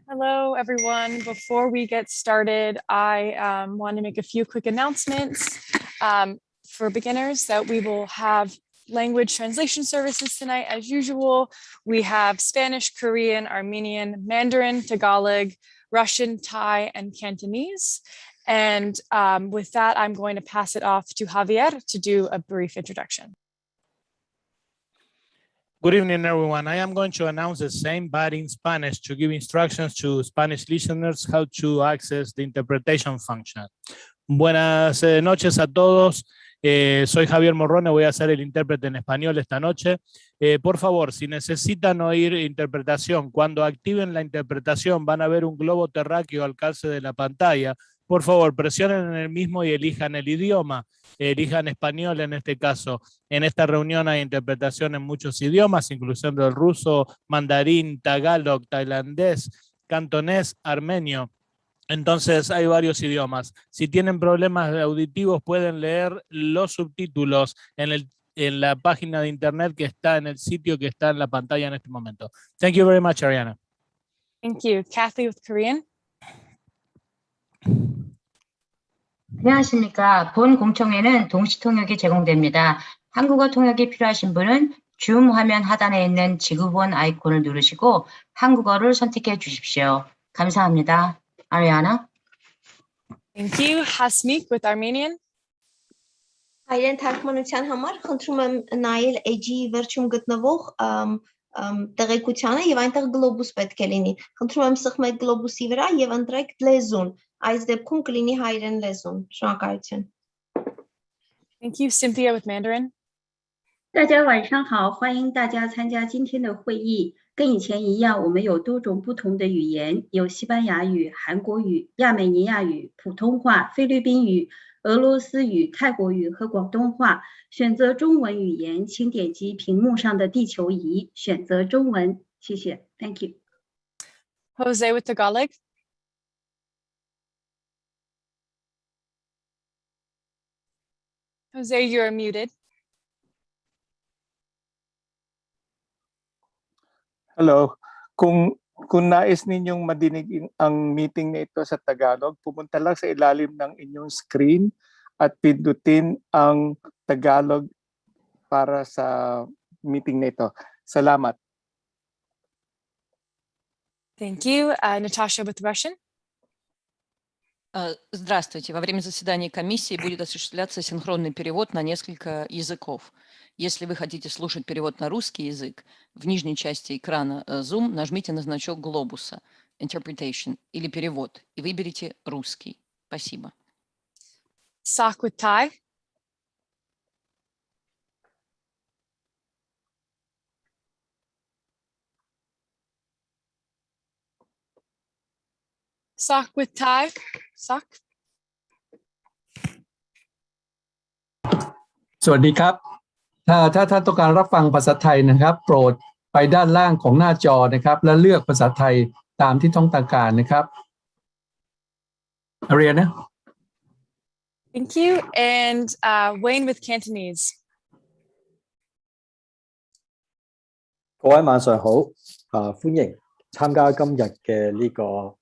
Hello, everyone. Before we get started, I want to make a few quick announcements for beginners that we will have language translation services tonight as usual. We have Spanish, Korean, Armenian, Mandarin, Tagalog, Russian, Thai, and Cantonese. And with that, I'm going to pass it off to Javier to do a brief introduction. Good evening, everyone. I am going to announce the same, but in Spanish, to give instructions to Spanish listeners how to access the interpretation function. Buenas noches a todos. Soy Javier Morrone, voy a ser el intérprete en español esta noche. Por favor, si necesitan oír interpretación, cuando activen la interpretación van a ver un globo terráqueo al alcance de la pantalla. Por favor, presionen en el mismo y elijan el idioma. Elijan español en este caso. En esta reunión hay interpretación en muchos idiomas, incluyendo el ruso, mandarín, tagalog, tailandés, cantonés, armenio. Entonces hay varios idiomas. Si tienen problemas auditivos pueden leer los subtítulos en la página de internet que está en el sitio que está en la pantalla en este momento. Thank you very much, Ariana. Thank you. Kathy with Korean. 안녕하십니까. 본 공청회는 동시 통역이 제공됩니다. 한국어 통역이 필요하신 분은 줌 화면 하단에 있는 지구본 아이콘을 누르시고 한국어를 선택해 주십시오. 감사합니다. Ariana. Thank you. Hasmik with Armenian. Հայերեն թարգմանության համար խնդրում եմ նայել էջի վերջում գտնվող տեղեկությանը եւ այնտեղ գլոբուս պետք է լինի։ Խնդրում եմ սեղմեք գլոբուսի վրա եւ ընտրեք լեզուն։ Այս դեպքում կլինի հայերեն լեզուն։ Շնորհակալություն։ Thank you. Cynthia with Mandarin. 大家晚上好，欢迎大家参加今天的会议。跟以前一样，我们有多种不同的语言，有西班牙语、韩国语、亚美尼亚语、普通话、菲律宾语、俄罗斯语、泰国语和广东话。选择中文语言，请点击屏幕上的地球仪，选择中文。谢谢 ，Thank you。 Jose with Tagalog. Jose, you're muted. Hello. Kung nais ninyong madinig ang meeting na ito sa Tagalog, pumunta lang sa ilalim ng inyong screen at pindutin ang Tagalog para sa meeting na ito. Salamat. Thank you. Natasha with Russian. Здравствуйте. Во время заседания комиссии будет осуществляться синхронный перевод на несколько языков. Если вы хотите слушать перевод на русский язык, в нижней части экрана Zoom нажмите на значок глобуса Interpretation или перевод и выберите русский. Спасибо. Sak with Thai. Sak with Thai. Sak. สวัสดีครับถ้าท่านต้องการรับฟังภาษาไทยนะครับโปรดไปด้านล่างของหน้าจอนะครับและเลือกภาษาไทยตามที่ต้องการนะครับ Ariana. Thank you. And Wayne with Cantonese. 各位晚上好，歡迎參加今日嘅呢個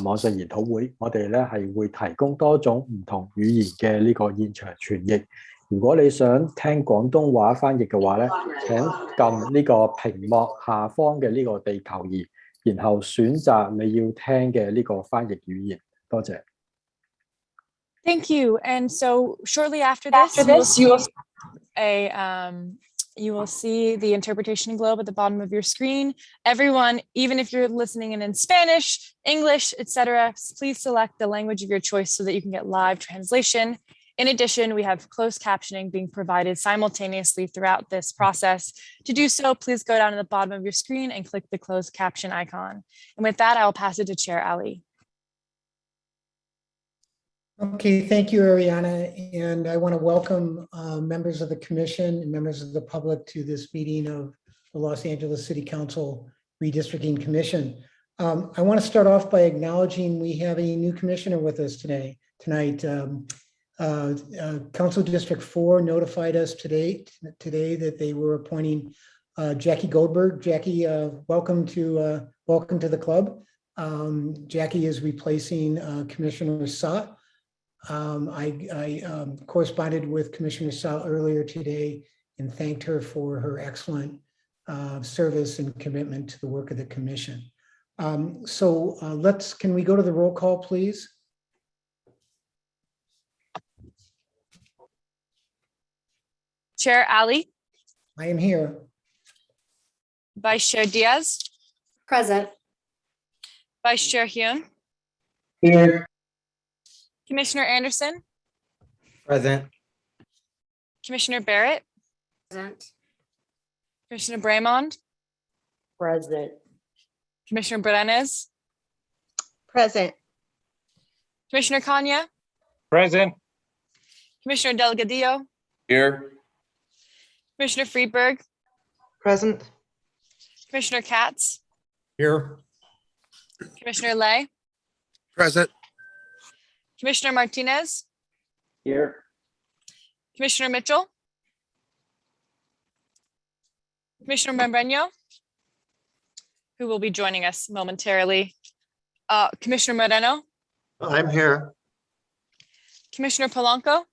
網上研討會。我哋咧係會提供多種唔同語言嘅呢個現場傳譯。如果你想聽廣東話翻譯嘅話咧，請撳呢個屏幕下方嘅呢個地球儀，然後選擇你要聽嘅呢個翻譯語言。多謝。Thank you. And so shortly after this, you will see the interpretation globe at the bottom of your screen. Everyone, even if you're listening in Spanish, English, etc., please select the language of your choice so that you can get live translation. In addition, we have closed captioning being provided simultaneously throughout this process. To do so, please go down to the bottom of your screen and click the closed caption icon. And with that, I will pass it to Chair Ali. Okay, thank you, Ariana. And I want to welcome members of the commission and members of the public to this meeting of the Los Angeles City Council Redistricting Commission. I want to start off by acknowledging we have a new commissioner with us tonight. Council District 4 notified us today that they were appointing Jackie Goldberg. Jackie, welcome to the club. Jackie is replacing Commissioner Sa. I corresponded with Commissioner Sa earlier today and thanked her for her excellent service and commitment to the work of the commission. Can we go to the roll call, please? Chair Ali. I am here. Vice Chair Diaz. Present. Vice Chair Hyun. Here. Commissioner Anderson. Present. Commissioner Barrett. Present. Commissioner Braymond. Present. Commissioner Brenes. Present. Commissioner Kanya. Present. Commissioner Delgadillo. Here. Commissioner Friedberg. Present. Commissioner Katz. Here. Commissioner Lay. Present. Commissioner Martinez. Here. Commissioner Mitchell. Commissioner Membreño, who will be joining us momentarily. Commissioner Moreno. I'm here. Commissioner Polanco.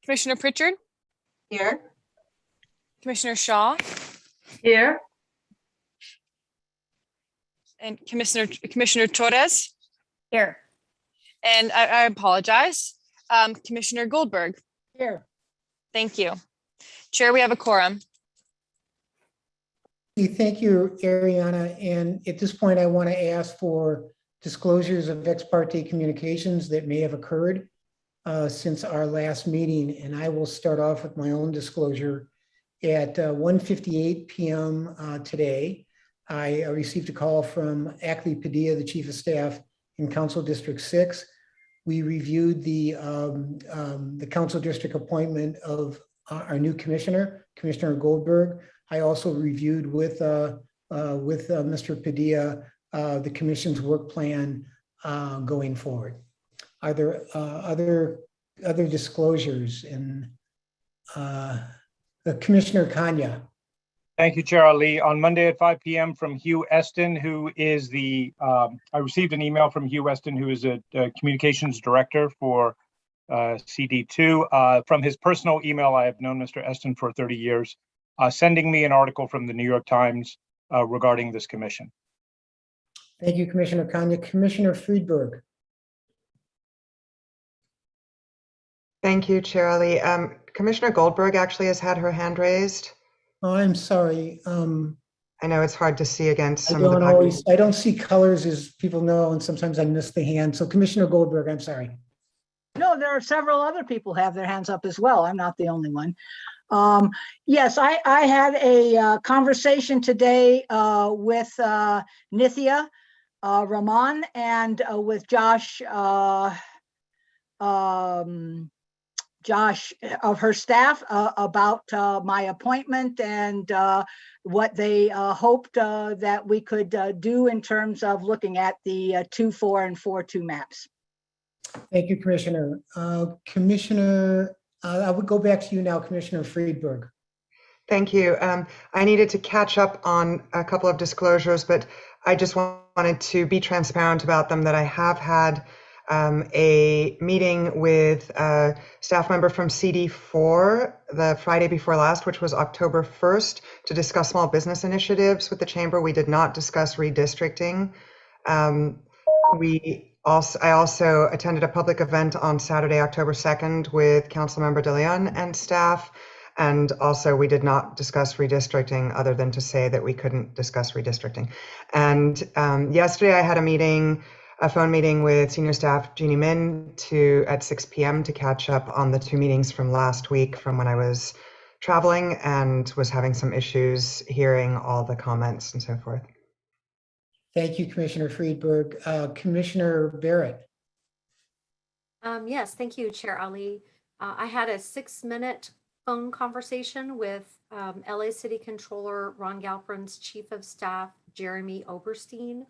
Commissioner Pritchard. Here. Commissioner Shaw. Here. And Commissioner Torres. Here. And I apologize. Commissioner Goldberg. Here. Thank you. Chair, we have a quorum. Thank you, Ariana. And at this point, I want to ask for disclosures of ex parte communications that may have occurred since our last meeting. And I will start off with my own disclosure. At 1:58 p.m. Today, I received a call from Ackley Padilla, the Chief of Staff in Council District 6. We reviewed the Council District appointment of our new commissioner, Commissioner Goldberg. I also reviewed with Mr. Padilla the commission's work plan going forward. Are there other disclosures? And Commissioner Kanya. Thank you, Chair Ali. On Monday at 5 p.m. from Hugh Eston, who is I received an email from Hugh Eston, who is a communications director for CD2. From his personal email, I have known Mr. Eston for 30 years, sending me an article from the New York Times regarding this commission. Thank you, Commissioner Kanya. Commissioner Friedberg. Thank you, Chair Ali. Commissioner Goldberg actually has had her hand raised. Oh, I'm sorry. I know it's hard to see against some of the I don't see colors, as people know, and sometimes I miss the hand. So Commissioner Goldberg, I'm sorry. No, there are several other people have their hands up as well. I'm not the only one. Yes, I had a conversation today with Nithya Raman and with Josh of her staff about my appointment and what they hoped that we could do in terms of looking at the 2-4 and 4-2 maps. Thank you, Commissioner. Commissioner, I would go back to you now, Commissioner Friedberg. Thank you. I needed to catch up on a couple of disclosures, but I just wanted to be transparent about them, that I have had a meeting with a staff member from CD4 the Friday before last, which was October 1st, to discuss small business initiatives with the chamber. We did not discuss redistricting. I also attended a public event on Saturday, October 2nd with Councilmember DeLeon and staff. And also we did not discuss redistricting other than to say that we couldn't discuss redistricting. And yesterday I had a phone meeting with senior staff Jeannie Min at 6 p.m. to catch up on the 2 meetings from last week from when I was traveling and was having some issues hearing all the comments and so forth. Thank you, Commissioner Friedberg. Commissioner Barrett. Yes, thank you, Chair Ali. I had a 6-minute phone conversation with LA City Controller Ron Galperin's Chief of Staff, Jeremy Oberstein,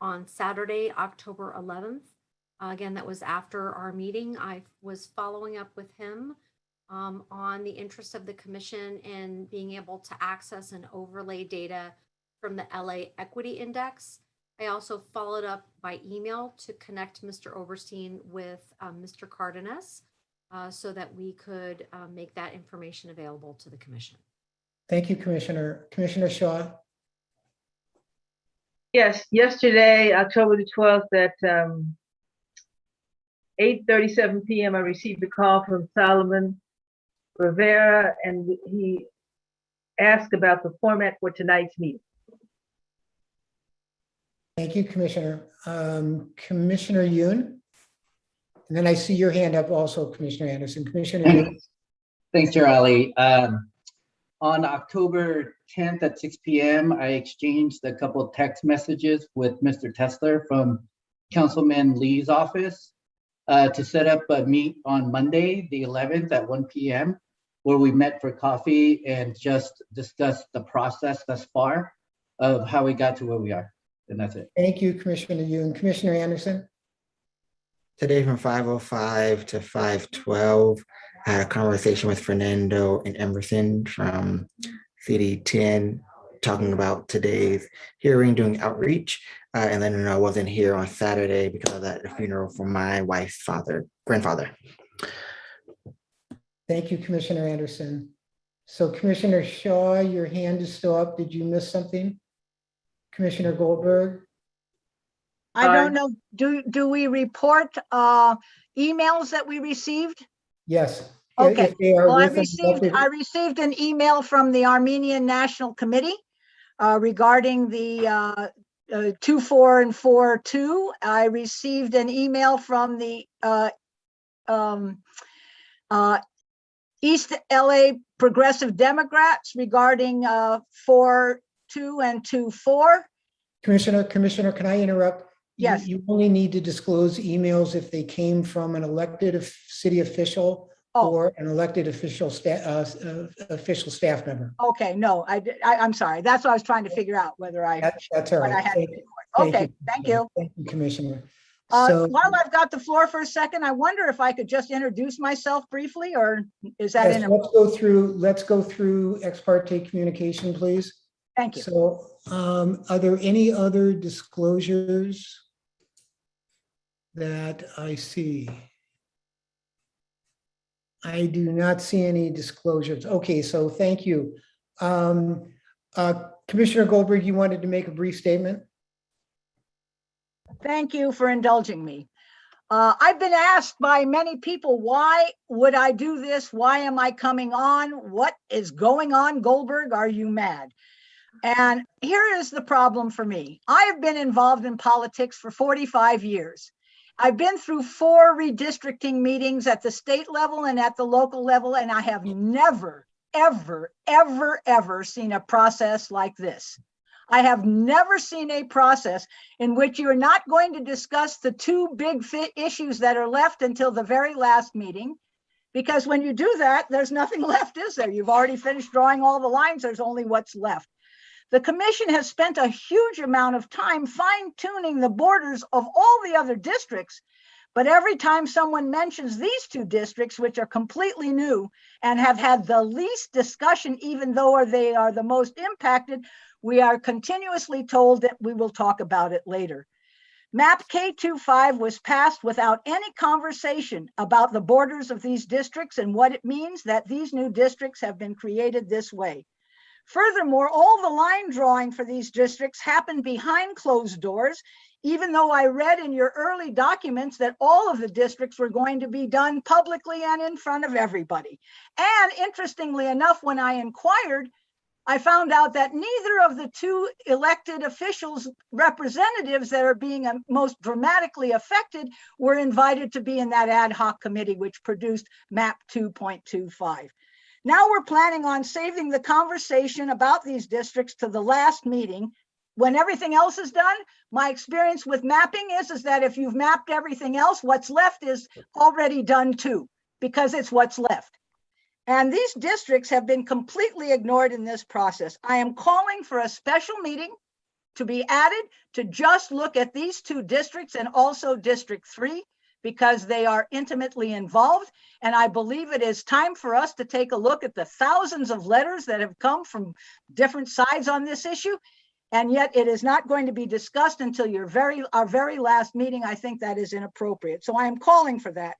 on Saturday, October 11th. Again, that was after our meeting. I was following up with him on the interest of the commission in being able to access and overlay data from the LA Equity Index. I also followed up by email to connect Mr. Oberstein with Mr. Cardenas so that we could make that information available to the commission. Thank you, Commissioner. Commissioner Shaw. Yes, yesterday, October the 12th at 8:37 p.m., I received a call from Solomon Rivera, and he asked about the format for tonight's meeting. Thank you, Commissioner. Commissioner Yoon. And then I see your hand up also, Commissioner Anderson. Commissioner Yoon. Thanks, Chair Ali. On October 10th at 6 p.m., I exchanged a couple of text messages with Mr. Tesler from Councilman Lee's office to set up a meet on Monday, the 11th at 1 p.m., where we met for coffee and just discussed the process thus far of how we got to where we are. And that's it. Thank you, Commissioner Yoon. Commissioner Anderson. Today from 5:05 to 5:12, I had a conversation with Fernando and Emerson from CD10 talking about today's hearing, doing outreach. And then I wasn't here on Saturday because of that funeral for my wife's grandfather. Thank you, Commissioner Anderson. So Commissioner Shaw, your hand is still up. Did you miss something? Commissioner Goldberg? I don't know. Do we report emails that we received? Yes. Okay. If they are Well, I with received an email from the Armenian National Committee regarding the 2.4 and 4.2. I received an email from the East LA Progressive Democrats regarding 4.2 and 2.4. Commissioner, can I interrupt? Yes. You only need to disclose emails if they came from an elected city official or an elected official staff member. Okay, no, I'm sorry. That's what I was trying to figure out whether I. That's all right. Okay, thank you. Thank you, Commissioner. While I've got the floor for a second, I wonder if I could just introduce myself briefly, or is that yes, let's go through ex parte communication, please. Thank you. So are there any other disclosures that I see? I do not see any disclosures. Okay, so thank you. Commissioner Goldberg, you wanted to make a brief statement? Thank you for indulging me. I've been asked by many people, why would I do this? Why am I coming on? What is going on, Goldberg? Are you mad? And here is the problem for me. I have been involved in politics for 45 years. I've been through 4 redistricting meetings at the state level and at the local level, and I have never, ever, ever, ever seen a process like this. I have never seen a process in which you're not going to discuss the 2 big issues that are left until the very last meeting, because when you do that, there's nothing left, is there? You've already finished drawing all the lines. There's only what's left. The commission has spent a huge amount of time fine-tuning the borders of all the other districts, but every time someone mentions these 2 districts, which are completely new and have had the least discussion, even though they are the most impacted, we are continuously told that we will talk about it later. Map K25 was passed without any conversation about the borders of these districts and what it means that these new districts have been created this way. Furthermore, all the line drawing for these districts happened behind closed doors, even though I read in your early documents that all of the districts were going to be done publicly and in front of everybody. And interestingly enough, when I inquired, I found out that neither of the two elected officials, representatives that are being most dramatically affected, were invited to be in that ad hoc committee, which produced map 2.25. Now we're planning on saving the conversation about these districts to the last meeting. When everything else is done, my experience with mapping is that if you've mapped everything else, what's left is already done too, because it's what's left. And these districts have been completely ignored in this process. I am calling for a special meeting to be added to just look at these two districts and also District 3, because they are intimately involved. And I believe it is time for us to take a look at the thousands of letters that have come from different sides on this issue. And yet it is not going to be discussed until our very last meeting. I think that is inappropriate. So I am calling for that.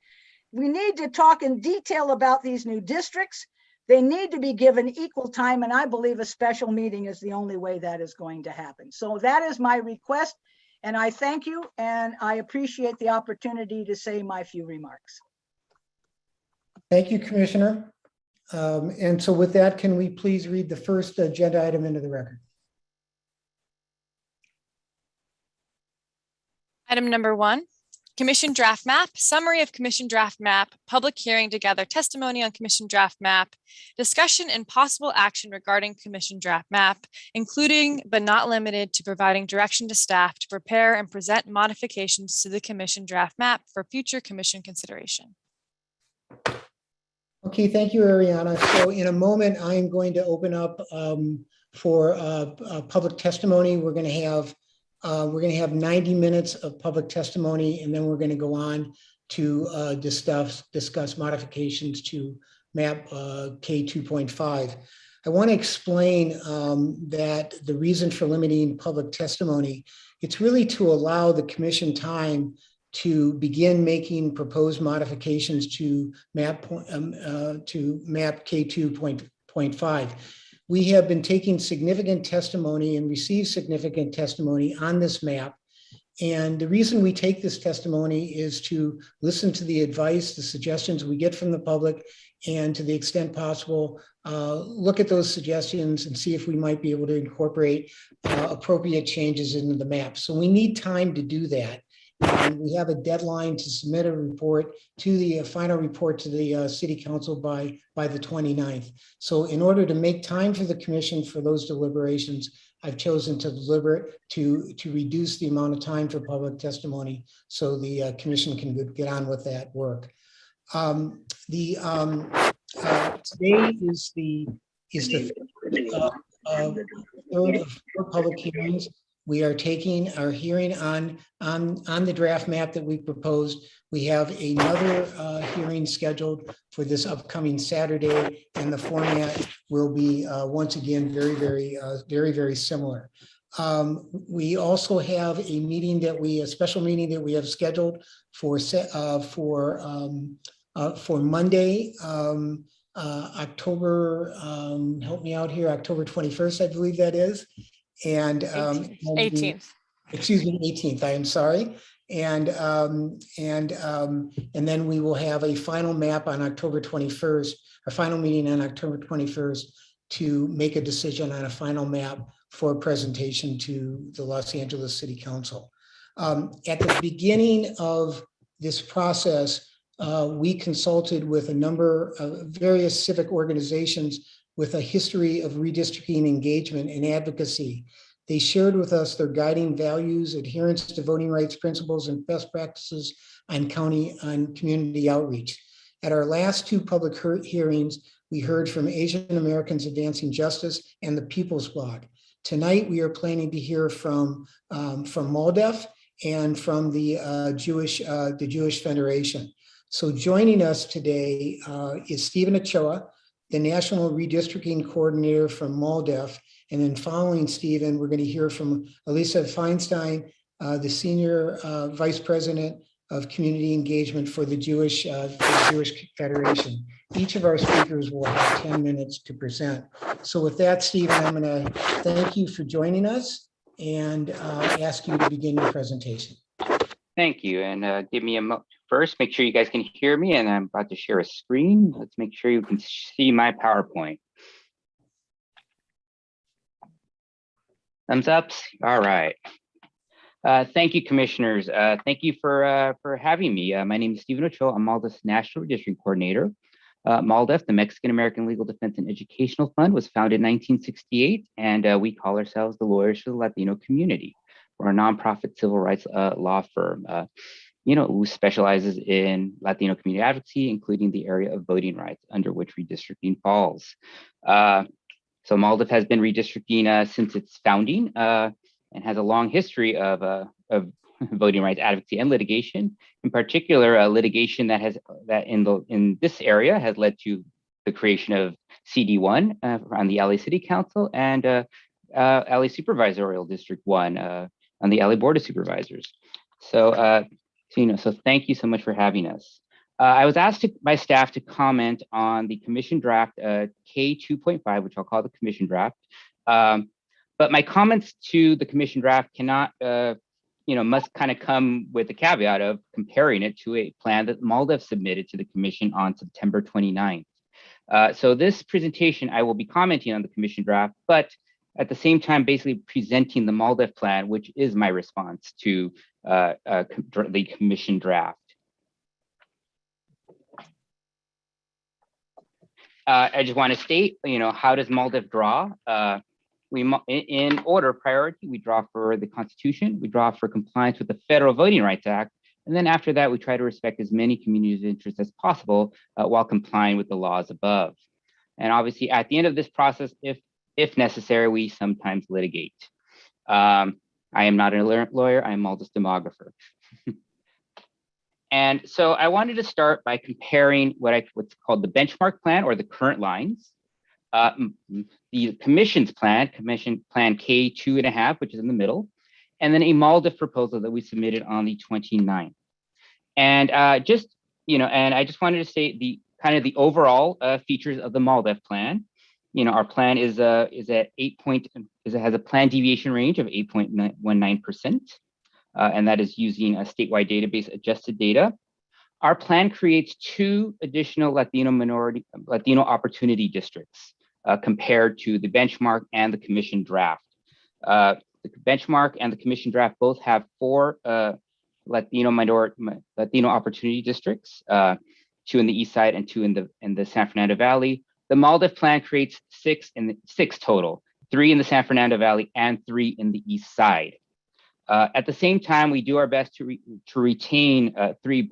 We need to talk in detail about these new districts. They need to be given equal time, and I believe a special meeting is the only way that is going to happen. So that is my request, and I thank you, and I appreciate the opportunity to say my few remarks. Thank you, Commissioner. And so with that, can we please read the first agenda item into the record? Item number 1. Commission draft map, summary of commission draft map, public hearing to gather testimony on commission draft map, discussion and possible action regarding commission draft map, including but not limited to providing direction to staff to prepare and present modifications to the commission draft map for future commission consideration. Okay, thank you, Ariana. So in a moment, I'm going to open up for public testimony. We're going to have 90 minutes of public testimony, and then we're going to go on to discuss modifications to map K2.5. I want to explain that the reason for limiting public testimony, it's really to allow the commission time to begin making proposed modifications to map K2.5. We have been taking significant testimony and received significant testimony on this map. And the reason we take this testimony is to listen to the advice, the suggestions we get from the public, and to the extent possible, look at those suggestions and see if we might be able to incorporate appropriate changes into the map. So we need time to do that. And we have a deadline to submit a report to the final report to the City Council by the 29th. So in order to make time for the commission for those deliberations, I've chosen to reduce the amount of time for public testimony so the commission can get on with that work. Today is the third of 4 public hearings. We are taking our hearing on the draft map that we proposed. We have another hearing scheduled for this upcoming Saturday, and the format will be once again very similar. We also have a special meeting that we have scheduled for Monday, October. Help me out here, October 21st, I believe that is. And 18th. Excuse me, 18th. I am sorry. And then we will have a final map on October 21st, a final meeting on October 21st to make a decision on a final map for presentation to the Los Angeles City Council. At the beginning of this process, we consulted with a number of various civic organizations with a history of redistricting engagement and advocacy. They shared with us their guiding values, adherence to voting rights principles, and best practices on community outreach. At our last 2 public hearings, we heard from Asian Americans Advancing Justice and the People's Blog. Tonight, we are planning to hear from MALDEF and from the Jewish Federation. So joining us today is Stephen Ochoa, the National Redistricting Coordinator from MALDEF. And then following Stephen, we're going to hear from Elisa Feinstein the Senior Vice President of Community Engagement for the Jewish Federation. Each of our speakers will have 10 minutes to present. So with that, Stephen, I'm going to thank you for joining us and ask you to begin your presentation. Thank you. And give me a moment. First, make sure you guys can hear me, and I'm about to share a screen. Let's make sure you can see my PowerPoint. Thumbs up. All right. Thank you, commissioners. Thank you for having me. My name is Stephen Ochoa. I'm MALDEF's National Redistricting Coordinator. MALDEF, the Mexican American Legal Defense and Educational Fund, was founded in 1968, and we call ourselves the Lawyers for the Latino Community. We're a nonprofit civil rights law firm, who specializes in Latino community advocacy, including the area of voting rights, under which redistricting falls. So MALDEF has been redistricting since its founding and has a long history of voting rights advocacy and litigation. In particular, litigation that in this area has led to the creation of CD1 on the LA City Council and LA Supervisorial District 1 on the LA Board of Supervisors. So thank you so much for having us. I was asked by staff to comment on the commission draft K2.5, which I'll call the commission draft. But my comments to the commission draft cannot, must kind of come with the caveat of comparing it to a plan that MALDEF submitted to the commission on September 29th. So this presentation, I will be commenting on the commission draft, but at the same time, basically presenting the MALDEF plan, which is my response to the commission draft. I just want to state, how does MALDEF draw? In order priority, we draw for the Constitution, we draw for compliance with the Federal Voting Rights Act, and then after that, we try to respect as many communities of interest as possible while complying with the laws above. And obviously, at the end of this process, if necessary, we sometimes litigate. I am not a lawyer, I'm MALDEF's demographer. And so I wanted to start by comparing what's called the benchmark plan or the current lines, the commission's plan, commission plan K2.5, which is in the middle, and then a MALDEF proposal that we submitted on the 29th. And and I just wanted to state the overall features of the MALDEF plan. Our plan is at it has a plan deviation range of 8.19%, and that is using a statewide database adjusted data. Our plan creates 2 additional Latino opportunity districts compared to the benchmark and the commission draft. The benchmark and the commission draft both have 4 Latino opportunity districts, 2 in the east side and 2 in the San Fernando Valley. The MALDEF plan creates 6 total, 3 in the San Fernando Valley and 3 in the east side. At the same time, we do our best to retain 3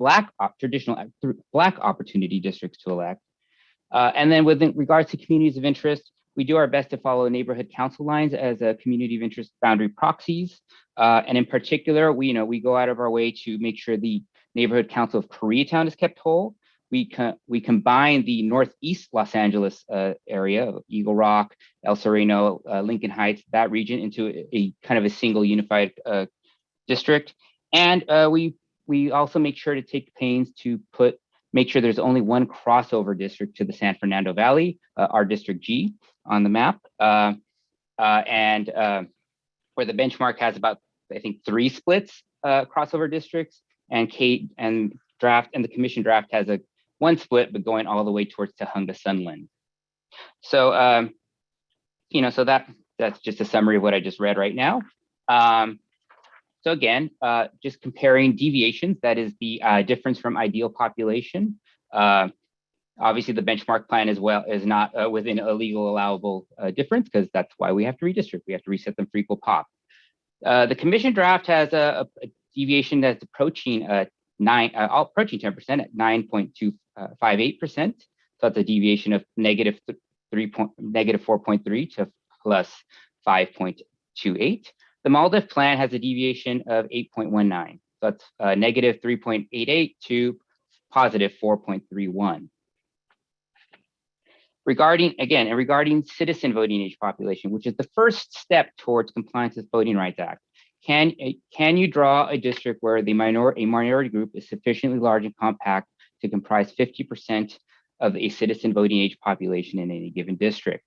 traditional Black opportunity districts to elect. And then with regards to communities of interest, we do our best to follow neighborhood council lines as a community of interest boundary proxies. And in particular, we go out of our way to make sure the neighborhood council of Koreatown is kept whole. We combine the Northeast Los Angeles area of Eagle Rock, El Sereno, Lincoln Heights, that region into a kind of a single unified district. And we also make sure to take pains to make sure there's only one crossover district to the San Fernando Valley, our District G on the map. And where the benchmark has about, I think, 3 splits crossover districts, and the commission draft has a 1 split, but going all the way towards Tujunga Sunland. So, so that's just a summary of what I just read right now. So again, just comparing deviations, that is the difference from ideal population. Obviously, the benchmark plan as well is not within a legal allowable difference, because that's why we have to redistrict. We have to reset them for equal pop. The commission draft has a deviation that's approaching 10% at 9.258%. So that's a deviation of negative 4.3 to plus 5.28. The MALDEF plan has a deviation of 8.19. So that's negative 3.88 to positive 4.31. Regarding citizen voting age population, which is the first step towards compliance with Voting Rights Act, can you draw a district where a minority group is sufficiently large and compact to comprise 50% of a citizen voting age population in any given district?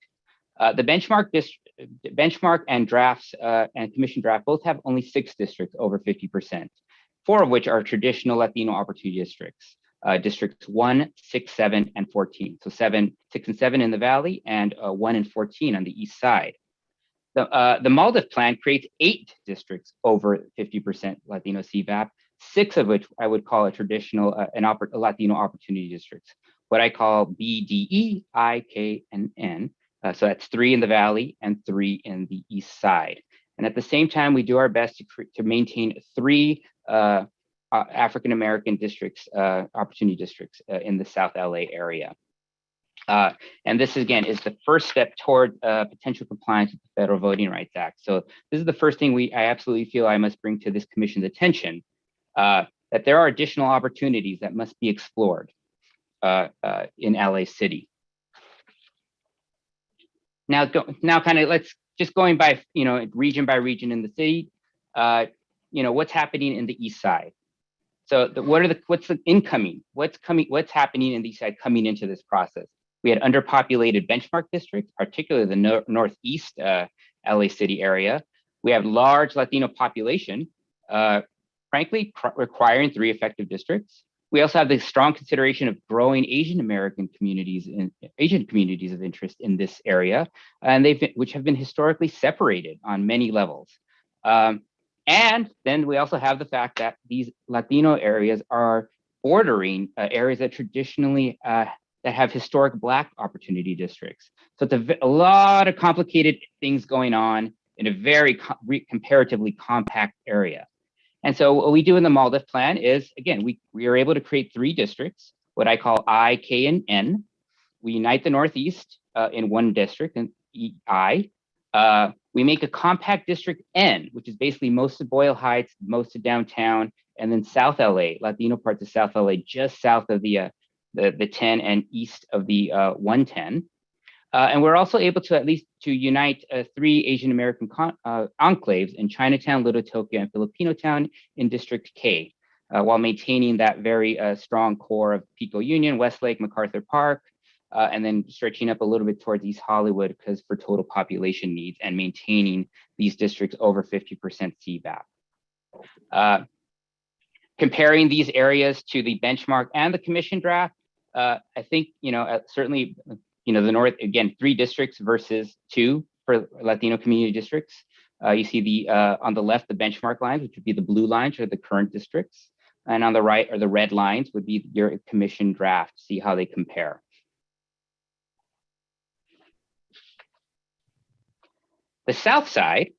The benchmark and drafts and commission draft both have only 6 districts over 50%, 4 of which are traditional Latino opportunity districts. Districts 1, 6, 7, and 14. So 6 and 7 in the Valley, and 1 and 14 on the east side. The MALDIF plan creates 8 districts over 50% Latino CVAP, 6 of which I would call a traditional Latino opportunity districts, what I call B, D, E, I, K, and N. So that's 3 in the Valley and 3 in the east side. And at the same time, we do our best to maintain 3 African-American districts, opportunity districts in the South LA area. And this, again, is the first step toward potential compliance with the Federal Voting Rights Act. So this is the first thing I absolutely feel I must bring to this commission's attention, that there are additional opportunities that must be explored in LA City. Now kind of let's just going by, region by region in the city, what's happening in the east side. So what's happening in the east side coming into this process? We had underpopulated benchmark districts, particularly the northeast LA City area. We have large Latino population, frankly, requiring 3 effective districts. We also have the strong consideration of growing Asian communities of interest in this area, and which have been historically separated on many levels. And then we also have the fact that these Latino areas are bordering areas that traditionally that have historic Black opportunity districts. So it's a lot of complicated things going on in a very comparatively compact area. And so what we do in the MALDIF plan is, again, we are able to create 3 districts, what I call I, K, and N. We unite the Northeast in 1 district, and I. We make a compact district N, which is basically most of Boyle Heights, most of downtown, and then South LA, Latino parts of South LA, just south of the 10 and east of the 110. And we're also able to at least unite 3 Asian American enclaves in Chinatown, Little Tokyo, and Filipino Town in District K, while maintaining that very strong core of Pico Union, Westlake, MacArthur Park, and then stretching up a little bit towards East Hollywood because for total population needs, and maintaining these districts over 50% CVAP. Comparing these areas to the benchmark and the commission draft, I think, certainly, the North, again, 3 districts versus 2 for Latino community districts. You see on the left, the benchmark lines, which would be the blue lines, are the current districts. And on the right are the red lines, would be your commission draft, see how they compare. The South side,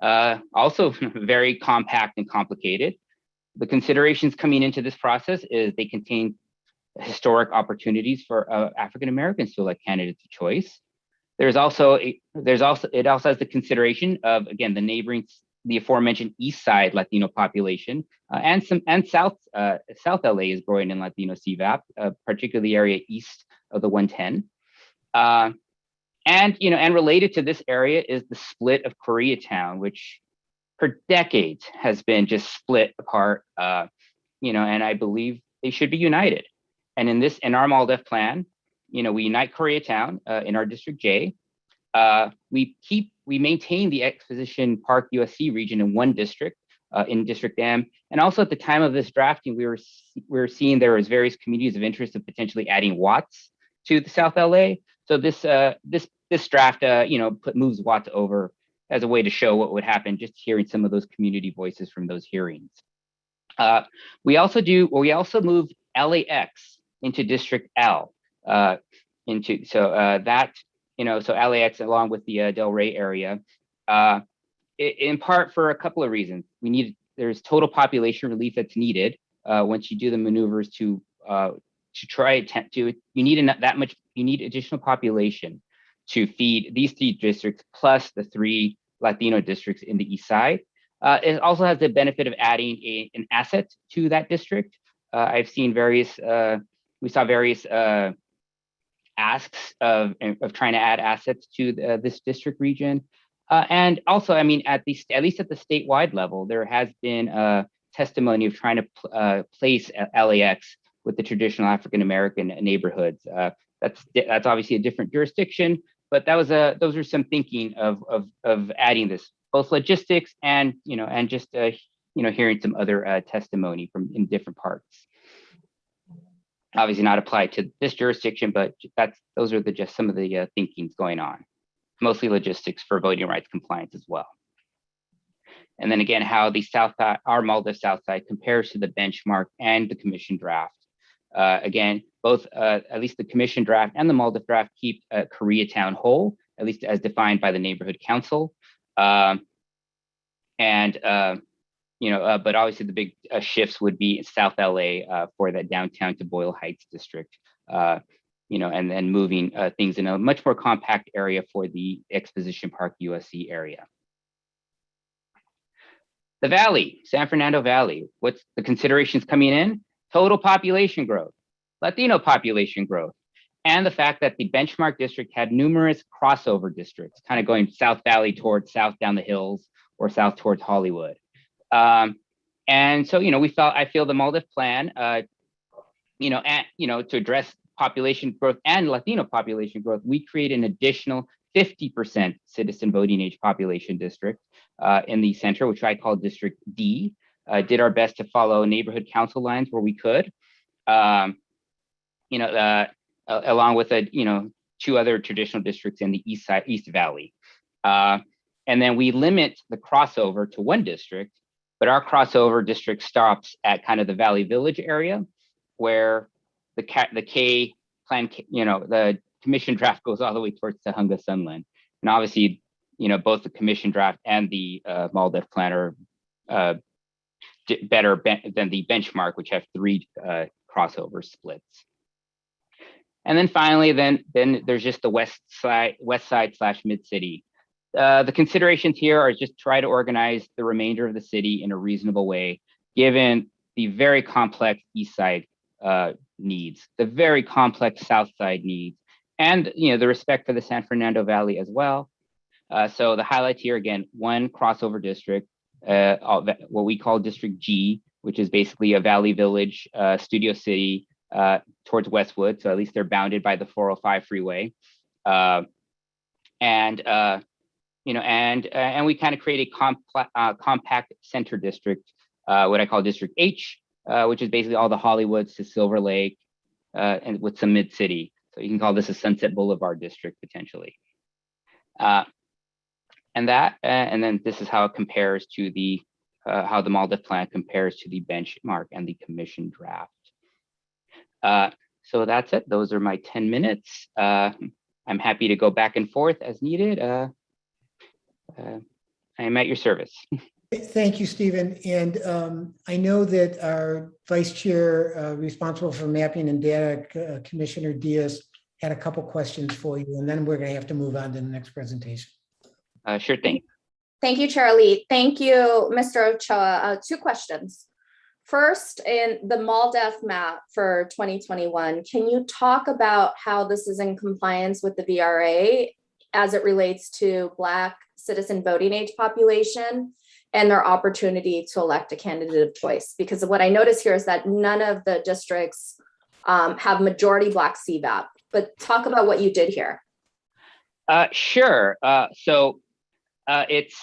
also very compact and complicated. The considerations coming into this process is they contain historic opportunities for African Americans to elect candidates of choice. It also has the consideration of, again, the aforementioned East Side Latino population, and South LA is growing in Latino CVAP, particularly the area east of the 110. And related to this area is the split of Koreatown, which for decades has been just split apart, and I believe they should be united. And in our MALDIF plan, we unite Koreatown in our District J. We maintain the Exposition Park USC region in 1 district, in District M. And also at the time of this drafting, we were seeing there was various communities of interest of potentially adding Watts to the South LA. So this draft, moves Watts over as a way to show what would happen, just hearing some of those community voices from those hearings. We also moved LAX into District L, so LAX along with the Del Rey area, in part for a couple of reasons. There's total population relief that's needed once you do the maneuvers you need additional population to feed these 3 districts plus the 3 Latino districts in the east side. It also has the benefit of adding an asset to that district. We saw various asks of trying to add assets to this district region. And also, I mean, at least at the statewide level, there has been a testimony of trying to place LAX with the traditional African American neighborhoods. That's obviously a different jurisdiction, but those are some thinking of adding this, both logistics and just hearing some other testimony from in different parts. Obviously not applied to this jurisdiction, but those are just some of the thinkings going on. Mostly logistics for voting rights compliance as well. And then again, how the our Maldive South Side compares to the benchmark and the commission draft. Again, both at least the commission draft and the Maldive draft keep Koreatown whole, at least as defined by the neighborhood council. But obviously the big shifts would be in South LA for that downtown to Boyle Heights district. And then moving things in a much more compact area for the Exposition Park USC area. The Valley, San Fernando Valley, what's the considerations coming in? Total population growth, Latino population growth, and the fact that the benchmark district had numerous crossover districts, kind of going South Valley towards south down the hills or south towards Hollywood. And so, I feel the Maldive plan, to address population growth and Latino population growth, we create an additional 50% citizen voting age population district in the center, which I call District D. Did our best to follow neighborhood council lines where we could, along with two other traditional districts in the East Valley. And then we limit the crossover to one district, but our crossover district stops at kind of the Valley Village area, where the K plan, the commission draft goes all the way towards Tahunga Sunland. And obviously, both the commission draft and the Maldive plan are better than the benchmark, which have 3 crossover splits. And then finally, then there's just the west side / mid-city. The considerations here are just try to organize the remainder of the city in a reasonable way, given the very complex east side needs, the very complex south side needs, and the respect for the San Fernando Valley as well. So the highlights here again, one crossover district, what we call District G, which is basically a Valley Village, Studio City towards Westwood. So at least they're bounded by the 405 freeway, and we kind of create a compact center district, what I call District H, which is basically all the Hollywoods to Silver Lake, and with some mid-city. So you can call this a Sunset Boulevard district potentially. And then this is how it compares to the how the Maldive plan compares to the benchmark and the commission draft. So that's it. Those are my 10 minutes. I'm happy to go back and forth as needed. I am at your service. Thank you, Stephen. And I know that our vice chair responsible for mapping and data, Commissioner Diaz, had a couple questions for you, and then we're going to have to move on to the next presentation. Sure thing. Thank you, Charlie. Thank you, Mr. Ochoa. 2 questions. First, in the Maldive map for 2021, can you talk about how this is in compliance with the VRA as it relates to Black citizen voting age population and their opportunity to elect a candidate of choice? Because what I notice here is that none of the districts have majority Black CVAP, but talk about what you did here. Sure. So it's,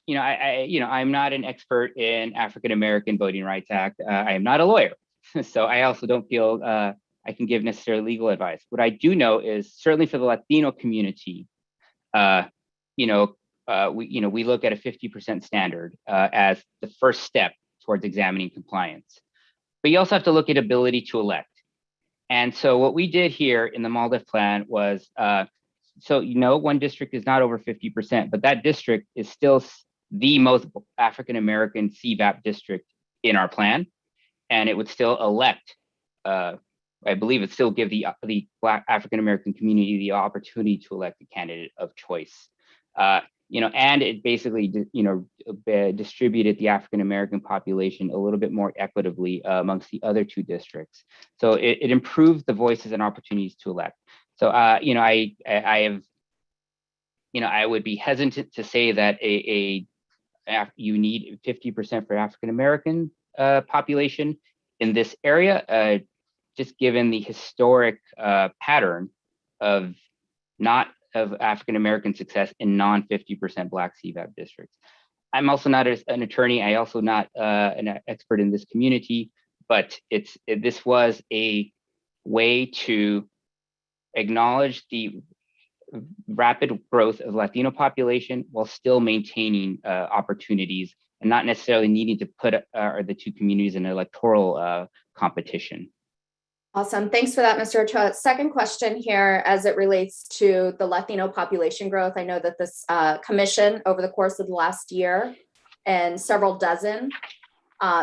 I'm not an expert in African American Voting Rights Act. I am not a lawyer. So I also don't feel I can give necessarily legal advice. What I do know is certainly for the Latino community, we look at a 50% standard as the first step towards examining compliance. But you also have to look at ability to elect. And so what we did here in the Maldive plan was, one district is not over 50%, but that district is still the most African American CVAP district in our plan, and it would still elect. I believe it still give the Black African American community the opportunity to elect a candidate of choice. And it basically, distributed the African American population a little bit more equitably amongst the other 2 districts. So it improved the voices and opportunities to elect. So, I have I would be hesitant to say that you need 50% for African American population in this area, just given the historic pattern of African American success in non-50% Black CVAP districts. I'm also not an attorney. I also not an expert in this community, but this was a way to acknowledge the rapid growth of Latino population while still maintaining opportunities and not necessarily needing to put the two communities in electoral competition. Awesome. Thanks for that, Mr. Ochoa. Second question here as it relates to the Latino population growth. I know that this commission over the course of the last year and several dozen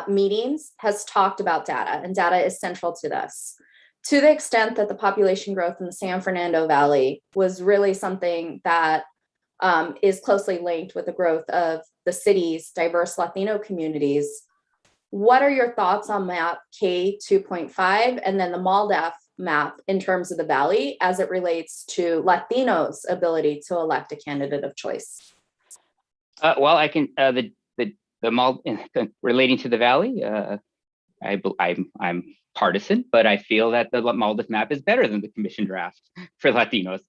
meetings has talked about data, and data is central to this. To the extent that the population growth in the San Fernando Valley was really something that is closely linked with the growth of the city's diverse Latino communities, what are your thoughts on map K 2.5 and then the MALDEF map in terms of the Valley as it relates to Latinos' ability to elect a candidate of choice? Well, I can, relating to the Valley, I'm partisan, but I feel that the MALDEF map is better than the commission draft for Latinos.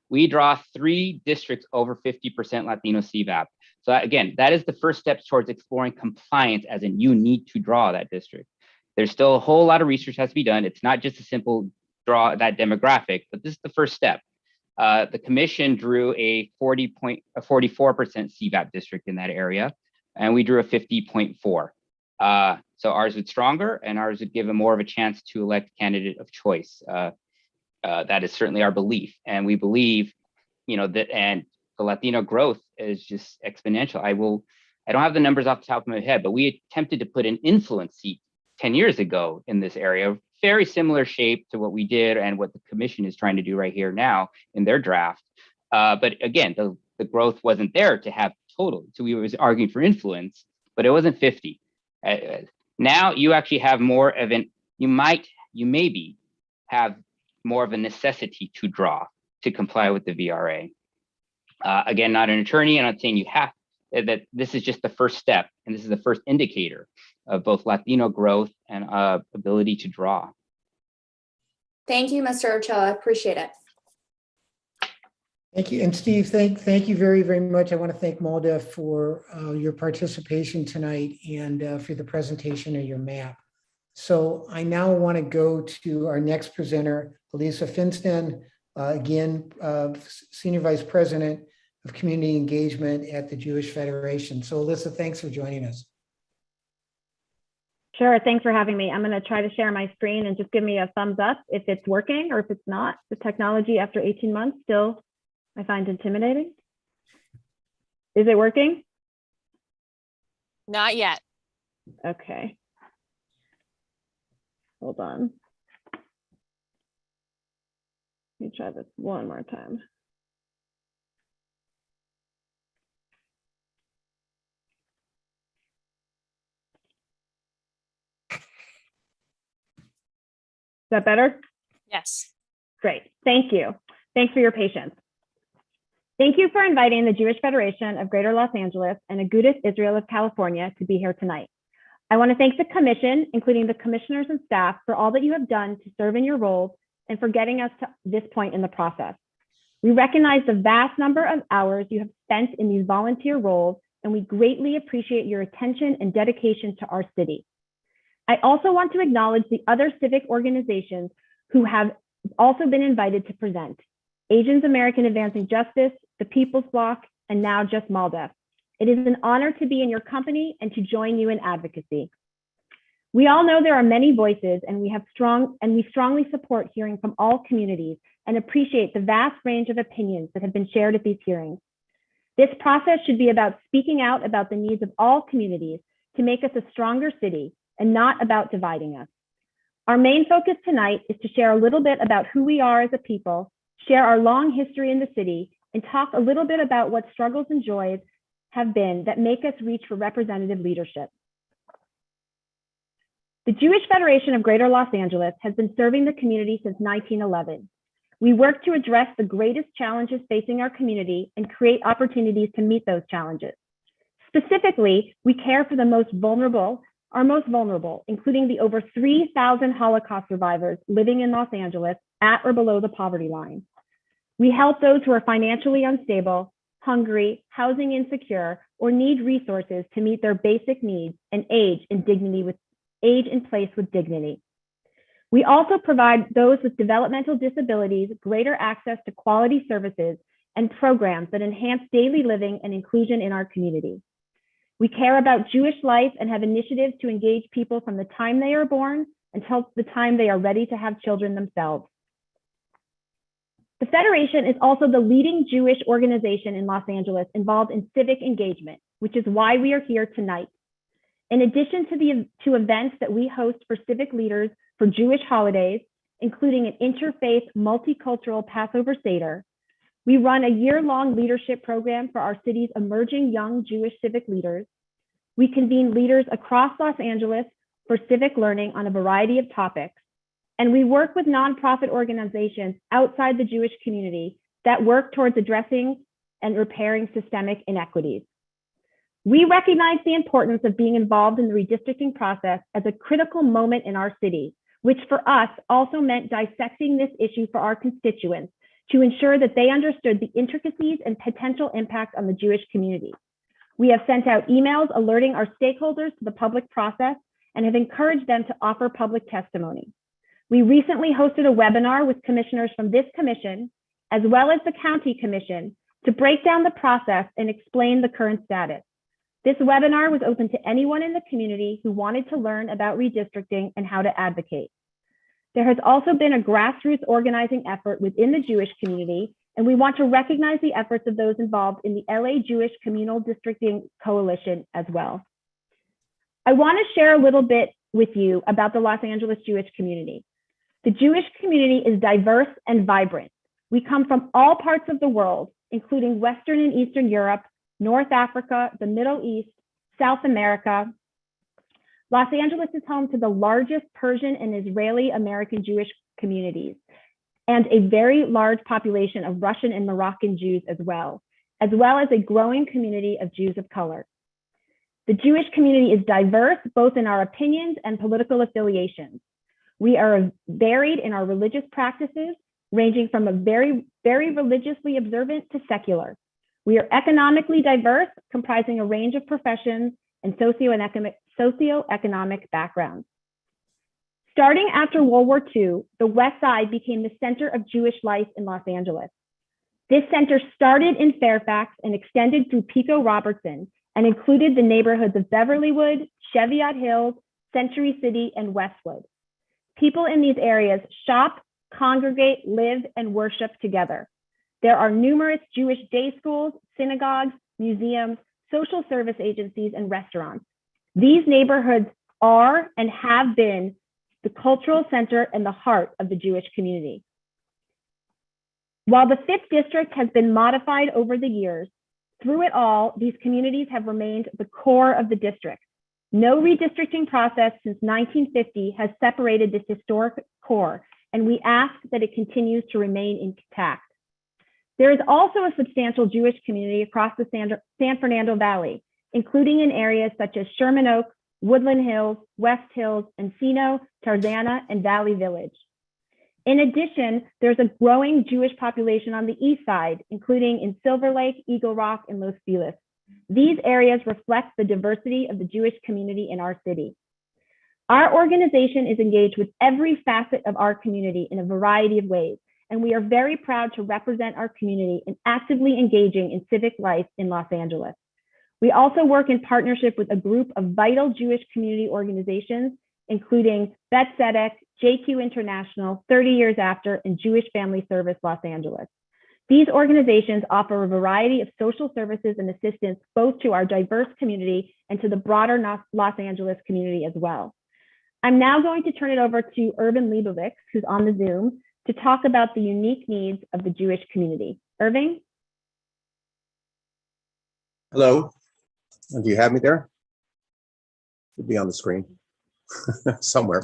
We draw 3 districts over 50% Latino CVAP. So again, that is the first step towards exploring compliance, as in you need to draw that district. There's still a whole lot of research has to be done. It's not just a simple draw that demographic, but this is the first step. The commission drew a 44% CVAP district in that area, and we drew a 50.4. So ours would stronger, and ours would give more of a chance to elect candidate of choice. That is certainly our belief, and we believe, that and the Latino growth is just exponential. I don't have the numbers off the top of my head, but we attempted to put an influence seat 10 years ago in this area, very similar shape to what we did and what the commission is trying to do right here now in their draft. But again, the growth wasn't there to have total. So we was arguing for influence, but it wasn't 50. Now you actually have more of you maybe have more of a necessity to draw to comply with the VRA. Again, not an attorney, and I'm not saying you have, that this is just the first step, and this is the first indicator of both Latino growth and ability to draw. Thank you, Mr. Ochoa. I appreciate it. Thank you. And Steve, thank you very, very much. I want to thank MALDEF for your participation tonight and for the presentation of your map. So I now want to go to our next presenter, Elisa Finsten, again, Senior Vice President of Community Engagement at the Jewish Federation. So Elisa, thanks for joining us. Sure, thanks for having me. I'm going to try to share my screen and just give me a thumbs up if it's working or if it's not. The technology after 18 months still, I find intimidating. Is it working? Not yet. Okay. Hold on. Let me try this one more time. Is that better? Yes. Great. Thank you. Thanks for your patience. Thank you for inviting the Jewish Federation of Greater Los Angeles and Agudas Israel of California to be here tonight. I want to thank the commission, including the commissioners and staff, for all that you have done to serve in your roles and for getting us to this point in the process. We recognize the vast number of hours you have spent in these volunteer roles, and we greatly appreciate your attention and dedication to our city. I also want to acknowledge the other civic organizations who have also been invited to present: Asians American Advancing Justice, the People's Bloc, and now just MALDEF. It is an honor to be in your company and to join you in advocacy. We all know there are many voices, and we strongly support hearing from all communities and appreciate the vast range of opinions that have been shared at these hearings. This process should be about speaking out about the needs of all communities to make us a stronger city and not about dividing us. Our main focus tonight is to share a little bit about who we are as a people, share our long history in the city, and talk a little bit about what struggles and joys have been that make us reach for representative leadership. The Jewish Federation of Greater Los Angeles has been serving the community since 1911. We work to address the greatest challenges facing our community and create opportunities to meet those challenges. Specifically, we care for the most vulnerable, including the over 3,000 Holocaust survivors living in Los Angeles at or below the poverty line. We help those who are financially unstable, hungry, housing insecure, or need resources to meet their basic needs and age in place with dignity. We also provide those with developmental disabilities greater access to quality services and programs that enhance daily living and inclusion in our community. We care about Jewish life and have initiatives to engage people from the time they are born until the time they are ready to have children themselves. The Federation is also the leading Jewish organization in Los Angeles involved in civic engagement, which is why we are here tonight. In addition to events that we host for civic leaders for Jewish holidays, including an interfaith multicultural Passover Seder, we run a year-long leadership program for our city's emerging young Jewish civic leaders. We convene leaders across Los Angeles for civic learning on a variety of topics. And we work with nonprofit organizations outside the Jewish community that work towards addressing and repairing systemic inequities. We recognize the importance of being involved in the redistricting process as a critical moment in our city, which for us also meant dissecting this issue for our constituents to ensure that they understood the intricacies and potential impact on the Jewish community. We have sent out emails alerting our stakeholders to the public process and have encouraged them to offer public testimony. We recently hosted a webinar with commissioners from this commission, as well as the county commission, to break down the process and explain the current status. This webinar was open to anyone in the community who wanted to learn about redistricting and how to advocate. There has also been a grassroots organizing effort within the Jewish community, and we want to recognize the efforts of those involved in the LA Jewish Communal Districting Coalition as well. I want to share a little bit with you about the Los Angeles Jewish community. The Jewish community is diverse and vibrant. We come from all parts of the world, including Western and Eastern Europe, North Africa, the Middle East, South America. Los Angeles is home to the largest Persian and Israeli American Jewish communities, and a very large population of Russian and Moroccan Jews as well as a growing community of Jews of color. The Jewish community is diverse, both in our opinions and political affiliations. We are varied in our religious practices, ranging from a very, very religiously observant to secular. We are economically diverse, comprising a range of professions and socioeconomic backgrounds. Starting after World War II, the West Side became the center of Jewish life in Los Angeles. This center started in Fairfax and extended through Pico Robertson and included the neighborhoods of Beverlywood, Cheviot Hills, Century City, and Westwood. People in these areas shop, congregate, live, and worship together. There are numerous Jewish day schools, synagogues, museums, social service agencies, and restaurants. These neighborhoods are and have been the cultural center and the heart of the Jewish community. While the 5th District has been modified over the years, through it all, these communities have remained the core of the district. No redistricting process since 1950 has separated this historic core, and we ask that it continues to remain intact. There is also a substantial Jewish community across the San Fernando Valley, including in areas such as Sherman Oaks, Woodland Hills, West Hills, Encino, Tarzana, and Valley Village. In addition, there's a growing Jewish population on the east side, including in Silver Lake, Eagle Rock, and Los Feliz. These areas reflect the diversity of the Jewish community in our city. Our organization is engaged with every facet of our community in a variety of ways, and we are very proud to represent our community in actively engaging in civic life in Los Angeles. We also work in partnership with a group of vital Jewish community organizations, including Bet Tzedek, JQ International, 30 Years After, and Jewish Family Service Los Angeles. These organizations offer a variety of social services and assistance both to our diverse community and to the broader Los Angeles community as well. I'm now going to turn it over to Irvin Leibovitz, who's on the Zoom, to talk about the unique needs of the Jewish community. Irving? Hello. Do you have me there? Should be on the screen somewhere.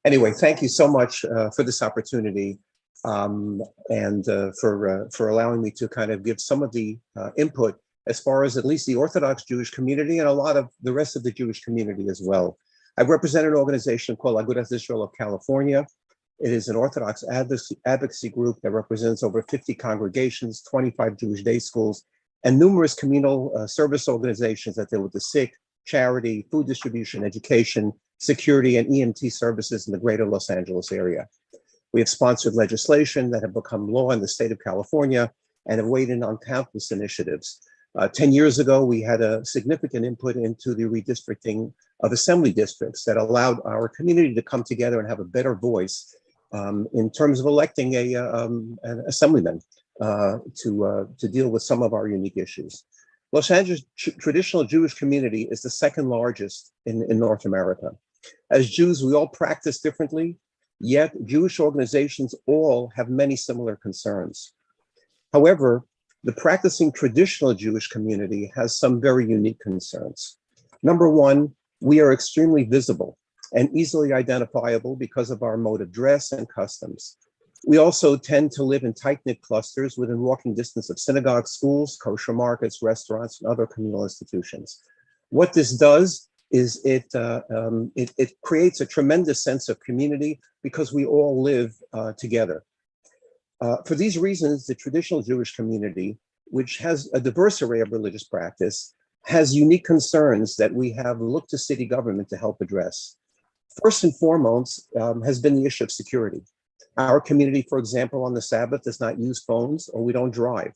Anyway, thank you so much for this opportunity and for allowing me to kind of give some of the input as far as at least the Orthodox Jewish community and a lot of the rest of the Jewish community as well. I represent an organization called Agudas Israel of California. It is an Orthodox advocacy group that represents over 50 congregations, 25 Jewish day schools, and numerous communal service organizations that deal with the sick, charity, food distribution, education, security, and EMT services in the greater Los Angeles area. We have sponsored legislation that have become law in the state of California and have weighed in on countless initiatives. 10 years ago, we had a significant input into the redistricting of assembly districts that allowed our community to come together and have a better voice in terms of electing an assemblyman to deal with some of our unique issues. Los Angeles traditional Jewish community is the second largest in North America. As Jews, we all practice differently, yet Jewish organizations all have many similar concerns. However, the practicing traditional Jewish community has some very unique concerns. Number one, we are extremely visible and easily identifiable because of our mode of dress and customs. We also tend to live in tight-knit clusters within walking distance of synagogues, schools, kosher markets, restaurants, and other communal institutions. What this does is it creates a tremendous sense of community because we all live together. For these reasons, the traditional Jewish community, which has a diverse array of religious practice, has unique concerns that we have looked to city government to help address. First and foremost has been the issue of security. Our community, for example, on the Sabbath does not use phones or we don't drive.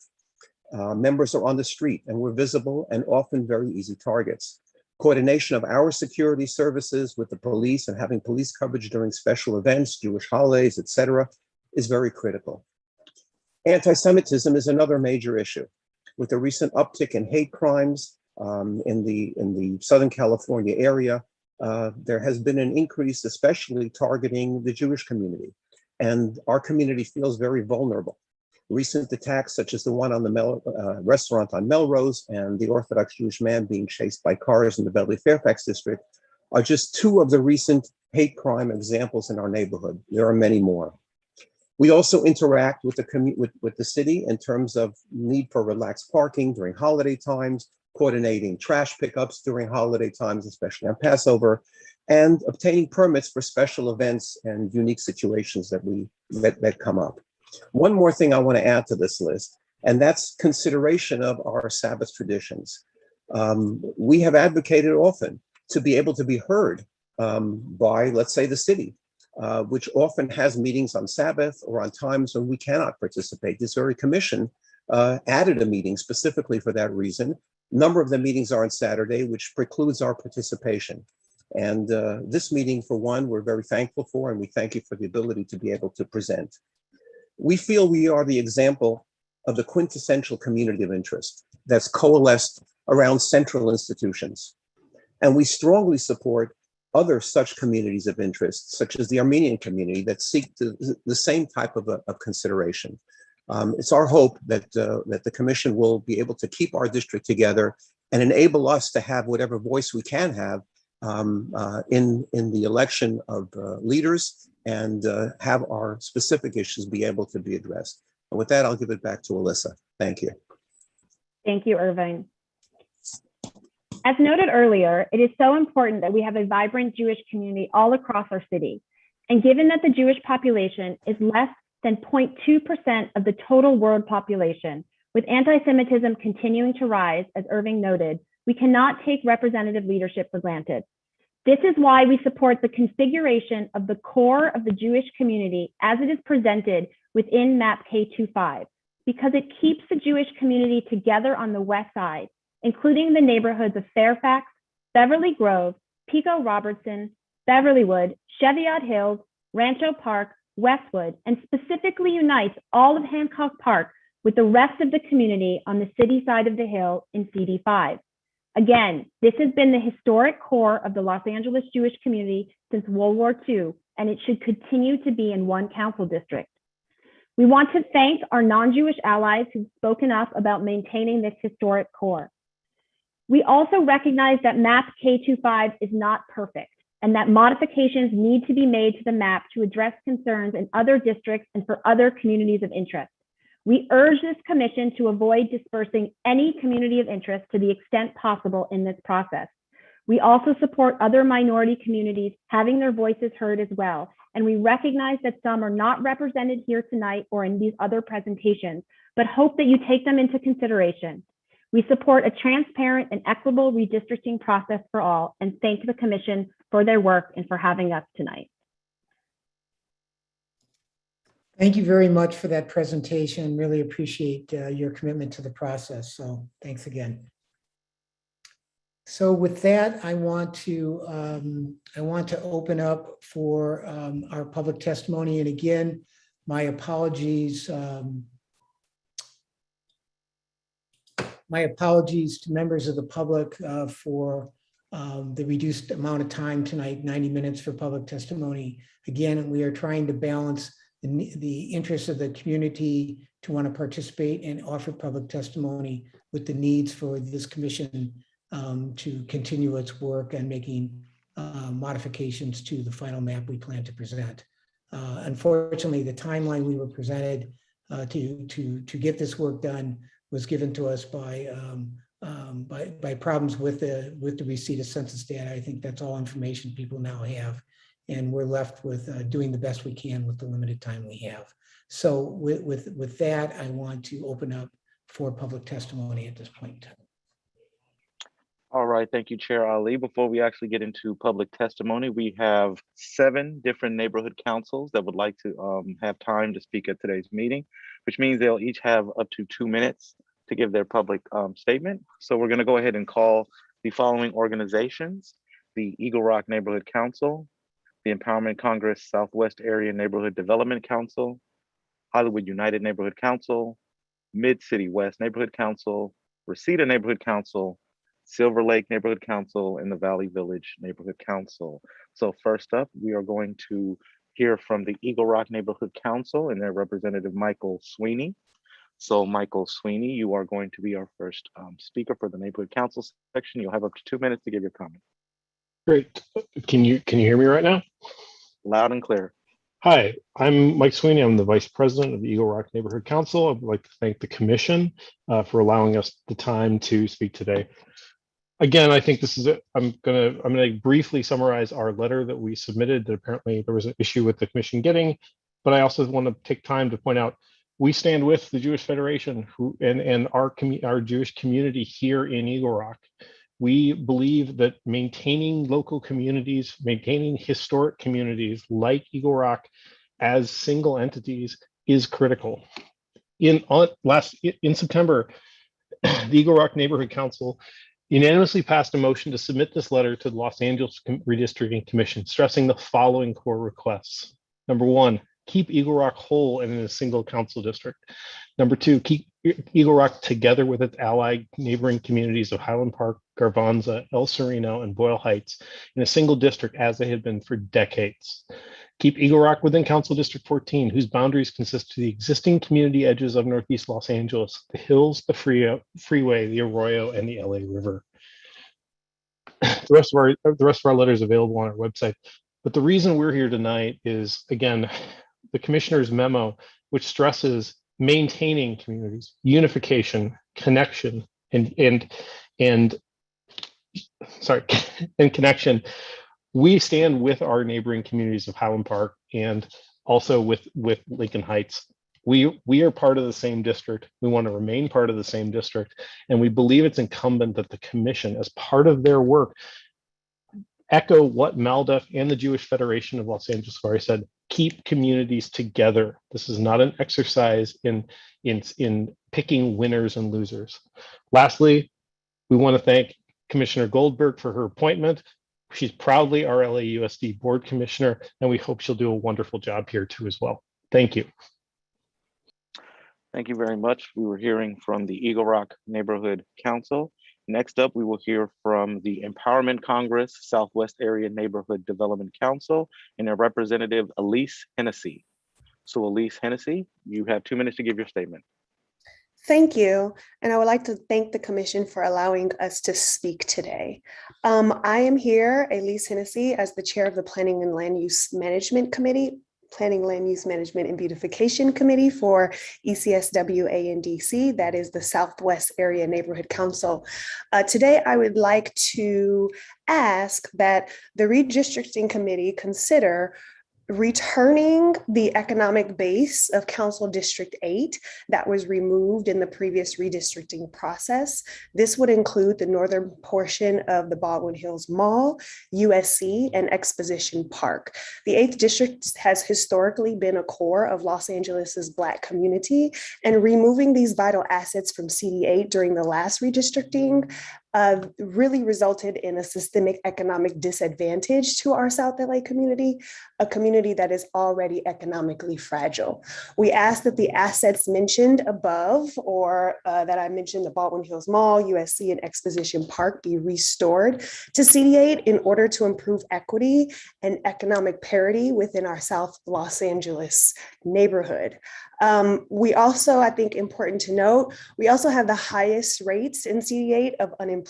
Members are on the street and we're visible and often very easy targets. Coordination of our security services with the police and having police coverage during special events, Jewish holidays, etc., is very critical. Anti-Semitism is another major issue. With the recent uptick in hate crimes in the Southern California area, there has been an increase, especially targeting the Jewish community. And our community feels very vulnerable. Recent attacks, such as the one on the restaurant on Melrose and the Orthodox Jewish man being chased by cars in the Beverly Fairfax district, are just two of the recent hate crime examples in our neighborhood. There are many more. We also interact with the city in terms of need for relaxed parking during holiday times, coordinating trash pickups during holiday times, especially on Passover, and obtaining permits for special events and unique situations that come up. One more thing I want to add to this list, and that's consideration of our Sabbath traditions. We have advocated often to be able to be heard by, let's say, the city, which often has meetings on Sabbath or on times when we cannot participate. This very commission added a meeting specifically for that reason. A number of the meetings are on Saturday, which precludes our participation. And this meeting, for one, we're very thankful for, and we thank you for the ability to be able to present. We feel we are the example of the quintessential community of interest that's coalesced around central institutions. And we strongly support other such communities of interest, such as the Armenian community, that seek the same type of consideration. It's our hope that the commission will be able to keep our district together and enable us to have whatever voice we can have in the election of leaders and have our specific issues be able to be addressed. And with that, I'll give it back to Alyssa. Thank you. Thank you, Irving. As noted earlier, it is so important that we have a vibrant Jewish community all across our city. And given that the Jewish population is less than 0.2% of the total world population, with anti-Semitism continuing to rise, as Irving noted, we cannot take representative leadership for granted. This is why we support the configuration of the core of the Jewish community as it is presented within MAP K25, because it keeps the Jewish community together on the west side, including the neighborhoods of Fairfax, Beverly Grove, Pico Robertson, Beverlywood, Cheviot Hills, Rancho Park, Westwood, and specifically unites all of Hancock Park with the rest of the community on the city side of the hill in CD5. Again, this has been the historic core of the Los Angeles Jewish community since World War II, and it should continue to be in one council district. We want to thank our non-Jewish allies who've spoken up about maintaining this historic core. We also recognize that MAP K25 is not perfect, and that modifications need to be made to the map to address concerns in other districts and for other communities of interest. We urge this commission to avoid dispersing any community of interest to the extent possible in this process. We also support other minority communities having their voices heard as well, and we recognize that some are not represented here tonight or in these other presentations, but hope that you take them into consideration. We support a transparent and equitable redistricting process for all, and thank the Commission for their work and for having us tonight. Thank you very much for that presentation. Really appreciate your commitment to the process. So thanks again. So with that, I want to open up for our public testimony. And again, my apologies. My apologies to members of the public for the reduced amount of time tonight, 90 minutes for public testimony. Again, we are trying to balance the interests of the community to want to participate and offer public testimony with the needs for this commission to continue its work and making modifications to the final map we plan to present. Unfortunately, the timeline we were presented to get this work done was given to us by problems with the receipt of census data. I think that's all information people now have, and we're left with doing the best we can with the limited time we have. So with that, I want to open up for public testimony at this point in time. All right, thank you, Chair Ali. Before we actually get into public testimony, we have 7 different neighborhood councils that would like to have time to speak at today's meeting, which means they'll each have up to 2 minutes to give their public statement. So we're going to go ahead and call the following organizations: the Eagle Rock Neighborhood Council, the Empowerment Congress Southwest Area Neighborhood Development Council, Hollywood United Neighborhood Council, Mid-City West Neighborhood Council, Reseda Neighborhood Council, Silver Lake Neighborhood Council, and the Valley Village Neighborhood Council. So first up, we are going to hear from the Eagle Rock Neighborhood Council and their representative, Michael Sweeney. So Michael Sweeney, you are going to be our first speaker for the Neighborhood Council section. You'll have up to 2 minutes to give your comment. Great. Can you hear me right now? Loud and clear. Hi, I'm Mike Sweeney. I'm the Vice President of the Eagle Rock Neighborhood Council. I'd like to thank the Commission for allowing us the time to speak today. Again, I think this is it. I'm gonna briefly summarize our letter that we submitted that apparently there was an issue with the Commission getting, but I also want to take time to point out we stand with the Jewish Federation and our Jewish community here in Eagle Rock. We believe that maintaining local communities, maintaining historic communities like Eagle Rock as single entities is critical. In September, the Eagle Rock Neighborhood Council unanimously passed a motion to submit this letter to the Los Angeles Redistricting Commission, stressing the following core requests. Number 1, keep Eagle Rock whole and in a single council district. Number 2, keep Eagle Rock together with its allied neighboring communities of Highland Park, Garvanza, El Sereno, and Boyle Heights in a single district as they have been for decades. Keep Eagle Rock within Council District 14, whose boundaries consist of the existing community edges of Northeast Los Angeles, the hills, the freeway, the Arroyo, and the LA River. The rest of our letter is available on our website. But the reason we're here tonight is, again, the Commissioner's memo, which stresses maintaining communities, unification, connection, and connection. We stand with our neighboring communities of Highland Park and also with Lincoln Heights. We are part of the same district. We want to remain part of the same district. And we believe it's incumbent that the Commission, as part of their work, echo what MALDEF and the Jewish Federation of Los Angeles already said: keep communities together. This is not an exercise in picking winners and losers. Lastly, we want to thank Commissioner Goldberg for her appointment. She's proudly our LAUSD board commissioner, and we hope she'll do a wonderful job here too as well. Thank you. Thank you very much. We were hearing from the Eagle Rock Neighborhood Council. Next up, we will hear from the Empowerment Congress Southwest Area Neighborhood Development Council and their representative, Elise Hennessy. So Elise Hennessy, you have 2 minutes to give your statement. Thank you. And I would like to thank the commission for allowing us to speak today. I am here, Elise Hennessy, as the chair of the Planning and Land Use Management Committee, Planning, Land Use Management and Beautification Committee for ECSW ANDC, that is the Southwest Area Neighborhood Council. Today, I would like to ask that the Redistricting Committee consider returning the economic base of Council District 8 that was removed in the previous redistricting process. This would include the northern portion of the Baldwin Hills Mall, USC, and Exposition Park. The 8th District has historically been a core of Los Angeles's Black community, and removing these vital assets from CD8 during the last redistricting really resulted in a systemic economic disadvantage to our South LA community, a community that is already economically fragile. We ask that the assets mentioned above, or that I mentioned, the Baldwin Hills Mall, USC, and Exposition Park, be restored to CD8 in order to improve equity and economic parity within our South Los Angeles neighborhood. We also, I think important to note, we also have the highest rates in CD8 of unemployment.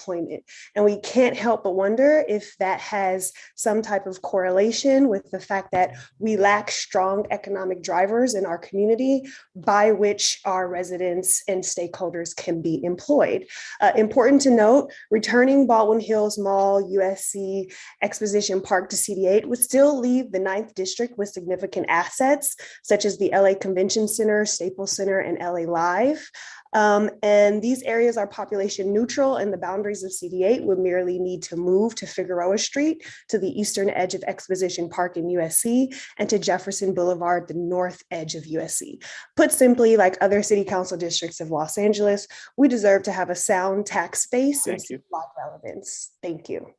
And we can't help but wonder if that has some type of correlation with the fact that we lack strong economic drivers in our community by which our residents and stakeholders can be employed. Important to note, returning Baldwin Hills Mall, USC, Exposition Park to CD8 would still leave the 9th District with significant assets, such as the LA Convention Center, Staples Center, and LA Live. And these areas are population neutral, and the boundaries of CD8 would merely need to move to Figueroa Street, to the eastern edge of Exposition Park in USC, and to Jefferson Boulevard, the north edge of USC. Put simply, like other city council districts of Los Angeles, we deserve to have a sound tax base and citywide relevance. Thank you.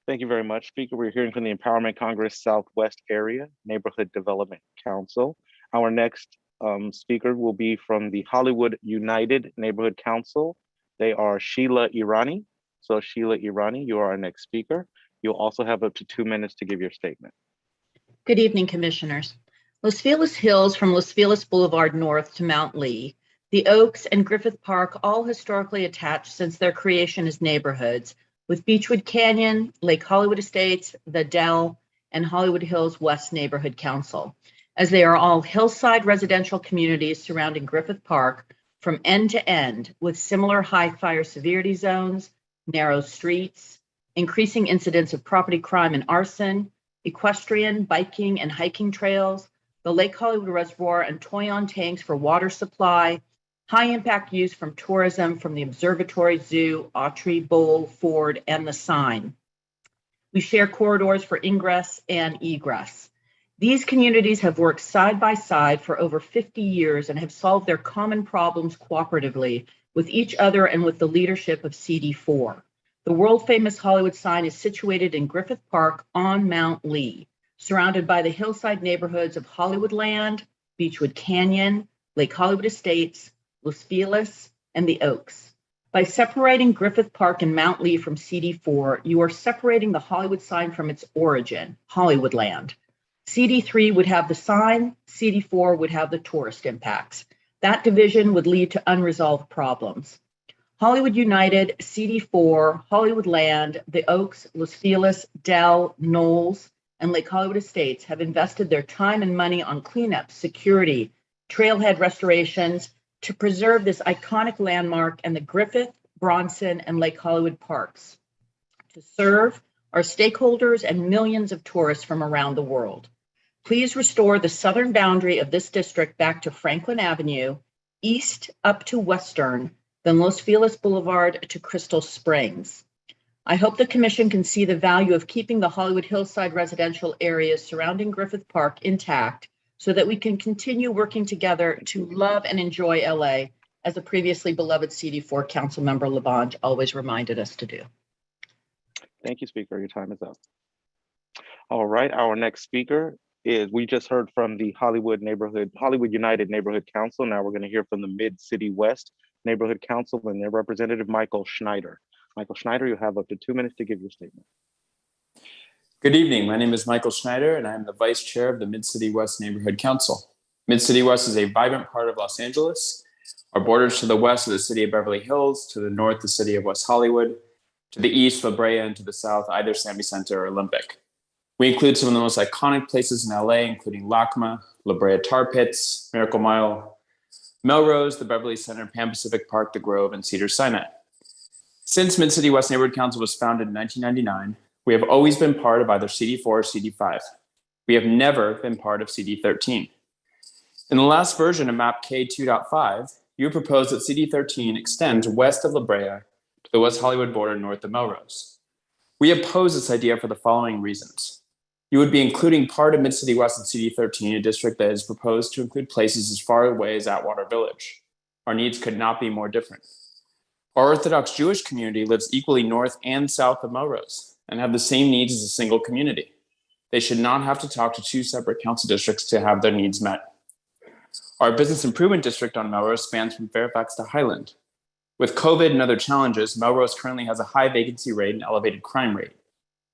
Thank you very much, Speaker. We're hearing from the Empowerment Congress Southwest Area Neighborhood Development Council. Our next speaker will be from the Hollywood United Neighborhood Council. They are Sheila Irani. So Sheila Irani, you are our next speaker. You'll also have up to 2 minutes to give your statement. Good evening, commissioners. Los Feliz Hills from Los Feliz Boulevard North to Mount Lee, the Oaks and Griffith Park, all historically attached since their creation as neighborhoods, with Beechwood Canyon, Lake Hollywood Estates, the Dell, and Hollywood Hills West Neighborhood Council, as they are all hillside residential communities surrounding Griffith Park from end to end, with similar high fire severity zones, narrow streets, increasing incidents of property crime and arson, equestrian, biking, and hiking trails, the Lake Hollywood Reservoir and Toyon tanks for water supply, high impact use from tourism from the Observatory, Zoo, Autry, Bowl, Ford, and the Sign. We share corridors for ingress and egress. These communities have worked side by side for over 50 years and have solved their common problems cooperatively with each other and with the leadership of CD4. The world famous Hollywood Sign is situated in Griffith Park on Mount Lee, surrounded by the hillside neighborhoods of Hollywoodland, Beechwood Canyon, Lake Hollywood Estates, Los Feliz, and the Oaks. By separating Griffith Park and Mount Lee from CD4, you are separating the Hollywood Sign from its origin, Hollywoodland. CD3 would have the sign, CD4 would have the tourist impacts. That division would lead to unresolved problems. Hollywood United, CD4, Hollywoodland, the Oaks, Los Feliz, Dell, Knowles, and Lake Hollywood Estates have invested their time and money on cleanup, security, trailhead restorations to preserve this iconic landmark and the Griffith, Bronson, and Lake Hollywood parks to serve our stakeholders and millions of tourists from around the world. Please restore the southern boundary of this district back to Franklin Avenue, east up to Western, then Los Feliz Boulevard to Crystal Springs. I hope the commission can see the value of keeping the Hollywood hillside residential areas surrounding Griffith Park intact so that we can continue working together to love and enjoy LA, as the previously beloved CD4 Councilmember LaBonge always reminded us to do. Thank you, Speaker. Your time is up. All right, our next speaker is, we just heard from the Hollywood United Neighborhood Council. Now we're going to hear from the Mid-City West Neighborhood Council and their representative, Michael Schneider. Michael Schneider, you have up to 2 minutes to give your statement. Good evening. My name is Michael Schneider, and I'm the Vice Chair of the Mid-City West Neighborhood Council. Mid-City West is a vibrant part of Los Angeles. Our borders to the west are the city of Beverly Hills, to the north, the city of West Hollywood, to the east, La Brea, and to the south, either Sammy Center or Olympic. We include some of the most iconic places in LA, including LACMA, La Brea Tar Pits, Miracle Mile, Melrose, the Beverly Center, Pan Pacific Park, The Grove, and Cedars-Sinai. Since Mid-City West Neighborhood Council was founded in 1999, we have always been part of either CD4 or CD5. We have never been part of CD13. In the last version of map K2.5, you proposed that CD13 extends west of La Brea to the West Hollywood border north of Melrose. We oppose this idea for the following reasons. You would be including part of Mid-City West in CD13, a district that is proposed to include places as far away as Atwater Village. Our needs could not be more different. Our Orthodox Jewish community lives equally north and south of Melrose and have the same needs as a single community. They should not have to talk to two separate council districts to have their needs met. Our business improvement district on Melrose spans from Fairfax to Highland. With COVID and other challenges, Melrose currently has a high vacancy rate and elevated crime rate.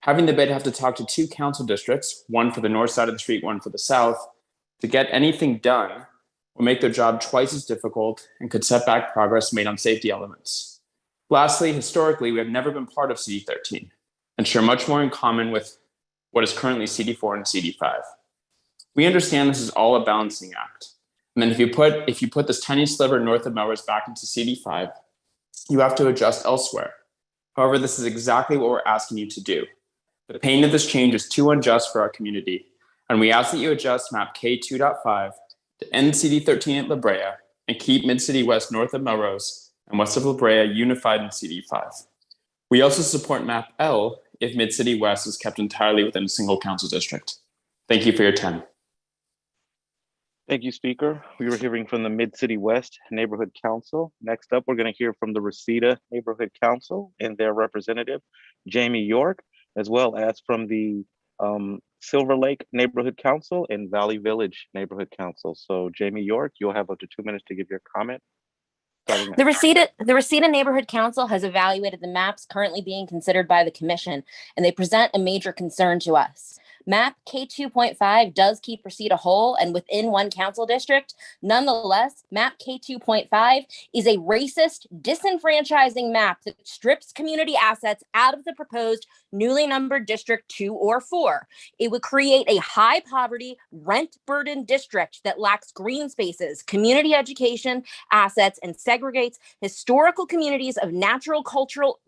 Having the bid have to talk to two council districts, one for the north side of the street, one for the south, to get anything done will make their job twice as difficult and could set back progress made on safety elements. Lastly, historically, we have never been part of CD13 and share much more in common with what is currently CD4 and CD5. We understand this is all a balancing act. And then if you put this tiny sliver north of Melrose back into CD5, you have to adjust elsewhere. However, this is exactly what we're asking you to do. The pain of this change is too unjust for our community, and we ask that you adjust map K2.5 to end CD13 at La Brea and keep Mid-City West north of Melrose and west of La Brea unified in CD5. We also support map L if Mid-City West is kept entirely within a single council district. Thank you for your time. Thank you, Speaker. We were hearing from the Mid-City West Neighborhood Council. Next up, we're going to hear from the Reseda Neighborhood Council and their representative, Jamie York, as well as from the Silver Lake Neighborhood Council and Valley Village Neighborhood Council. So Jamie York, you'll have up to 2 minutes to give your comment. The Reseda Neighborhood Council has evaluated the maps currently being considered by the Commission, and they present a major concern to us. Map K2.5 does keep Reseda whole and within one council district. Nonetheless, map K2.5 is a racist, disenfranchising map that strips community assets out of the proposed newly numbered District 2 or 4. It would create a high poverty, rent burdened district that lacks green spaces, community education, assets, and segregates historical communities of national cultural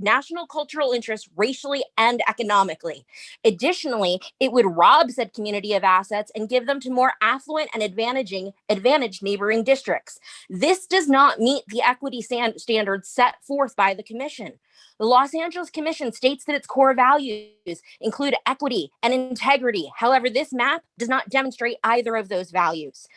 interest racially and economically. Additionally, it would rob said community of assets and give them to more affluent and advantaged neighboring districts. This does not meet the equity standards set forth by the Commission. The Los Angeles Commission states that its core values include equity and integrity. However, this map does not demonstrate either of those values.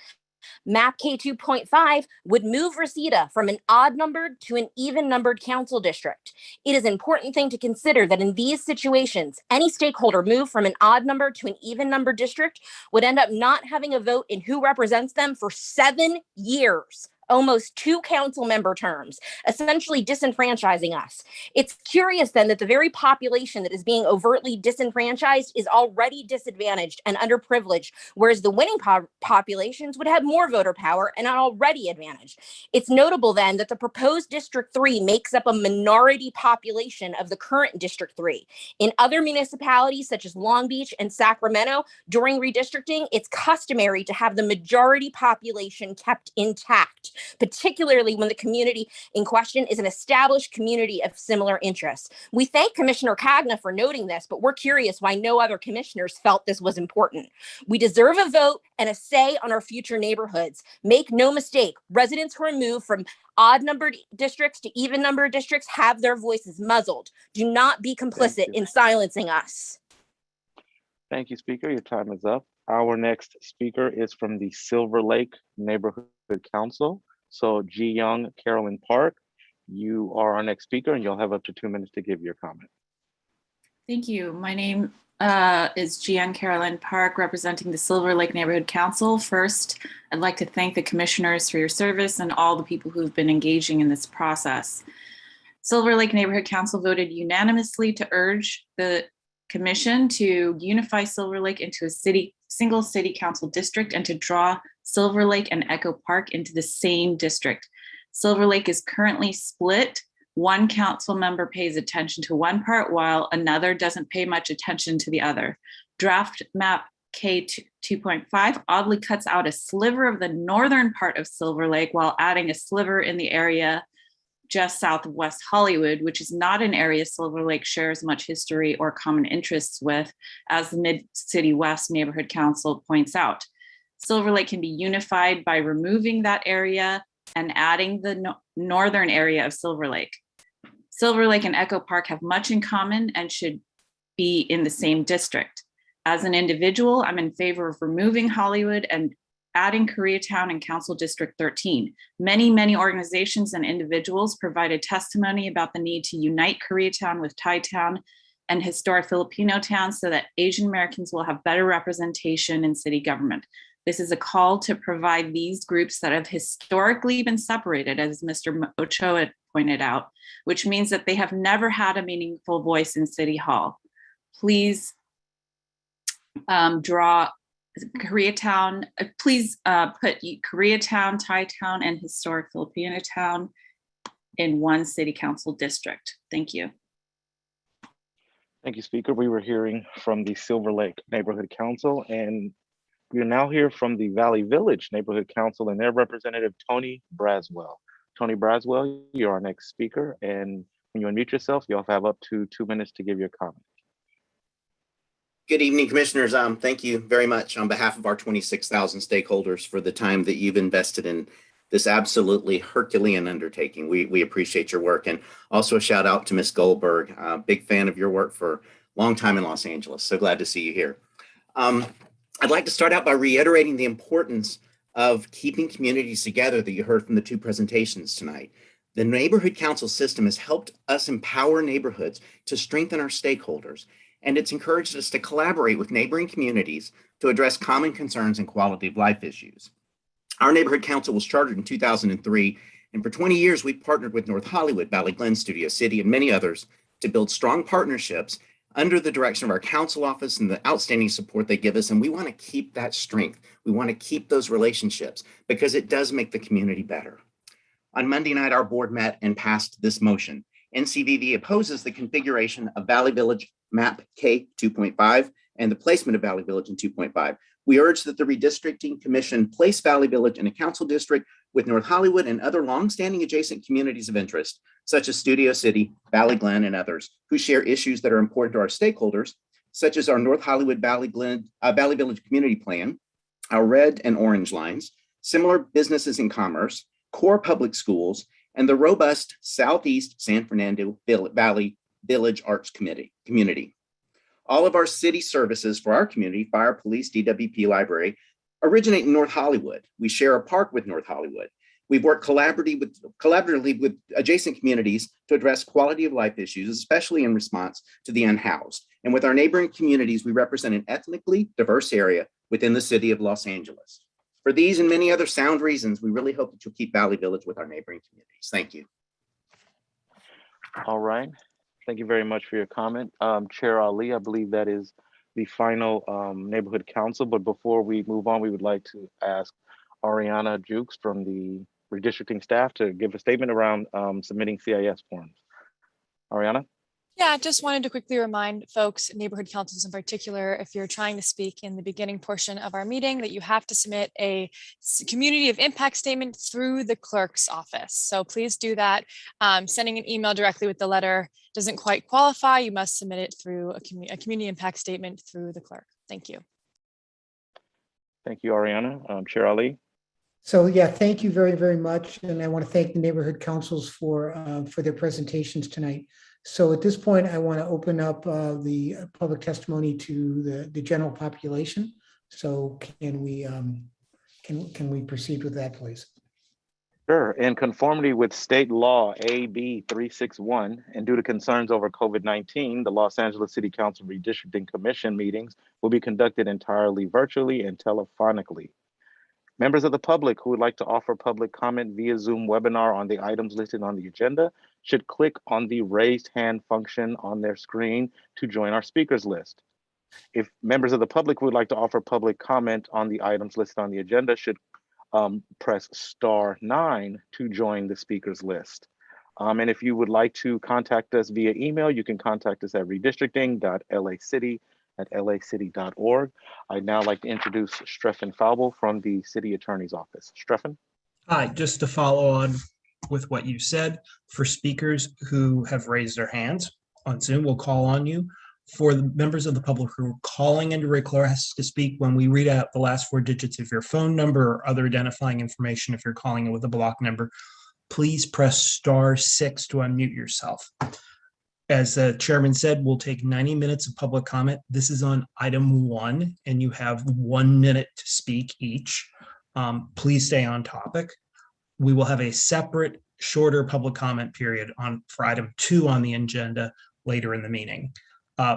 Map K2.5 would move Reseda from an odd numbered to an even numbered council district. It is an important thing to consider that in these situations, any stakeholder moved from an odd number to an even numbered district would end up not having a vote in who represents them for 7 years. Almost 2 council member terms, essentially disenfranchising us. It's curious then that the very population that is being overtly disenfranchised is already disadvantaged and underprivileged, whereas the winning populations would have more voter power and are already advantaged. It's notable then that the proposed District 3 makes up a minority population of the current District 3. In other municipalities such as Long Beach and Sacramento, during redistricting, it's customary to have the majority population kept intact, particularly when the community in question is an established community of similar interests. We thank Commissioner Cagna for noting this, but we're curious why no other commissioners felt this was important. We deserve a vote and a say on our future neighborhoods. Make no mistake, residents who are moved from odd numbered districts to even numbered districts have their voices muzzled. Do not be complicit in silencing us. Thank you, Speaker. Your time is up. Our next speaker is from the Silver Lake Neighborhood Council. So Ji Young Carolyn Park, you are our next speaker and you'll have up to 2 minutes to give your comment. Thank you. My name is Ji Young Carolyn Park, representing the Silver Lake Neighborhood Council. First, I'd like to thank the commissioners for your service and all the people who've been engaging in this process. Silver Lake Neighborhood Council voted unanimously to urge the Commission to unify Silver Lake into a single city council district and to draw Silver Lake and Echo Park into the same district. Silver Lake is currently split. One council member pays attention to one part while another doesn't pay much attention to the other. Draft map K 2.5 oddly cuts out a sliver of the northern part of Silver Lake while adding a sliver in the area just south of West Hollywood, which is not an area Silver Lake shares much history or common interests with, as the Mid-City West Neighborhood Council points out. Silver Lake can be unified by removing that area and adding the northern area of Silver Lake. Silver Lake and Echo Park have much in common and should be in the same district. As an individual, I'm in favor of removing Hollywood and adding Koreatown in Council District 13. Many organizations and individuals provided testimony about the need to unite Koreatown with Thai Town and historic Filipino towns so that Asian Americans will have better representation in city government. This is a call to provide these groups that have historically been separated, as Mr. Ochoa pointed out, which means that they have never had a meaningful voice in City Hall. Please draw Koreatown, please put Koreatown, Thai Town, and historic Filipino town in one city council district. Thank you. Thank you, Speaker. We were hearing from the Silver Lake Neighborhood Council, and we are now here from the Valley Village Neighborhood Council and their representative, Tony Braswell. Tony Braswell, you're our next speaker, and when you unmute yourself, you'll have up to 2 minutes to give your comment. Good evening, Commissioners. Thank you very much on behalf of our 26,000 stakeholders for the time that you've invested in this absolutely Herculean undertaking. We appreciate your work, and also a shout out to Ms. Goldberg. Big fan of your work for a long time in Los Angeles. So glad to see you here. I'd like to start out by reiterating the importance of keeping communities together that you heard from the two presentations tonight. The neighborhood council system has helped us empower neighborhoods to strengthen our stakeholders, and it's encouraged us to collaborate with neighboring communities to address common concerns and quality of life issues. Our neighborhood council was chartered in 2003, and for 20 years, we've partnered with North Hollywood, Valley Glen, Studio City, and many others to build strong partnerships under the direction of our council office and the outstanding support they give us. And we want to keep that strength. We want to keep those relationships because it does make the community better. On Monday night, our board met and passed this motion. NCVV opposes the configuration of Valley Village Map K 2.5 and the placement of Valley Village in 2.5. We urge that the Redistricting Commission place Valley Village in a council district with North Hollywood and other longstanding adjacent communities of interest, such as Studio City, Valley Glen, and others who share issues that are important to our stakeholders, such as our North Hollywood Valley Village Community Plan, our red and orange lines, similar businesses and commerce, core public schools, and the robust Southeast San Fernando Valley Village Arts community. All of our city services for our community, fire, police, DWP, library, originate in North Hollywood. We share a park with North Hollywood. We've worked collaboratively with adjacent communities to address quality of life issues, especially in response to the unhoused. And with our neighboring communities, we represent an ethnically diverse area within the city of Los Angeles. For these and many other sound reasons, we really hope that you'll keep Valley Village with our neighboring communities. Thank you. All right. Thank you very much for your comment. Chair Ali, I believe that is the final neighborhood council, but before we move on, we would like to ask Ariana Jukes from the redistricting staff to give a statement around submitting CIS forms. Ariana? Yeah, just wanted to quickly remind folks, neighborhood councils in particular, if you're trying to speak in the beginning portion of our meeting, that you have to submit a community of impact statement through the clerk's office. So please do that. Sending an email directly with the letter doesn't quite qualify. You must submit it through a community impact statement through the clerk. Thank you. Thank you, Ariana. Chair Ali. So yeah, thank you very, very much. And I want to thank the neighborhood councils for their presentations tonight. So at this point, I want to open up the public testimony to the general population. So can we proceed with that, please? Sure. In conformity with state law AB 361, and due to concerns over COVID-19, the Los Angeles City Council Redistricting Commission meetings will be conducted entirely virtually and telephonically. Members of the public who would like to offer public comment via Zoom webinar on the items listed on the agenda should click on the raised hand function on their screen to join our speakers list. If members of the public would like to offer public comment on the items listed on the agenda should press *9 to join the speakers list. And if you would like to contact us via email, you can contact us at redistricting.lacity@lacity.org. I'd now like to introduce Stefan Faubel from the City Attorney's Office. Stefan? Hi, just to follow on with what you said, for speakers who have raised their hands on Zoom, we'll call on you. For the members of the public who are calling in to request to speak, when we read out the last 4 digits of your phone number or other identifying information, if you're calling in with a block number, please press *6 to unmute yourself. As the chairman said, we'll take 90 minutes of public comment. This is on item 1, and you have 1 minute to speak each. Please stay on topic. We will have a separate, shorter public comment period for item 2 on the agenda later in the meeting.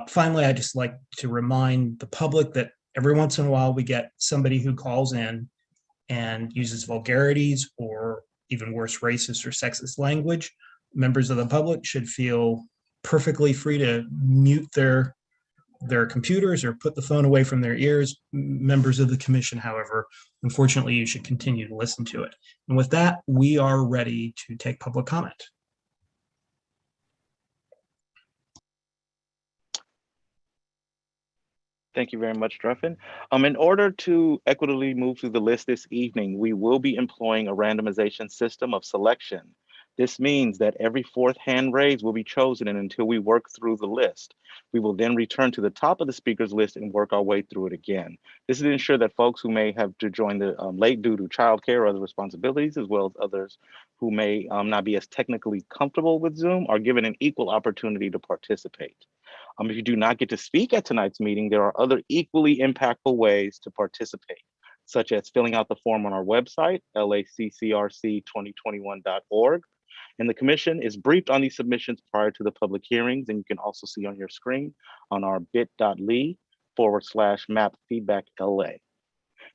Finally, I'd just like to remind the public that every once in a while we get somebody who calls in and uses vulgarities or even worse, racist or sexist language. Members of the public should feel perfectly free to mute their computers or put the phone away from their ears. Members of the commission, however, unfortunately, you should continue to listen to it. And with that, we are ready to take public comment. Thank you very much, Stefan. In order to equitably move through the list this evening, we will be employing a randomization system of selection. This means that every 4th hand raised will be chosen until we work through the list. We will then return to the top of the speakers list and work our way through it again. This is to ensure that folks who may have to join the late due to childcare or other responsibilities, as well as others who may not be as technically comfortable with Zoom, are given an equal opportunity to participate. If you do not get to speak at tonight's meeting, there are other equally impactful ways to participate, such as filling out the form on our website, laccrc2021.org. And the commission is briefed on these submissions prior to the public hearings, and you can also see on your screen on our bit.ly/mapfeedbackLA.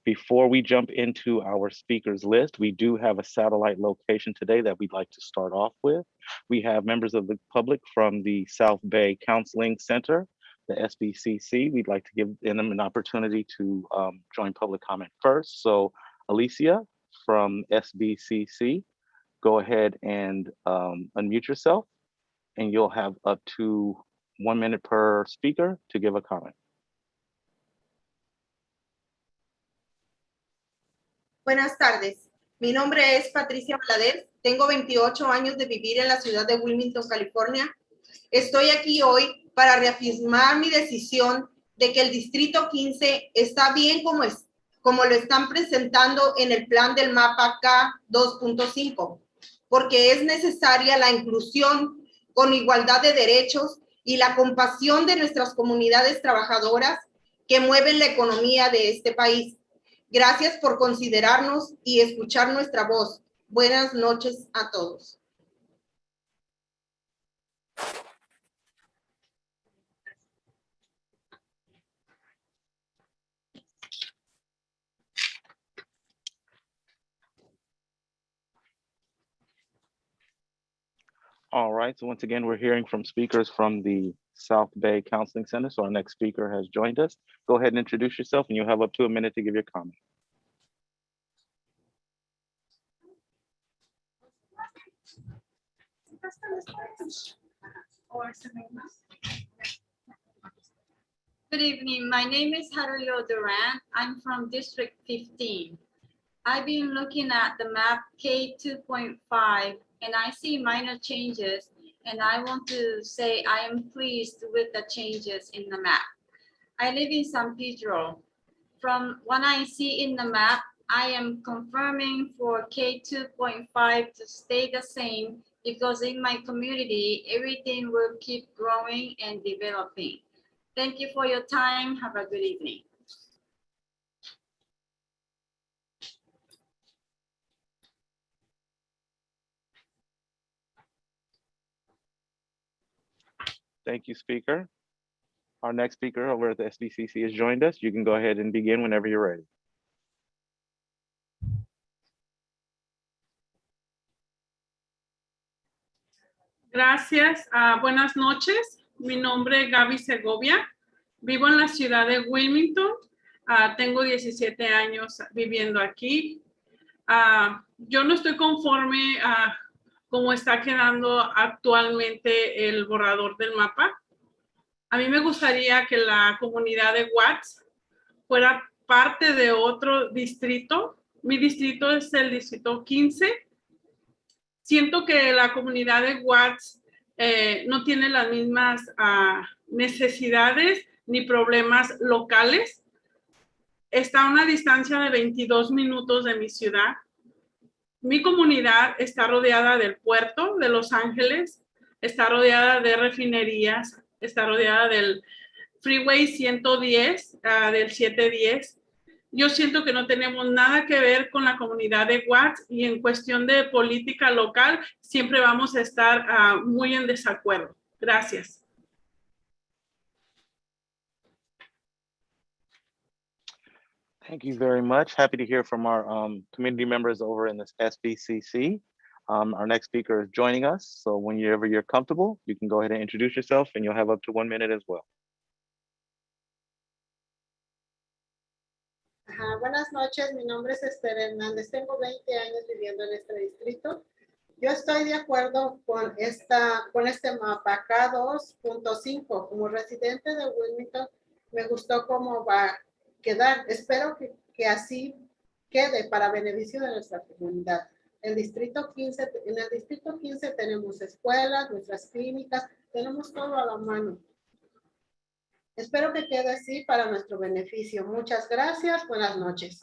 Before we jump into our speakers list, we do have a satellite location today that we'd like to start off with. We have members of the public from the South Bay Counseling Center, the SBCC. We'd like to give them an opportunity to join public comment first. So Alicia from SBCC, go ahead and unmute yourself, and you'll have up to 1 minute per speaker to give a comment. Buenas tardes, mi nombre es Patricia Valadez, tengo 28 años de vivir en la ciudad de Wilmington, California. Estoy aquí hoy para reafirmar mi decisión de que el Distrito 15 está bien como lo están presentando en el plan del mapa K2.5, porque es necesaria la inclusión con igualdad de derechos y la compasión de nuestras comunidades trabajadoras que mueven la economía de este país. Gracias por considerarnos y escuchar nuestra voz. Buenas noches a todos. All right, so once again, we're hearing from speakers from the South Bay Counseling Center. So our next speaker has joined us. Go ahead and introduce yourself, and you'll have up to a minute to give your comment. Good evening. My name is Harolio Duran. I'm from District 15. I've been looking at the map K2.5 and I see minor changes, and I want to say I am pleased with the changes in the map. I live in San Pedro. From what I see in the map, I am confirming for K2.5 to stay the same because in my community, everything will keep growing and developing. Thank you for your time. Have a good evening. Thank you, speaker. Our next speaker over at the SBCC has joined us. You can go ahead and begin whenever you're ready. Gracias. Buenas noches. Mi nombre es Gaby Segovia. Vivo en la ciudad de Wilmington. Tengo 17 años viviendo aquí. Yo no estoy conforme a cómo está quedando actualmente el borrador del mapa. A mí me gustaría que la comunidad de Watts fuera parte de otro distrito. Mi distrito es el distrito 15. Siento que la comunidad de Watts no tiene las mismas necesidades ni problemas locales. Está a una distancia de 22 minutos de mi ciudad. Mi comunidad está rodeada del puerto de Los Ángeles, está rodeada de refinerías, está rodeada del Freeway 110, del 710. Yo siento que no tenemos nada que ver con la comunidad de Watts y en cuestión de política local siempre vamos a estar muy en desacuerdo. Gracias. Thank you very much. Happy to hear from our community members over in this SBCC. Our next speaker is joining us. So whenever you're comfortable, you can go ahead and introduce yourself and you'll have up to 1 minute as well. Buenas noches, mi nombre es Esther Hernández, tengo 20 años viviendo en este distrito. Yo estoy de acuerdo con este mapa K2.5. Como residente de Wilmington, me gustó cómo va a quedar. Espero que así quede para beneficio de nuestra comunidad. En el distrito 15 tenemos escuelas, nuestras clínicas, tenemos todo a la mano. Espero que quede así para nuestro beneficio. Muchas gracias. Buenas noches.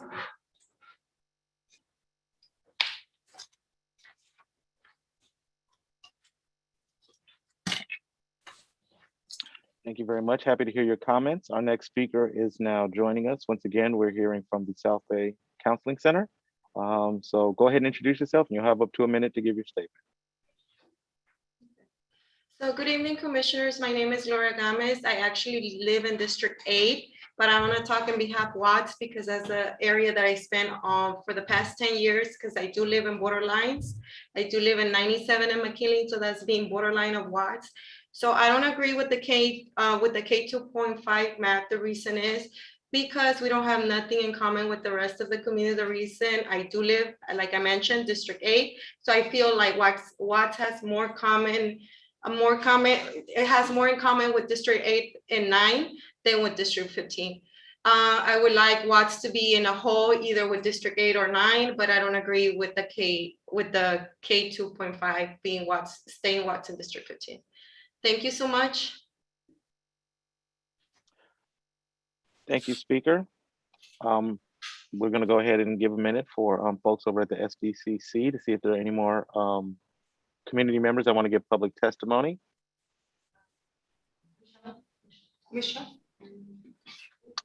Thank you very much. Happy to hear your comments. Our next speaker is now joining us. Once again, we're hearing from the South Bay Counseling Center. So go ahead and introduce yourself and you'll have up to 1 minute to give your statement. So good evening, commissioners. My name is Laura Gomez. I actually live in District 8, but I want to talk on behalf of Watts because that's the area that I spent for the past 10 years because I do live in borderlines. I do live in 97 and McKinley, so that's being borderline of Watts. So I don't agree with the K2.5 map. The reason is because we don't have nothing in common with the rest of the community. The reason I do live, like I mentioned, District 8. So I feel like Watts has more common. It has more in common with District 8 and 9 than with District 15. I would like Watts to be in a whole, either with District 8 or 9, but I don't agree with the K2.5 being staying Watts in District 15. Thank you so much. Thank you, Speaker. We're going to go ahead and give a minute for folks over at the SBCC to see if there are any more community members that want to give public testimony.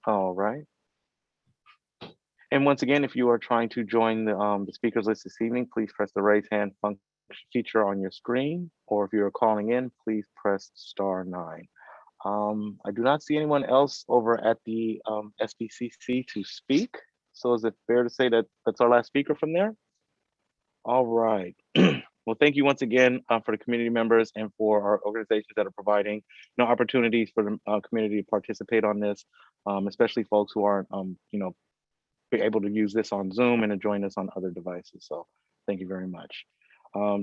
All right. And once again, if you are trying to join the speakers list this evening, please press the raise hand function feature on your screen, or if you're calling in, please press *9. I do not see anyone else over at the SBCC to speak. So is it fair to say that that's our last speaker from there? All right. Well, thank you once again for the community members and for our organizations that are providing opportunities for the community to participate on this, especially folks who aren't, be able to use this on Zoom and to join us on other devices. So thank you very much.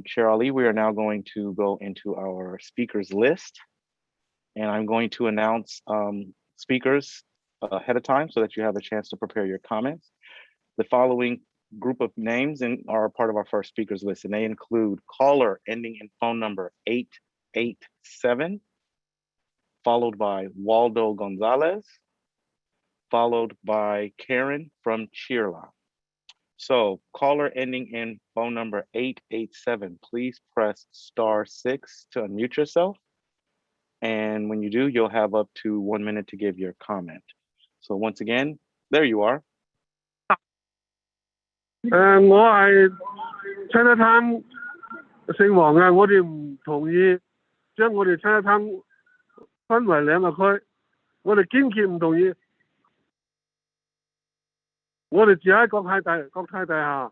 Chair Ali, we are now going to go into our speakers list, and I'm going to announce speakers ahead of time so that you have a chance to prepare your comments. The following group of names are part of our first speakers list, and they include caller ending in phone number 887, followed by Waldo Gonzalez, followed by Karen from Cheerla. So caller ending in phone number 887, please press *6 to unmute yourself. And when you do, you'll have up to 1 minute to give your comment. So once again, there you are. 我係 Chinatown 姓黃嘅，我哋唔同意將我哋 Chinatown 分為兩個區，我哋堅決唔同意。我哋住喺國泰大廈，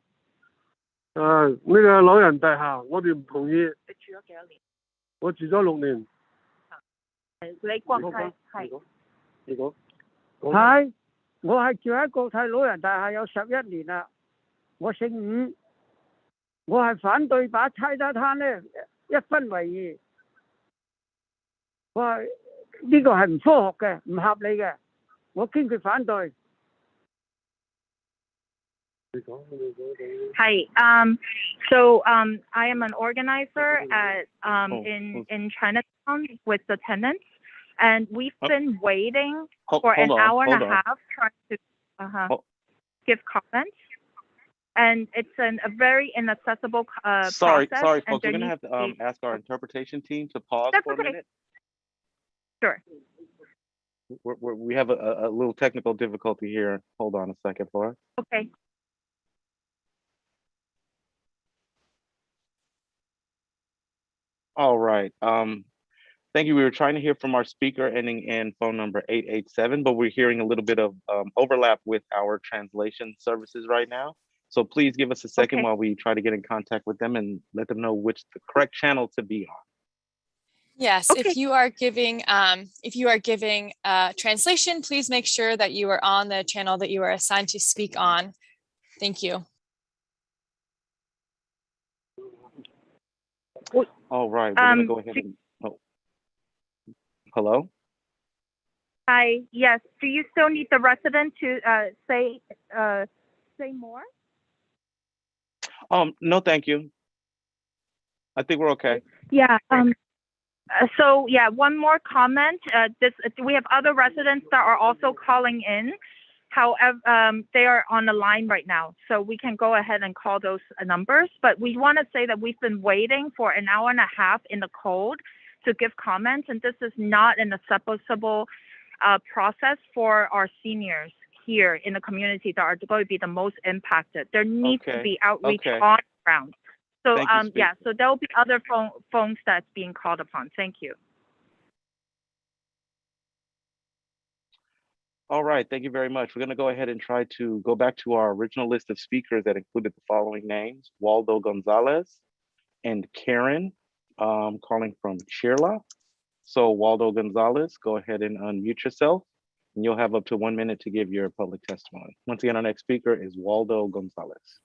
呢個老人大廈，我哋唔同意。你住咗幾多年？我住咗6年。你國泰係？你講。係，我係住喺國泰老人大廈有11年啦。我姓伍，我係反對把差餉攤咧一分為二。我係呢個係唔科學嘅，唔合理嘅，我堅決反對。Hi. I am an organizer at in Chinatown with the tenants, and we've been waiting for an hour and a half trying to give comments, and it's a very inaccessible Sorry, process. folks. We're gonna have to ask our interpretation team to pause for a minute. Sure. We have a little technical difficulty here. Hold on a second for us. Okay. All right. Thank you. We were trying to hear from our speaker ending in phone number 887, but we're hearing a little bit of overlap with our translation services right now. So please give us a second while we try to get in contact with them and let them know which the correct channel to be on. Yes, if you are giving translation, please make sure that you are on the channel that you are assigned to speak on. Thank you. All right, we're gonna go ahead and hello? Hi, yes. Do you still need the resident to say more? No, thank you. I think we're okay. Yeah. One more comment. We have other residents that are also calling in. However, they are on the line right now, so we can go ahead and call those numbers. But we want to say that we've been waiting for an hour and a half in the cold to give comments, and this is not an acceptable process for our seniors here in the community that are going to be the most impacted. There needs to be outreach on the ground. So so there will be other phones that's being called upon. Thank you. All right, thank you very much. We're going to go ahead and try to go back to our original list of speakers that included the following names: Waldo Gonzalez and Karen, calling from Chirla. So Waldo Gonzalez, go ahead and unmute yourself, and you'll have up to 1 minute to give your public testimony. Once again, our next speaker is Waldo Gonzalez.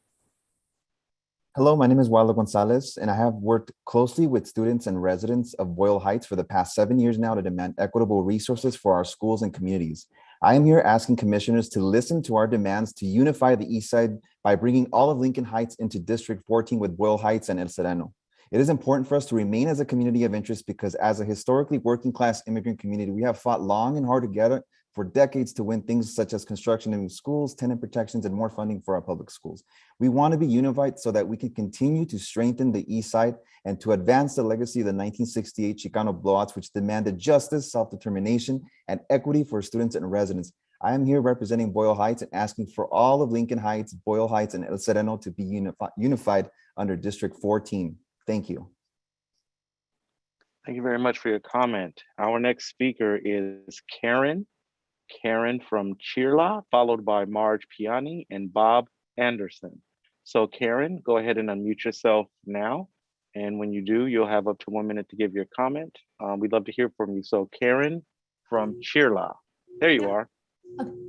Hello, my name is Waldo Gonzalez, and I have worked closely with students and residents of Boyle Heights for the past 7 years now to demand equitable resources for our schools and communities. I am here asking commissioners to listen to our demands to unify the East Side by bringing all of Lincoln Heights into District 14 with Boyle Heights and El Sereno. It is important for us to remain as a community of interest because as a historically working class immigrant community, we have fought long and hard together for decades to win things such as construction of new schools, tenant protections, and more funding for our public schools. We want to be unified so that we can continue to strengthen the East Side and to advance the legacy of the 1968 Chicano blowouts, which demanded justice, self-determination, and equity for students and residents. I am here representing Boyle Heights and asking for all of Lincoln Heights, Boyle Heights, and El Sereno to be unified under District 14. Thank you. Thank you very much for your comment. Our next speaker is Karen from Chirla, followed by Marge Piani and Bob Anderson. So Karen, go ahead and unmute yourself now. And when you do, you'll have up to 1 minute to give your comment. We'd love to hear from you. So Karen from Chirla, there you are.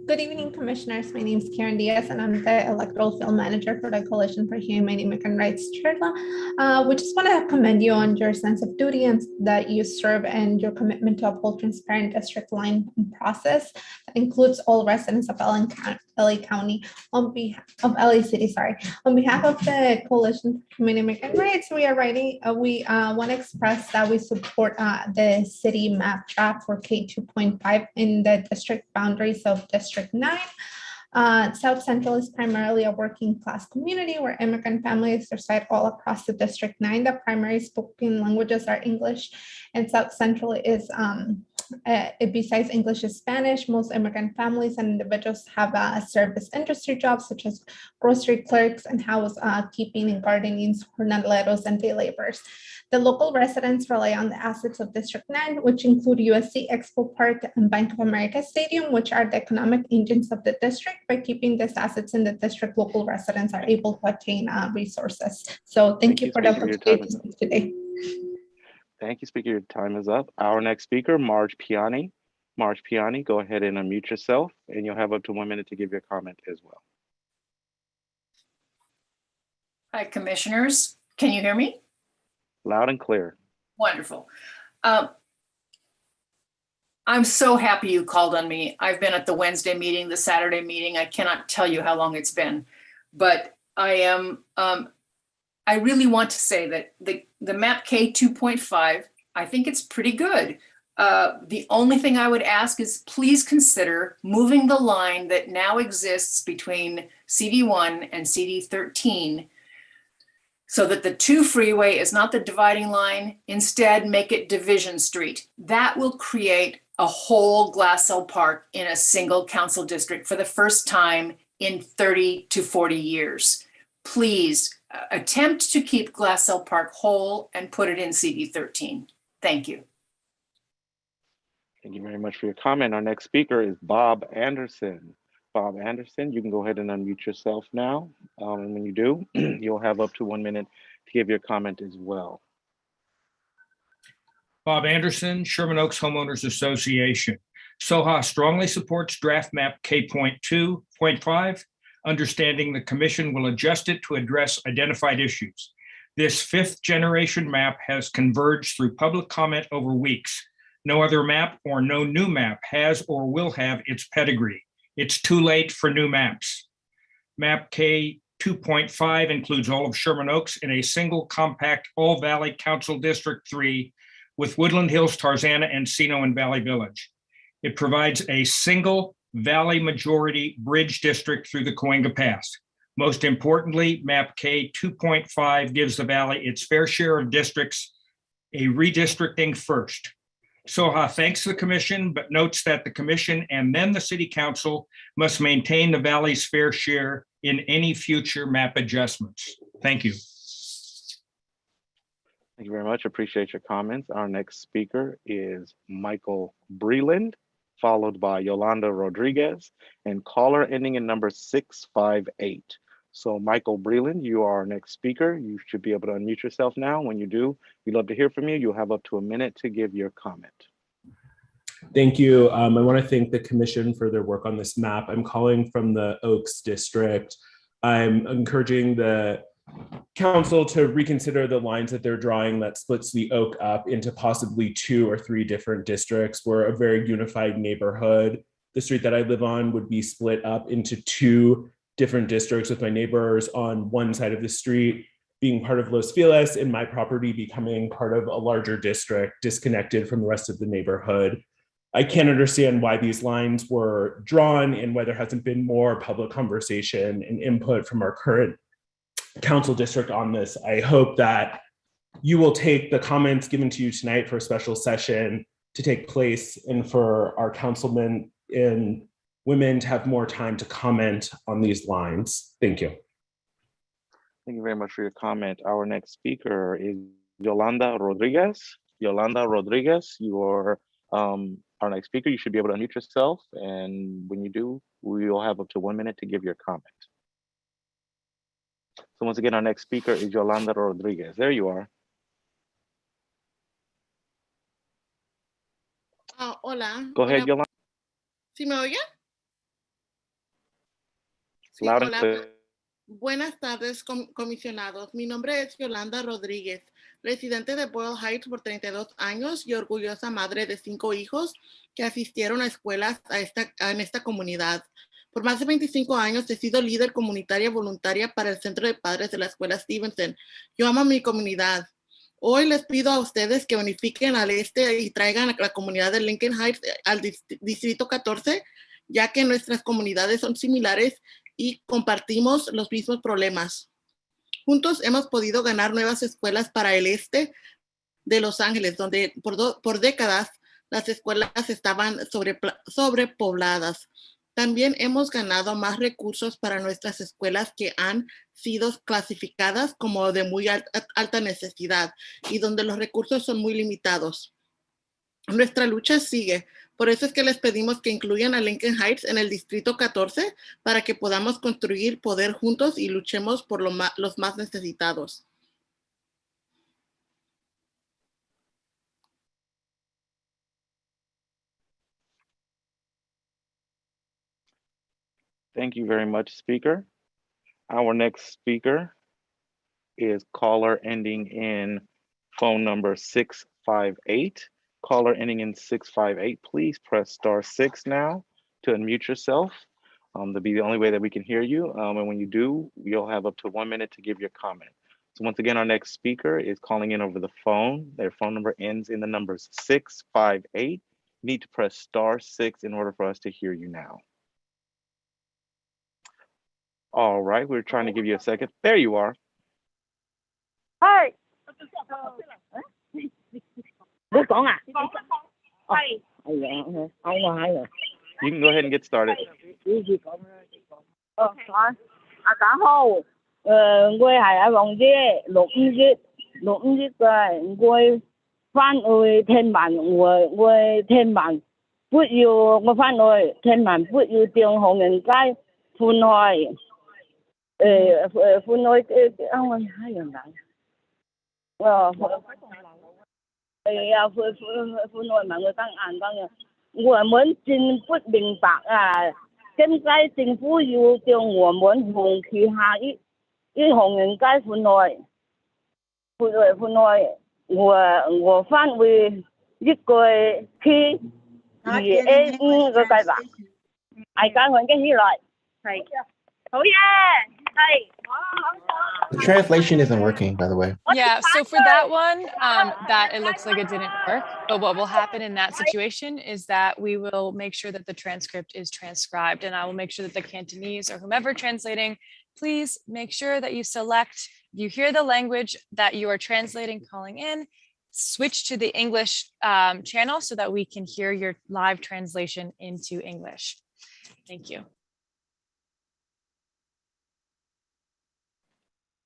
Good evening, commissioners. My name is Karen Diaz, and I'm the electoral field manager for the Coalition for Humane Immigrant Rights, Chirla. We just want to commend you on your sense of duty and that you serve and your commitment to uphold transparent district line process that includes all residents of LA County on behalf of LA City. Sorry, on behalf of the Coalition for Humane Immigrant Rights, we want to express that we support the city map draft for K2.5 in the district boundaries of District 9. South Central is primarily a working class community where immigrant families reside all across the District 9. The primary spoken languages are English, and South Central is, besides English, is Spanish. Most immigrant families and individuals have service industry jobs such as grocery clerks and housekeeping and gardening, jornaleros, and day laborers. The local residents rely on the assets of District 9, which include USC Expo Park and Bank of America Stadium, which are the economic engines of the district. By keeping these assets in the district, local residents are able to attain resources. So thank you for the opportunity to speak today. Thank you, Speaker. Your time is up. Our next speaker, Marge Piani. Marge Piani, go ahead and unmute yourself, and you'll have up to 1 minute to give your comment as well. Hi, commissioners. Can you hear me? Loud and clear. Wonderful. I'm so happy you called on me. I've been at the Wednesday meeting, the Saturday meeting. I cannot tell you how long it's been, but I really want to say that the MAP K 2.5, I think it's pretty good. The only thing I would ask is please consider moving the line that now exists between CD1 and CD13 so that the 2 freeway is not the dividing line. Instead, make it Division Street. That will create a whole Glassell Park in a single council district for the first time in 30 to 40 years. Please attempt to keep Glassell Park whole and put it in CD13. Thank you. Thank you very much for your comment. Our next speaker is Bob Anderson. Bob Anderson, you can go ahead and unmute yourself now. And when you do, you'll have up to 1 minute to give your comment as well. Bob Anderson, Sherman Oaks Homeowners Association. SOHA strongly supports draft map K.2.5, understanding the commission will adjust it to address identified issues. This 5th generation map has converged through public comment over weeks. No other map or no new map has or will have its pedigree. It's too late for new maps. Map K 2.5 includes all of Sherman Oaks in a single compact All Valley Council District 3 with Woodland Hills, Tarzana, Encino, and Valley Village. It provides a single Valley majority bridge district through the Cahuenga Pass. Most importantly, map K 2.5 gives the Valley its fair share of districts, a redistricting first. SOHA thanks the commission, but notes that the commission and then the city council must maintain the Valley's fair share in any future map adjustments. Thank you. Thank you very much. Appreciate your comments. Our next speaker is Michael Breland, followed by Yolanda Rodriguez, and caller ending in number 658. So Michael Breland, you are our next speaker. You should be able to unmute yourself now. When you do, we'd love to hear from you. You'll have up to 1 minute to give your comment. Thank you. I want to thank the commission for their work on this map. I'm calling from the Oaks district. I'm encouraging the council to reconsider the lines that they're drawing that splits the Oak up into possibly 2 or 3 different districts. We're a very unified neighborhood. The street that I live on would be split up into 2 different districts, with my neighbors on one side of the street being part of Los Feliz and my property becoming part of a larger district disconnected from the rest of the neighborhood. I can't understand why these lines were drawn and why there hasn't been more public conversation and input from our current council district on this. I hope that you will take the comments given to you tonight for a special session to take place and for our councilmen and women to have more time to comment on these lines. Thank you. Thank you very much for your comment. Our next speaker is Yolanda Rodriguez. Yolanda Rodriguez, you are our next speaker. You should be able to unmute yourself. And when you do, we will have up to 1 minute to give your comment. So once again, our next speaker is Yolanda Rodriguez. There you are. Hola. Go ahead, Yolanda. ¿Sí me oye? Sí, Loud and hola. clear. Buenas tardes, comisionados. Mi nombre es Yolanda Rodríguez, residente de Boyle Heights por 32 años y orgullosa madre de 5 hijos que asistieron a escuelas en esta comunidad. Por más de 25 años he sido líder comunitaria voluntaria para el Centro de Padres de la Escuela Stevenson. Yo amo a mi comunidad. Hoy les pido a ustedes que unifiquen al este y traigan a la comunidad de Lincoln Heights al Distrito 14, ya que nuestras comunidades son similares y compartimos los mismos problemas. Juntos hemos podido ganar nuevas escuelas para el este de Los Ángeles, donde por décadas las escuelas estaban sobrepobladas. También hemos ganado más recursos para nuestras escuelas que han sido clasificadas como de muy alta necesidad y donde los recursos son muy limitados. Nuestra lucha sigue. Por eso es que les pedimos que incluyan a Lincoln Heights en el Distrito 14 para que podamos construir poder juntos y luchemos por los más necesitados. Thank you very much, speaker. Our next speaker is caller ending in phone number 658. Caller ending in 658, please press *6 now to unmute yourself. That'll be the only way that we can hear you. And when you do, you'll have up to 1 minute to give your comment. So once again, our next speaker is calling in over the phone. Their phone number ends in the numbers 658. You need to press *6 in order for us to hear you now. All right, we're trying to give you a second. There you are. Hi. You can go ahead and get started. 大家好，我係阿王姐，6月嘅，我翻去聽聞，我聽聞不要我翻去聽聞不要將紅人街分開，分開我係樣解，要分開問我當眼當嘅，我們真不明白啊！點解政府要將我們紅旗下一紅人街分開？我翻去一個區2A5個計劃，大家揾緊起來，係好嘢，係。The translation isn't working, by the way. Yeah, so for that one, that it looks like it didn't work. But what will happen in that situation is that we will make sure that the transcript is transcribed, and I will make sure that the Cantonese or whomever translating, please make sure that you select, you hear the language that you are translating calling in, switch to the English channel so that we can hear your live translation into English. Thank you.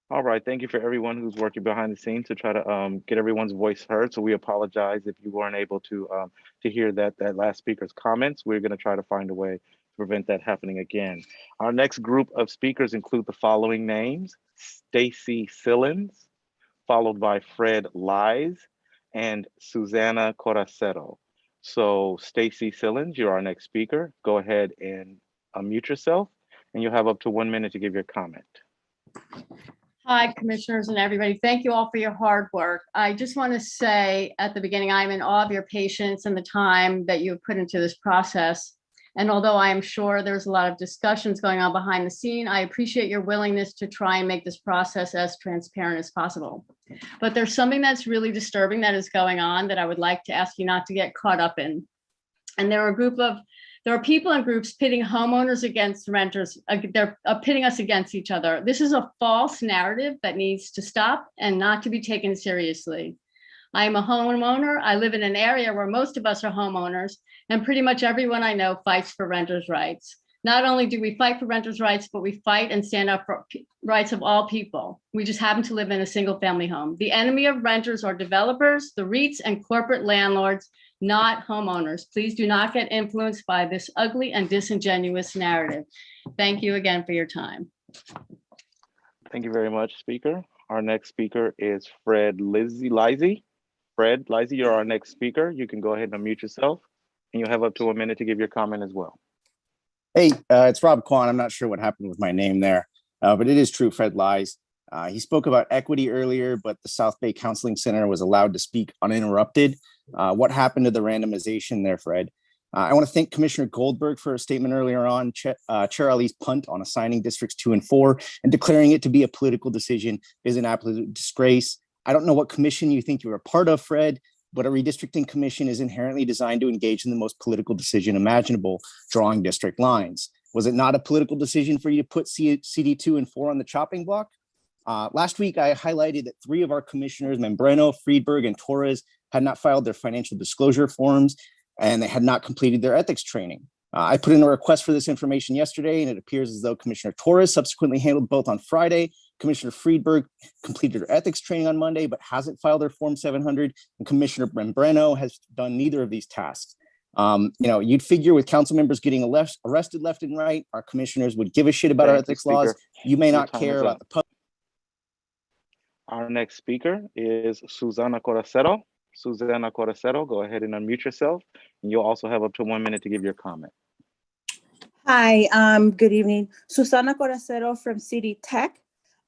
All right, thank you for everyone who's working behind the scenes to try to get everyone's voice heard. So we apologize if you weren't able to hear that last speaker's comments. We're going to try to find a way to prevent that happening again. Our next group of speakers include the following names: Stacy Sillens, followed by Fred Lies, and Susanna Coracero. So Stacy Sillens, you're our next speaker. Go ahead and unmute yourself, and you'll have up to 1 minute to give your comment. Hi, commissioners and everybody. Thank you all for your hard work. I just want to say at the beginning, I'm in awe of your patience and the time that you've put into this process. And although I am sure there's a lot of discussions going on behind the scene, I appreciate your willingness to try and make this process as transparent as possible. But there's something that's really disturbing that is going on that I would like to ask you not to get caught up in. And there are people and groups pitting homeowners against renters. They're pitting us against each other. This is a false narrative that needs to stop and not to be taken seriously. I am a homeowner. I live in an area where most of us are homeowners, and pretty much everyone I know fights for renters' rights. Not only do we fight for renters' rights, but we fight and stand up for rights of all people. We just happen to live in a single family home. The enemy of renters are developers, the REITs, and corporate landlords, not homeowners. Please do not get influenced by this ugly and disingenuous narrative. Thank you again for your time. Thank you very much, speaker. Our next speaker is Fred Lizy. Fred Lizy, you're our next speaker. You can go ahead and unmute yourself, and you'll have up to 1 minute to give your comment as well. Hey, it's Rob Kwan. I'm not sure what happened with my name there, but it is true, Fred lies. He spoke about equity earlier, but the South Bay Counseling Center was allowed to speak uninterrupted. What happened to the randomization there, Fred? I want to thank Commissioner Goldberg for a statement earlier on. Chair Ali's punt on assigning districts 2 and 4 and declaring it to be a political decision is an absolute disgrace. I don't know what commission you think you're a part of, Fred, but a redistricting commission is inherently designed to engage in the most political decision imaginable, drawing district lines. Was it not a political decision for you to put CD2 and 4 on the chopping block? Last week, I highlighted that 3 of our commissioners, Membreno, Friedberg, and Torres, had not filed their financial disclosure forms, and they had not completed their ethics training. I put in a request for this information yesterday, and it appears as though Commissioner Torres subsequently handled both on Friday. Commissioner Friedberg completed her ethics training on Monday, but hasn't filed her Form 700, and Commissioner Membreno has done neither of these tasks. You'd figure with council members getting arrested left and right, our commissioners would give a shit about our ethics laws. You may not care about the public. Our next speaker is Susanna Coracero. Susanna Coracero, go ahead and unmute yourself, and you'll also have up to 1 minute to give your comment. Hi, good evening. Susanna Coracero from City Tech.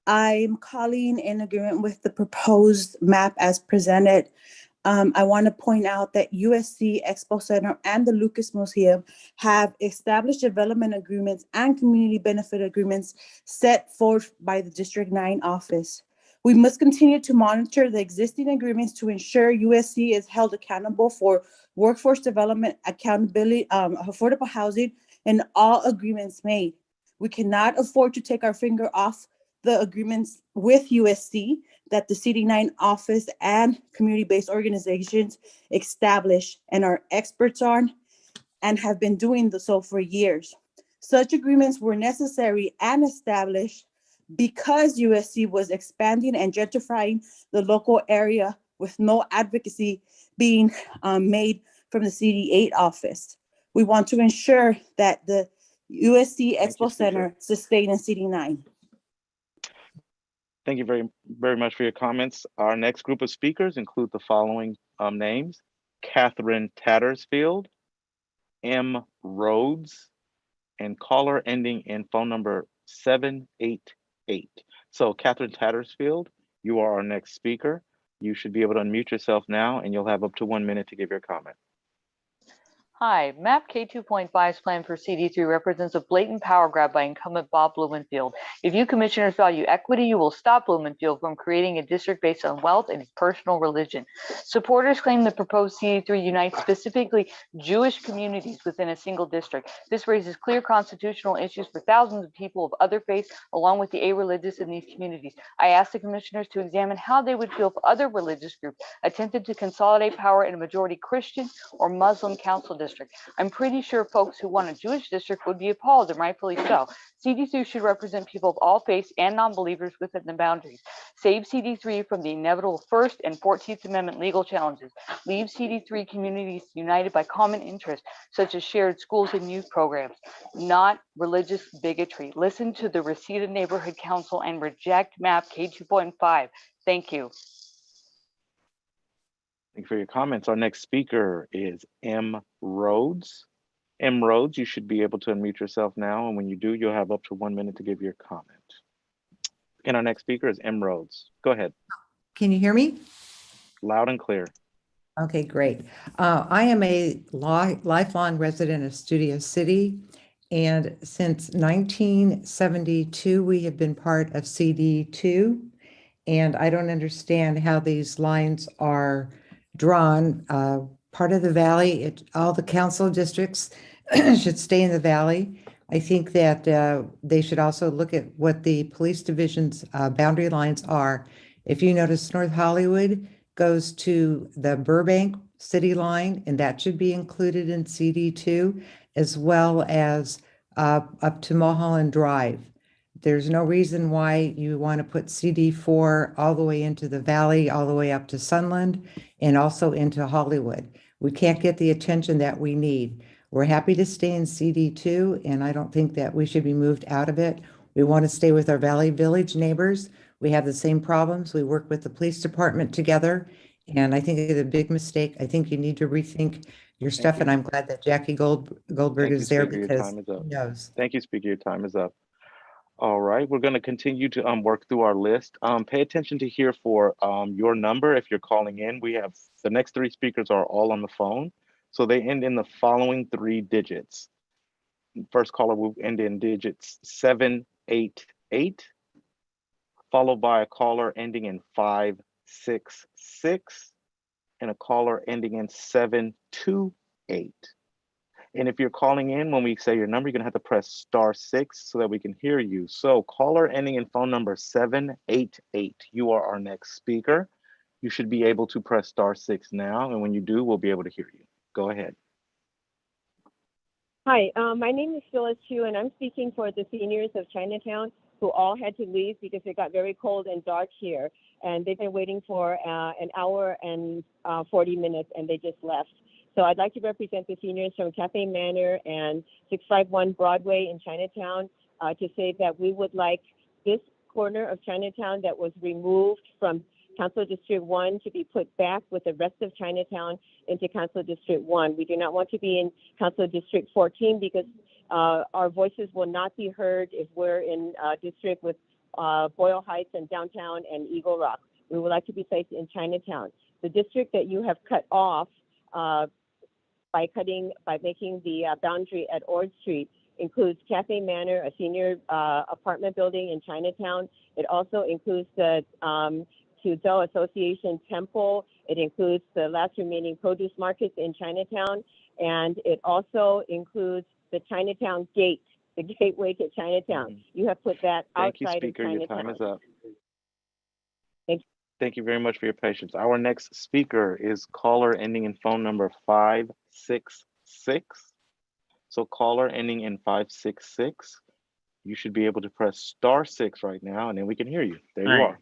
I'm calling in agreement with the proposed map as presented. I want to point out that USC Expo Center and the Lucas Museum have established development agreements and community benefit agreements set forth by the District 9 office. We must continue to monitor the existing agreements to ensure USC is held accountable for workforce development, accountability, affordable housing, and all agreements made. We cannot afford to take our finger off the agreements with USC that the CD9 office and community-based organizations establish and are experts on and have been doing so for years. Such agreements were necessary and established because USC was expanding and gentrifying the local area with no advocacy being made from the CD8 office. We want to ensure that the USC Expo Center sustain in CD9. Thank you very much for your comments. Our next group of speakers include the following names: Catherine Tattersfield, M. Rhodes, and caller ending in phone number 788. So Catherine Tattersfield, you are our next speaker. You should be able to unmute yourself now, and you'll have up to 1 minute to give your comment. Hi, MAP K2.5's plan for CD3 represents a blatant power grab by incumbent Bob Blumenfield. If you commissioners value equity, you will stop Blumenfield from creating a district based on wealth and personal religion. Supporters claim the proposed CD3 unites specifically Jewish communities within a single district. This raises clear constitutional issues for thousands of people of other faiths, along with the a-religious in these communities. I asked the commissioners to examine how they would feel if other religious groups attempted to consolidate power in a majority Christian or Muslim council district. I'm pretty sure folks who want a Jewish district would be appalled, and rightfully so. CD3 should represent people of all faiths and non-believers within the boundaries. Save CD3 from the inevitable First and 14th Amendment legal challenges. Leave CD3 communities united by common interests, such as shared schools and youth programs, not religious bigotry. Listen to the Reseda Neighborhood Council and reject MAP K2.5. Thank you. Thank you for your comments. Our next speaker is M. Rhodes. M. Rhodes, you should be able to unmute yourself now, and when you do, you'll have up to 1 minute to give your comment. And our next speaker is M. Rhodes. Go ahead. Can you hear me? Loud and clear. Okay, great. I am a lifelong resident of Studio City, and since 1972, we have been part of CD2, and I don't understand how these lines are drawn. Part of the valley, all the council districts should stay in the valley. I think that they should also look at what the police division's boundary lines are. If you notice, North Hollywood goes to the Burbank city line, and that should be included in CD2, as well as up to Mulholland Drive. There's no reason why you want to put CD4 all the way into the valley, all the way up to Sunland, and also into Hollywood. We can't get the attention that we need. We're happy to stay in CD2, and I don't think that we should be moved out of it. We want to stay with our Valley Village neighbors. We have the same problems. We work with the police department together, and I think it's a big mistake. I think you need to rethink your stuff, and I'm glad that Jackie Goldberg is there because he knows. Thank you, Speaker. Your time is up. All right, we're going to continue to work through our list. Pay attention to here for your number if you're calling in. We have the next three speakers are all on the phone, so they end in the following 3 digits. First caller will end in digits 788, followed by a caller ending in 566, and a caller ending in 728. And if you're calling in, when we say your number, you're gonna have to press *6 so that we can hear you. So caller ending in phone number 788, you are our next speaker. You should be able to press *6 now, and when you do, we'll be able to hear you. Go ahead. Hi, my name is Phyllis Chu, and I'm speaking for the seniors of Chinatown who all had to leave because it got very cold and dark here. And they've been waiting for an hour and 40 minutes, and they just left. So I'd like to represent the seniors from Cafe Manor and 651 Broadway in Chinatown to say that we would like this corner of Chinatown that was removed from Council District 1 to be put back with the rest of Chinatown into Council District 1. We do not want to be in Council District 14 because our voices will not be heard if we're in a district with Boyle Heights and downtown and Eagle Rock. We would like to be placed in Chinatown. The district that you have cut off by making the boundary at Ord Street includes Cafe Manor, a senior apartment building in Chinatown. It also includes the Suzhou Association Temple. It includes the last remaining produce markets in Chinatown. And it also includes the Chinatown Gate, the gateway to Chinatown. You have put that Thank you, outside speaker. of Your Chinatown. time is up. Thank you very much for your patience. Our next speaker is caller ending in phone number 566. So caller ending in 566. You should be able to press *6 right now, and then we can hear you. There you are.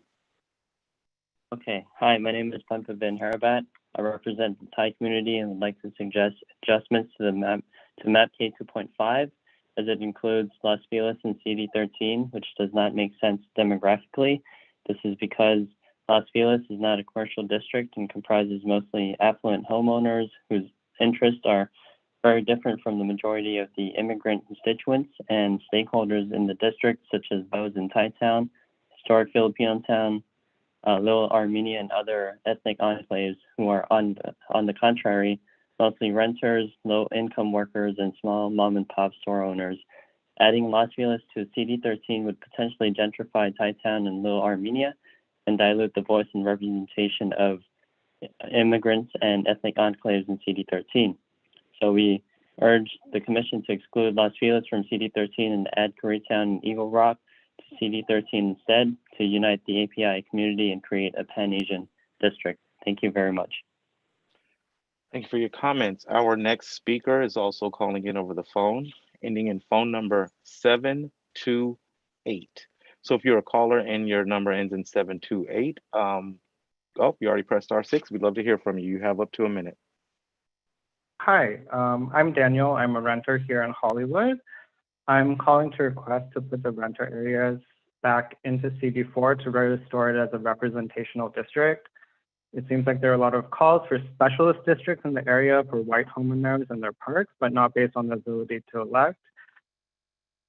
Okay. Hi, my name is Pempa Ben Harabat. I represent the Thai community and would like to suggest adjustments to the map K 2.5, as it includes Las Feliz and CD13, which does not make sense demographically. This is because Las Feliz is not a commercial district and comprises mostly affluent homeowners whose interests are very different from the majority of the immigrant constituents and stakeholders in the district, such as those in Thai Town, historic Filipino Town, Little Armenia, and other ethnic enclaves, who are on the contrary, mostly renters, low-income workers, and small mom-and-pop store owners. Adding Las Feliz to CD13 would potentially gentrify Thai Town and Little Armenia and dilute the voice and representation of immigrants and ethnic enclaves in CD13. So we urge the Commission to exclude Las Feliz from CD13 and add Koreatown and Eagle Rock to CD13 instead, to unite the API community and create a Pan-Asian district. Thank you very much. Thank you for your comments. Our next speaker is also calling in over the phone, ending in phone number 728. So if you're a caller and your number ends in 728, you already pressed *6. We'd love to hear from you. You have up to a minute. Hi, I'm Daniel. I'm a renter here in Hollywood. I'm calling to request to put the renter areas back into CD4 to restore it as a representational district. It seems like there are a lot of calls for specialist districts in the area for white homeowners and their parks, but not based on the ability to elect.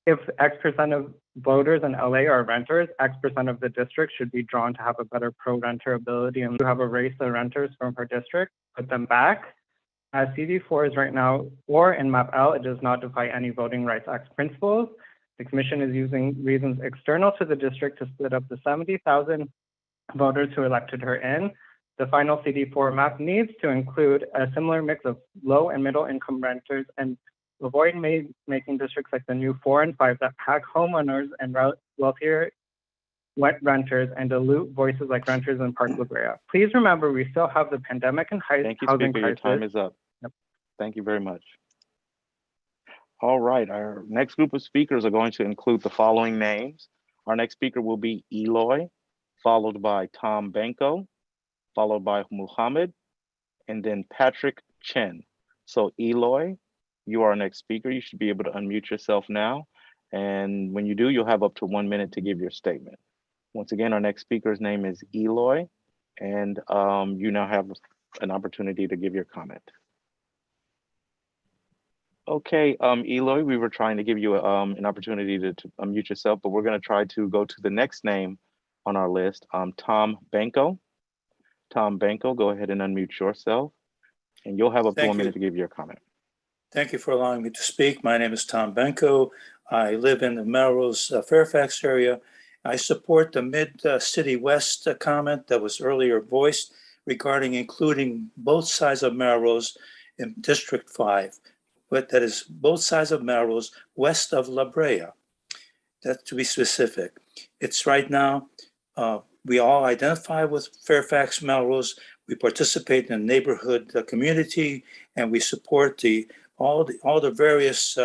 If X% of voters in LA are renters, X% of the district should be drawn to have a better pro-renter ability and to have erased the renters from her district, put them back. As CD4 is right now, or in Map L, it does not defy any Voting Rights Act principles. The Commission is using reasons external to the district to split up the 70,000 voters who elected her in. The final CD4 map needs to include a similar mix of low and middle income renters and avoid making districts like the new 4 and 5 that pack homeowners and wealthier renters and dilute voices like renters in Park La Brea. Please remember, we still have the pandemic and housing Speaker. crisis. Your time is up. Yep. Thank you very much. All right, our next group of speakers are going to include the following names. Our next speaker will be Eloy, followed by Tom Benko, followed by Muhammad, and then Patrick Chen. So Eloy, you are our next speaker. You should be able to unmute yourself now. And when you do, you'll have up to 1 minute to give your statement. Once again, our next speaker's name is Eloy, and you now have an opportunity to give your comment. Okay, Eloy, we were trying to give you an opportunity to unmute yourself, but we're going to try to go to the next name on our list, Tom Benko. Tom Benko, go ahead and unmute yourself, and you'll have up to 1 minute to give your comment. Thank you for allowing me to speak. My name is Tom Benko. I live in the Melrose, Fairfax area. I support the Mid-City West comment that was earlier voiced regarding including both sides of Melrose in District 5. But that is both sides of Melrose west of La Brea. That's to be specific. It's right now, we all identify with Fairfax Melrose. We participate in the neighborhood community, and we support all the various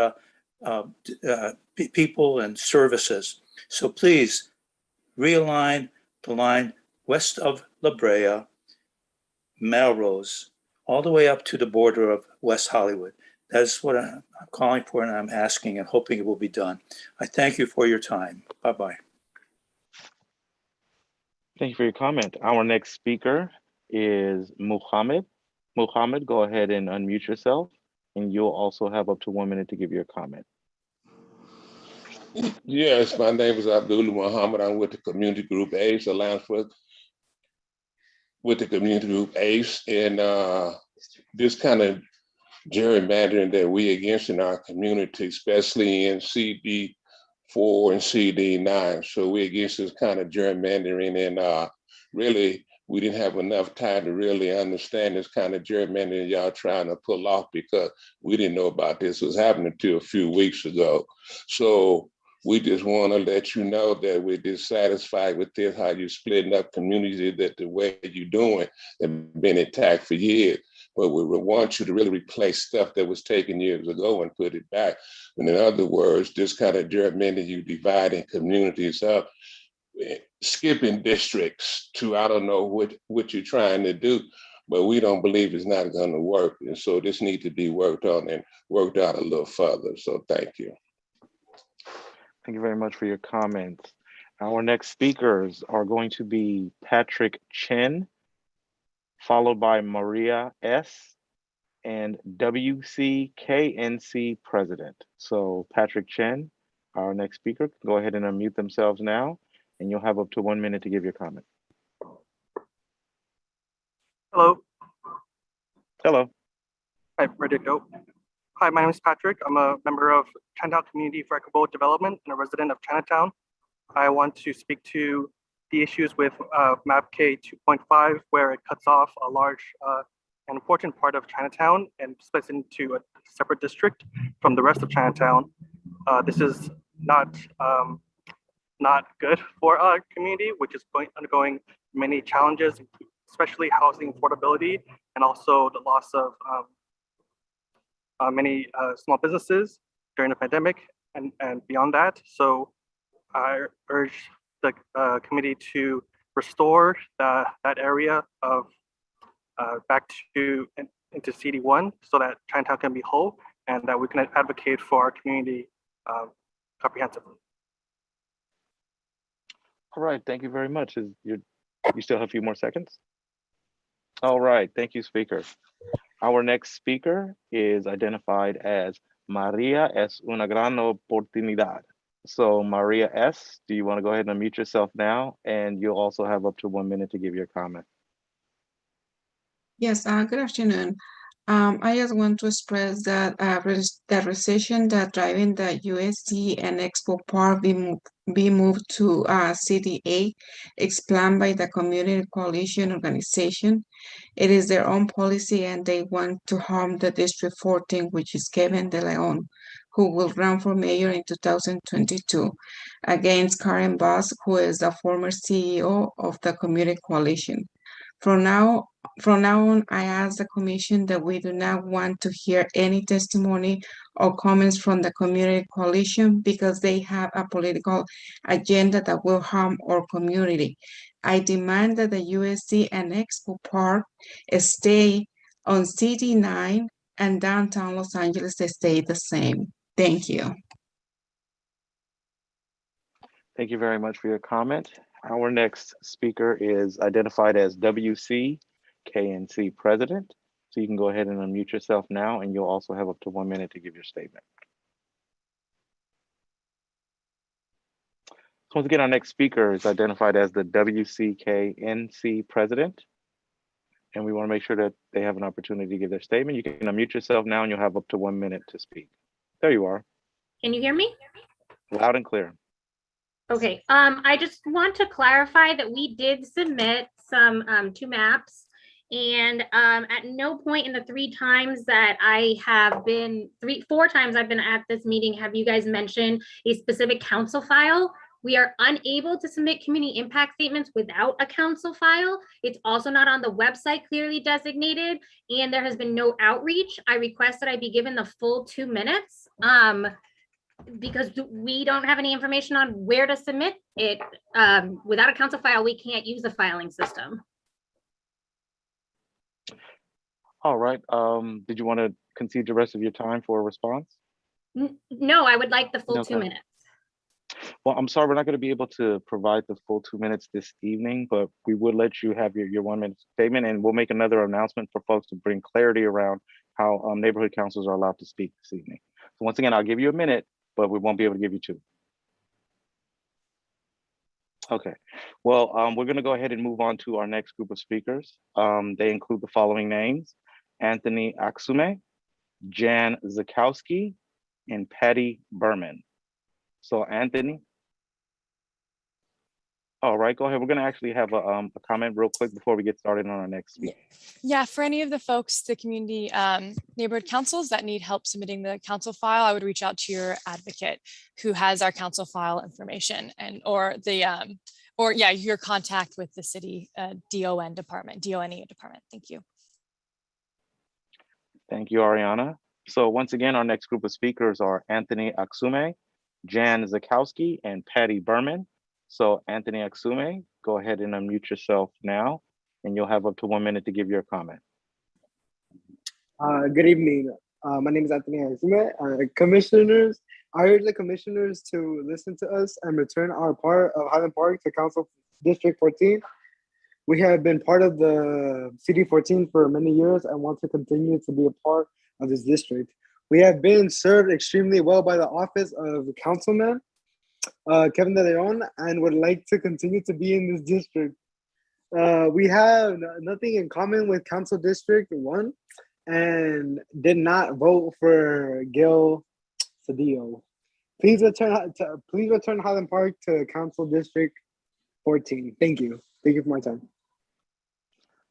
people and services. So please realign the line west of La Brea, Melrose, all the way up to the border of West Hollywood. That's what I'm calling for, and I'm asking and hoping it will be done. I thank you for your time. Bye-bye. Thank you for your comment. Our next speaker is Muhammad. Muhammad, go ahead and unmute yourself, and you'll also have up to 1 minute to give your comment. Yes, my name is Abdul Muhammad. I'm with the community group ACE, Alliance with the community group ACE, and this kind of gerrymandering that we against in our community, especially in CD4 and CD9. So we against this kind of gerrymandering, and really we didn't have enough time to really understand this kind of gerrymandering y'all trying to pull off, because we didn't know about this was happening until a few weeks ago. So we just want to let you know that we're dissatisfied with this, how you're splitting up communities, that the way you're doing have been attacked for years. But we want you to really replace stuff that was taken years ago and put it back. And in other words, this kind of gerrymandering, you dividing communities up, skipping districts to, I don't know what you're trying to do, but we don't believe it's not going to work. And so this needs to be worked on and worked out a little further. So thank you. Thank you very much for your comments. Our next speakers are going to be Patrick Chen, followed by Maria S. and WCKNC President. So Patrick Chen, our next speaker, can go ahead and unmute themselves now, and you'll have up to 1 minute to give your comment. Hello. Hello. Hi, ready to go. Hi, my name is Patrick. I'm a member of Chinatown Community for Equitable Development and a resident of Chinatown. I want to speak to the issues with map K 2.5, where it cuts off a large and important part of Chinatown and splits into a separate district from the rest of Chinatown. This is not good for our community, which is undergoing many challenges, especially housing affordability and also the loss of many small businesses during the pandemic and beyond that. So I urge the committee to restore that area of back into CD1 so that Chinatown can be whole and that we can advocate for our community comprehensively. All right, thank you very much. You still have a few more seconds? All right, thank you, speaker. Our next speaker is identified as Maria es una gran oportunidad. So Maria S., do you want to go ahead and unmute yourself now? And you'll also have up to 1 minute to give your comment. Yes, good afternoon. I just want to express that the recession that driving the USD and Expo Park be moved to CDA, explained by the Community Coalition Organization. It is their own policy and they want to harm the District 14, which is Kevin De Leon, who will run for mayor in 2022 against Karen Bass, who is the former CEO of the Community Coalition. From now on, I ask the commission that we do not want to hear any testimony or comments from the Community Coalition because they have a political agenda that will harm our community. I demand that the USC and Expo Park stay on CD9 and downtown Los Angeles stay the same. Thank you. Thank you very much for your comment. Our next speaker is identified as WCKNC President. So you can go ahead and unmute yourself now, and you'll also have up to 1 minute to give your statement. So once again, our next speaker is identified as the WCKNC President. And we want to make sure that they have an opportunity to give their statement. You can unmute yourself now, and you'll have up to 1 minute to speak. There you are. Can you hear me? Loud and clear. Okay, I just want to clarify that we did submit some 2 maps, and at no point in the 3 times that I have been, 4 times I've been at this meeting, have you guys mentioned a specific council file. We are unable to submit community impact statements without a council file. It's also not on the website clearly designated, and there has been no outreach. I request that I be given the full 2 minutes. Because we don't have any information on where to submit it. Without a council file, we can't use the filing system. All right. Did you want to concede the rest of your time for a response? No, I would like the full Okay. 2 minutes. Well, I'm sorry, we're not going to be able to provide the full 2 minutes this evening, but we would let you have your 1 minute statement, and we'll make another announcement for folks to bring clarity around how neighborhood councils are allowed to speak this evening. So once again, I'll give you a minute, but we won't be able to give you 2. Okay, well, we're gonna go ahead and move on to our next group of speakers. They include the following names: Anthony Aksume, Jan Zakowski, and Patty Berman. So Anthony. All right, go ahead. We're gonna actually have a comment real quick before we get started on our next speaker. Yeah, for any of the folks, the community neighborhood councils that need help submitting the council file, I would reach out to your advocate who has our council file information or your contact with the city DONE department. Thank you. Thank you, Ariana. So once again, our next group of speakers are Anthony Aksume, Jan Zakowski, and Patty Berman. So Anthony Aksume, go ahead and unmute yourself now, and you'll have up to 1 minute to give your comment. Good evening. My name is Anthony Aksume. Commissioners, I urge the commissioners to listen to us and return our part of Highland Park to Council District 14. We have been part of the CD14 for many years and want to continue to be a part of this district. We have been served extremely well by the office of Councilman Kevin De Leon and would like to continue to be in this district. We have nothing in common with Council District 1 and did not vote for Gil Cedillo. Please return Highland Park to Council District 14. Thank you. Thank you for my time.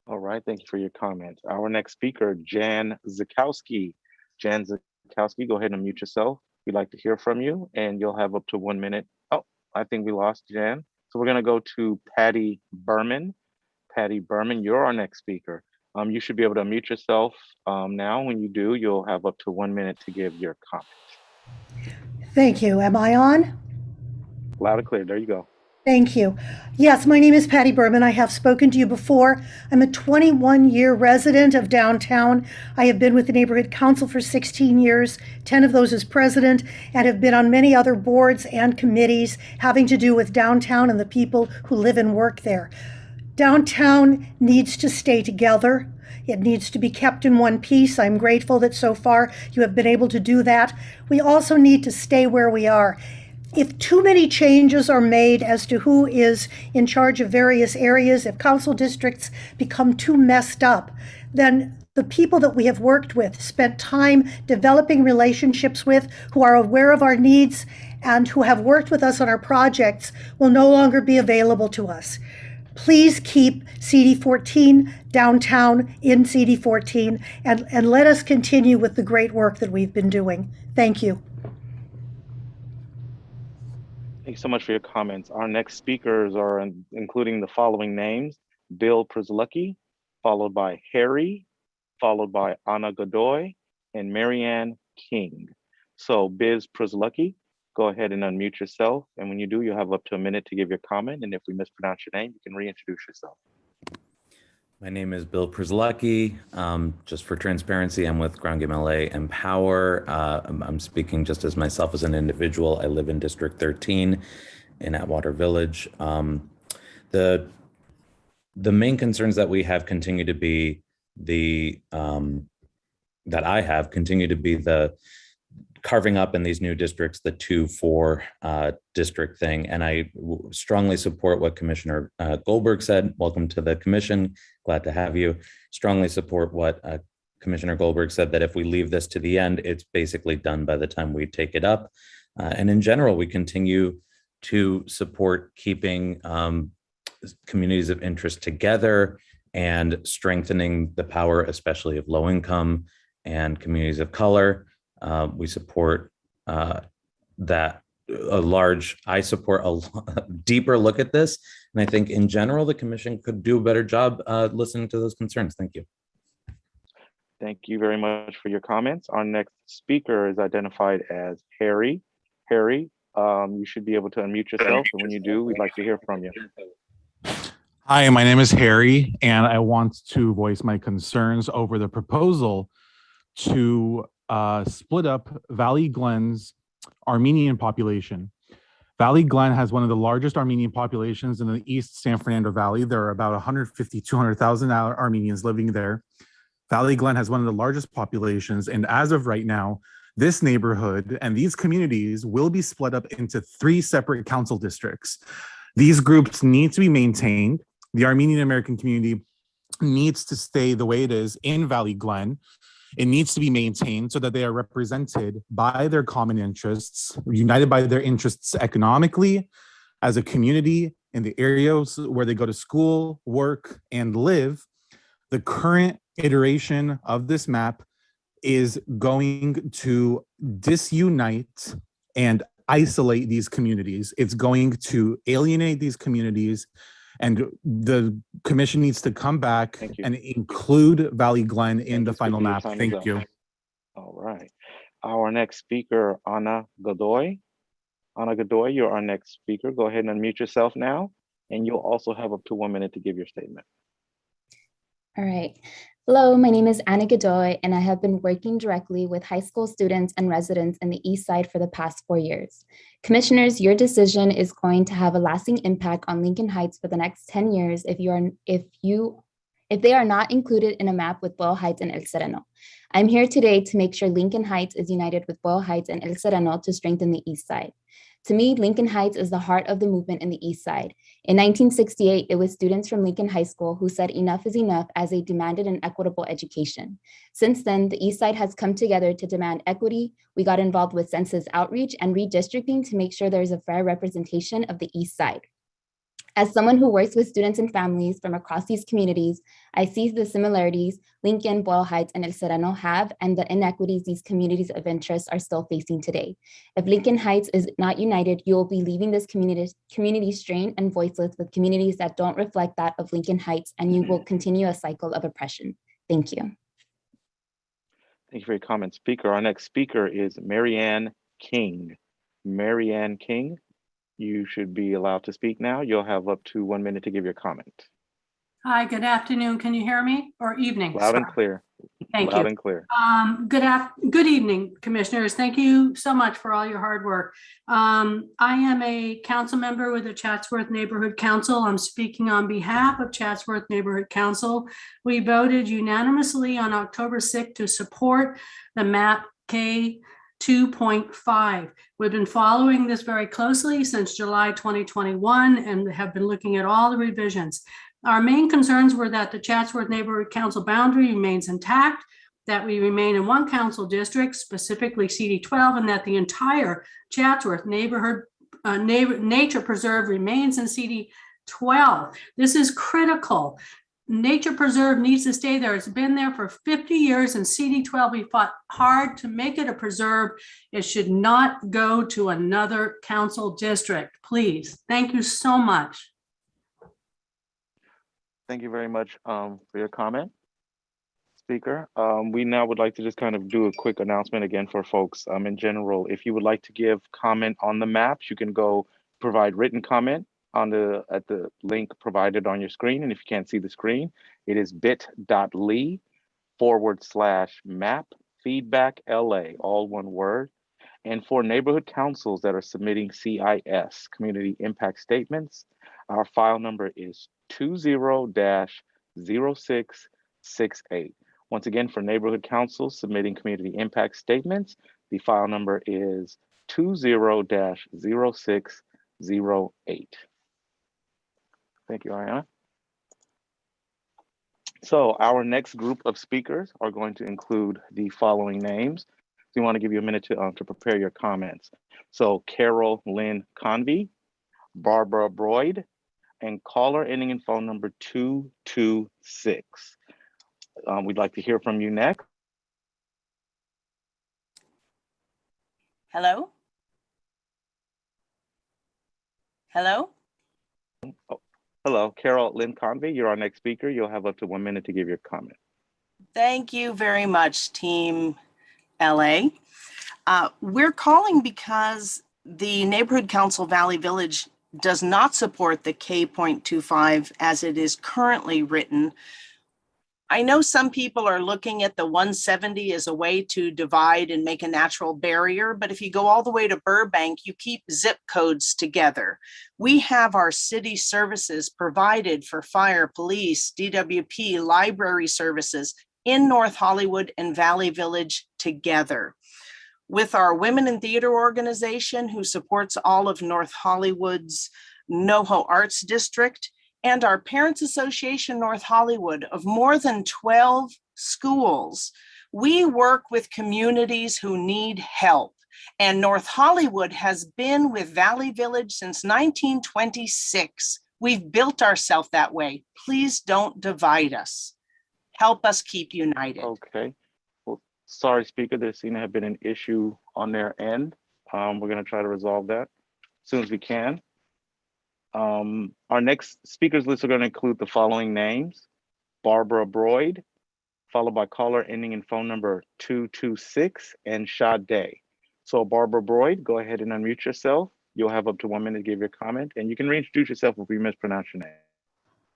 All right, thank you for your comment. Our next speaker, Jan Zakowski. Jan Zakowski, go ahead and mute yourself. We'd like to hear from you, and you'll have up to 1 minute. Oh, I think we lost Jan. So we're gonna go to Patty Berman. Patty Berman, you're our next speaker. You should be able to unmute yourself now. When you do, you'll have up to 1 minute to give your comment. Thank you. Am I on? Loud and clear, there you go. Thank you. Yes, my name is Patty Berman. I have spoken to you before. I'm a 21-year resident of downtown. I have been with the Neighborhood Council for 16 years, 10 of those as president, and have been on many other boards and committees having to do with downtown and the people who live and work there. Downtown needs to stay together. It needs to be kept in one piece. I'm grateful that so far you have been able to do that. We also need to stay where we are. If too many changes are made as to who is in charge of various areas, if council districts become too messed up, then the people that we have worked with, spent time developing relationships with, who are aware of our needs and who have worked with us on our projects will no longer be available to us. Please keep CD14 downtown in CD14 and let us continue with the great work that we've been doing. Thank you. Thanks so much for your comments. Our next speakers are including the following names: Bill Przlucki, followed by Harry, followed by Anna Godoy, and Marianne King. So Biz Przlucki, go ahead and unmute yourself. And when you do, you'll have up to 1 minute to give your comment. And if we mispronounce your name, you can reintroduce yourself. My name is Bill Przlucki. Just for transparency, I'm with Ground Game LA Empower. I'm speaking just as myself as an individual. I live in District 13 in Atwater Village. The main concerns that we have continue to be the carving up in these new districts, the 2-4 district thing. And I strongly support what Commissioner Goldberg said. Welcome to the commission. Glad to have you. Strongly support what Commissioner Goldberg said, that if we leave this to the end, it's basically done by the time we take it up. And in general, we continue to support keeping communities of interest together and strengthening the power, especially of low income and communities of color. We support I support a deeper look at this. And I think in general, the commission could do a better job listening to those concerns. Thank you. Thank you very much for your comments. Our next speaker is identified as Harry. Harry, you should be able to unmute yourself. And when you do, we'd like to hear from you. Hi, my name is Harry, and I want to voice my concerns over the proposal to split up Valley Glen's Armenian population. Valley Glen has one of the largest Armenian populations in the East San Fernando Valley. There are about 150, 200,000 Armenians living there. Valley Glen has one of the largest populations, and as of right now, this neighborhood and these communities will be split up into 3 separate council districts. These groups need to be maintained. The Armenian American community needs to stay the way it is in Valley Glen. It needs to be maintained so that they are represented by their common interests, united by their interests economically, as a community in the areas where they go to school, work, and live. The current iteration of this map is going to disunite and isolate these communities. It's going to alienate these communities, and the commission needs to come back and include Valley Glen in the final map. Thank you. All right. Our next speaker, Ana Godoy. Ana Godoy, you're our next speaker. Go ahead and unmute yourself now, and you'll also have up to 1 minute to give your statement. All right. Hello, my name is Anna Godoy, and I have been working directly with high school students and residents in the East Side for the past 4 years. Commissioners, your decision is going to have a lasting impact on Lincoln Heights for the next 10 years if they are not included in a map with Boyle Heights and El Sereno. I'm here today to make sure Lincoln Heights is united with Boyle Heights and El Sereno to strengthen the East Side. To me, Lincoln Heights is the heart of the movement in the East Side. In 1968, it was students from Lincoln High School who said enough is enough as they demanded an equitable education. Since then, the East Side has come together to demand equity. We got involved with census outreach and redistricting to make sure there's a fair representation of the East Side. As someone who works with students and families from across these communities, I see the similarities Lincoln, Boyle Heights, and El Sereno have and the inequities these communities of interest are still facing today. If Lincoln Heights is not united, you will be leaving this community strained and voiceless with communities that don't reflect that of Lincoln Heights, and you will continue a cycle of oppression. Thank you. Thank you for your comment, speaker. Our next speaker is Marianne King. Marianne King, you should be allowed to speak now. You'll have up to 1 minute to give your comment. Hi, good afternoon. Can you hear me? Or evening? Loud and clear. Thank you. Loud and clear. Good evening, commissioners. Thank you so much for all your hard work. I am a council member with the Chatsworth Neighborhood Council. I'm speaking on behalf of Chatsworth Neighborhood Council. We voted unanimously on October 6th to support the map K 2.5. We've been following this very closely since July 2021 and have been looking at all the revisions. Our main concerns were that the Chatsworth Neighborhood Council boundary remains intact, that we remain in one council district, specifically CD12, and that the entire Chatsworth neighborhood nature preserve remains in CD12. This is critical. Nature preserve needs to stay there. It's been there for 50 years in CD12. We fought hard to make it a preserve. It should not go to another council district, please. Thank you so much. Thank you very much for your comment, speaker. We now would like to just kind of do a quick announcement again for folks in general. If you would like to give comment on the maps, you can go provide written comment at the link provided on your screen. And if you can't see the screen, it is bit.ly/map feedback LA, all one word. And for neighborhood councils that are submitting CIS, community impact statements, our file number is 20-0668. Once again, for neighborhood councils submitting community impact statements, the file number is 20-0608. Thank you, Ariana. So our next group of speakers are going to include the following names. So you want to give you a minute to prepare your comments. So Carol Lynn Convey, Barbara Broyd, and caller ending in phone number 226. We'd like to hear from you next. Hello? Hello? Oh, hello, Carol Lynn Convey, you're our next speaker. You'll have up to 1 minute to give your comment. Thank you very much, Team LA. We're calling because the Neighborhood Council Valley Village does not support the K.25 as it is currently written. I know some people are looking at the 170 as a way to divide and make a natural barrier, but if you go all the way to Burbank, you keep zip codes together. We have our city services provided for fire, police, DWP, library services in North Hollywood and Valley Village together. With our Women in Theater organization, who supports all of North Hollywood's NoHo Arts District, and our Parents Association North Hollywood of more than 12 schools. We work with communities who need help, and North Hollywood has been with Valley Village since 1926. We've built ourselves that way. Please don't divide us. Help us keep united. Okay. Well, sorry, Speaker, there seems to have been an issue on their end. We're going to try to resolve that as soon as we can. Our next speakers list are going to include the following names: Barbara Broyd, followed by caller ending in phone number 226, and Sade. So Barbara Broyd, go ahead and unmute yourself. You'll have up to 1 minute to give your comment, and you can reintroduce yourself if we mispronounce your name.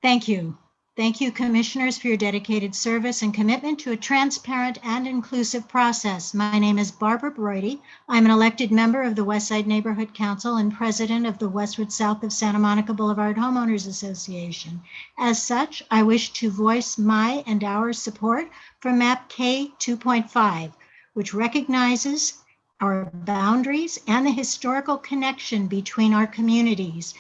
Thank you. Thank you, commissioners, for your dedicated service and commitment to a transparent and inclusive process. My name is Barbara Broidy. I'm an elected member of the Westside Neighborhood Council and president of the Westward South of Santa Monica Boulevard Homeowners Association. As such, I wish to voice my and our support for MAP K 2.5, which recognizes our boundaries and the historical connection between our communities,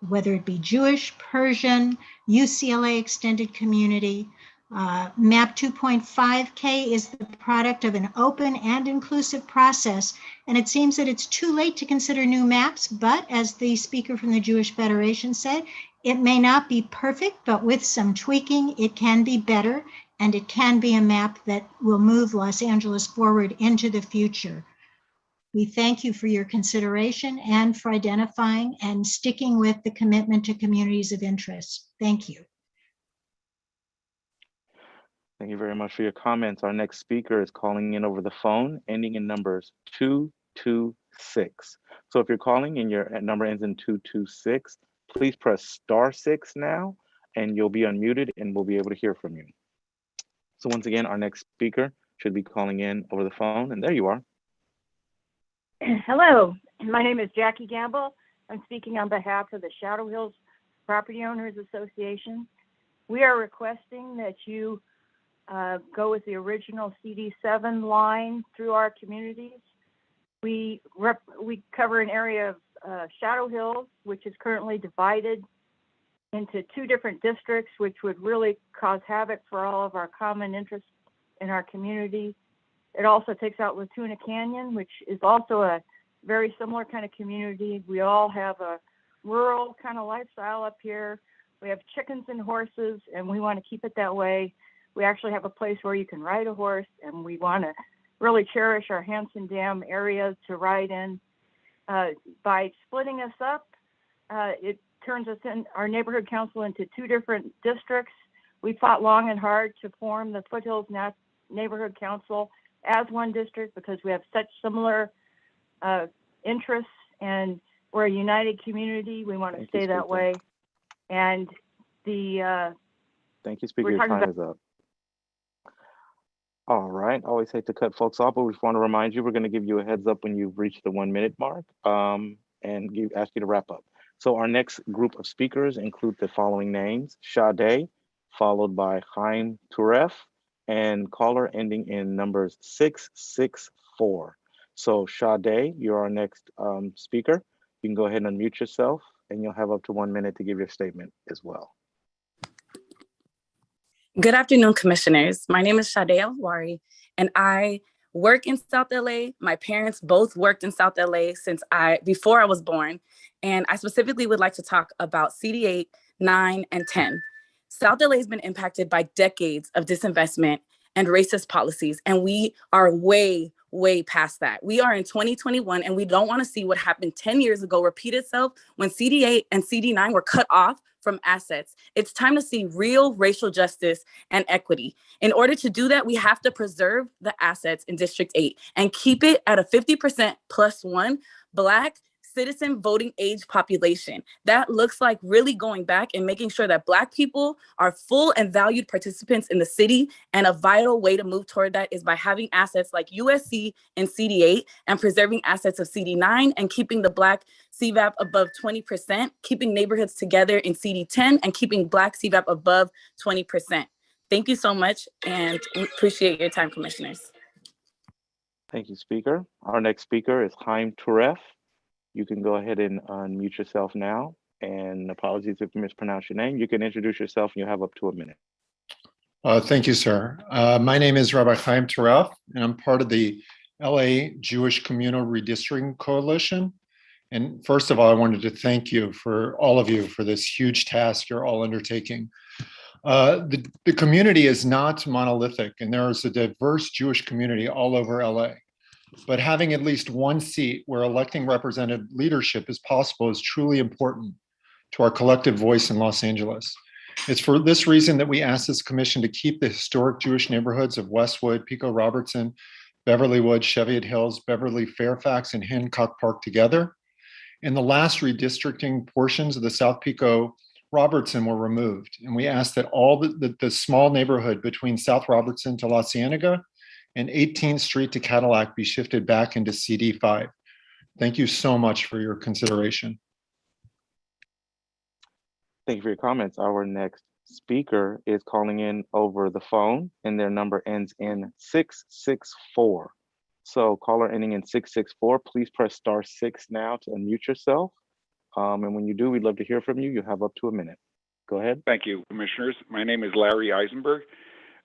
whether it be Jewish, Persian, UCLA extended community. MAP 2.5K is the product of an open and inclusive process, and it seems that it's too late to consider new maps, but as the speaker from the Jewish Federation said, it may not be perfect, but with some tweaking, it can be better, and it can be a map that will move Los Angeles forward into the future. We thank you for your consideration and for identifying and sticking with the commitment to communities of interest. Thank you. Thank you very much for your comments. Our next speaker is calling in over the phone, ending in numbers 226. So if you're calling and your number ends in 226, please press *6 now, and you'll be unmuted and we'll be able to hear from you. So once again, our next speaker should be calling in over the phone, and there you are. Hello, my name is Jackie Gamble. I'm speaking on behalf of the Shadow Hills Property Owners Association. We are requesting that you go with the original CD7 line through our communities. We cover an area of Shadow Hills, which is currently divided into 2 different districts, which would really cause havoc for all of our common interests in our community. It also takes out Latuna Canyon, which is also a very similar kind of community. We all have a rural kind of lifestyle up here. We have chickens and horses, and we want to keep it that way. We actually have a place where you can ride a horse, and we want to really cherish our Hanson Dam area to ride in. By splitting us up, it turns us in our neighborhood council into 2 different districts. We fought long and hard to form the Foothills Neighborhood Council as one district because we have such similar interests, and we're a united community. We want to stay that way. And the thank you, Speaker. Your time is up. All right. I always hate to cut folks off, but we just want to remind you we're going to give you a heads up when you've reached the 1 minute mark, and ask you to wrap up. So our next group of speakers include the following names: Sade, followed by Chaim Turef, and caller ending in numbers 664. So Sade, you're our next speaker. You can go ahead and unmute yourself, and you'll have up to 1 minute to give your statement as well. Good afternoon, commissioners. My name is Sade Alwari, and I work in South LA. My parents both worked in South LA before I was born. And I specifically would like to talk about CD8, 9, and 10. South LA has been impacted by decades of disinvestment and racist policies, and we are way, way past that. We are in 2021, and we don't want to see what happened 10 years ago repeat itself when CD8 and CD9 were cut off from assets. It's time to see real racial justice and equity. In order to do that, we have to preserve the assets in District 8 and keep it at a 50% +1 Black citizen voting age population. That looks like really going back and making sure that Black people are full and valued participants in the city. And a vital way to move toward that is by having assets like USC and CD8 and preserving assets of CD9 and keeping the Black CVAP above 20%, keeping neighborhoods together in CD10 and keeping Black CVAP above 20%. Thank you so much, and appreciate your time, commissioners. Thank you, Speaker. Our next speaker is Chaim Turef. You can go ahead and unmute yourself now, And apologies if I mispronounce your name. You can introduce yourself and you have up to a minute. Thank you, sir. My name is Rabbi Chaim Teref, and I'm part of the LA Jewish Communal Redistricting Coalition. And first of all, I wanted to thank you for all of you for this huge task you're all undertaking. The community is not monolithic, and there is a diverse Jewish community all over LA. But having at least one seat where electing representative leadership is possible is truly important to our collective voice in Los Angeles. It's for this reason that we asked this commission to keep the historic Jewish neighborhoods of Westwood, Pico Robertson, Beverly Woods, Cheviot Hills, Beverly Fairfax, and Hancock Park together. In the last redistricting, portions of the South Pico Robertson were removed. And we asked that all the small neighborhood between South Robertson to La Cienega and 18th Street to Cadillac be shifted back into CD5. Thank you so much for your consideration. Thank you for your comments. Our next speaker is calling in over the phone, and their number ends in 664. So caller ending in 664, please press *6 now to unmute yourself. And when you do, we'd love to hear from you. You have up to a minute. Go ahead. Thank you, commissioners. My name is Larry Eisenberg,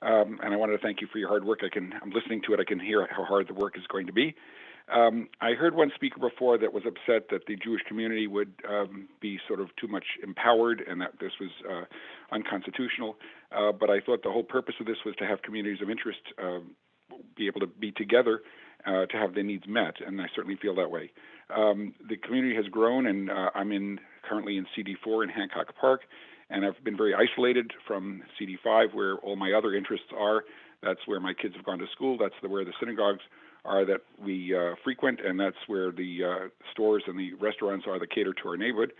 and I wanted to thank you for your hard work. I'm listening to it. I can hear how hard the work is going to be. I heard one speaker before that was upset that the Jewish community would be sort of too much empowered and that this was unconstitutional. But I thought the whole purpose of this was to have communities of interest be able to be together to have their needs met, and I certainly feel that way. The community has grown, and I'm currently in CD4 in Hancock Park, and I've been very isolated from CD5, where all my other interests are. That's where my kids have gone to school. That's where the synagogues are that we frequent, and that's where the stores and the restaurants are that cater to our neighborhood.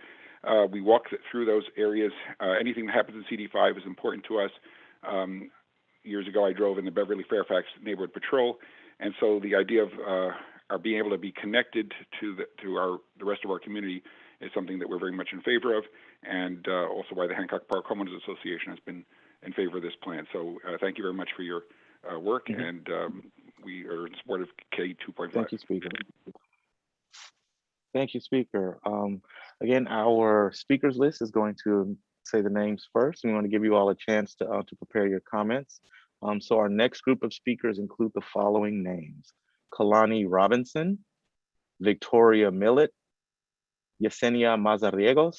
We walk through those areas. Anything that happens in CD5 is important to us. Years ago, I drove in the Beverly Fairfax Neighborhood Patrol, and so the idea of our being able to be connected to the rest of our community is something that we're very much in favor of, and also why the Hancock Park Homeowners Association has been in favor of this plan. So thank you very much for your work, and we are in support of K 2.5. Thank you, Speaker. Thank you, Speaker. Again, our speakers list is going to say the names first. We want to give you all a chance to prepare your comments. So our next group of speakers include the following names: Kalani Robinson, Victoria Millet, Yesenia Mazariegos,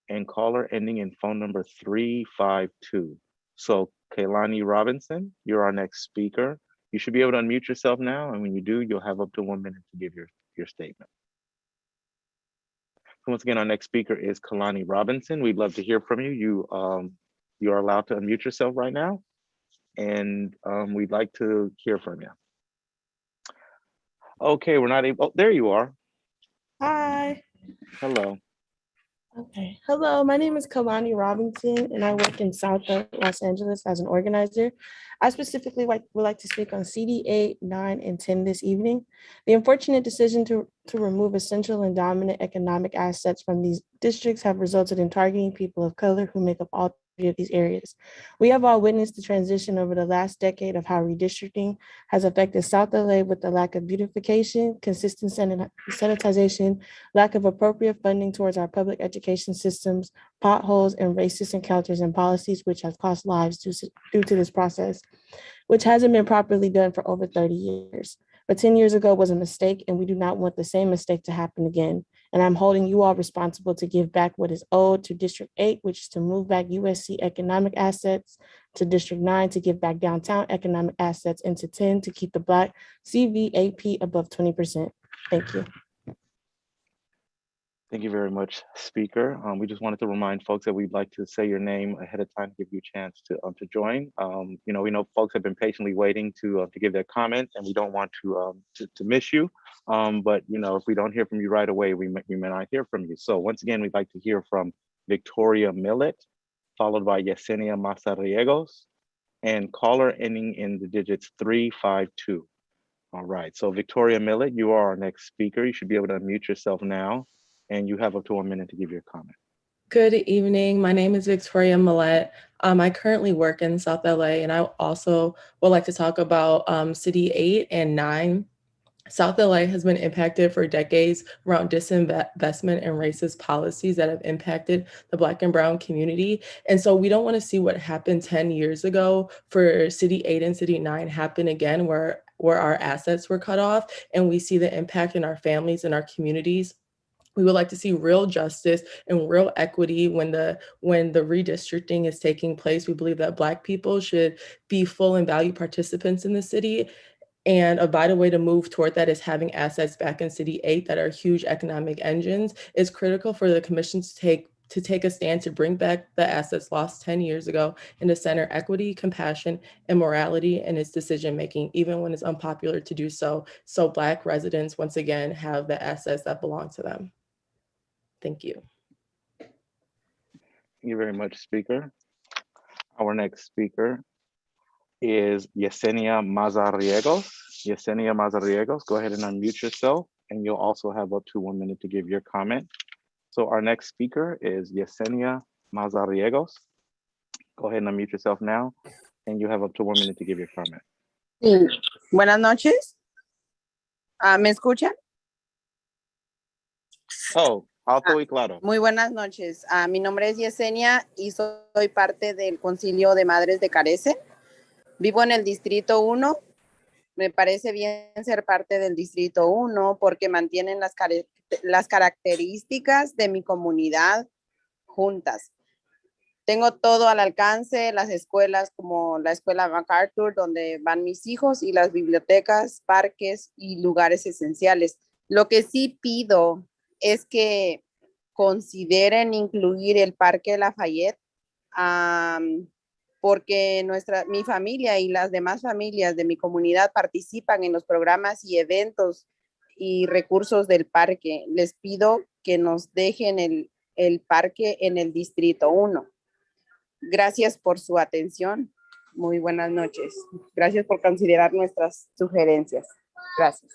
and caller ending in phone number 352. So Kalani Robinson, you're our next speaker. You should be able to unmute yourself now, and when you do, you'll have up to 1 minute to give your statement. So once again, our next speaker is Kalani Robinson. We'd love to hear from you. You are allowed to unmute yourself right now, and we'd like to hear from you. Okay, we're not able. Oh, there you are. Hi. Hello. Okay. Hello, my name is Kalani Robinson, and I work in South Los Angeles as an organizer. I specifically would like to speak on CD 8, 9, and 10 this evening. The unfortunate decision to remove essential and dominant economic assets from these districts have resulted in targeting people of color who make up all three of these areas. We have all witnessed the transition over the last decade of how redistricting has affected South LA with the lack of beautification, consistent sanitization, lack of appropriate funding towards our public education systems, potholes, and racist encounters and policies, which have cost lives due to this process, which hasn't been properly done for over 30 years. But 10 years ago was a mistake, and we do not want the same mistake to happen again. And I'm holding you all responsible to give back what is owed to District 8, which is to move back USC economic assets, to District 9 to give back downtown economic assets, and to 10 to keep the Black CVAP above 20%. Thank you. Thank you very much, Speaker. We just wanted to remind folks that we'd like to say your name ahead of time to give you a chance to join. We know folks have been patiently waiting to give their comments, and we don't want to miss you. But if we don't hear from you right away, we may not hear from you. So once again, we'd like to hear from Victoria Millet, followed by Yesenia Mazariegos, and caller ending in the digits 352. All right, so Victoria Millet, you are our next speaker. You should be able to unmute yourself now, and you have up to 1 minute to give your comment. Good evening. My name is Victoria Millet. I currently work in South LA, and I also would like to talk about City 8 and 9. South LA has been impacted for decades around disinvestment and racist policies that have impacted the Black and Brown community. And so we don't want to see what happened 10 years ago for City 8 and City 9 happen again, where our assets were cut off, and we see the impact in our families and our communities. We would like to see real justice and real equity when the redistricting is taking place. We believe that Black people should be full and valued participants in the city. And a vital way to move toward that is having assets back in City 8 that are huge economic engines. It's critical for the commission to take a stand to bring back the assets lost 10 years ago and to center equity, compassion, and morality in its decision-making, even when it's unpopular to do so. So Black residents, once again, have the assets that belong to them. Thank you. Thank you very much, Speaker. Our next speaker is Yesenia Mazariegos. Yesenia Mazariegos, go ahead and unmute yourself, and you'll also have up to 1 minute to give your comment. So our next speaker is Yesenia Mazariegos. Go ahead and unmute yourself now, and you have up to 1 minute to give your comment. Sí. Buenas noches. ¿Me escuchan? Oh, alto y claro. Muy buenas noches. Mi nombre es Yesenia y soy parte del Concilio de Madres de Carecen. Vivo en el Distrito 1. Me parece bien ser parte del Distrito 1 porque mantienen las características de mi comunidad juntas. Tengo todo al alcance, las escuelas como la escuela MacArthur, donde van mis hijos, y las bibliotecas, parques y lugares esenciales. Lo que sí pido es que consideren incluir el Parque Lafayette, porque mi familia y las demás familias de mi comunidad participan en los programas y eventos y recursos del parque. Les pido que nos dejen el parque en el Distrito 1. Gracias por su atención. Muy buenas noches. Gracias por considerar nuestras sugerencias. Gracias.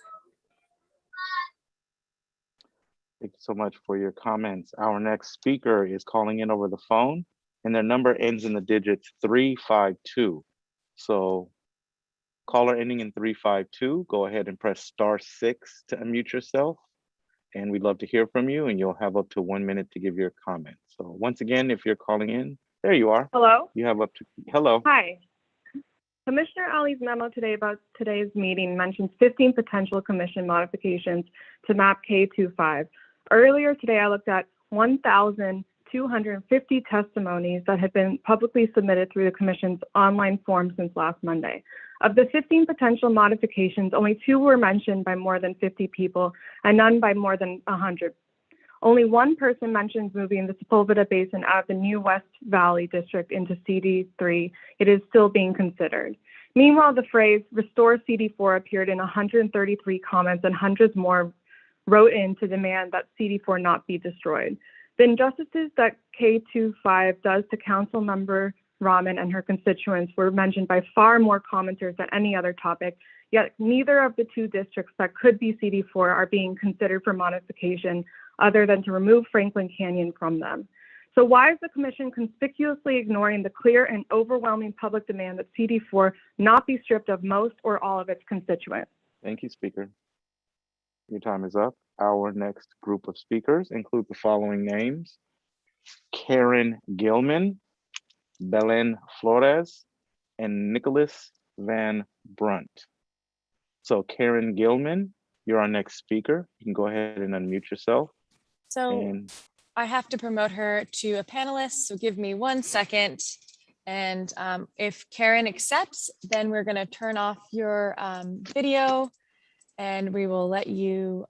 Thank you so much for your comments. Our next speaker is calling in over the phone, and their number ends in the digits 352. So caller ending in 352, go ahead and press *6 to unmute yourself. And we'd love to hear from you, and you'll have up to 1 minute to give your comment. So once again, if you're calling in, there you are. Hello? You have up to, hello. Hi. Commissioner Ali's memo today about today's meeting mentions 15 potential commission modifications to map K25. Earlier today, I looked at 1,250 testimonies that had been publicly submitted through the commission's online form since last Monday. Of the 15 potential modifications, only 2 were mentioned by more than 50 people and none by more than 100. Only one person mentions moving the Sepulveda Basin out of the new West Valley District into CD3. It is still being considered. Meanwhile, the phrase restore CD4 appeared in 133 comments, and hundreds more wrote in to demand that CD4 not be destroyed. The injustices that K25 does to Council Member Rahman and her constituents were mentioned by far more commenters than any other topic, yet neither of the 2 districts that could be CD4 are being considered for modification other than to remove Franklin Canyon from them. So why is the commission conspicuously ignoring the clear and overwhelming public demand that CD4 not be stripped of most or all of its constituents? Thank you, Speaker. Your time is up. Our next group of speakers include the following names: Karen Gilman, Belen Flores, and Nicholas Van Brunt. So Karen Gilman, you're our next speaker. You can go ahead and unmute yourself. So I have to promote her to a panelist, so give me 1 second. And if Karen accepts, then we're going to turn off your video and we will let you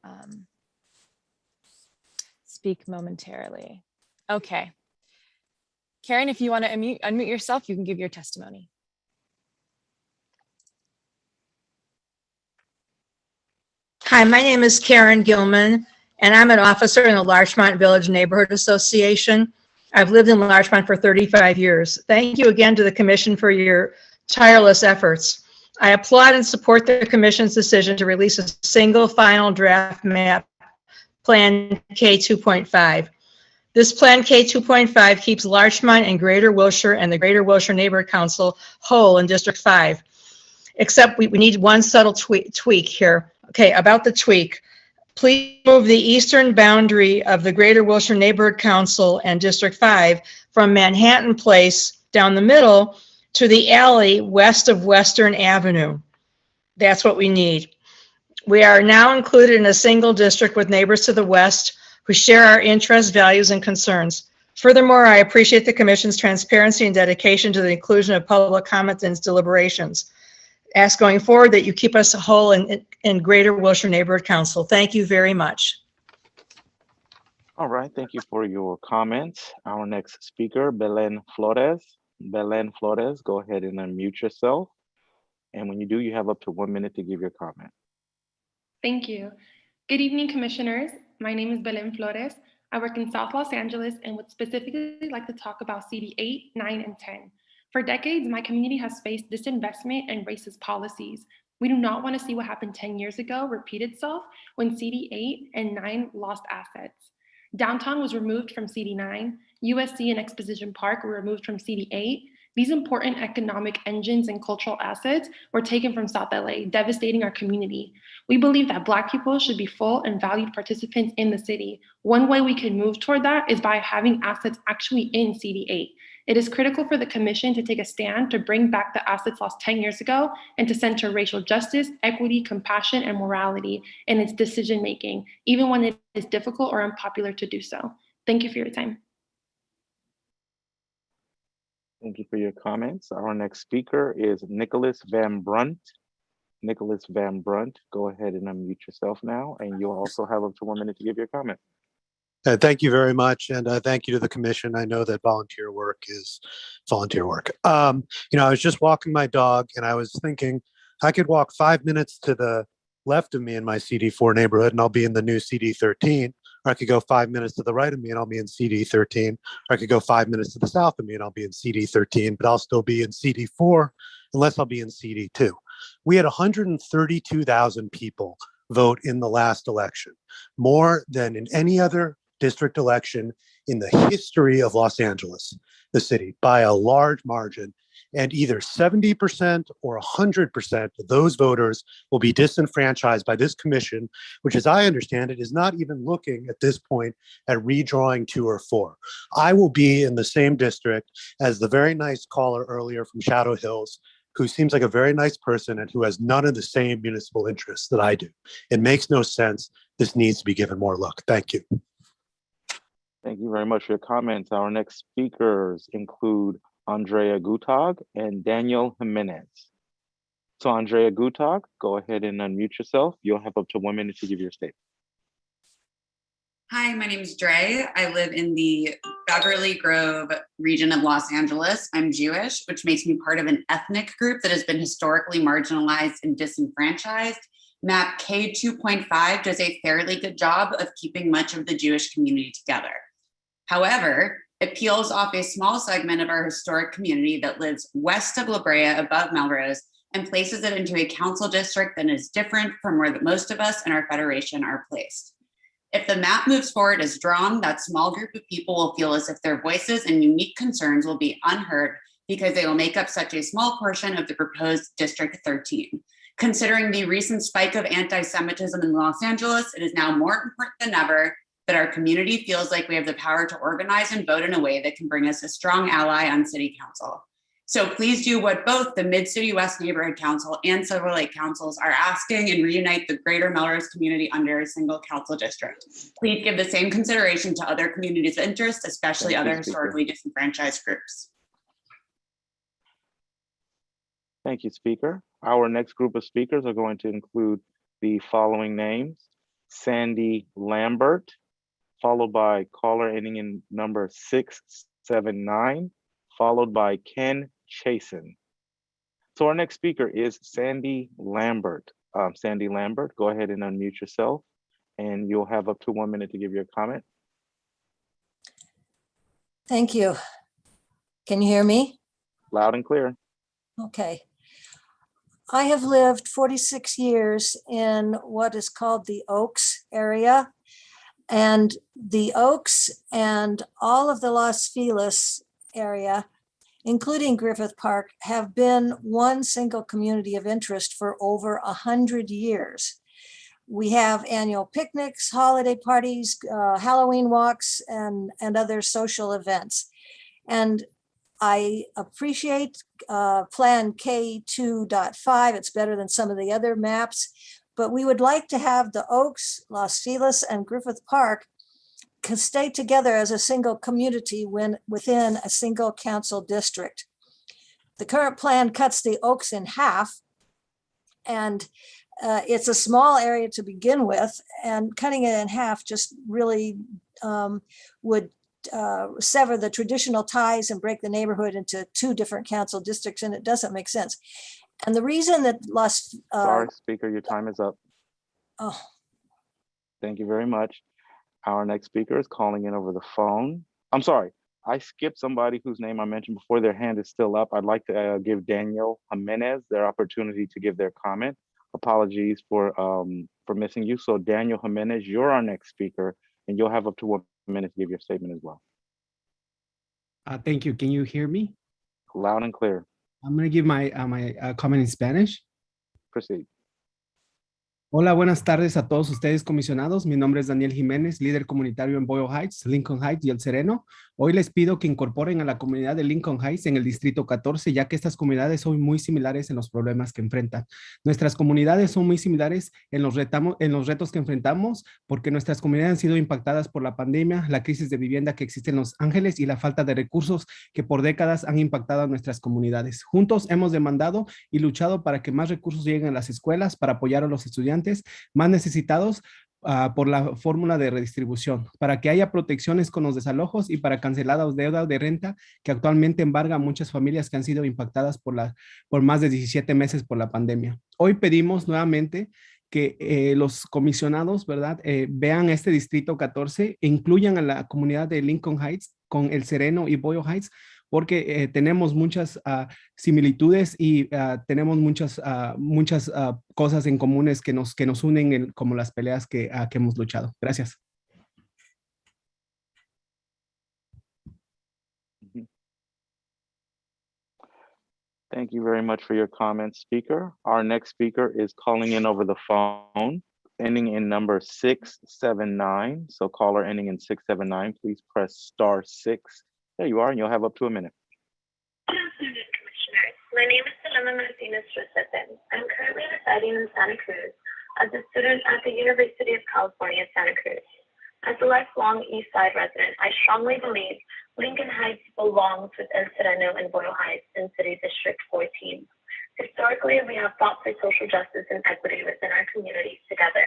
speak momentarily. Okay. Karen, if you want to unmute yourself, you can give your testimony. Hi, my name is Karen Gilman, and I'm an officer in the Larchmont Village Neighborhood Association. I've lived in Larchmont for 35 years. Thank you again to the Commission for your tireless efforts. I applaud and support the Commission's decision to release a single final draft map, Plan K2.5. This Plan K2.5 keeps Larchmont and Greater Wilshire and the Greater Wilshire Neighborhood Council whole in District 5. Except we need one subtle tweak here. Okay, about the tweak. Please move the eastern boundary of the Greater Wilshire Neighborhood Council and District 5 from Manhattan Place down the middle to the alley west of Western Avenue. That's what we need. We are now included in a single district with neighbors to the west who share our interests, values, and concerns. Furthermore, I appreciate the Commission's transparency and dedication to the inclusion of public comments in its deliberations. Ask going forward that you keep us whole in Greater Wilshire Neighborhood Council. Thank you very much. All right, thank you for your comments. Our next speaker, Belen Flores. Belen Flores, go ahead and unmute yourself. And when you do, you have up to 1 minute to give your comment. Thank you. Good evening, commissioners. My name is Belen Flores. I work in South Los Angeles and would specifically like to talk about CD 8, 9, and 10. For decades, my community has faced disinvestment and racist policies. We do not want to see what happened 10 years ago repeat itself when CD 8 and 9 lost assets. Downtown was removed from CD 9, USC and Exposition Park were removed from CD 8. These important economic engines and cultural assets were taken from South LA, devastating our community. We believe that Black people should be full and valued participants in the city. One way we can move toward that is by having assets actually in CD 8. It is critical for the Commission to take a stand to bring back the assets lost 10 years ago and to center racial justice, equity, compassion, and morality in its decision-making, even when it is difficult or unpopular to do so. Thank you for your time. Thank you for your comments. Our next speaker is Nicholas Van Brunt. Nicholas Van Brunt, go ahead and unmute yourself now, and you'll also have up to 1 minute to give your comment. Thank you very much, and thank you to the commission. I know that volunteer work is volunteer work. You know, I was just walking my dog, and I was thinking I could walk 5 minutes to the left of me in my CD4 neighborhood, and I'll be in the new CD13. Or I could go 5 minutes to the right of me and I'll be in CD13. Or I could go 5 minutes to the south of me and I'll be in CD13, but I'll still be in CD4 unless I'll be in CD2. We had 132,000 people vote in the last election, more than in any other district election in the history of Los Angeles, the city, by a large margin. And either 70% or 100% of those voters will be disenfranchised by this commission, which, as I understand it, is not even looking at this point at redrawing 2 or 4. I will be in the same district as the very nice caller earlier from Shadow Hills, who seems like a very nice person and who has none of the same municipal interests that I do. It makes no sense. This needs to be given more look. Thank you. Thank you very much for your comments. Our next speakers include Andrea Gutag and Daniel Jimenez. So Andrea Gutag, go ahead and unmute yourself. You'll have up to 1 minute to give your statement. Hi, my name is Dre. I live in the Beverly Grove region of Los Angeles. I'm Jewish, which makes me part of an ethnic group that has been historically marginalized and disenfranchised. Map K2.5 does a fairly good job of keeping much of the Jewish community together. However, it peels off a small segment of our historic community that lives west of La Brea above Melrose and places it into a council district that is different from where most of us in our federation are placed. If the map moves forward as drawn, that small group of people will feel as if their voices and unique concerns will be unheard because they will make up such a small portion of the proposed District 13. Considering the recent spike of anti-Semitism in Los Angeles, it is now more important than ever that our community feels like we have the power to organize and vote in a way that can bring us a strong ally on city council. So please do what both the Mid-City West Neighborhood Council and Silver Lake Councils are asking and reunite the greater Melrose community under a single council district. Please give the same consideration to other communities of interest, especially other historically disenfranchised groups. Thank you, Speaker. Our next group of speakers are going to include the following names: Sandy Lambert, followed by caller ending in number 679, followed by Ken Chasen. So our next speaker is Sandy Lambert. Sandy Lambert, go ahead and unmute yourself, and you'll have up to 1 minute to give your comment. Thank you. Can you hear me? Loud and clear. Okay. I have lived 46 years in what is called the Oaks area. And the Oaks and all of the Los Feliz area, including Griffith Park, have been one single community of interest for over 100 years. We have annual picnics, holiday parties, Halloween walks, and other social events. And I appreciate Plan K2.5. It's better than some of the other maps, but we would like to have the Oaks, Los Feliz, and Griffith Park can stay together as a single community within a single council district. The current plan cuts the Oaks in half, and it's a small area to begin with, and cutting it in half just really would sever the traditional ties and break the neighborhood into two different council districts, and it doesn't make sense. And the reason that Sorry, speaker, your time is up. Oh. Thank you very much. Our next speaker is calling in over the phone. I'm sorry, I skipped somebody whose name I mentioned before. Their hand is still up. I'd like to give Daniel Jimenez their opportunity to give their comment. Apologies for missing you. So Daniel Jimenez, you're our next speaker, and you'll have up to 1 minute to give your statement as well. Thank you. Can you hear me? Loud and clear. I'm going to give my comment in Spanish. Proceed. Hola, buenas tardes a todos ustedes comisionados. Mi nombre es Daniel Jiménez, líder comunitario en Boyle Heights, Lincoln Heights y El Sereno. Hoy les pido que incorporen a la comunidad de Lincoln Heights en el Distrito 14, ya que estas comunidades son muy similares en los problemas que enfrentan. Nuestras comunidades son muy similares en los retos que enfrentamos, porque nuestras comunidades han sido impactadas por la pandemia, la crisis de vivienda que existe en Los Ángeles y la falta de recursos que por décadas han impactado a nuestras comunidades. Juntos hemos demandado y luchado para que más recursos lleguen a las escuelas, para apoyar a los estudiantes más necesitados por la fórmula de redistribución, para que haya protecciones con los desalojos y para cancelar las deudas de renta que actualmente embarga a muchas familias que han sido impactadas por más de 17 meses por la pandemia. Hoy pedimos nuevamente que los comisionados, ¿verdad? Vean este Distrito 14 e incluyan a la comunidad de Lincoln Heights con El Sereno y Boyle Heights, porque tenemos muchas similitudes y tenemos muchas cosas en comunes que nos unen como las peleas que hemos luchado. Gracias. Thank you very much for your comments, speaker. Our next speaker is calling in over the phone, ending in number 679. So caller ending in 679, please press *6. There you are, and you'll have up to a minute. Good afternoon, Commissioners. My name is Selena Martinez-Rosete. I'm currently residing in Santa Cruz as a student at the University of California, Santa Cruz. As a lifelong East Side resident, I strongly believe Lincoln Heights belongs with El Sereno and Boyle Heights in City District 14. Historically, we have fought for social justice and equity within our communities together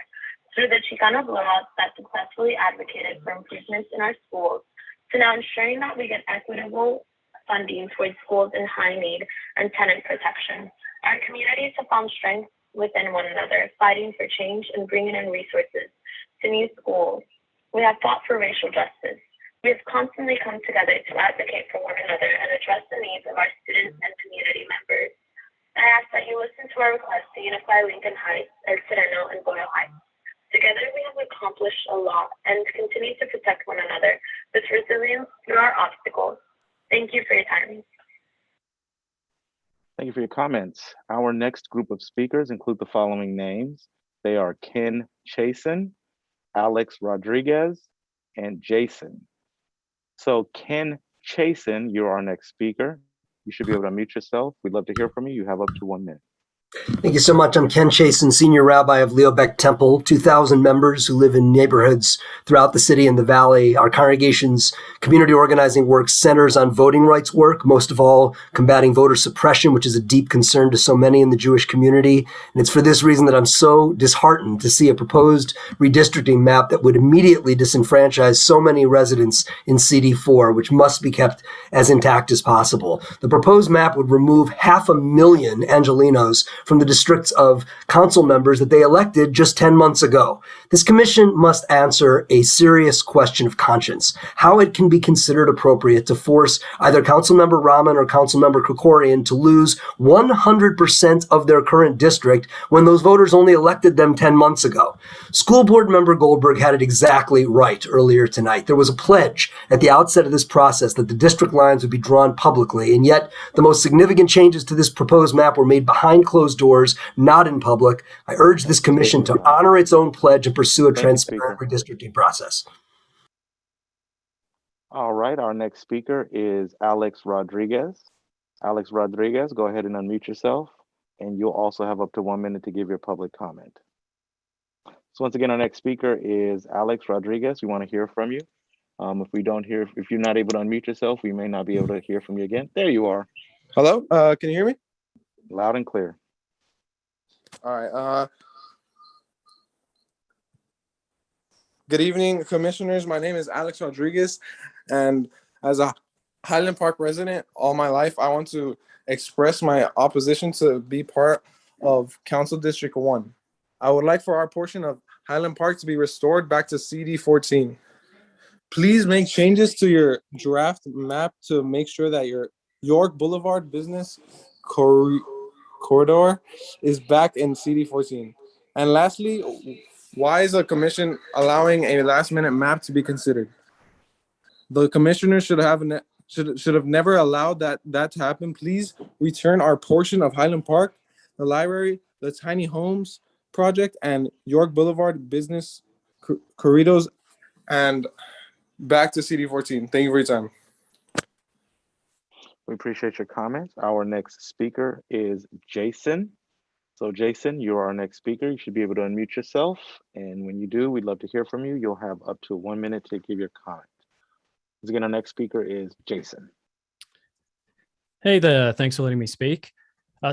through the Chicano blowouts that successfully advocated for improvements in our schools, to now ensuring that we get equitable funding towards schools in high need and tenant protection. Our communities have found strength within one another, fighting for change and bringing in resources to new schools. We have fought for racial justice. We have constantly come together to advocate for one another and address the needs of our students and community members. I ask that you listen to our request to unify Lincoln Heights, El Sereno, and Boyle Heights. Together, we have accomplished a lot and continue to protect one another with resilience through our obstacles. Thank you for your time. Thank you for your comments. Our next group of speakers include the following names. They are Ken Chasen, Alex Rodriguez, and Jason. So Ken Chasen, you're our next speaker. You should be able to unmute yourself. We'd love to hear from you. You have up to 1 minute. Thank you so much. I'm Ken Chasen, Senior Rabbi of Leo Beck Temple, 2,000 members who live in neighborhoods throughout the city and the valley. Our congregation's community organizing work centers on voting rights work, most of all combating voter suppression, which is a deep concern to so many in the Jewish community. And it's for this reason that I'm so disheartened to see a proposed redistricting map that would immediately disenfranchise so many residents in CD4, which must be kept as intact as possible. The proposed map would remove 500,000 Angelenos from the districts of council members that they elected just 10 months ago. This commission must answer a serious question of conscience, how it can be considered appropriate to force either Councilmember Rahman or Councilmember Krikorian to lose 100% of their current district when those voters only elected them 10 months ago. School Board Member Goldberg had it exactly right earlier tonight. There was a pledge at the outset of this process that the district lines would be drawn publicly, and yet the most significant changes to this proposed map were made behind closed closed doors, not in public. I urge this commission to honor its own pledge and pursue a transparent redistricting process. All right, our next speaker is Alex Rodriguez. Alex Rodriguez, go ahead and unmute yourself, and you'll also have up to 1 minute to give your public comment. So once again, our next speaker is Alex Rodriguez. We want to hear from you. If you're not able to unmute yourself, we may not be able to hear from you again. There you are. Hello, can you hear me? Loud and clear. All right. Good evening, commissioners. My name is Alex Rodriguez, and as a Highland Park resident all my life, I want to express my opposition to be part of Council District 1. I would like for our portion of Highland Park to be restored back to CD 14. Please make changes to your draft map to make sure that your York Boulevard business corridor is back in CD 14. And lastly, why is the commission allowing a last-minute map to be considered? The commissioners should have never allowed that to happen. Please return our portion of Highland Park, the library, the tiny homes project, and York Boulevard business corridors, and back to CD 14. Thank you for your time. We appreciate your comments. Our next speaker is Jason. So Jason, you are our next speaker. You should be able to unmute yourself. And when you do, we'd love to hear from you. You'll have up to 1 minute to give your comment. Once again, our next speaker is Jason. Hey there, thanks for letting me speak.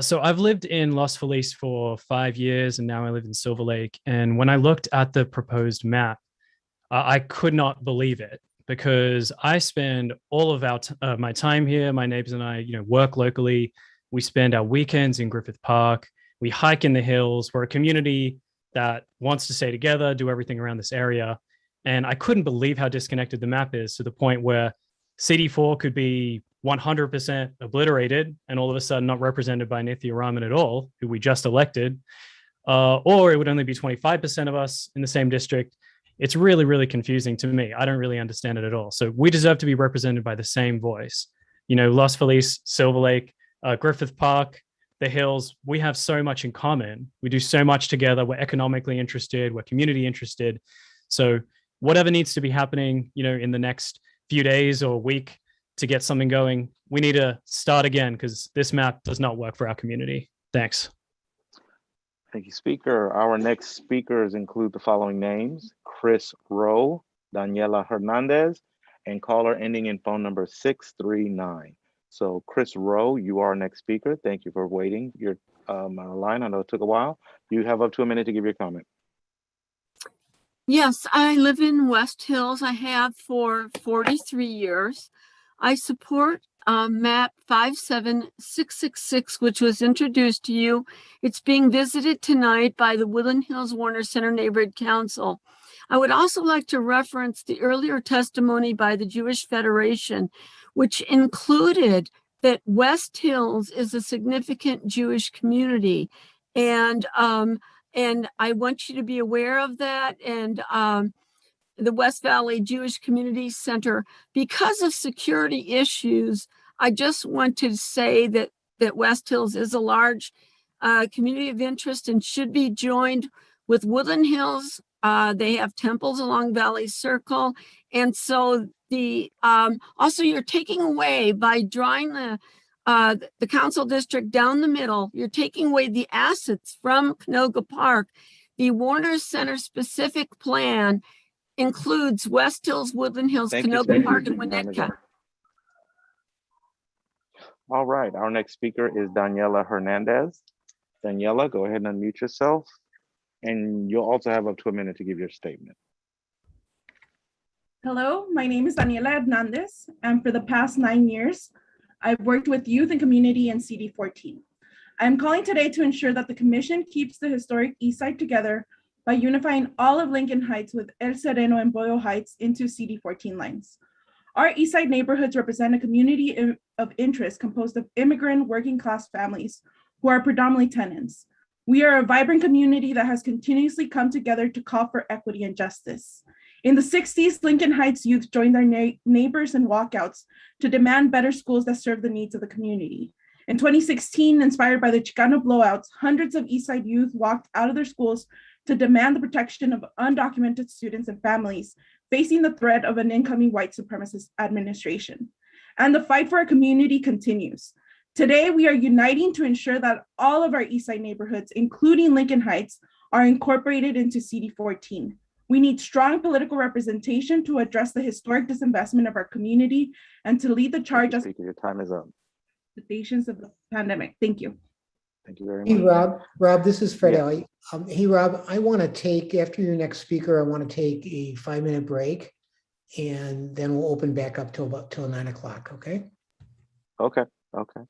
So I've lived in Los Feliz for 5 years, and now I live in Silver Lake. And when I looked at the proposed map, I could not believe it, because I spend all of my time here. My neighbors and I, work locally. We spend our weekends in Griffith Park. We hike in the hills. We're a community that wants to stay together, do everything around this area. And I couldn't believe how disconnected the map is, to the point where CD4 could be 100% obliterated and all of a sudden not represented by Nithya Raman at all, who we just elected, or it would only be 25% of us in the same district. It's really, really confusing to me. I don't really understand it at all. So we deserve to be represented by the same voice. Los Feliz, Silver Lake, Griffith Park, the hills, we have so much in common. We do so much together. We're economically interested. We're community interested. So whatever needs to be happening, in the next few days or week to get something going, we need to start again, because this map does not work for our community. Thanks. Thank you, speaker. Our next speakers include the following names: Chris Rowe, Daniela Hernandez, and caller ending in phone number 639. So Chris Rowe, you are our next speaker. Thank you for waiting. You're on the line. I know it took a while. You have up to a minute to give your comment. Yes, I live in West Hills. I have for 43 years. I support map 57666, which was introduced to you. It's being visited tonight by the Woodland Hills Warner Center Neighborhood Council. I would also like to reference the earlier testimony by the Jewish Federation, which included that West Hills is a significant Jewish community. And I want you to be aware of that. And the West Valley Jewish Community Center, because of security issues, I just want to say that West Hills is a large community of interest and should be joined with Woodland Hills. They have temples along Valley Circle. And so also you're taking away, by drawing the council district down the middle, you're taking away the assets from Canoga Park. The Warner Center specific plan includes West Hills, Woodland Hills, Canoga Park, and Winnetka. All right, our next speaker is Daniela Hernandez. Daniela, go ahead and unmute yourself, and you'll also have up to a minute to give your statement. Hello, my name is Daniela Hernandez, and for the past 9 years, I've worked with youth and community in CD14. I'm calling today to ensure that the commission keeps the historic East Side together by unifying all of Lincoln Heights with El Sereno and Boyle Heights into CD14 lines. Our East Side neighborhoods represent a community of interest composed of immigrant working class families who are predominantly tenants. We are a vibrant community that has continuously come together to call for equity and justice. In the 60s, Lincoln Heights youth joined their neighbors in walkouts to demand better schools that serve the needs of the community. In 2016, inspired by the Chicano blowouts, hundreds of Eastside youth walked out of their schools to demand the protection of undocumented students and families facing the threat of an incoming white supremacist administration. And the fight for our community continues. Today, we are uniting to ensure that all of our Eastside neighborhoods, including Lincoln Heights, are incorporated into CD14. We need strong political representation to address the historic disinvestment of our community and to lead the charge as Speaker, your time is up. manifestations of the pandemic. Thank you. Thank you very Hey, much. Rob, this is Fred Yes. Ellie. Hey, Rob, I want to take, after your next speaker, I want to take a 5-minute break, and then we'll open back up till 9 o'clock, okay? Okay, okay.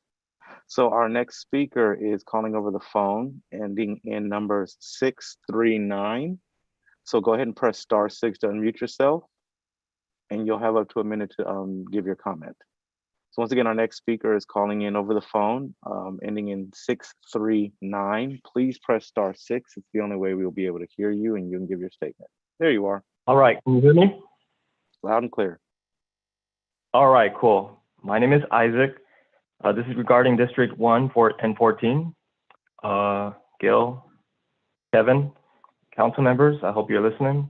So our next speaker is calling over the phone, ending in numbers 639. So go ahead and press *6 to unmute yourself, and you'll have up to a minute to give your comment. So once again, our next speaker is calling in over the phone, ending in 639. Please press *6. It's the only way we will be able to hear you, and you can give your statement. There you are. All right, can you hear me? Loud and clear. All right, cool. My name is Isaac. This is regarding District 1 and 14. Gil, Kevin, council members, I hope you're listening.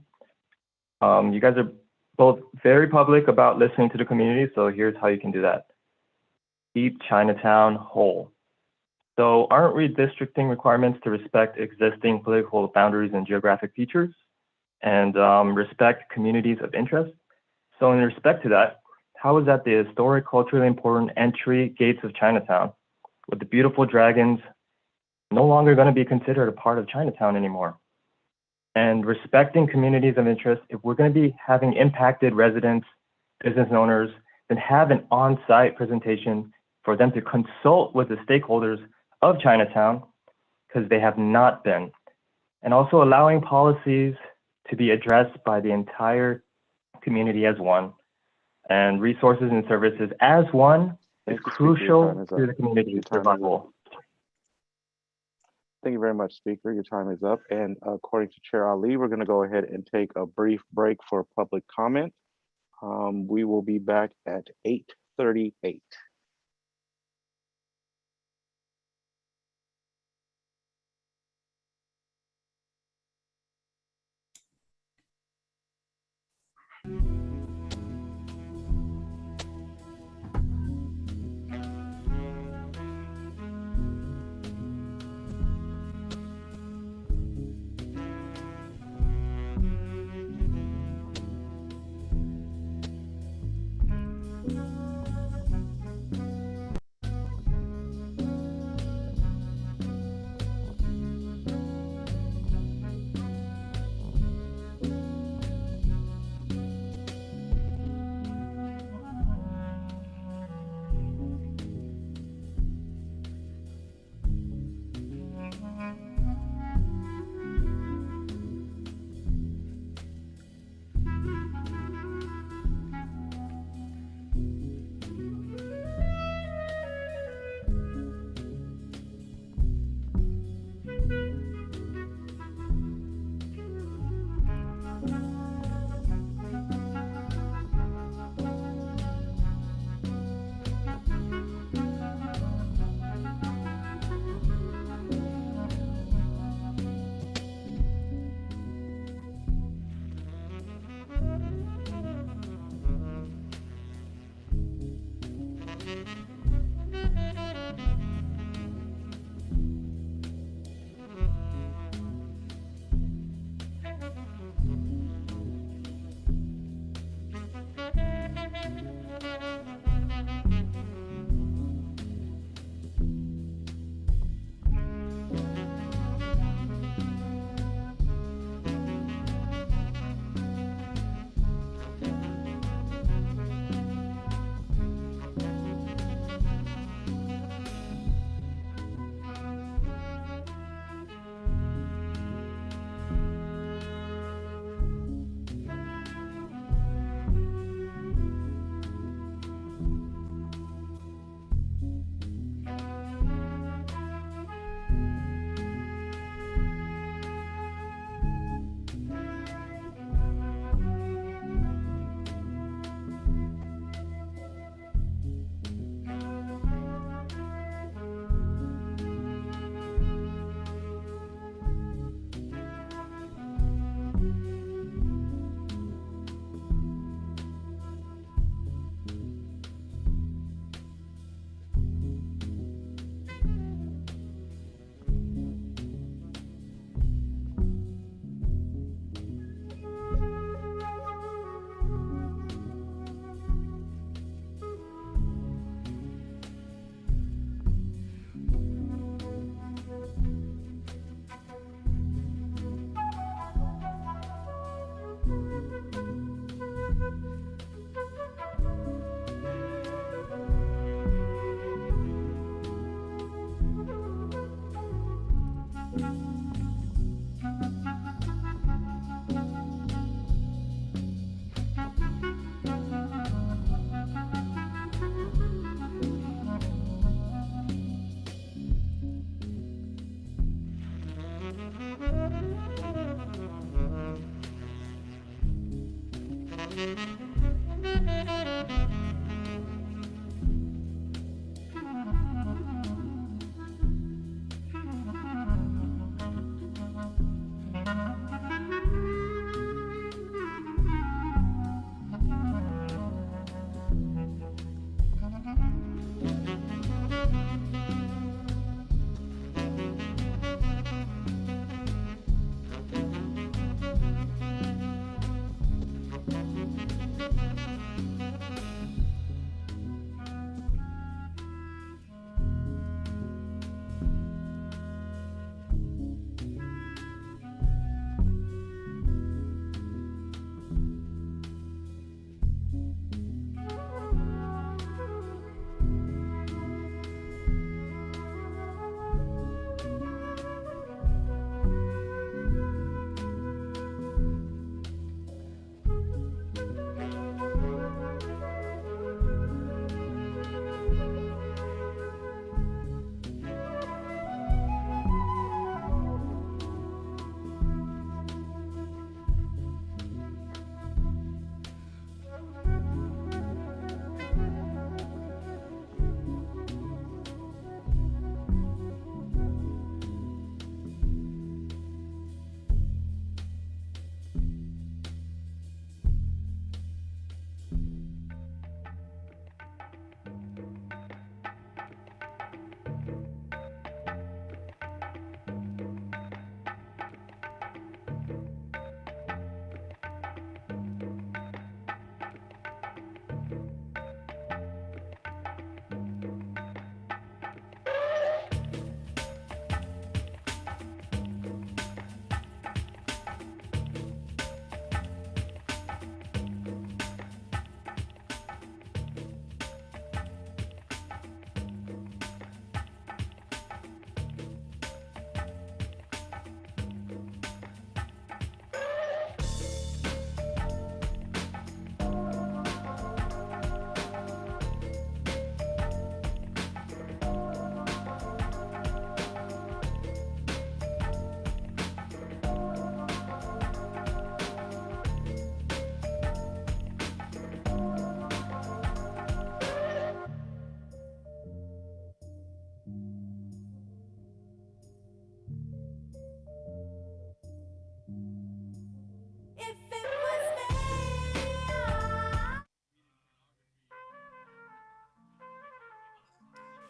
You guys are both very public about listening to the community, so here's how you can do that. Keep Chinatown whole. So aren't redistricting requirements to respect existing political boundaries and geographic features and respect communities of interest? So in respect to that, how is that the historic, culturally important entry gates of Chinatown with the beautiful dragons no longer going to be considered a part of Chinatown anymore? And respecting communities of interest, if we're going to be having impacted residents, business owners, then have an on-site presentation for them to consult with the stakeholders of Chinatown, because they have not been. And also allowing policies to be addressed by the entire community as one, and resources and services as one is crucial to the community's survival. Thank you very much, Speaker. Your time is up. And according to Chair Ali, we're going to go ahead and take a brief break for public comment. We will be back at 8:38.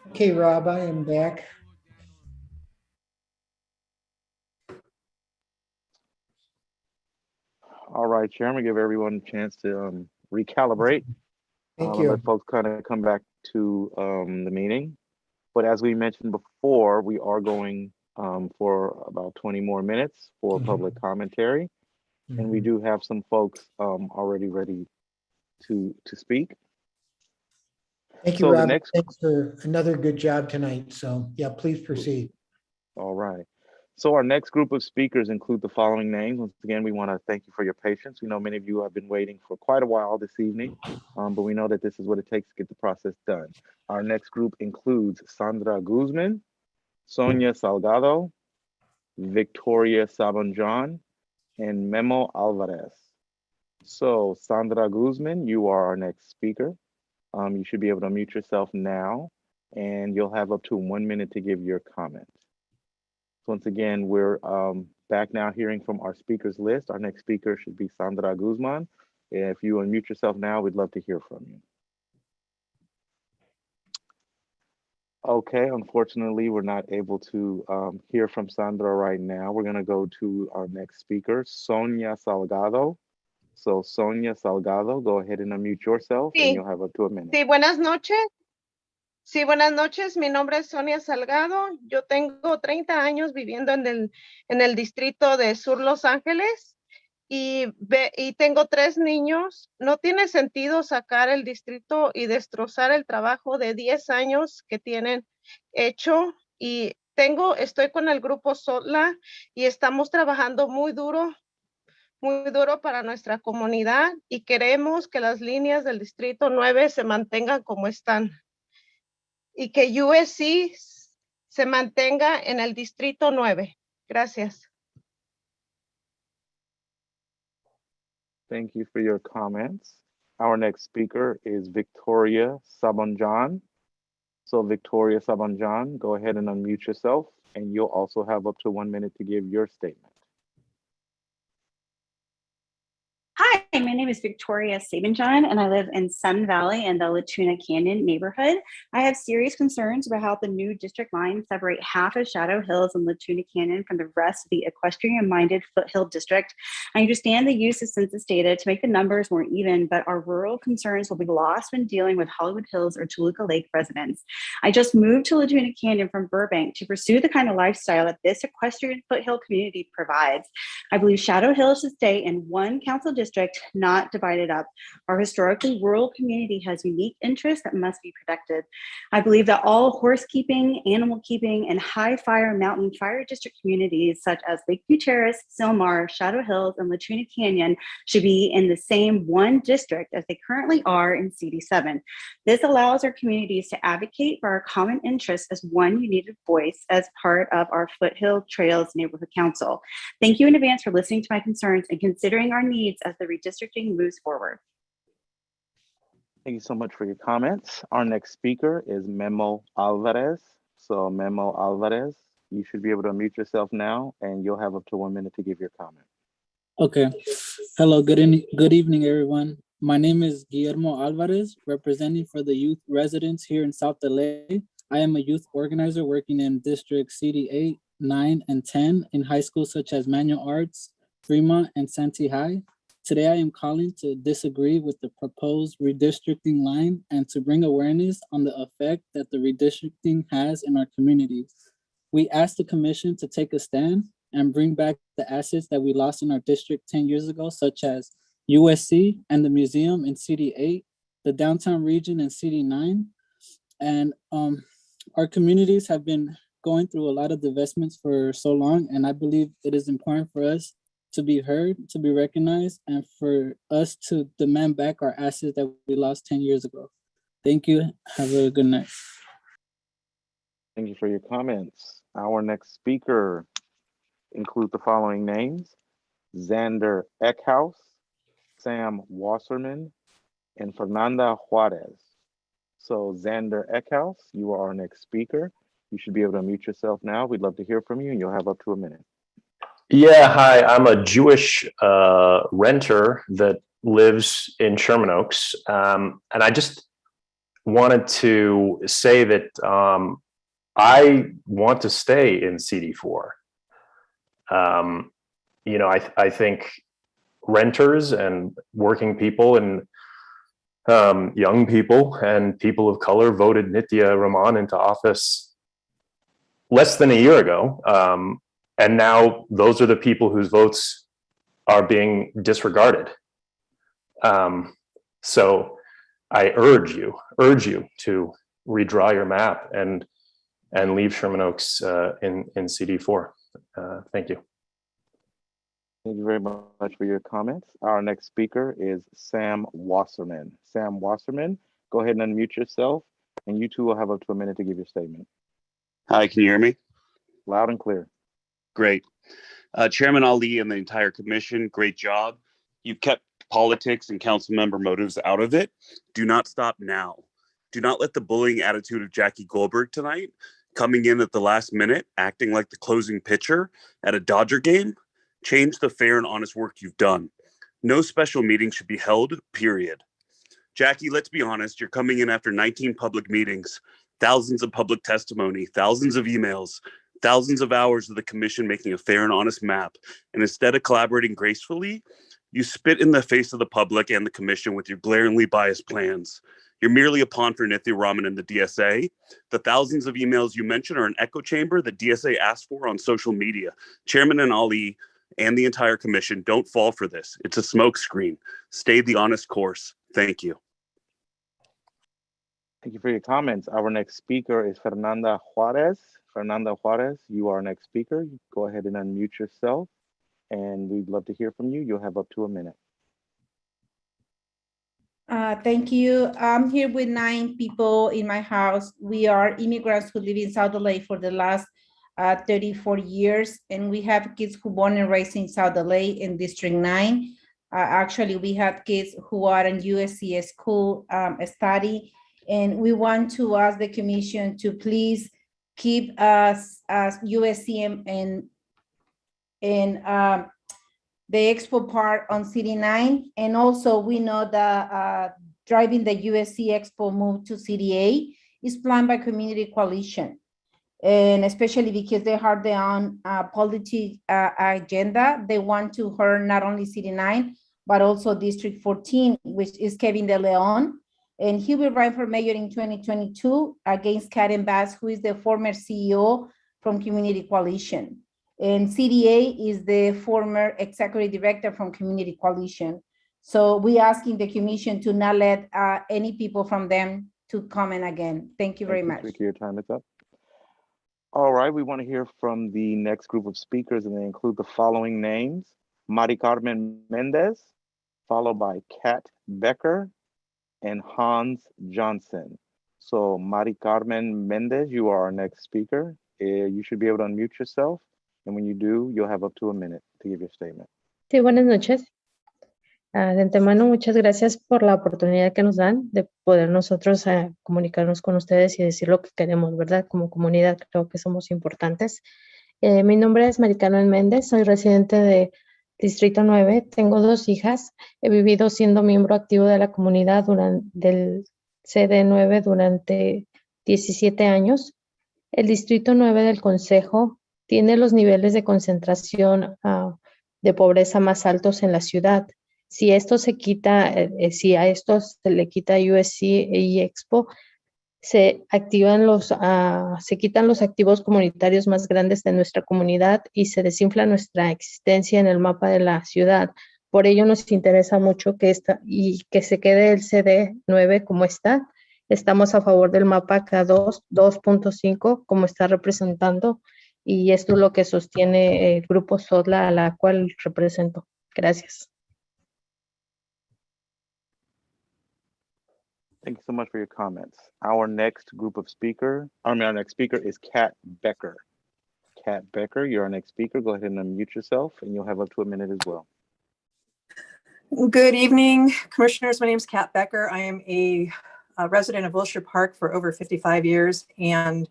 Okay, Rob, I am back. All right, Chair, I'm gonna give everyone a chance to recalibrate. Thank And you. let folks kind of come back to the meeting. But as we mentioned before, we are going for about 20 more minutes for public commentary. And we do have some folks already ready to speak. Thank you, So the Rob. next, Thanks for another good job tonight. So yeah, please proceed. all right. So our next group of speakers include the following names. Once again, we want to thank you for your patience. We know many of you have been waiting for quite a while this evening, but we know that this is what it takes to get the process done. Our next group includes Sandra Guzman, Sonia Salgado, Victoria Sabanjan, and Memo Alvarez. So Sandra Guzman, you are our next speaker. You should be able to unmute yourself now, and you'll have up to 1 minute to give your comment. So once again, we're back now hearing from our speakers list. Our next speaker should be Sandra Guzman. If you unmute yourself now, we'd love to hear from you. Okay, unfortunately, we're not able to hear from Sandra right now. We're gonna go to our next speaker, Sonia Salgado. So Sonia Salgado, go ahead and unmute yourself and Sí, you'll have up to a minute. sí, buenas noches. Sí, buenas noches. Mi nombre es Sonia Salgado. Yo tengo 30 años viviendo en el distrito de Sur Los Ángeles y tengo 3 niños. No tiene sentido sacar el distrito y destrozar el trabajo de 10 años que tienen hecho. Y estoy con el grupo SOTLA y estamos trabajando muy duro para nuestra comunidad y queremos que las líneas del distrito 9 se mantengan como están y que USC se mantenga en el distrito 9. Gracias. Thank you for your comments. Our next speaker is Victoria Sabanjan. So Victoria Sabanjan, go ahead and unmute yourself, and you'll also have up to 1 minute to give your statement. Hi, my name is Victoria Sabanjan, and I live in Sun Valley in the Latuna Canyon neighborhood. I have serious concerns about how the new district lines separate half of Shadow Hills and Latuna Canyon from the rest of the equestrian-minded Foothill District. I understand the use of census data to make the numbers more even, but our rural concerns will be lost when dealing with Hollywood Hills or Toluca Lake residents. I just moved to Latuna Canyon from Burbank to pursue the kind of lifestyle that this equestrian foothill community provides. I believe Shadow Hills should stay in one council district, not divided up. Our historically rural community has unique interests that must be protected. I believe that all horse keeping, animal keeping, and high fire mountain fire district communities such as Lakeview Terrace, Silmar, Shadow Hills, and Latuna Canyon should be in the same one district as they currently are in CD7. This allows our communities to advocate for our common interests as one united voice as part of our Foothill Trails Neighborhood Council. Thank you in advance for listening to my concerns and considering our needs as the redistricting moves forward. Thank you so much for your comments. Our next speaker is Memo Alvarez. So Memo Alvarez, you should be able to unmute yourself now, and you'll have up to 1 minute to give your comment. Okay. Hello, good evening, everyone. My name is Guillermo Alvarez, representing for the youth residents here in South LA. I am a youth organizer working in District CD 8, 9, and 10 in high schools such as Manual Arts, Fremont, and Santee High. Today, I am calling to disagree with the proposed redistricting line and to bring awareness on the effect that the redistricting has in our communities. We ask the commission to take a stand and bring back the assets that we lost in our district 10 years ago, such as USC and the museum in CD8, the downtown region in CD9. And our communities have been going through a lot of divestments for so long, and I believe it is important for us to be heard, to be recognized, and for us to demand back our assets that we lost 10 years ago. Thank you. Have a good night. Thank you for your comments. Our next speaker include the following names: Xander Eckhouse, Sam Wasserman, and Fernanda Juarez. So Xander Eckhouse, you are our next speaker. You should be able to unmute yourself now. We'd love to hear from you, and you'll have up to 1 minute. Yeah, hi, I'm a Jewish renter that lives in Sherman Oaks. And I just wanted to say that I want to stay in CD4. You know, I think renters and working people and young people and people of color voted Nitya Raman into office less than a year ago. And now those are the people whose votes are being disregarded. So I urge you to redraw your map and leave Sherman Oaks in CD4. Thank you. Thank you very much for your comments. Our next speaker is Sam Wasserman. Sam Wasserman, go ahead and unmute yourself, and you two will have up to 1 minute to give your statement. Hi, can you hear me? Loud and clear. Great. Chairman Ali and the entire commission, great job. You've kept politics and council member motives out of it. Do not stop now. Do not let the bullying attitude of Jackie Goldberg tonight, coming in at the last minute, acting like the closing pitcher at a Dodger game, change the fair and honest work you've done. No special meeting should be held, period. Jackie, let's be honest, you're coming in after 19 public meetings, thousands of public testimony, thousands of emails, thousands of hours of the commission making a fair and honest map. And instead of collaborating gracefully, you spit in the face of the public and the commission with your glaringly biased plans. You're merely a pawn for Nitya Raman and the DSA. The thousands of emails you mentioned are an echo chamber that DSA asked for on social media. Chairman and Ali and the entire commission, don't fall for this. It's a smokescreen. Stay the honest course. Thank you. Thank you for your comments. Our next speaker is Fernanda Juarez. Fernanda Juarez, you are our next speaker. Go ahead and unmute yourself, and we'd love to hear from you. You'll have up to 1 minute. Thank you. I'm here with 9 people in my house. We are immigrants who live in South LA for the last 34 years, and we have kids who born and raised in South LA in District 9. Actually, we had kids who are in USC school study, and we want to ask the commission to please keep us as USC in the expo part on CD9. And also we know that driving the USC expo move to CD8 is planned by Community Coalition. And especially because they have their own policy agenda, they want to hurt not only CD9, but also District 14, which is Kevin De Leon. And he will run for mayor in 2022 against Karen Bass, who is the former CEO from Community Coalition. And CDA is the former executive director from Community Coalition. So we're asking the commission to not let any people from them to comment again. Thank you very much. Speaker, your time is up. All right, we want to hear from the next group of speakers, and they include the following names: Mari Carmen Mendez, followed by Kat Becker and Hans Johnson. So Mari Carmen Mendez, you are our next speaker. You should be able to unmute yourself. And when you do, you'll have up to a minute to give your statement. Sí, buenas noches. De antemano, muchas gracias por la oportunidad que nos dan de poder nosotros comunicarnos con ustedes y decir lo que queremos, ¿verdad? Como comunidad creo que somos importantes. Mi nombre es Mari Carmen Méndez, soy residente de Distrito 9, tengo 2 hijas, he vivido siendo miembro activo de la comunidad del CD9 durante 17 años. El Distrito 9 del Consejo tiene los niveles de concentración de pobreza más altos en la ciudad. Si esto se quita, si a esto se le quita USC y Expo, se quitan los activos comunitarios más grandes de nuestra comunidad y se desinfla nuestra existencia en el mapa de la ciudad. Por ello nos interesa mucho que se quede el CD9 como está. Estamos a favor del mapa K2 2.5 como está representando, y esto es lo que sostiene el grupo SODLA a la cual represento. Gracias. Thank you so much for your comments. Our next speaker is Kat Becker. Kat Becker, you're our next speaker. Go ahead and unmute yourself, and you'll have up to a minute as well. Good evening, commissioners. My name is Kat Becker. I am a resident of Wilshire Park for over 55 years and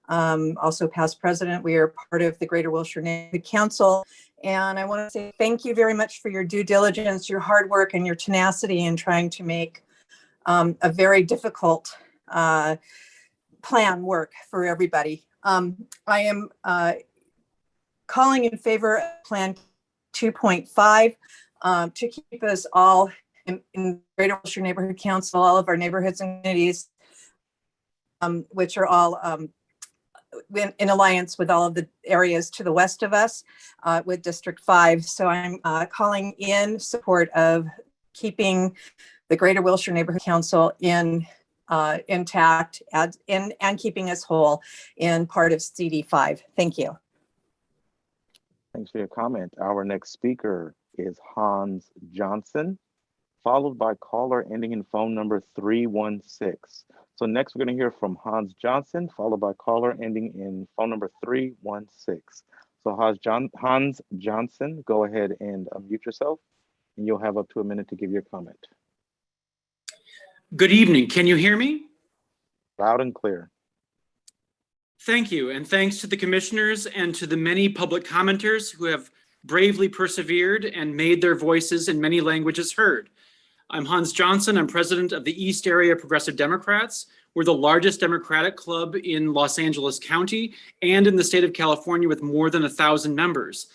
also past president. We are part of the Greater Wilshire Neighborhood Council. And I want to say thank you very much for your due diligence, your hard work, and your tenacity in trying to make a very difficult plan work for everybody. I am calling in favor of Plan 2.5 to keep us all in Greater Wilshire Neighborhood Council, all of our neighborhoods and communities, which are all in alliance with all of the areas to the west of us with District 5. So I'm calling in support of keeping the Greater Wilshire Neighborhood Council intact and keeping us whole in part of CD5. Thank you. Thanks for your comment. Our next speaker is Hans Johnson, followed by caller ending in phone number 316. So next we're going to hear from Hans Johnson, followed by caller ending in phone number 316. So Hans Johnson, go ahead and unmute yourself, and you'll have up to a minute to give your comment. Good evening. Can you hear me? Loud and clear. Thank you. And thanks to the commissioners and to the many public commenters who have bravely persevered and made their voices in many languages heard. I'm Hans Johnson. I'm president of the East Area Progressive Democrats. We're the largest Democratic club in Los Angeles County and in the state of California with more than 1,000 members.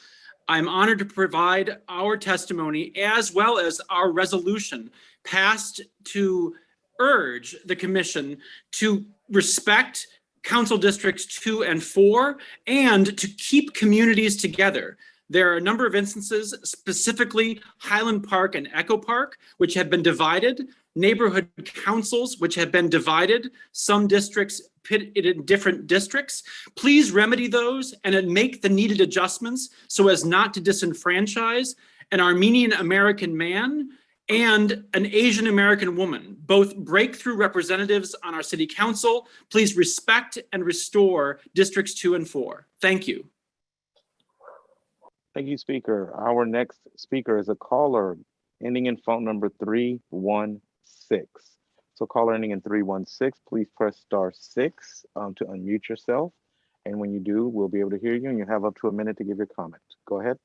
I'm honored to provide our testimony as well as our resolution passed to urge the commission to respect council districts 2 and 4 and to keep communities together. There are a number of instances, specifically Highland Park and Echo Park, which have been divided, neighborhood councils, which have been divided, some districts pitted in different districts. Please remedy those and make the needed adjustments so as not to disenfranchise an Armenian American man and an Asian American woman, both breakthrough representatives on our city council. Please respect and restore districts 2 and 4. Thank you. Thank you, speaker. Our next speaker is a caller ending in phone number 316. So caller ending in 316, please press *6 to unmute yourself. And when you do, we'll be able to hear you, and you have up to a minute to give your comment. Go ahead.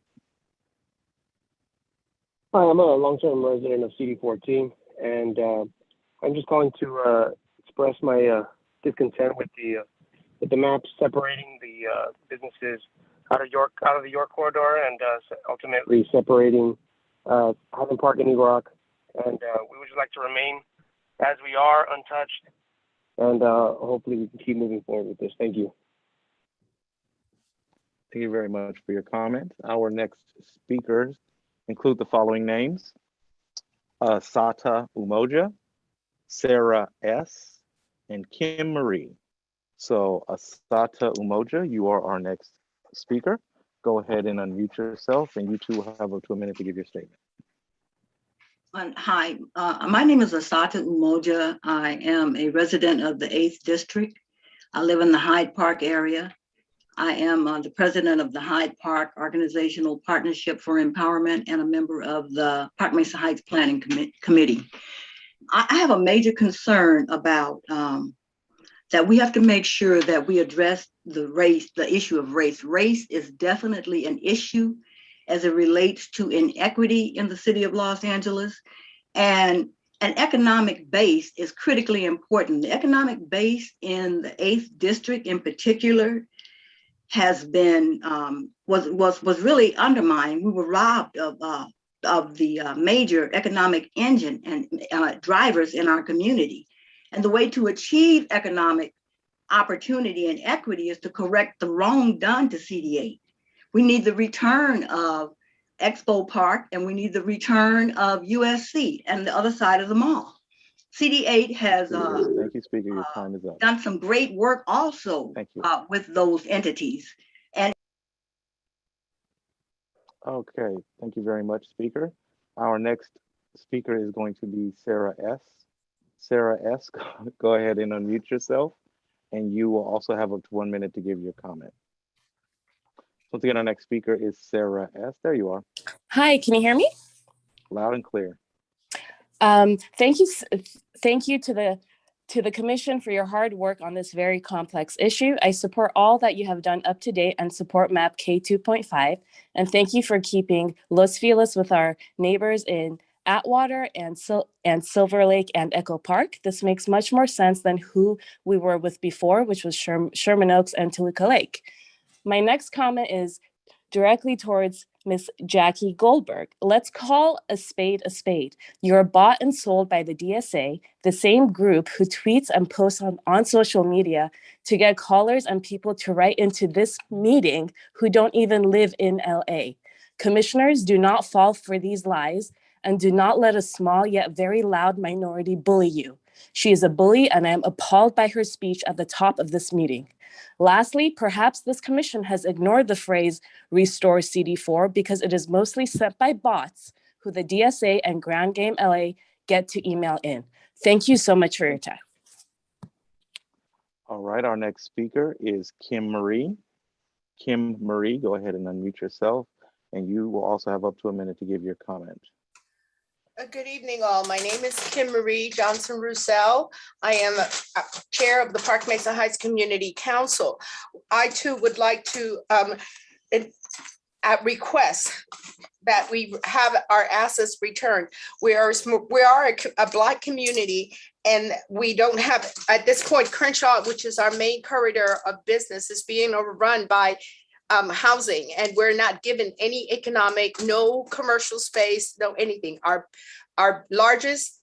Hi, I'm a long-term resident of CD14, and I'm just calling to express my discontent with the map separating the businesses out of the York corridor, and ultimately separating Highland Park and Eagle Rock. And we would just like to remain as we are, untouched, and hopefully we can keep moving forward with this. Thank you. Thank you very much for your comments. Our next speakers include the following names: Sata Umoja, Sarah S., and Kim Marie. So Asata Umoja, you are our next speaker. Go ahead and unmute yourself, and you too will have up to a minute to give your statement. Hi, my name is Asata Umoja. I am a resident of the 8th District. I live in the Hyde Park area. I am the president of the Hyde Park Organizational Partnership for Empowerment and a member of the Park Mesa Heights Planning Committee. I have a major concern about that we have to make sure that we address the issue of race. Race is definitely an issue as it relates to inequity in the city of Los Angeles. And an economic base is critically important. The economic base in the 8th District in particular has been, was really undermined. We were robbed of the major economic engine and drivers in our community. And the way to achieve economic opportunity and equity is to correct the wrong done to CD8. We need the return of Expo Park, and we need the return of USC and the other side of the mall. CD8 has Thank you, Speaker. Your time is up. done some great work also with those entities. And Okay, thank you very much, Speaker. Our next speaker is going to be Sarah S. Sarah S., go ahead and unmute yourself, and you will also have up to 1 minute to give your comment. Once again, our next speaker is Sarah S. There you are. Hi, can you hear me? Loud and clear. Thank you to the commission for your hard work on this very complex issue. I support all that you have done up to date and support map K2.5. And thank you for keeping Los Feliz with our neighbors in Atwater and Silver Lake and Echo Park. This makes much more sense than who we were with before, which was Sherman Oaks and Toluca Lake. My next comment is directly towards Miss Jackie Goldberg. Let's call a spade a spade. You're bought and sold by the DSA, the same group who tweets and posts on social media to get callers and people to write into this meeting who don't even live in LA. Commissioners, do not fall for these lies and do not let a small yet very loud minority bully you. She is a bully, and I am appalled by her speech at the top of this meeting. Lastly, perhaps this commission has ignored the phrase restore CD4 because it is mostly sent by bots who the DSA and Ground Game LA get to email in. Thank you so much for your time. All right, our next speaker is Kim Marie. Kim Marie, go ahead and unmute yourself, and you will also have up to a minute to give your comment. Good evening, all. My name is Kim Marie Johnson Roussel. I am chair of the Park Mesa Heights Community Council. I too would like to request that we have our assets returned. We are a Black community, and we don't have, at this point, Crenshaw, which is our main corridor of business, is being overrun by housing, and we're not given any economic, no commercial space, no anything. Our largest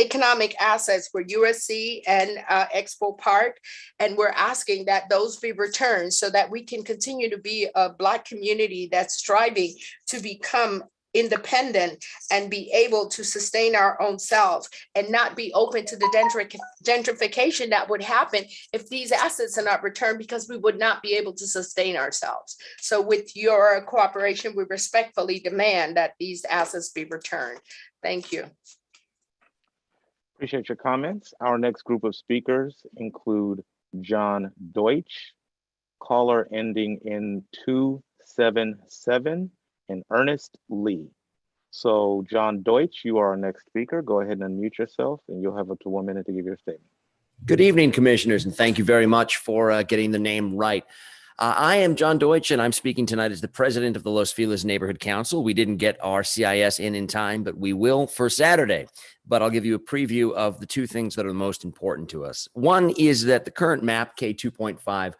economic assets were USC and Expo Park, and we're asking that those be returned so that we can continue to be a Black community that's striving to become independent and be able to sustain our own selves and not be open to the gentrification that would happen if these assets are not returned, because we would not be able to sustain ourselves. So with your cooperation, we respectfully demand that these assets be returned. Thank you. Appreciate your comments. Our next group of speakers include John Deutsch, caller ending in 277, and Ernest Lee. So John Deutsch, you are our next speaker. Go ahead and unmute yourself and you'll have up to 1 minute to give your statement. Good evening, commissioners, and thank you very much for getting the name right. I am John Deutsch, and I'm speaking tonight as the president of the Los Feliz Neighborhood Council. We didn't get our CIS in time, but we will for Saturday. But I'll give you a preview of the two things that are the most important to us. One is that the current map, K2.5,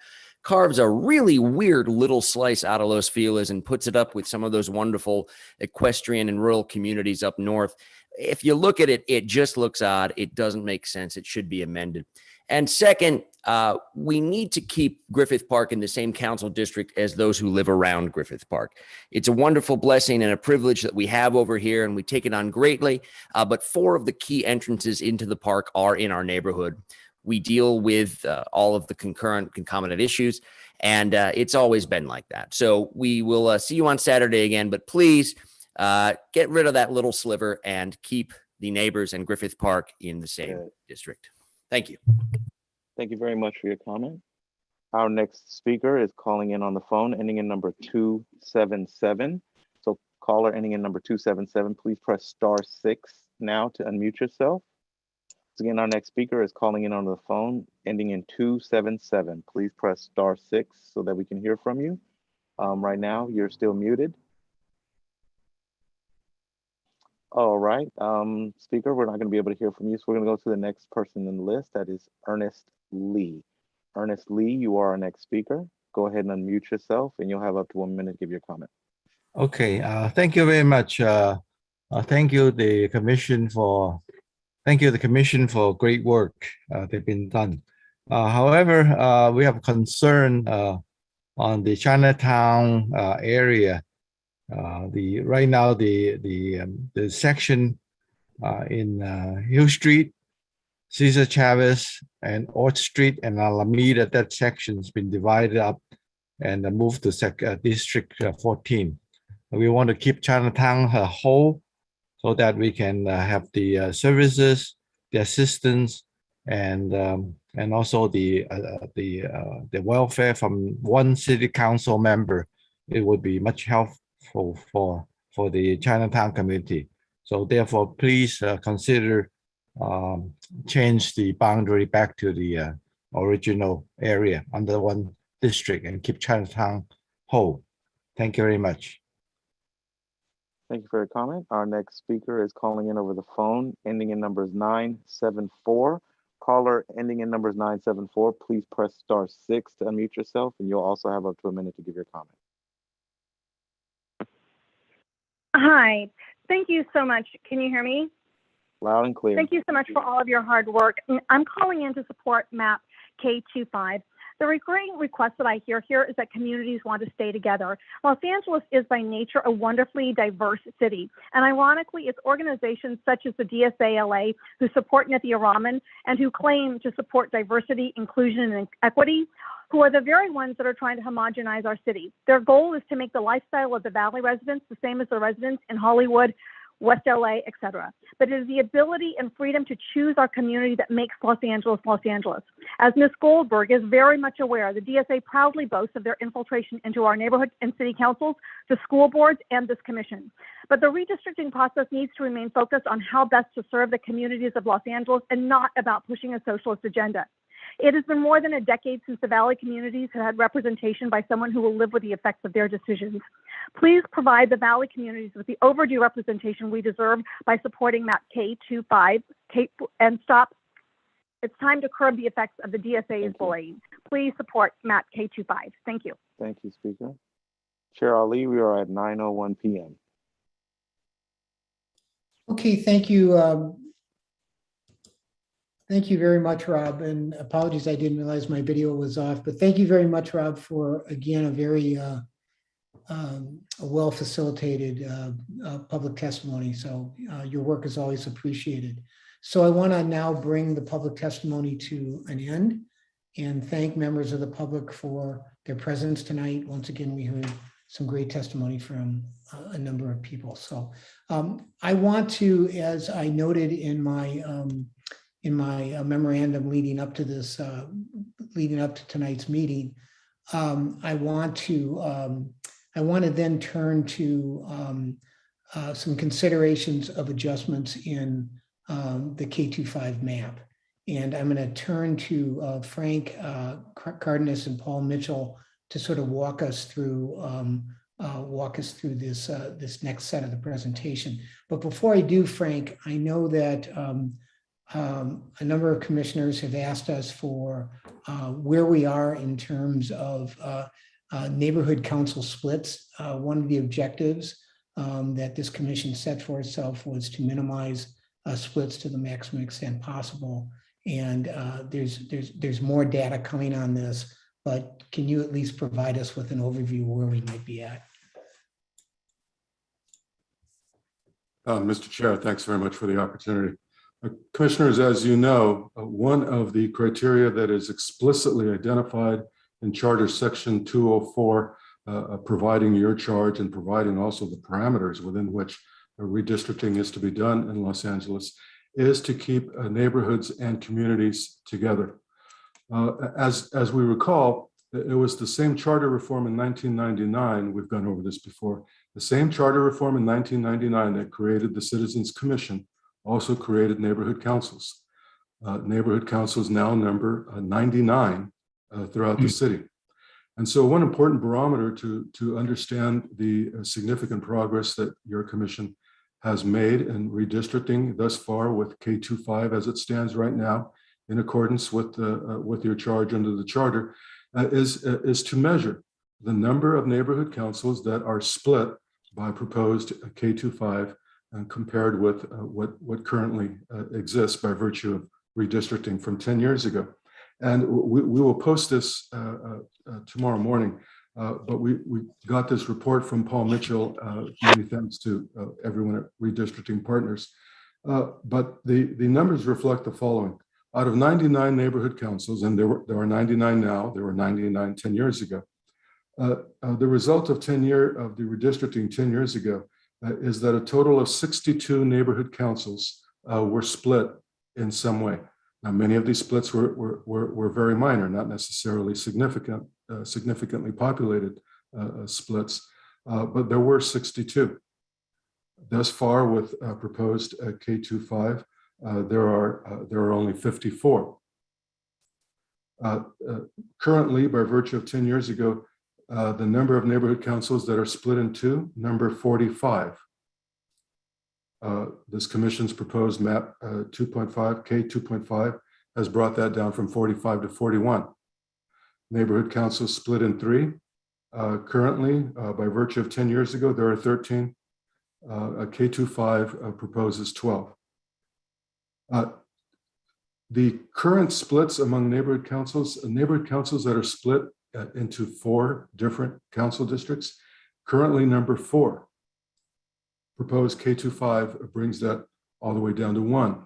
carves a really weird little slice out of Los Feliz and puts it up with some of those wonderful equestrian and rural communities up north. If you look at it, it just looks odd. It doesn't make sense. It should be amended. And second, we need to keep Griffith Park in the same council district as those who live around Griffith Park. It's a wonderful blessing and a privilege that we have over here, and we take it on greatly. But 4 of the key entrances into the park are in our neighborhood. We deal with all of the concomitant issues, and it's always been like that. So we will see you on Saturday again, but please get rid of that little sliver and keep the neighbors and Griffith Park in the same district. Thank you. Thank you very much for your comment. Our next speaker is calling in on the phone, ending in number 277. So caller ending in number 277, please press *6 now to unmute yourself. Once again, our next speaker is calling in on the phone, ending in 277. Please press *6 so that we can hear from you. Right now, you're still muted. All right, speaker, we're not going to be able to hear from you, so we're going to go to the next person in the list. That is Ernest Lee. Ernest Lee, you are our next speaker. Go ahead and unmute yourself, and you'll have up to 1 minute to give your comment. Okay, thank you very much. Thank you, the commission for great work they've been done. However, we have concern on the Chinatown area. Right now the section in Hill Street, Cesar Chavez, and Orchard Street and Alameda, that section's been divided up and moved to District 14. We want to keep Chinatown whole so that we can have the services, the assistance, and also the welfare from one city council member. It would be much helpful for the Chinatown community. So therefore, please consider change the boundary back to the original area under one district and keep Chinatown whole. Thank you very much. Thank you for your comment. Our next speaker is calling in over the phone, ending in numbers 974. Caller ending in numbers 974, please press *6 to unmute yourself, and you'll also have up to 1 minute to give your comment. Hi, thank you so much. Can you hear me? Loud and clear. Thank you so much for all of your hard work. I'm calling in to support MAP K25. The recurring request that I hear here is that communities want to stay together. Los Angeles is by nature a wonderfully diverse city. And ironically, it's organizations such as the DSA LA who support Nithya Raman and who claim to support diversity, inclusion, and equity, who are the very ones that are trying to homogenize our city. Their goal is to make the lifestyle of the Valley residents the same as the residents in Hollywood, West LA, etc. But it is the ability and freedom to choose our community that makes Los Angeles, Los Angeles. As Ms. Goldberg is very much aware, the DSA proudly boasts of their infiltration into our neighborhood and city councils, the school boards, and this commission. But the redistricting process needs to remain focused on how best to serve the communities of Los Angeles and not about pushing a socialist agenda. It has been more than a decade since the Valley communities have had representation by someone who will live with the effects of their decisions. Please provide the Valley communities with the overdue representation we deserve by supporting MAP K25 and stop. It's time to curb the effects of the DSA's bullying. Please support MAP K25. Thank you. Thank you, Speaker. Chair Ali, we are at 9:01 p.m. Okay, thank you. Thank you very much, Rob, and apologies, I didn't realize my video was off, but thank you very much, Rob, for, again, a very well-facilitated public testimony. So your work is always appreciated. So I want to now bring the public testimony to an end and thank members of the public for their presence tonight. Once again, we heard some great testimony from a number of people. So I want to, as I noted in my memorandum leading up to this, leading up to tonight's meeting, I want to then turn to some considerations of adjustments in the K25 map. And I'm going to turn to Frank Cardenas and Paul Mitchell to sort of walk us through this this next set of the presentation. But before I do, Frank, I know that a number of commissioners have asked us for where we are in terms of neighborhood council splits. One of the objectives that this commission set for itself was to minimize splits to the maximum extent possible. And there's more data coming on this, but can you at least provide us with an overview of where we might be at? Mr. Chair, thanks very much for the opportunity. Commissioners, as you know, one of the criteria that is explicitly identified in Charter Section 204, providing your charge and providing also the parameters within which redistricting is to be done in Los Angeles, is to keep neighborhoods and communities together. As we recall, it was the same charter reform in 1999, we've gone over this before, the same charter reform in 1999 that created the Citizens Commission also created neighborhood councils. Neighborhood councils now number 99 throughout the city. And so one important barometer to understand the significant progress that your commission has made in redistricting thus far with K25 as it stands right now, in accordance with your charge under the charter, is to measure the number of neighborhood councils that are split by proposed K25 and compared with what currently exists by virtue of redistricting from 10 years ago. And we will post this tomorrow morning, but we got this report from Paul Mitchell, many thanks to everyone at Redistricting Partners. But the numbers reflect the following. Out of 99 neighborhood councils, and there are 99 now, there were 99 10 years ago. The result of the redistricting 10 years ago is that a total of 62 neighborhood councils were split in some way. Now, many of these splits were very minor, not necessarily significantly populated splits, but there were 62. Thus far, with proposed K25, there are only 54. Currently, by virtue of 10 years ago, the number of neighborhood councils that are split in two, number 45. This commission's proposed map 2.5, K 2.5, has brought that down from 45 to 41. Neighborhood councils split in three. Currently, by virtue of 10 years ago, there are 13. K25 proposes 12. The current splits among neighborhood councils that are split into 4 different council districts, currently number 4. Proposed K25 brings that all the way down to 1.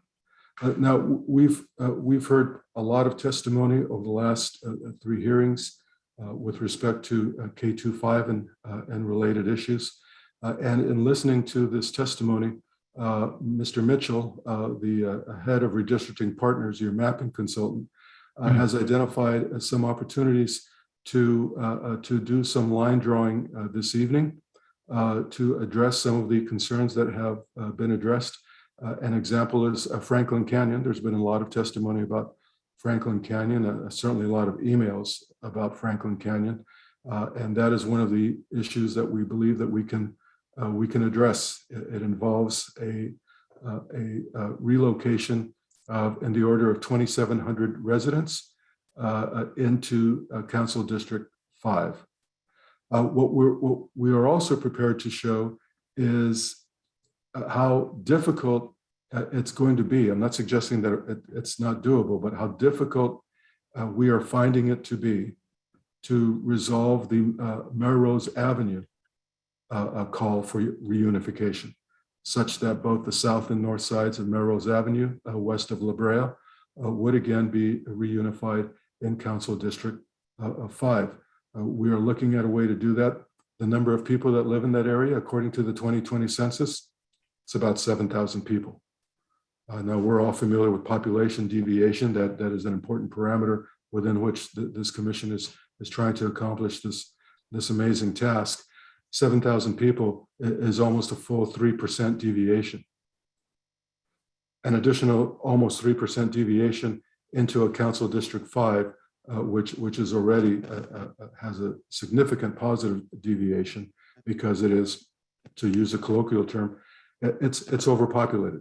Now, we've heard a lot of testimony over the last 3 hearings with respect to K25 and related issues. And in listening to this testimony, Mr. Mitchell, the head of Redistricting Partners, your mapping consultant, has identified some opportunities to do some line drawing this evening to address some of the concerns that have been addressed. An example is Franklin Canyon. There's been a lot of testimony about Franklin Canyon, certainly a lot of emails about Franklin Canyon. And that is one of the issues that we believe that we can address. It involves a relocation in the order of 2,700 residents into Council District 5. What we are also prepared to show is how difficult it's going to be. I'm not suggesting that it's not doable, but how difficult we are finding it to be to resolve the Melrose Avenue call for reunification, such that both the south and north sides of Melrose Avenue, west of La Brea, would again be reunified in Council District 5. We are looking at a way to do that. The number of people that live in that area, according to the 2020 census, it's about 7,000 people. Now, we're all familiar with population deviation. That is an important parameter within which this commission is trying to accomplish this amazing task. 7,000 people is almost a full 3% deviation. An additional almost 3% deviation into a council district 5, which is already has a significant positive deviation because it is, to use a colloquial term, it's overpopulated.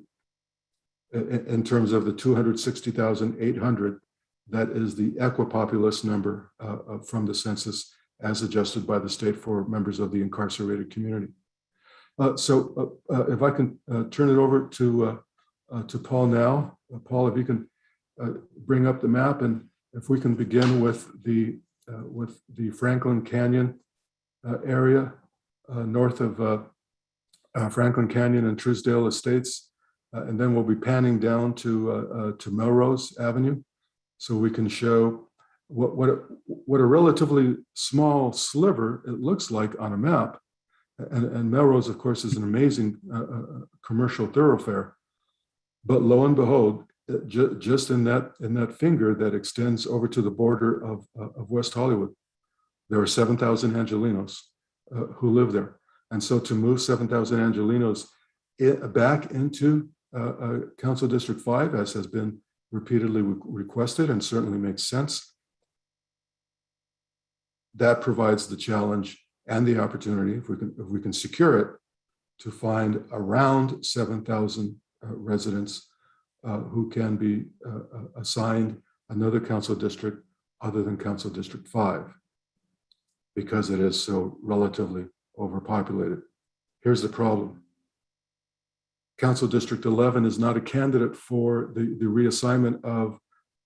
In terms of the 260,800, that is the equipopulous number from the census as adjusted by the state for members of the incarcerated community. So if I can turn it over to Paul now. Paul, if you can bring up the map, and if we can begin with the Franklin Canyon area north of Franklin Canyon and Truesdale Estates, and then we'll be panning down to Melrose Avenue, so we can show what a relatively small sliver it looks like on a map. And Melrose, of course, is an amazing commercial thoroughfare. But lo and behold, just in that finger that extends over to the border of West Hollywood, there are 7,000 Angelenos who live there. And so to move 7,000 Angelenos back into Council District 5, as has been repeatedly requested and certainly makes sense, that provides the challenge and the opportunity, if we can secure it, to find around 7,000 residents who can be assigned another council district other than Council District 5, because it is so relatively overpopulated. Here's the problem. Council District 11 is not a candidate for the reassignment of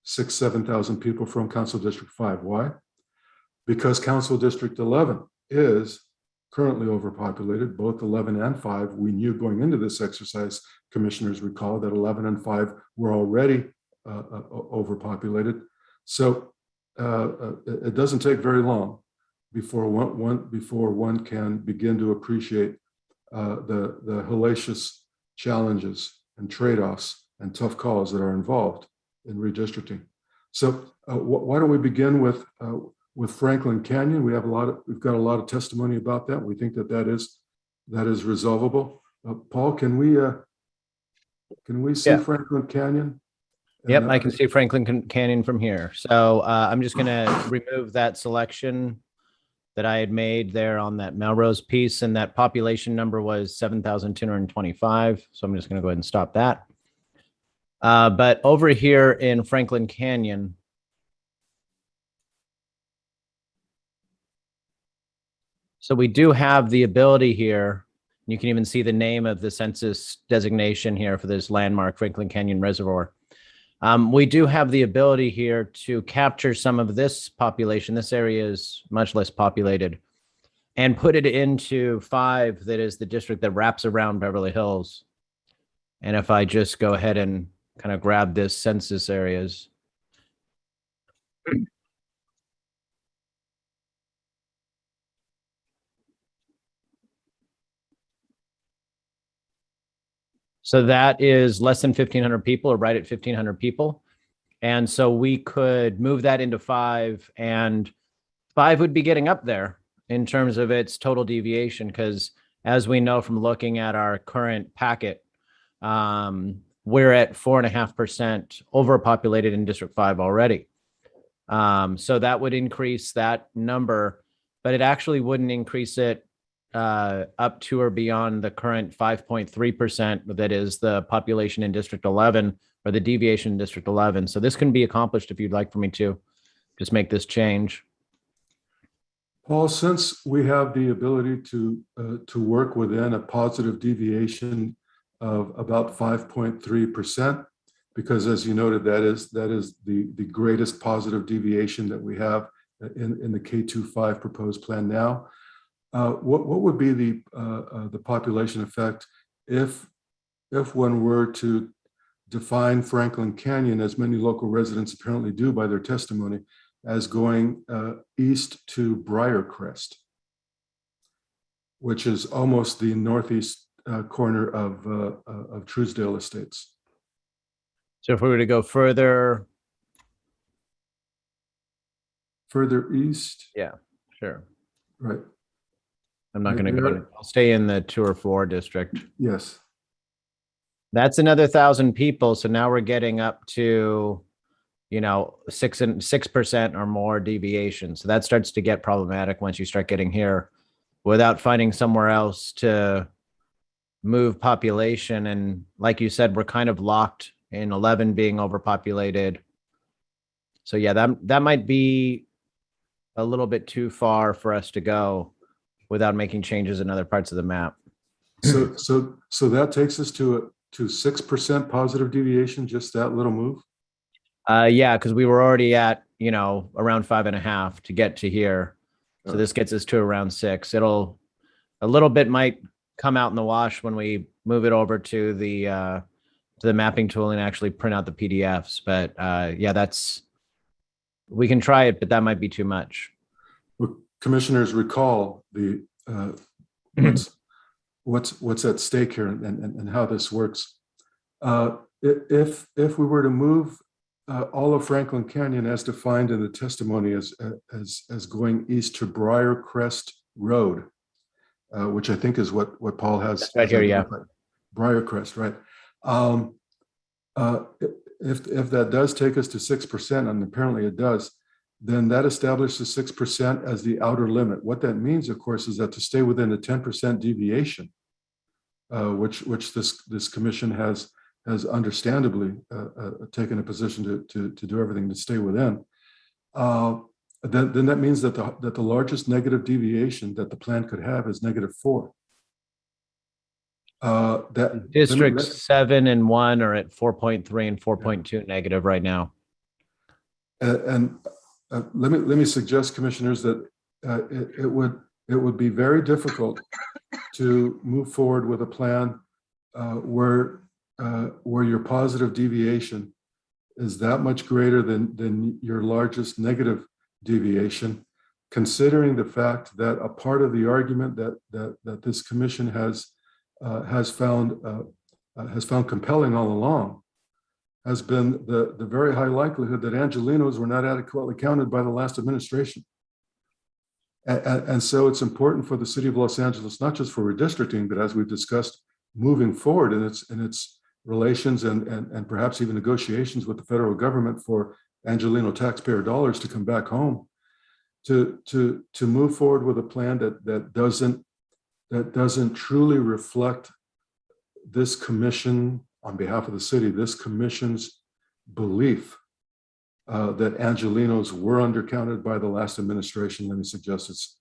7,000 people from Council District 5. Why? Because Council District 11 is currently overpopulated, both 11 and 5. We knew going into this exercise, commissioners recall that 11 and 5 were already overpopulated. So it doesn't take very long before one can begin to appreciate the hellacious challenges and trade-offs and tough calls that are involved in redistricting. So why don't we begin with Franklin Canyon? We've got a lot of testimony about that. We think that is resolvable. Paul, can we see Franklin Canyon? Yep, I can see Franklin Canyon from here. So I'm just going to remove that selection that I had made there on that Melrose piece, and that population number was 7,225. So I'm just going to go ahead and stop that. But over here in Franklin Canyon, so we do have the ability here. You can even see the name of the census designation here for this landmark, Franklin Canyon Reservoir. We do have the ability here to capture some of this population. This area is much less populated, and put it into 5, that is the district that wraps around Beverly Hills. And if I just go ahead and kind of grab this census areas. So that is less than 1,500 people, or right at 1,500 people. And so we could move that into 5, and 5 would be getting up there in terms of its total deviation, because as we know from looking at our current packet, we're at 4.5% overpopulated in District 5 already. So that would increase that number, but it actually wouldn't increase it up to or beyond the current 5.3% that is the population in District 11, or the deviation in District 11. So this can be accomplished if you'd like for me to just make this change. Paul, since we have the ability to work within a positive deviation of about 5.3%, because as you noted, that is the greatest positive deviation that we have in the K25 proposed plan now. What would be the population effect if one were to define Franklin Canyon, as many local residents apparently do by their testimony, as going east to Briarcrest, which is almost the northeast corner of Truesdale Estates? So if we were to go further east? Yeah, sure. Right. I'm not going to go. I'll stay in the 2 or 4 district. Yes. That's another 1,000 people. So now we're getting up to, 6% or more deviation. So that starts to get problematic once you start getting here without finding somewhere else to move population. And like you said, we're kind of locked in 11 being overpopulated. So yeah, that might be a little bit too far for us to go without making changes in other parts of the map. So that takes us to 6% positive deviation, just that little move? Yeah, because we were already at, around 5.5 to get to here. So this gets us to around 6. A little bit might come out in the wash when we move it over to the mapping tool and actually print out the PDFs. But yeah, we can try it, but that might be too much. Well, commissioners, recall the what's at stake here and how this works. If we were to move all of Franklin Canyon as defined in the testimony as going east to Briarcrest Road, which I think is what Paul has. That's right here, yeah. Briarcrest, right? If that does take us to 6%, and apparently it does, then that establishes 6% as the outer limit. What that means, of course, is that to stay within a 10% deviation, which this commission has understandably taken a position to do everything to stay within, then that means that the largest negative deviation that the plan could have is -4. Districts 7 and 1 are at 4.3 and 4.2 negative right now. And let me suggest, commissioners, that it would be very difficult to move forward with a plan where your positive deviation is that much greater than your largest negative deviation, considering the fact that a part of the argument that this commission has found compelling all along has been the very high likelihood that Angelenos were not adequately counted by the last administration. And so it's important for the city of Los Angeles, not just for redistricting, but as we've discussed, moving forward in its relations and perhaps even negotiations with the federal government for Angeleno taxpayer dollars to come back home, to move forward with a plan that doesn't truly reflect this commission on behalf of the city, this commission's belief that Angelenos were undercounted by the last administration. Let me suggest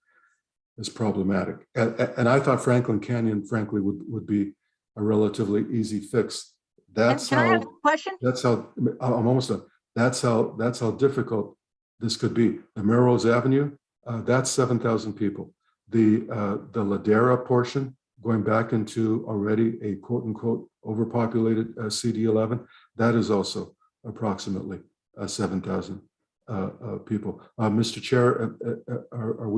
it's problematic. And I thought Franklin Canyon, frankly, would be a relatively easy fix. That's I have a question? That's how I'm almost done. That's how difficult this could be. The Melrose Avenue, that's 7,000 people. The Ladera portion, going back into already a quote unquote overpopulated CD11, that is also approximately 7,000 people. Mr. Chair, are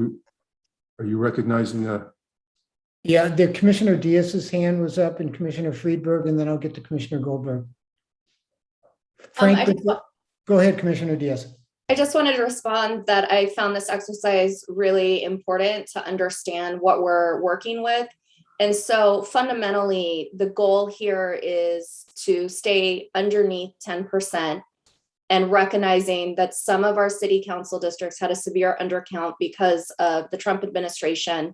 you recognizing? Yeah, the Commissioner Diaz's hand was up and Commissioner Friedberg, and then I'll get to Commissioner Goldberg. Frank, go ahead, Commissioner Diaz. I just wanted to respond that I found this exercise really important to understand what we're working with. And so fundamentally, the goal here is to stay underneath 10% and recognizing that some of our city council districts had a severe undercount because of the Trump administration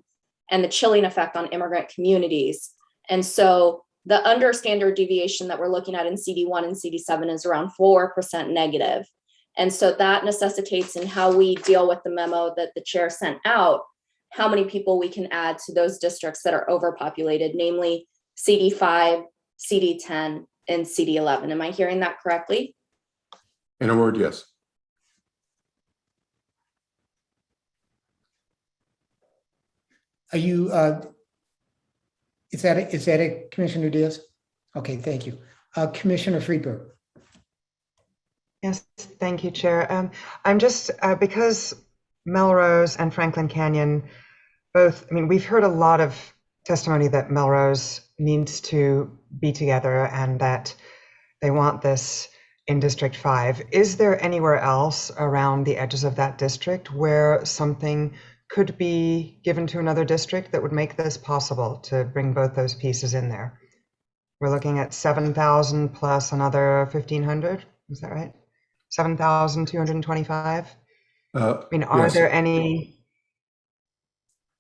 and the chilling effect on immigrant communities. And so the under standard deviation that we're looking at in CD1 and CD7 is around 4% negative. And so that necessitates in how we deal with the memo that the chair sent out, how many people we can add to those districts that are overpopulated, namely CD5, CD10, and CD11. Am I hearing that correctly? In a word, yes. Are you, is that it, Commissioner Diaz? Okay, thank you. Commissioner Friedberg. Yes, thank you, Chair. I'm just, because Melrose and Franklin Canyon both, I mean, we've heard a lot of testimony that Melrose needs to be together and that they want this in District 5. Is there anywhere else around the edges of that district where something could be given to another district that would make this possible to bring both those pieces in there? We're looking at 7,000 plus another 1,500. Is that right? 7,225. I mean, are Yes. there any?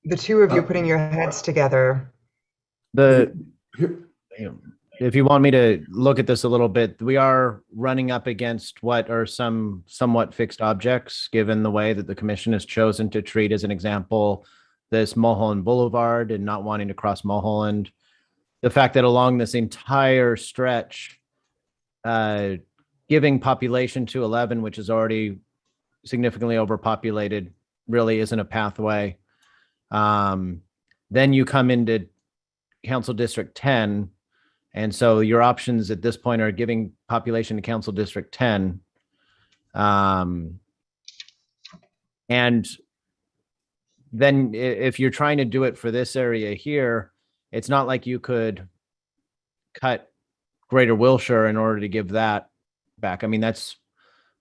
The two of you putting your heads together. If you want me to look at this a little bit, we are running up against what are some somewhat fixed objects, given the way that the commission has chosen to treat, as an example, this Mulholland Boulevard and not wanting to cross Mulholland. The fact that along this entire stretch, giving population to 11, which is already significantly overpopulated, really isn't a pathway. Then you come into Council District 10, and so your options at this point are giving population to Council District 10. And then if you're trying to do it for this area here, it's not like you could cut Greater Wilshire in order to give that back. I mean, that's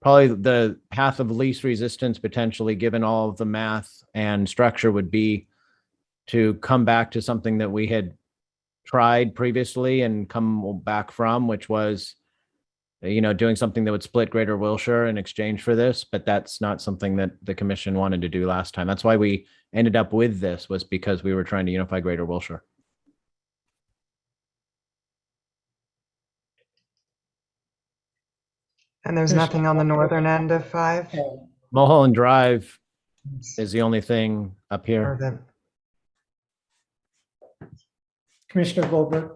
probably the path of least resistance, potentially, given all of the math and structure, would be to come back to something that we had tried previously and come back from, which was, doing something that would split Greater Wilshire in exchange for this. But that's not something that the commission wanted to do last time. That's why we ended up with this, was because we were trying to unify Greater Wilshire. And there's nothing on the northern end of 5? Mulholland Drive is the only thing up here. Commissioner Goldberg.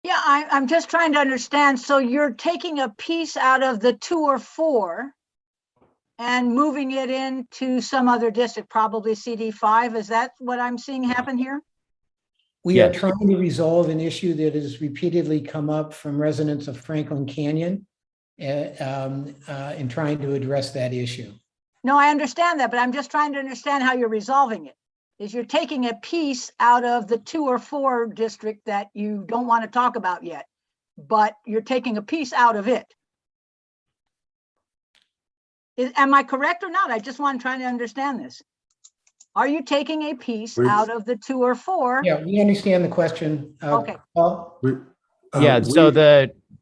Yeah, I'm just trying to understand. So you're taking a piece out of the 2 or 4 and moving it into some other district, probably CD5. Is that what I'm seeing happen here? We are trying to resolve an issue that has repeatedly come up from residents of Franklin Canyon in trying to address that issue. No, I understand that, but I'm just trying to understand how you're resolving it. Is you're taking a piece out of the 2 or 4 district that you don't want to talk about yet, but you're taking a piece out of it. Am I correct or not? I just want to try to understand this. Are you taking a piece out of the 2 or 4? Yeah, we understand the question. Okay. So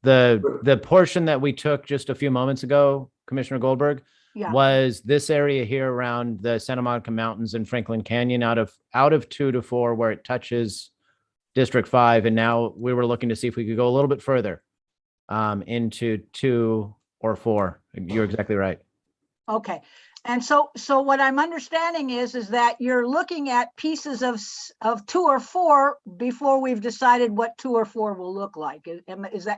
the portion that we took just a few moments ago, Commissioner Goldberg, was this area here around the Santa Monica Mountains and Franklin Canyon, out of 2 to 4, where it touches District 5. And now we were looking to see if we could go a little bit further into 2 or 4. You're exactly right. Okay. And so what I'm understanding is that you're looking at pieces of 2 or 4 before we've decided what 2 or 4 will look like.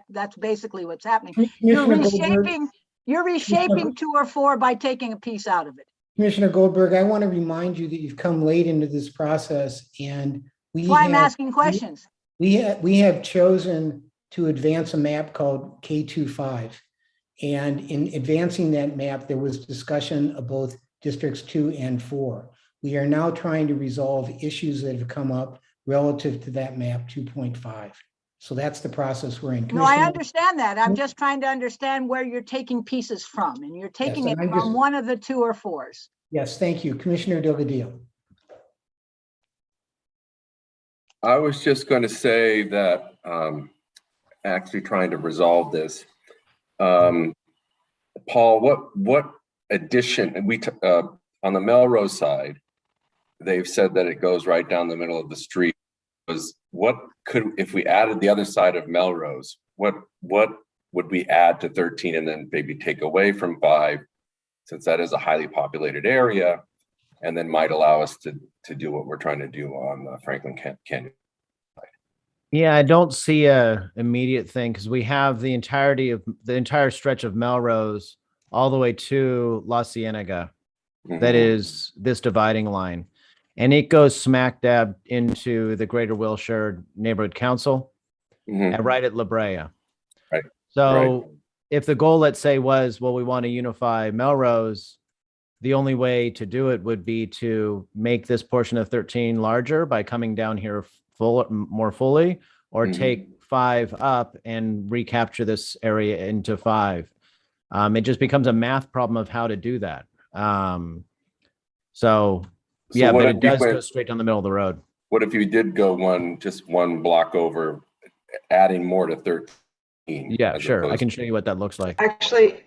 That's basically what's happening? You're reshaping 2 or 4 by taking a piece out of it. Commissioner Goldberg, I want to remind you that you've come late into this process, and that's why I'm asking questions. We have chosen to advance a map called K25. And in advancing that map, there was discussion of both districts 2 and 4. We are now trying to resolve issues that have come up relative to that map 2.5. So that's the process we're in. No, I understand that. I'm just trying to understand where you're taking pieces from, and you're taking it from one of the 2 or 4s. Yes, thank you. Commissioner Delgadillo. I was just going to say that actually trying to resolve this, Paul, what addition, on the Melrose side, they've said that it goes right down the middle of the street. If we added the other side of Melrose, what would we add to 13 and then maybe take away from 5, since that is a highly populated area, and then might allow us to do what we're trying to do on the Franklin Canyon? Yeah, I don't see a immediate thing, because we have the entire stretch of Melrose all the way to La Cienega. That is this dividing line. And it goes smack dab into the Greater Wilshire Neighborhood Council, and right at La Brea. Right. So if the goal, let's say, was, well, we want to unify Melrose, the only way to do it would be to make this portion of 13 larger by coming down here more fully, or take 5 up and recapture this area into 5. It just becomes a math problem of how to do that. So So Yeah, what but if it we does go went- straight down the middle of the road. What if you did go just one block over, adding more to 13? Yeah, as sure. I opposed can show you what that looks like. Actually,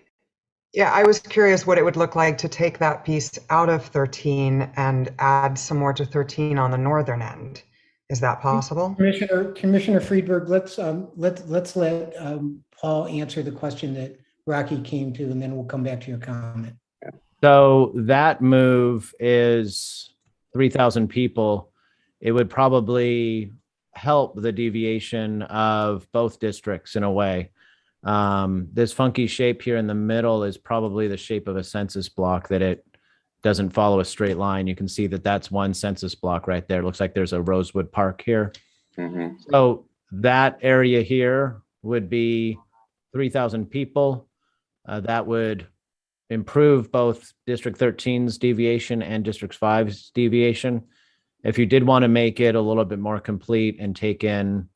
yeah, I was curious what it would look like to take that piece out of 13 and add some more to 13 on the northern end. Is that possible? Commissioner Friedberg, let's let Paul answer the question that Rocky came to, and then we'll come back to your comment. So that move is 3,000 people. It would probably help the deviation of both districts in a way. This funky shape here in the middle is probably the shape of a census block, that it doesn't follow a straight line. You can see that that's one census block right there. It looks like there's a Rosewood Park here. Mm-hmm. So that area here would be 3,000 people. That would improve both District 13's deviation and District 5's deviation. If you did want to make it a little bit more complete and take in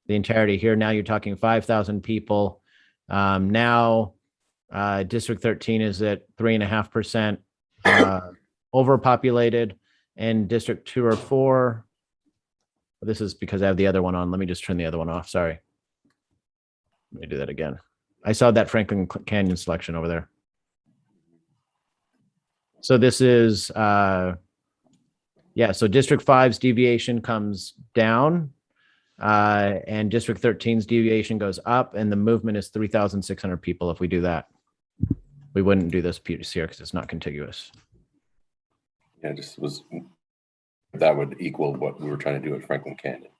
the entirety here, now you're talking 5,000 people. Now District 13 is at 3.5% overpopulated, and District 2 or 4. This is because I have the other one on. Let me just turn the other one off. Sorry. Let me do that again. I saw that Franklin Canyon selection over there. So this is, so District 5's deviation comes down, and District 13's deviation goes up, and the movement is 3,600 people if we do that. We wouldn't do this piece here because it's not contiguous. Yeah, that would equal what we were trying to do at Franklin Canyon.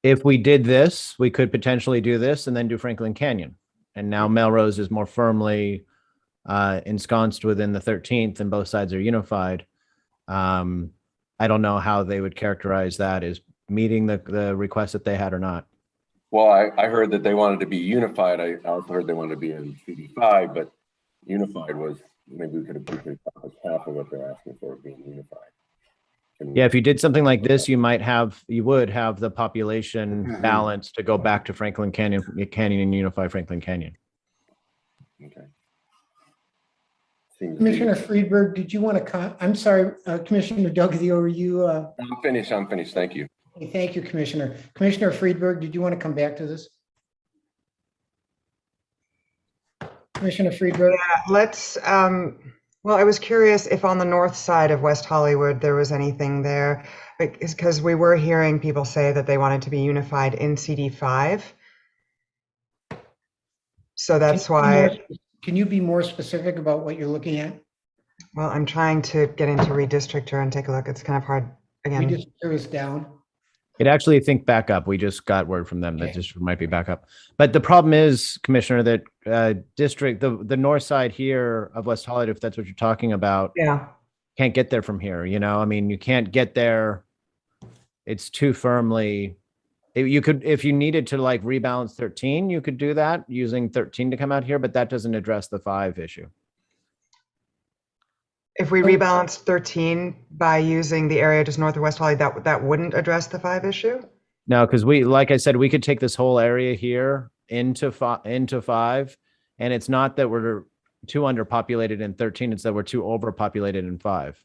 If we did this, we could potentially do this and then do Franklin Canyon. And now Melrose is more firmly ensconced within the 13th, and both sides are unified. I don't know how they would characterize that as meeting the request that they had or not. Well, I heard that they wanted to be unified. I also heard they wanted to be in CD5, but unified was, maybe we could accomplish half of what they're asking for, being unified. Yeah, if you did something like this, you would have the population balance to go back to Franklin Canyon and unify Franklin Canyon. Okay. Commissioner Friedberg, did you want to I'm sorry, Commissioner Dougherty, were you? I'm finished. Thank you. Thank you, Commissioner. Commissioner Friedberg, did you want to come back to this? Commissioner Friedberg? Yeah, let's, well, I was curious if on the north side of West Hollywood, there was anything there, because we were hearing people say that they wanted to be unified in CD5. So that's why. Can you be more specific about what you're looking at? Well, I'm trying to get into Redistrictor and take a look. It's kind of hard again. Redistrictor is down. It actually, think back up. We just got word from them that district might be back up. But the problem is, Commissioner, that the north side here of West Hollywood, if that's what you're talking about, can't get there from here. You know, I mean, you can't get there. It's too firmly. You could, if you needed to like rebalance 13, you could do that using 13 to come out here, but that doesn't address the 5 issue. If we rebalanced 13 by using the area just north of West Hollywood, that wouldn't address the 5 issue? No, because like I said, we could take this whole area here into 5, and it's not that we're too underpopulated in 13, it's that we're too overpopulated in 5.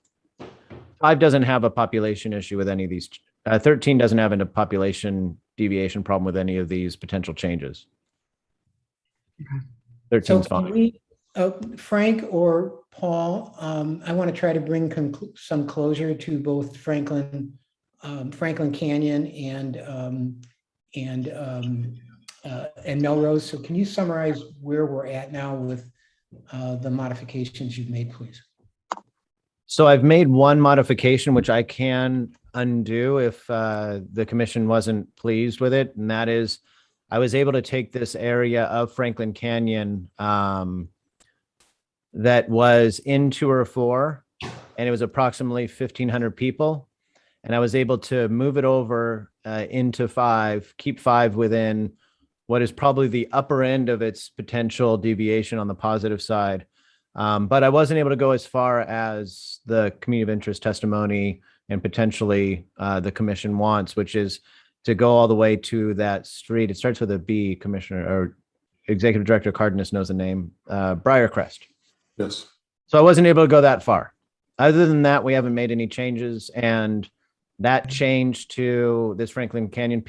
5 doesn't have a population issue with any of these. 13 doesn't have a population deviation problem with any of these potential changes. 13 is fine. Frank or Paul, I want to try to bring some closure to both Franklin Canyon and Melrose. So can you summarize where we're at now with the modifications you've made, please? So I've made one modification, which I can undo if the commission wasn't pleased with it. And that is, I was able to take this area of Franklin Canyon that was in 2 or 4, and it was approximately 1,500 people. And I was able to move it over into 5, keep 5 within what is probably the upper end of its potential deviation on the positive side. But I wasn't able to go as far as the community of interest testimony and potentially the commission wants, which is to go all the way to that street. It starts with a B, Commissioner, or Executive Director Cardenas knows the name, Briarcrest. Yes. So I wasn't able to go that far. Other than that, we haven't made any changes, and that change to this Franklin Canyon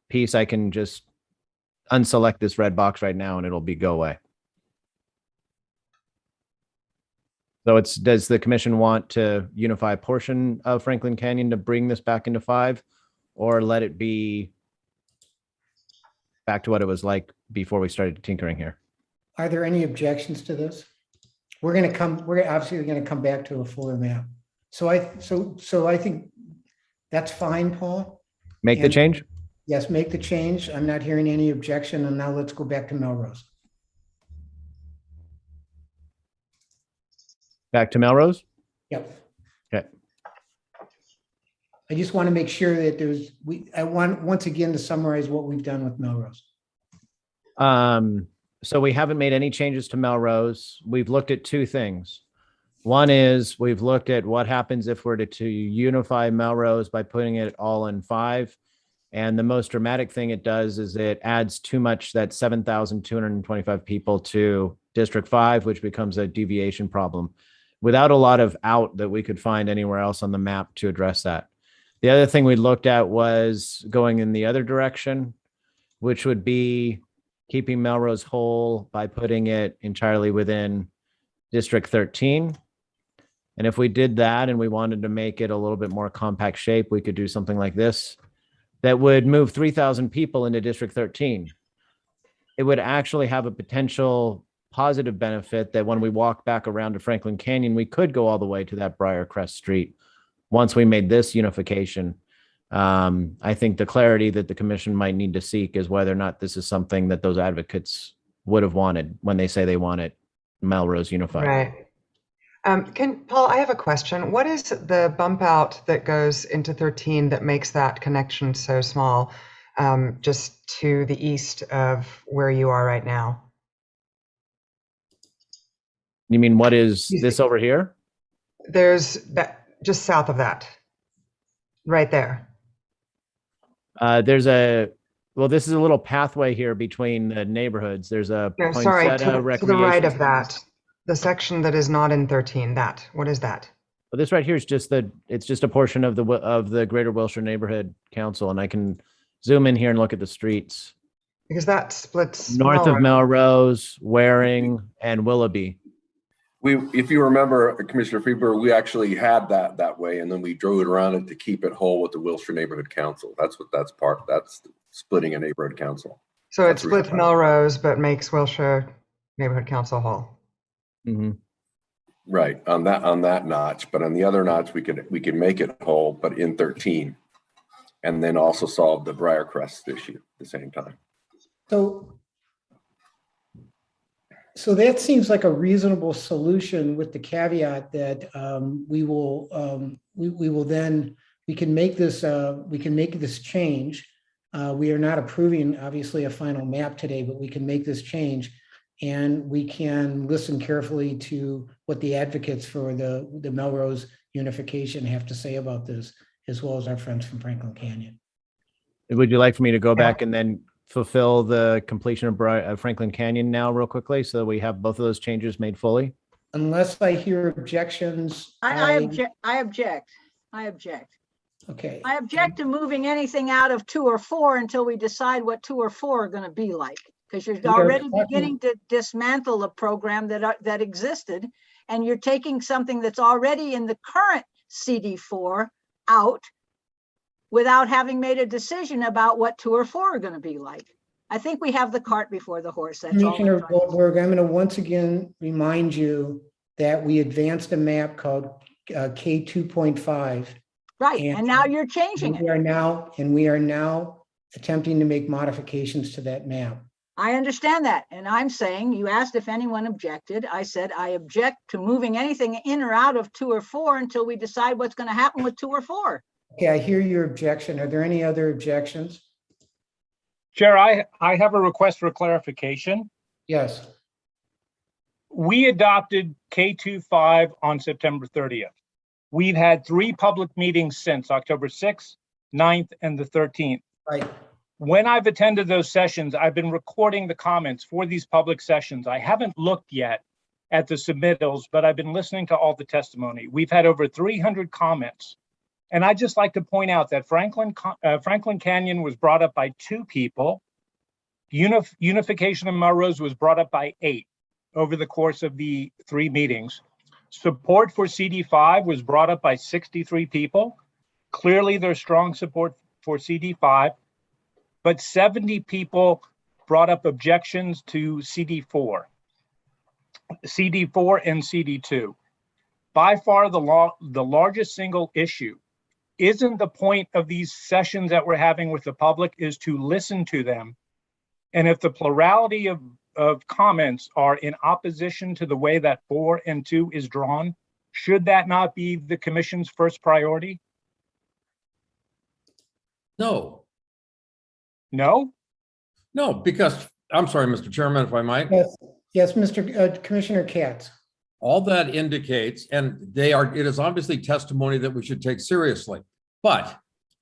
piece, I can just unselect this red box right now and it'll go away. So does the commission want to unify a portion of Franklin Canyon to bring this back into 5, or let it be back to what it was like before we started tinkering here? Are there any objections to this? We're obviously going to come back to a fuller map. So I think that's fine, Paul. Make the change? Yes, make the change. I'm not hearing any objection. And now let's go back to Melrose. Back to Melrose? Yep. Okay. I just want to make sure that I want once again to summarize what we've done with Melrose. So we haven't made any changes to Melrose. We've looked at 2 things. One is we've looked at what happens if we're to unify Melrose by putting it all in 5. And the most dramatic thing it does is it adds too much, that 7,225 people to District 5, which becomes a deviation problem without a lot of out that we could find anywhere else on the map to address that. The other thing we looked at was going in the other direction, which would be keeping Melrose whole by putting it entirely within District 13. And if we did that and we wanted to make it a little bit more compact shape, we could do something like this that would move 3,000 people into District 13. It would actually have a potential positive benefit that when we walk back around to Franklin Canyon, we could go all the way to that Briarcrest Street once we made this unification. I think the clarity that the commission might need to seek is whether or not this is something that those advocates would have wanted when they say they want it Melrose unified. Right. Paul, I have a question. What is the bump out that goes into 13 that makes that connection so small, just to the east of where you are right now? You mean what is this over here? There's that just south of that, right there. This is a little pathway here between the neighborhoods. There's a No, sorry, to the right of that. The section that is not in 13, what is that? Well, this right here is just it's just a portion of the Greater Wilshire Neighborhood Council, and I can zoom in here and look at the streets. Because that splits north of Melrose, Waring, and Willoughby. If you remember, Commissioner Freeburg, we actually had that way, and then we drove it around it to keep it whole with the Wilshire Neighborhood Council. That's splitting a neighborhood council. So it splits Melrose, but makes Wilshire Neighborhood Council whole. Mm-hmm. Right, on that notch, but on the other notch, we could make it whole, but in 13, and then also solve the Briarcrest issue at the same time. So that seems like a reasonable solution, with the caveat that we can make this change. We are not approving, obviously, a final map today, but we can make this change, and we can listen carefully to what the advocates for the Melrose unification have to say about this, as well as our friends from Franklin Canyon. Would you like for me to go back and then fulfill the completion of Franklin Canyon now real quickly, so that we have both of those changes made fully? Unless I hear objections. I object. Okay. I object to moving anything out of 2 or 4 until we decide what 2 or 4 are going to be like, because you're already beginning to dismantle a program that existed, and you're taking something that's already in the current CD4 out without having made a decision about what 2 or 4 are going to be like. I think we have the cart before the horse. That's Commissioner Goldberg, I'm going to once again remind you that we advanced a map called K2.5. Right, and now you're changing it. We are now attempting to make modifications to that map. I understand that, and I'm saying, you asked if anyone objected. I said I object to moving anything in or out of 2 or 4 until we decide what's going to happen with 2 or 4. Okay, I hear your objection. Are there any other objections? Chair, I have a request for clarification. Yes. We adopted K25 on September 30th. We've had 3 public meetings since October 6th, 9th, and the 13th. Right. When I've attended those sessions, I've been recording the comments for these public sessions. I haven't looked yet at the submittals, but I've been listening to all the testimony. We've had over 300 comments. And I'd just like to point out that Franklin Canyon was brought up by 2 people. Unification of Melrose was brought up by 8 over the course of the 3 meetings. Support for CD5 was brought up by 63 people. Clearly, there's strong support for CD5, but 70 people brought up objections to CD4 and CD2. By far, the largest single issue. Isn't the point of these sessions that we're having with the public is to listen to them? And if the plurality of comments are in opposition to the way that 4 and 2 is drawn, should that not be the commission's first priority? No. No? No, because, I'm sorry, Mr. Chairman, if I might. Yes, Mr. Commissioner Katz. All that indicates, and it is obviously testimony that we should take seriously. But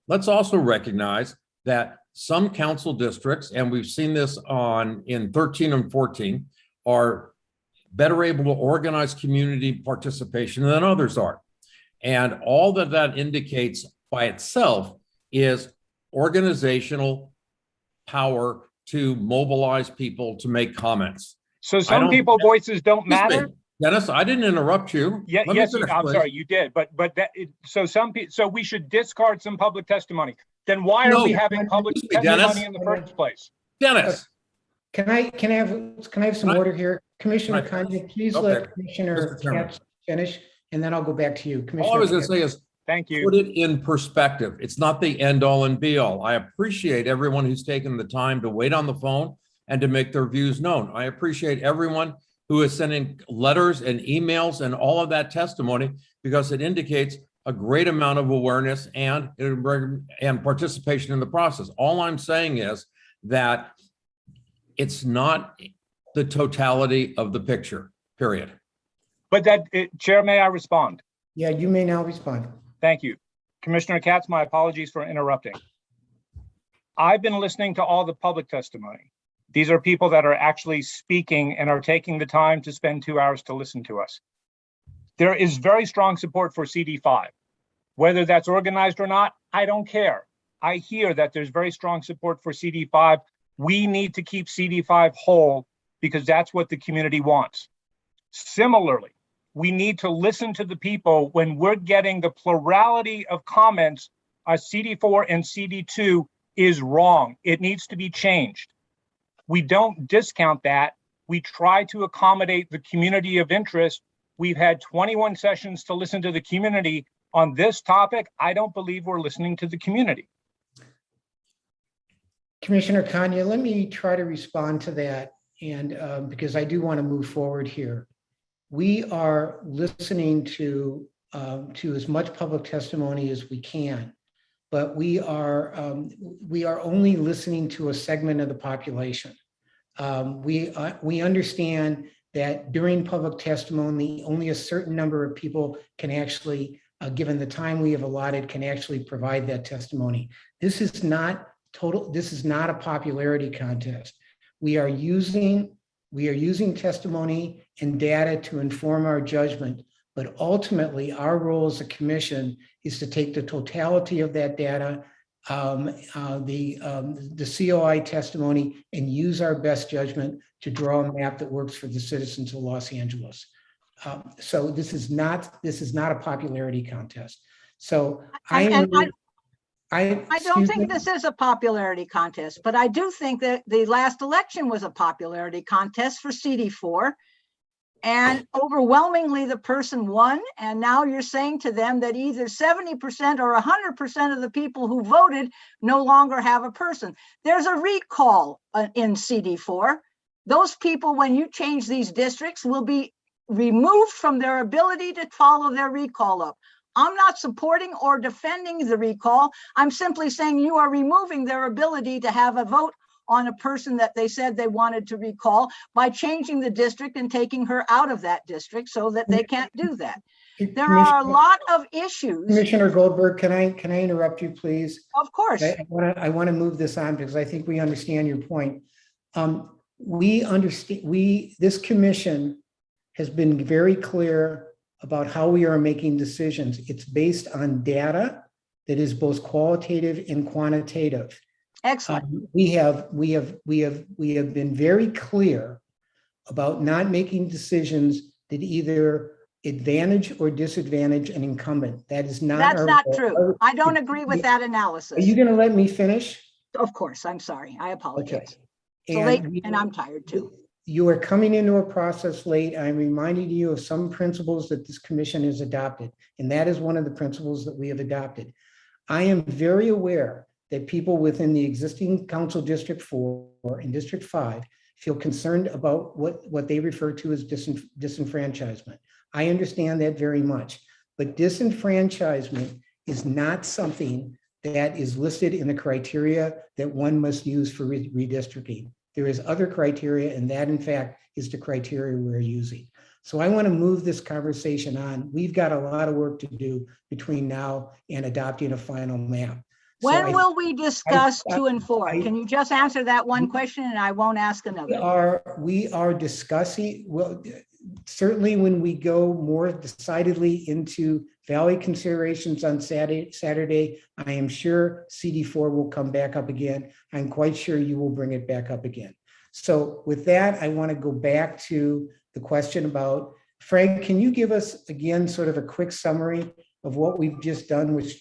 let's also recognize that some council districts, and we've seen this in 13 and 14, are better able to organize community participation than others are. And all that indicates by itself is organizational power to mobilize people to make comments. So some people's voices don't matter? Dennis, I didn't interrupt you. Yeah, yes, I'm sorry, you did. But so we should discard some public testimony. Then why are we having public testimony in the first place? Dennis. Can I have some order here? Commissioner Kanye, please let Commissioner Katz finish, and then I'll go back to you. All I was going to say is, thank you. Put it in perspective. It's not the end all and be all. I appreciate everyone who's taken the time to wait on the phone and to make their views known. I appreciate everyone who is sending letters and emails and all of that testimony, because it indicates a great amount of awareness and participation in the process. All I'm saying is that it's not the totality of the picture, period. But Chair, may I respond? Yeah, you may now respond. Thank you. Commissioner Katz, my apologies for interrupting. I've been listening to all the public testimony. These are people that are actually speaking and are taking the time to spend 2 hours to listen to us. There is very strong support for CD5. Whether that's organized or not, I don't care. I hear that there's very strong support for CD5. We need to keep CD5 whole because that's what the community wants. Similarly, we need to listen to the people when we're getting the plurality of comments. CD4 and CD2 is wrong. It needs to be changed. We don't discount that. We try to accommodate the community of interest. We've had 21 sessions to listen to the community on this topic. I don't believe we're listening to the community. Commissioner Kanye, let me try to respond to that, and because I do want to move forward here. We are listening to as much public testimony as we can, but we are only listening to a segment of the population. We understand that during public testimony, only a certain number of people can actually, given the time we have allotted, can actually provide that testimony. This is not a popularity contest. We are using testimony and data to inform our judgment, but ultimately our role as a commission is to take the totality of that data, the COI testimony, and use our best judgment to draw a map that works for the citizens of Los Angeles. So this is not a popularity contest. So I don't think this is a popularity contest, but I do think that the last election was a popularity contest for CD4. And overwhelmingly, the person won. And now you're saying to them that either 70% or 100% of the people who voted no longer have a person. There's a recall in CD4. Those people, when you change these districts, will be removed from their ability to follow their recall up. I'm not supporting or defending the recall. I'm simply saying you are removing their ability to have a vote on a person that they said they wanted to recall by changing the district and taking her out of that district so that they can't do that. There are a lot of issues. Commissioner Goldberg, can I interrupt you, please? Of course. I want to move this on because I think we understand your point. We understand, this commission has been very clear about how we are making decisions. It's based on data that is both qualitative and quantitative. Excellent. We have been very clear about not making decisions that either advantage or disadvantage an incumbent. That is not. That's not true. I don't agree with that analysis. Are you going to let me finish? Of course, I'm sorry. I apologize. Okay. It's late and I'm tired too. You are coming into a process late. I'm reminding you of some principles that this commission has adopted, and that is one of the principles that we have adopted. I am very aware that people within the existing council District 4 and District 5 feel concerned about what they refer to as disenfranchisement. I understand that very much, but disenfranchisement is not something that is listed in the criteria that one must use for redistricting. There is other criteria, and that in fact is the criteria we're using. So I want to move this conversation on. We've got a lot of work to do between now and adopting a final map. When will we discuss 2 and 4? Can you just answer that one question and I won't ask another? We are discussing, well, certainly when we go more decidedly into Valley considerations on Saturday, I am sure CD4 will come back up again. I'm quite sure you will bring it back up again. So with that, I want to go back to the question about, Frank, can you give us again sort of a quick summary of what we've just done with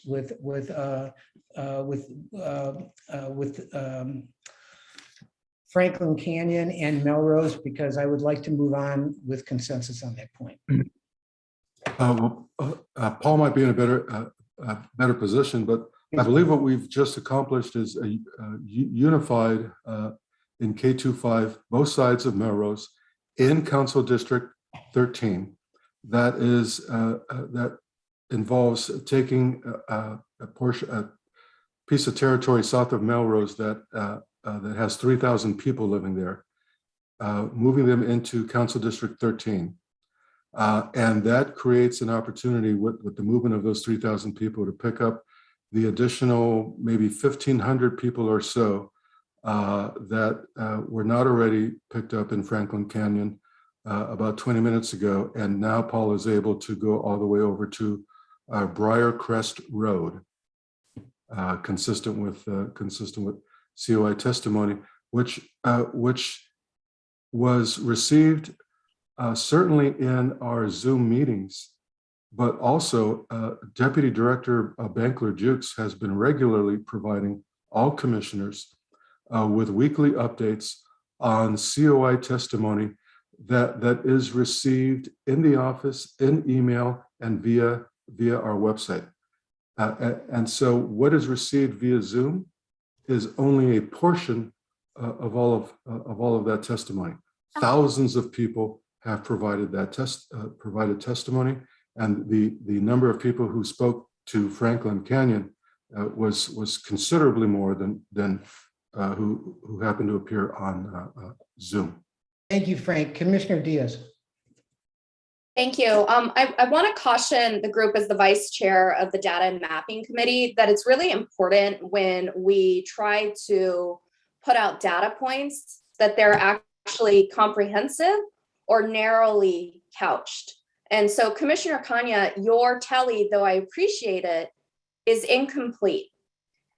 Franklin Canyon and Melrose, because I would like to move on with consensus on that point. Paul might be in a better position, but I believe what we've just accomplished is a unified in K25 both sides of Melrose in Council District 13. That is that involves taking a piece of territory south of Melrose that that has 3,000 people living there, moving them into Council District 13. And that creates an opportunity with the movement of those 3,000 people to pick up the additional maybe 1,500 people or so that were not already picked up in Franklin Canyon about 20 minutes ago. And now Paul is able to go all the way over to Briar Crest Road, consistent with COI testimony, which was received certainly in our Zoom meetings, but also Deputy Director Bankler Jukes has been regularly providing all commissioners with weekly updates on COI testimony that is received in the office, in email, and via our website. And so what is received via Zoom is only a portion of all of that testimony. Thousands of people have provided that provided testimony, and the number of people who spoke to Franklin Canyon was considerably more than who happened to appear on Zoom. Thank you, Frank. Commissioner Diaz. Thank you. I want to caution the group as the vice chair of the Data and Mapping Committee that it's really important when we try to put out data points that they're actually comprehensive or narrowly couched. And so Commissioner Kanya, your tally, though I appreciate it, is incomplete.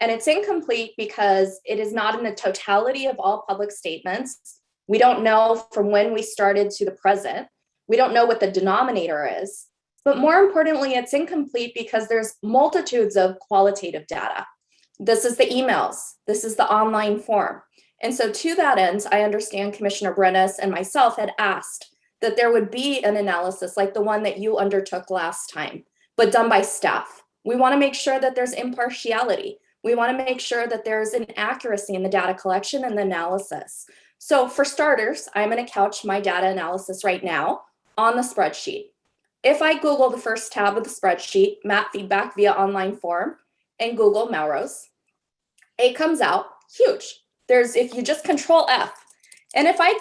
And it's incomplete because it is not in the totality of all public statements. We don't know from when we started to the present. We don't know what the denominator is, but more importantly, it's incomplete because there's multitudes of qualitative data. This is the emails, this is the online form. And so to that end, I understand Commissioner Brennis and myself had asked that there would be an analysis like the one that you undertook last time, but done by staff. We want to make sure that there's impartiality. We want to make sure that there's an accuracy in the data collection and the analysis. So for starters, I'm going to couch my data analysis right now on the spreadsheet. If I Google the first tab of the spreadsheet, map feedback via online form, and Google Melrose, it comes out huge. If you just Control F, and if I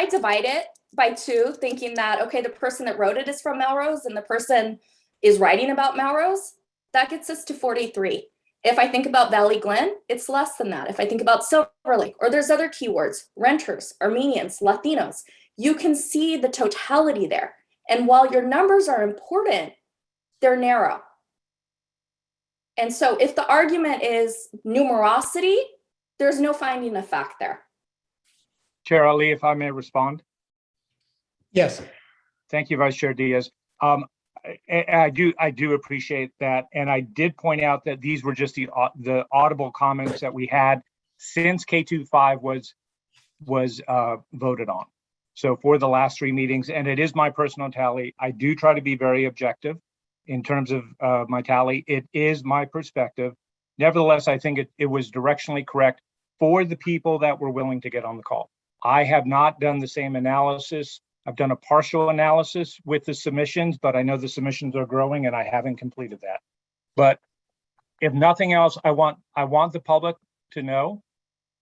divide it by 2, thinking that, okay, the person that wrote it is from Melrose and the person is writing about Melrose, that gets us to 43. If I think about Valley Glen, it's less than that. If I think about Silver Lake, or there's other keywords, renters, Armenians, Latinos, you can see the totality there. And while your numbers are important, they're narrow. And so if the argument is numerosity, there's no finding of fact there. Chair Ali, if I may respond. Yes. Thank you, Vice Chair Diaz. I do appreciate that, and I did point out that these were just the audible comments that we had since K25 was voted on. So for the last 3 meetings, and it is my personal tally. I do try to be very objective in terms of my tally. It is my perspective. Nevertheless, I think it was directionally correct for the people that were willing to get on the call. I have not done the same analysis. I've done a partial analysis with the submissions, but I know the submissions are growing and I haven't completed that. But if nothing else, I want the public to know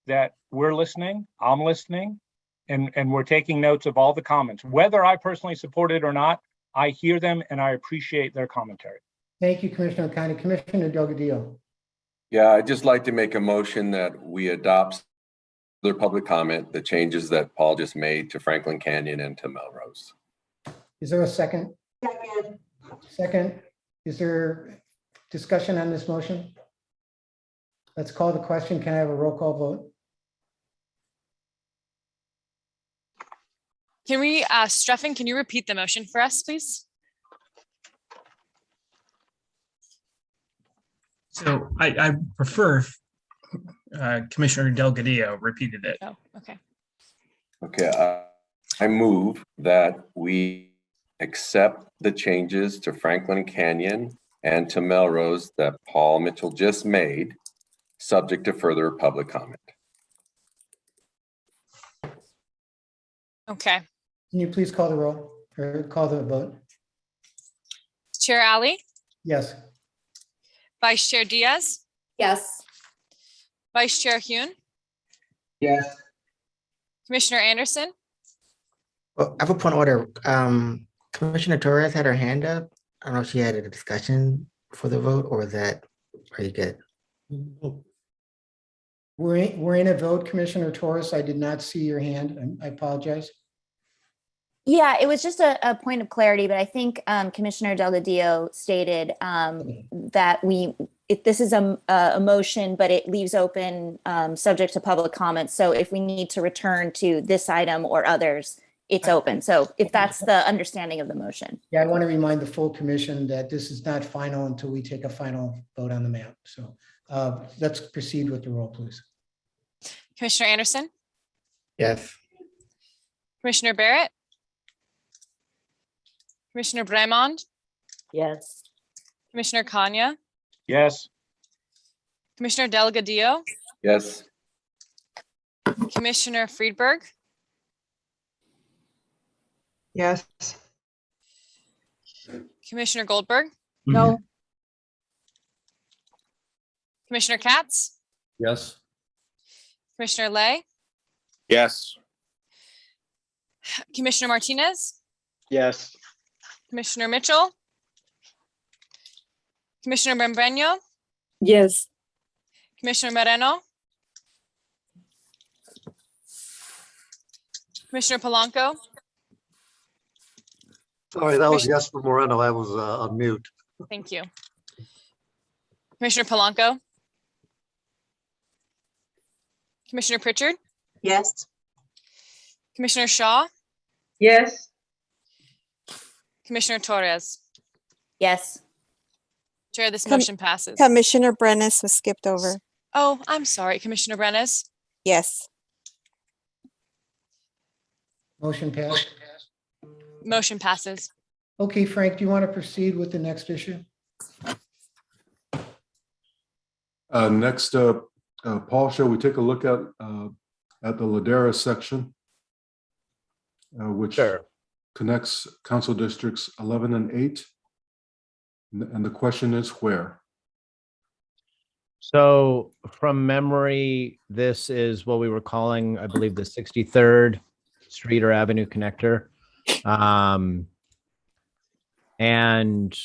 that we're listening, I'm listening, and we're taking notes of all the comments. Whether I personally support it or not, I hear them and I appreciate their commentary. Thank you, Commissioner O'Connor. Commissioner Delgadillo. Yeah, I'd just like to make a motion that we adopt the public comment, the changes that Paul just made to Franklin Canyon and to Melrose. Is there a second? Second. Is there discussion on this motion? Let's call the question. Can I have a roll call vote? Can we, Streffen, can you repeat the motion for us, please? So I prefer Commissioner Delgadillo repeated it. Oh, okay. Okay, I move that we accept the changes to Franklin Canyon and to Melrose that Paul Mitchell just made, subject to further public comment. Okay. Can you please call the roll or call the vote? Chair Ali, Yes. Vice Chair Diaz, Yes. Vice Chair Hune, Yes. Commissioner Anderson. Well, I have a point of order. Commissioner Torres had her hand up. I don't know if she had a discussion for the vote or are you good? We're in a vote, Commissioner Torres. I did not see your hand. I apologize. Yeah, it was just a point of clarity, but I think Commissioner Delgadillo stated that this is a motion, but it leaves open subject to public comments. So if we need to return to this item or others, it's open. So if that's the understanding of the motion. Yeah, I want to remind the full commission that this is not final until we take a final vote on the map. So let's proceed with the roll, please. Commissioner Anderson, Yes. Commissioner Barrett, Commissioner Bremond, Yes. Commissioner Kanya, Yes. Commissioner Delgadillo, Yes. Commissioner Friedberg, Yes. Commissioner Goldberg, No. Commissioner Katz, Yes. Commissioner Lay, Yes. Commissioner Martinez, Yes. Commissioner Mitchell, Commissioner Membreño, Yes. Commissioner Moreno, Commissioner Polanco, Sorry, that was yes for Moreno. I was on mute. thank you. Commissioner Polanco, Commissioner Pritchard, Yes. Commissioner Shaw, Yes. Commissioner Torres. Yes. Chair, this motion passes. Commissioner Brenes was skipped over. Oh, I'm sorry, Commissioner Brenes. Yes. Motion passed. Motion passes. Okay, Frank, do you want to proceed with the next issue? Next up, Paul, shall we take a look at the Ladera section, which connects council districts 11 and 8? And the question is where? So from memory, this is what we were calling, I believe, the 63rd Street or Avenue connector. And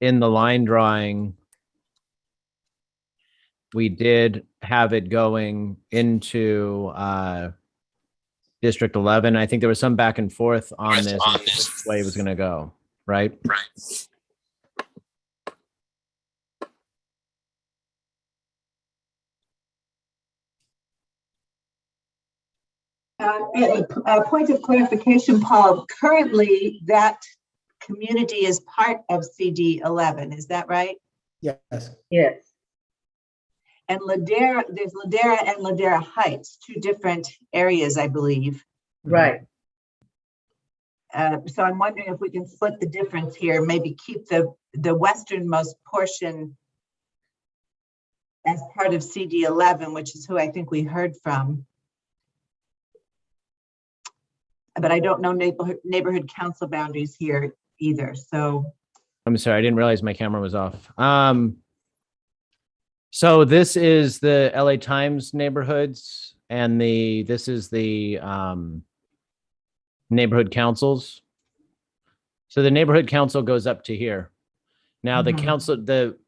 in the line drawing, we did have it going into District 11. I think there was some back and forth on this, which way it was going to go, right? A point of clarification, Paul, currently that community is part of CD 11, is that right? Yes. Yes. And Ladera, there's Ladera and Ladera Heights, two different areas, I believe. Right. So I'm wondering if we can split the difference here, maybe keep the westernmost portion as part of CD 11, which is who I think we heard from. But I don't know neighborhood council boundaries here either, so. I'm sorry, I didn't realize my camera was off. So this is the LA Times neighborhoods, and this is the neighborhood councils. So the neighborhood council goes up to here. Now the council,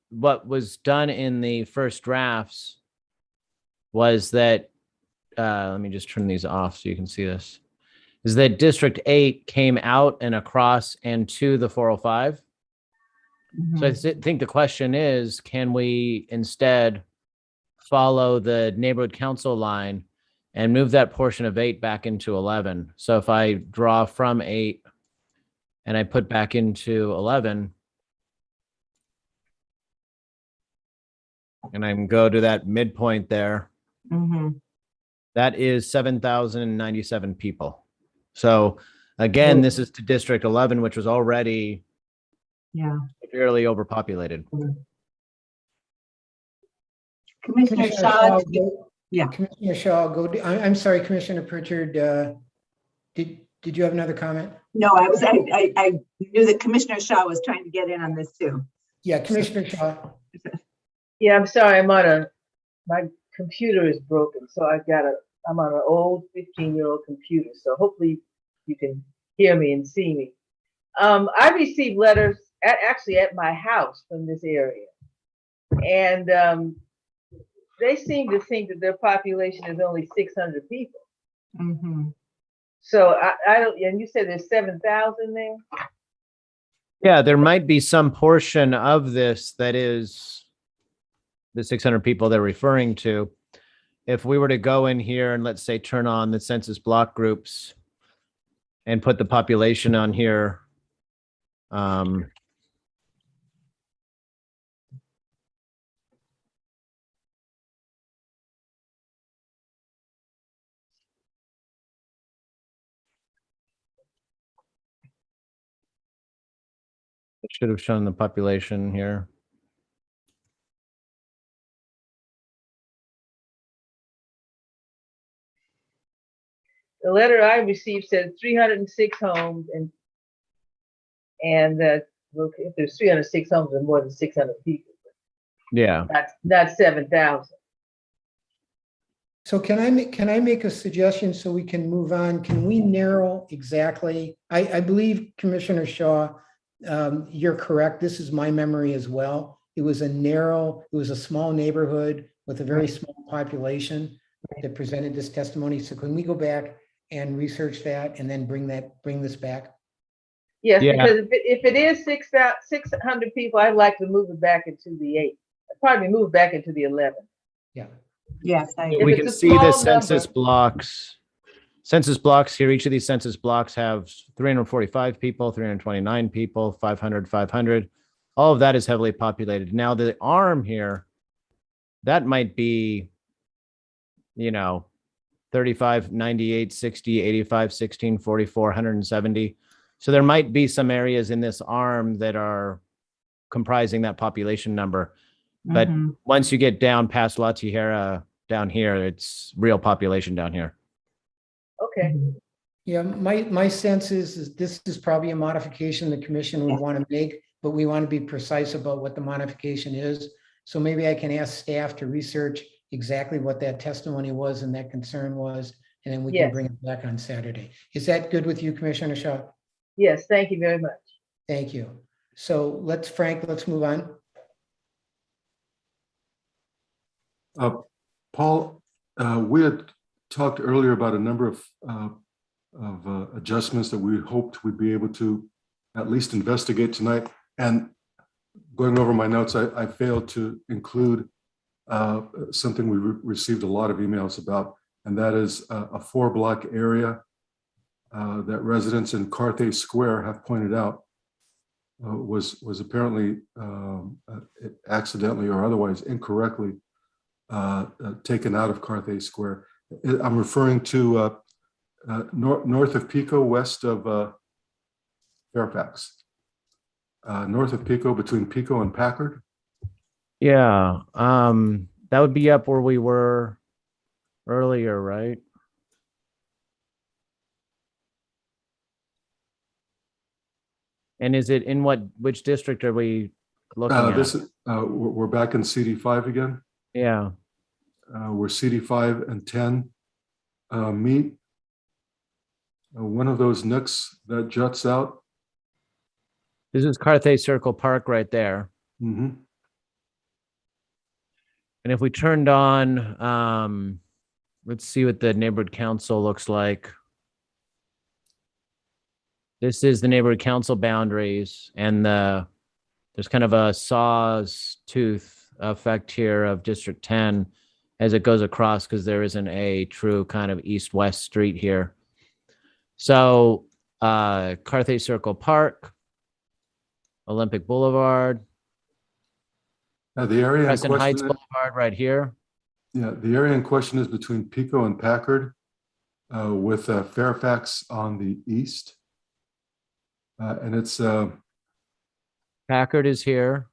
what was done in the first drafts was that, let me just turn these off so you can see this, is that District 8 came out and across and to the 405. So I think the question is, can we instead follow the neighborhood council line and move that portion of 8 back into 11? So if I draw from 8 and I put back into 11, and I can go to that midpoint there, that is 7,097 people. So again, this is to District 11, which was already severely overpopulated. Commissioner Shaw, Commissioner Shaw, I'm sorry, Commissioner Pritchard, did you have another comment? No, I knew that Commissioner Shaw was trying to get in on this too. Yeah, Commissioner Shaw. Yeah, I'm sorry, my computer is broken, so I'm on an old 15-year-old computer, so hopefully you can hear me and see me. I received letters actually at my house from this area, and they seem to think that their population is only 600 people. So I don't, and you said there's 7,000 there? Yeah, there might be some portion of this that is the 600 people they're referring to. If we were to go in here and let's say turn on the census block groups and put the population on here, it should have shown the population here. The letter I received said 306 homes, and that if there's 306 homes, there's more than 600 people. Yeah. Not 7,000. So can I make a suggestion so we can move on? Can we narrow exactly? I believe Commissioner Shaw, you're correct. This is my memory as well. It was a small neighborhood with a very small population that presented this testimony. So can we go back and research that and then bring this back? Yes, because if it is 600 people, I'd like to move it back into the 8. I'd probably move back into the 11. Yeah. Yes, we can see the census blocks. Census blocks here. Each of these census blocks have 345 people, 329 people, 500, 500. All of that is heavily populated. Now the arm here, that might be, 35, 98, 60, 85, 16, 44, 170. So there might be some areas in this arm that are comprising that population number. But once you get down past La Tijera down here, it's real population down here. Okay. Yeah, my sense is this is probably a modification the commission would want to make, but we want to be precise about what the modification is. So maybe I can ask staff to research exactly what that testimony was and that concern was, and then we can bring it back on Saturday. Is that good with you, Commissioner Shaw? Yes, thank you very much. Thank you. So let's move on. Paul, we had talked earlier about a number of adjustments that we hoped we'd be able to at least investigate tonight. And going over my notes, I failed to include something we received a lot of emails about, and that is a 4-block area that residents in Carthay Square have pointed out was apparently accidentally or otherwise incorrectly taken out of Carthay Square. I'm referring to north of Pico, west of Fairfax. North of Pico, between Pico and Packard. Yeah, that would be up where we were earlier, right? And is it in which district are we looking at? This is, we're back in CD5 again. Yeah. Where CD5 and 10 meet. One of those nooks that juts out. This is Carthay Circle Park right there. Mm-hmm. And if we turned on, let's see what the neighborhood council looks like. This is the neighborhood council boundaries, and there's kind of a sawtooth effect here of District 10 as it goes across, because there isn't a true kind of east-west street here. So Carthay Circle Park, Olympic Boulevard, the area Crescent Heights Boulevard right here. Yeah, the area in question is between Pico and Packard, with Fairfax on the east. And it's Packard is here.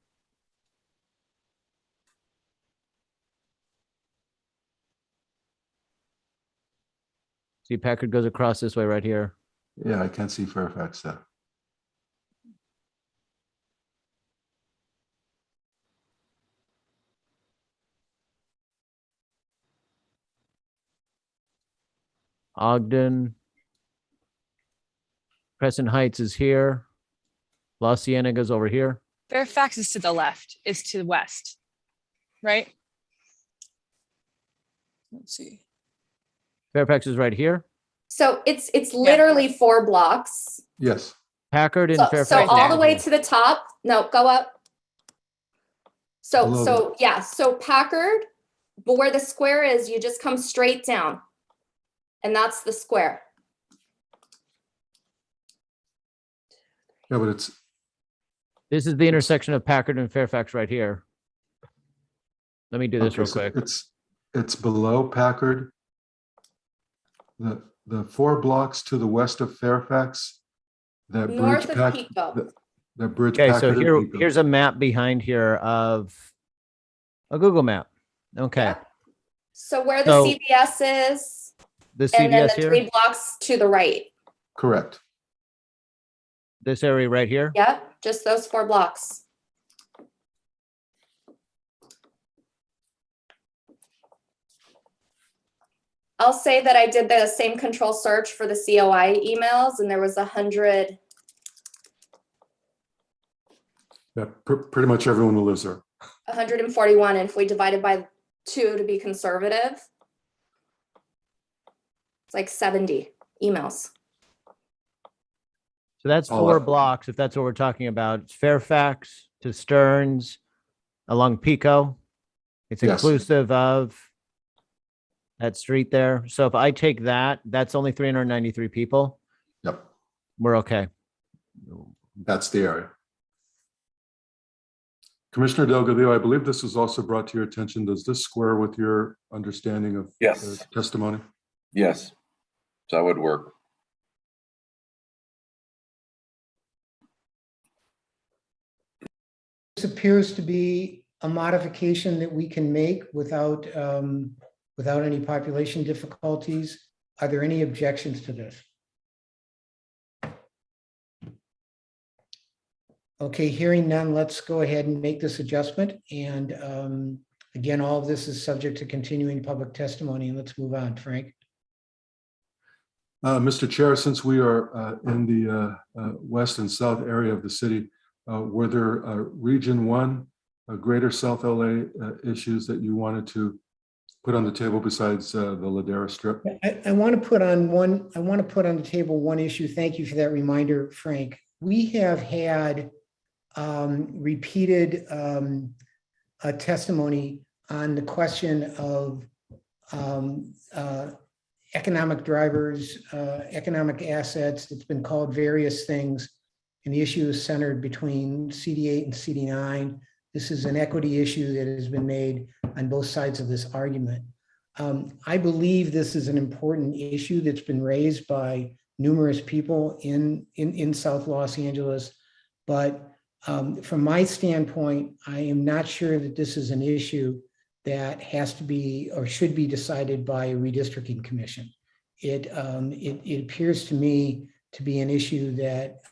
See, Packard goes across this way right here. Yeah, I can't see Fairfax there. Ogden. Crescent Heights is here. La Cienega over here. Fairfax is to the left, is to the west, right? Let's see. Fairfax is right here. So it's literally 4 blocks. Yes. Packard and So Fairfax. all the way to the top. No, go up. Below So yeah, so Packard, but where the square is, you just come straight down. And that's the square. Yeah, but it's. This is the intersection of Packard and Fairfax right here. Let me do this real quick. It's below Packard. The 4 blocks to the west of Fairfax. That North bridge of Pico. That bridge. Okay, so Packard and Pico. here's a map behind here of a Google map. Okay. Yeah. So where the So- CVS is, The and then CVS the here, 3 blocks to the right. Correct. this area right here. Yep, just those 4 blocks. I'll say that I did the same control search for the COI emails, and there was 100. Yeah, pretty much everyone who lives there. 141, and if we divided by 2 to be conservative, it's like 70 emails. So that's Oh, 4 blocks, if that's what we're talking about. It's Fairfax to Stearns along Pico. It's Yes. inclusive of that street there. So if I take that, that's only 393 people. Yep, We're okay. that's the area. Commissioner Delgadillo, I believe this was also brought to your attention. Does this square with your understanding of Yes. the testimony? Yes, so that would work. This appears to be a modification that we can make without any population difficulties. Are there any objections to this? Okay, hearing none, let's go ahead and make this adjustment. And again, all of this is subject to continuing public testimony. And let's move on, Frank. Mr. Chair, since we are in the west and south area of the city, were there Region 1, Greater South LA issues that you wanted to put on the table besides the Ladera strip? I want to put on the table one issue. Thank you for that reminder, Frank. We have had repeated testimony on the question of economic drivers, economic assets. It's been called various things. And the issue is centered between CD8 and CD9. This is an equity issue that has been made on both sides of this argument. I believe this is an important issue that's been raised by numerous people in South Los Angeles. But from my standpoint, I am not sure that this is an issue that has to be or should be decided by a redistricting commission. It appears to me to be an issue that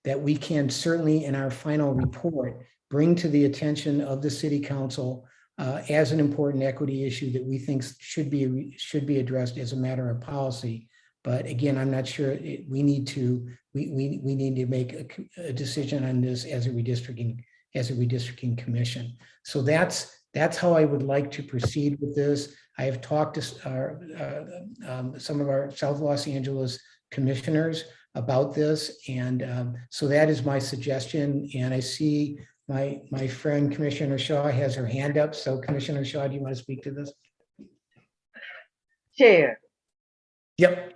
that we can certainly in our final report bring to the attention of the city council as an important equity issue that we think should be addressed as a matter of policy. But again, I'm not sure we need to make a decision on this as a redistricting commission. So that's how I would like to proceed with this. I have talked to some of our South Los Angeles commissioners about this, and so that is my suggestion. And I see my friend Commissioner Shaw has her hand up. So Commissioner Shaw, do you want to speak to this? Chair. Yep.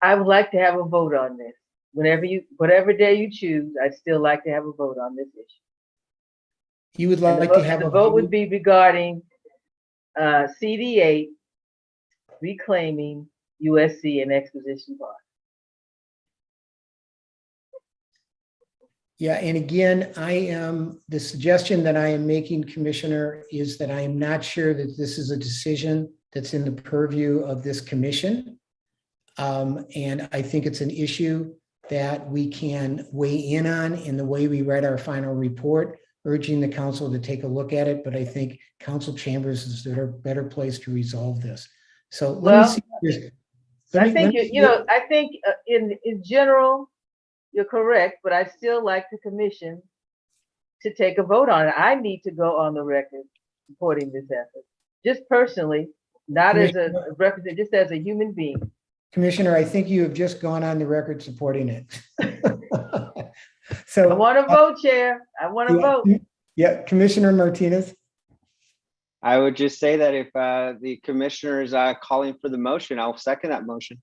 I would like to have a vote on this. Whatever day you choose, I'd still like to have a vote on this issue. You would like to have the vote would be regarding CD8 reclaiming USC and Exposition Park. Yeah, and again, the suggestion that I am making, Commissioner, is that I am not sure that this is a decision that's in the purview of this commission. And I think it's an issue that we can weigh in on in the way we read our final report, urging the council to take a look at it. But I think council chambers is a better place to resolve this. So let me see. I think in general, you're correct, but I still like the commission to take a vote on it. I need to go on the record supporting this effort, just personally, not as a representative, just as a human being. Commissioner, I think you have just gone on the record supporting it. So I want to vote, Chair. I want to vote. Yeah, Commissioner Martinez. I would just say that if the commissioner is calling for the motion, I'll second that motion.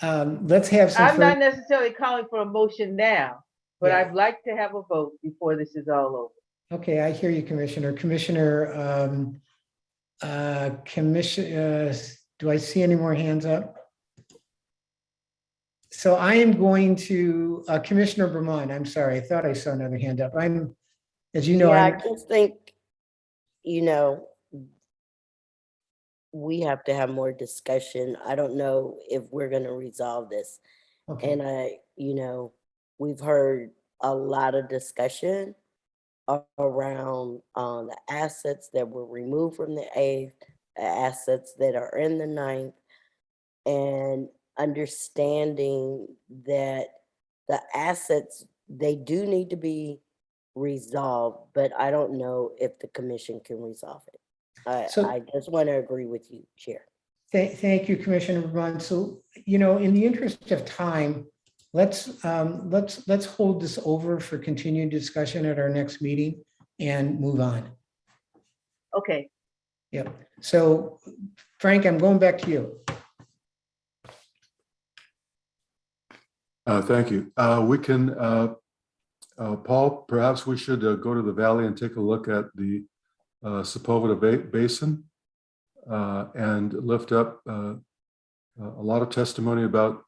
Let's have some. I'm not necessarily calling for a motion now, but I'd like to have a vote before this is all over. Okay, I hear you, Commissioner. Do I see any more hands up? So I am going to Commissioner Vermont. I'm sorry, I thought I saw another hand up. As you know, I just think, we have to have more discussion. I don't know if we're going to resolve this. Okay. And we've heard a lot of discussion around the assets that were removed from the 8th, the assets that are in the 9th, and understanding that the assets, they do need to be resolved, but I don't know if the commission can resolve it. I just want to agree with you, Chair. Thank you, Commissioner Vermont. So, in the interest of time, let's hold this over for continued discussion at our next meeting and move on. Okay. Yep. So, Frank, I'm going back to you. Thank you. We can, Paul, perhaps we should go to the valley and take a look at the Sepulveda Basin and lift up a lot of testimony about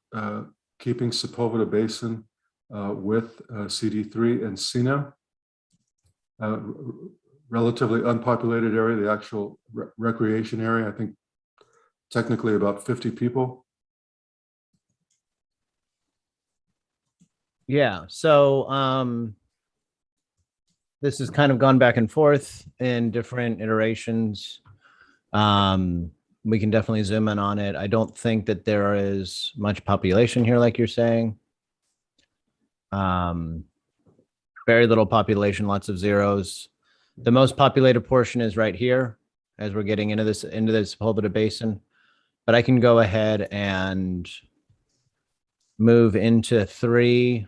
keeping Sepulveda Basin with CD3 and CNO. Relatively unpopulated area, the actual recreation area, I think technically about 50 people. Yeah, so this has kind of gone back and forth in different iterations. We can definitely zoom in on it. I don't think that there is much population here, like you're saying. Very little population, lots of zeros. The most populated portion is right here as we're getting into this Sepulveda Basin. But I can go ahead and move into 3.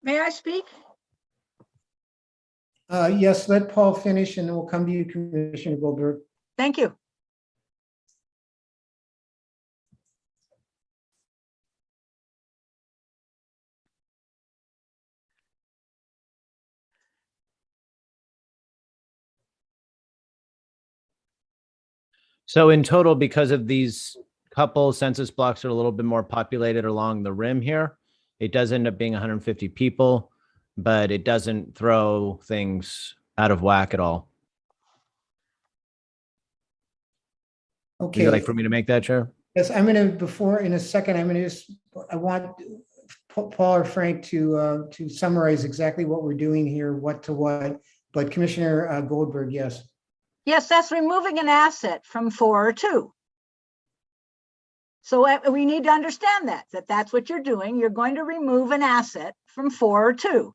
May I speak? Yes, let Paul finish and then we'll come to you, Commissioner Goldberg. Thank you. So in total, because of these couple census blocks are a little bit more populated along the rim here, it does end up being 150 people, but it doesn't throw things out of whack at all. Would you Okay. like for me to make that, Chair? Yes, I'm going to, before, in a second, I want Paul or Frank to summarize exactly what we're doing here, what to what, but Commissioner Goldberg, yes. Yes, that's removing an asset from 4 or 2. So we need to understand that that's what you're doing. You're going to remove an asset from 4 or 2.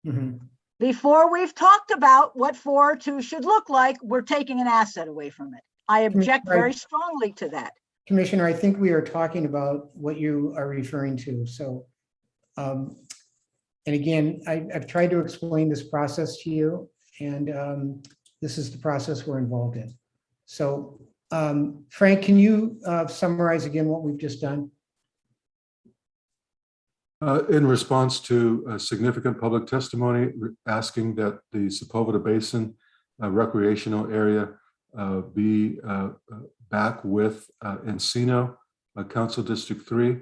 Mhm. Before we've talked about what 4 or 2 should look like, we're taking an asset away from it. I object very strongly to that. Commissioner, I think we are talking about what you are referring to. So, and again, I've tried to explain this process to you, and this is the process we're involved in. So, Frank, can you summarize again what we've just done? In response to significant public testimony asking that the Sepulveda Basin recreational area be back with Encino Council District 3,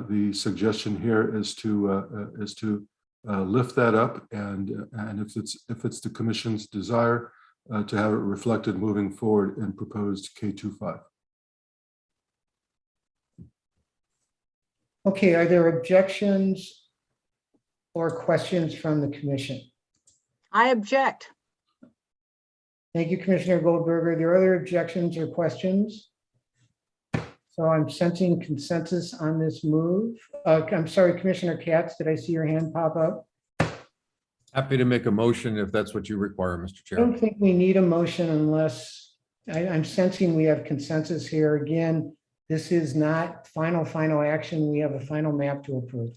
the suggestion here is to lift that up, and if it's the Commission's desire to have it reflected moving forward in proposed K25. Okay, are there objections or questions from the Commission? I object. Thank you, Commissioner Goldberger. Are there other objections or questions? So I'm sensing consensus on this move. I'm sorry, Commissioner Katz, did I see your hand pop up? Happy to make a motion if that's what you require, Mr. I Chair. don't think we need a motion unless, I'm sensing we have consensus here. Again, this is not final action. We have a final map to approve.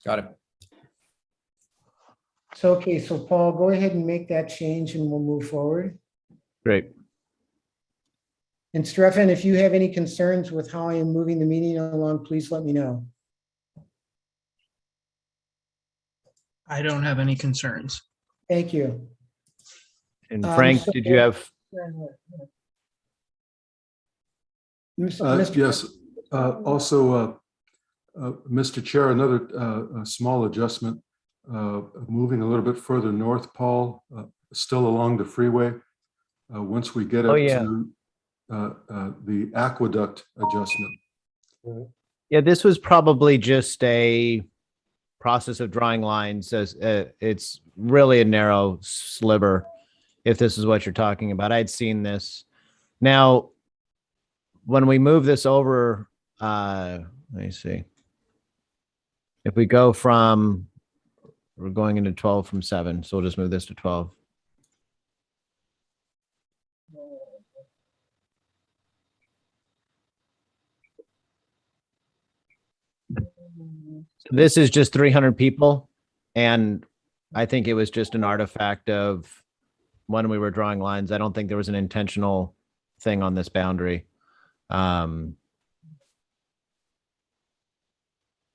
Got it. So, okay, so Paul, go ahead and make that change and we'll move forward. Great. And Stefan, if you have any concerns with how I am moving the meeting along, please let me know. I don't have any concerns. Thank you. And Frank, did you have? Yes. Also, Mr. Chair, another small adjustment. Moving a little bit further north, Paul, still along the freeway. Once we get up to the aqueduct adjustment. Yeah, this was probably just a process of drawing lines. As it's really a narrow sliver, if this is what you're talking about. I'd seen this. Now, when we move this over, let me see. If we go from, we're going into 12 from 7, so we'll just move this to 12. This is just 300 people, and I think it was just an artifact of when we were drawing lines. I don't think there was an intentional thing on this boundary.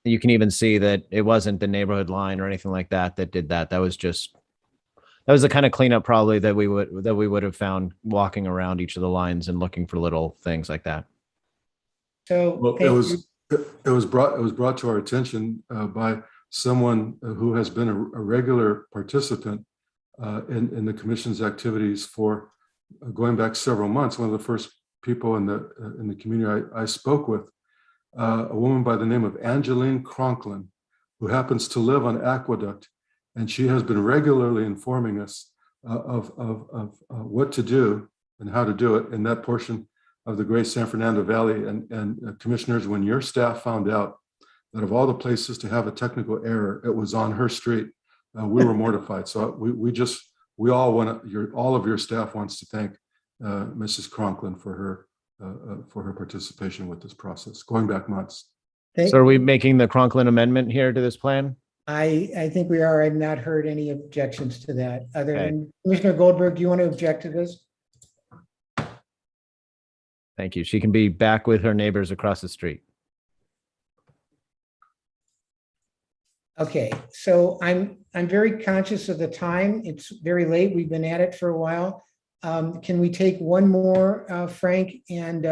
You can even see that it wasn't the neighborhood line or anything like that that did that. That was the kind of cleanup probably that we would have found walking around each of the lines and looking for little things like that. So well, it was brought to our attention by someone who has been a regular participant in the Commission's activities for going back several months. One of the first people in the community I spoke with, a woman by the name of Angeline Cronklin, who happens to live on Aqueduct, and she has been regularly informing us of what to do and how to do it in that portion of the Great San Fernando Valley. And commissioners, when your staff found out that of all the places to have a technical error, it was on her street. We were mortified. So we all want to, all of your staff wants to thank Mrs. Conklin for her participation with this process, going back months. So are we making the Conklin amendment here to this plan? I think we are. I've not heard any objections to that. Other Okay. than Commissioner Goldberg, do you want to object to this? Thank you. She can be back with her neighbors across the street. Okay, so I'm very conscious of the time. It's very late. We've been at it for a while. Can we take one more, Frank, and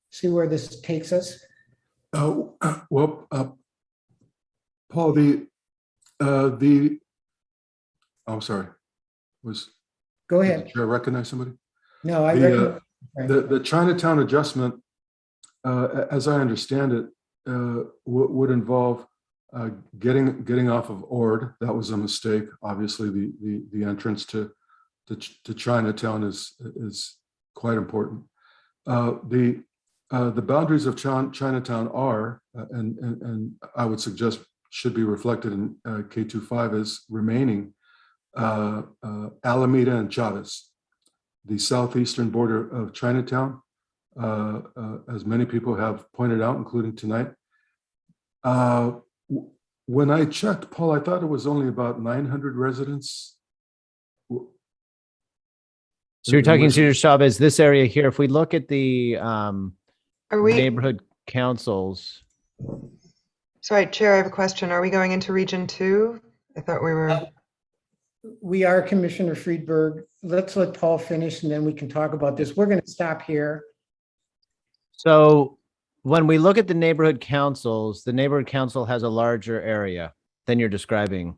see where this takes us? Well, Paul, I'm sorry. Go ahead. Did the chair recognize somebody? No, I recognize. The Chinatown adjustment, as I understand it, would involve getting off of Ord. That was a mistake. Obviously, the entrance to Chinatown is quite important. The boundaries of Chinatown are, and I would suggest should be reflected in K25 as remaining Alameda and Chavez, the southeastern border of Chinatown, as many people have pointed out, including tonight. When I checked, Paul, I thought it was only about 900 residents. So you're talking Cedar Chavez, this area here. If we look at the neighborhood councils. Sorry, Chair, I have a question. Are we going into Region 2? I thought we were. We are, Commissioner Friedberg. Let's let Paul finish and then we can talk about this. We're going to stop here. So when we look at the neighborhood councils, the neighborhood council has a larger area than you're describing.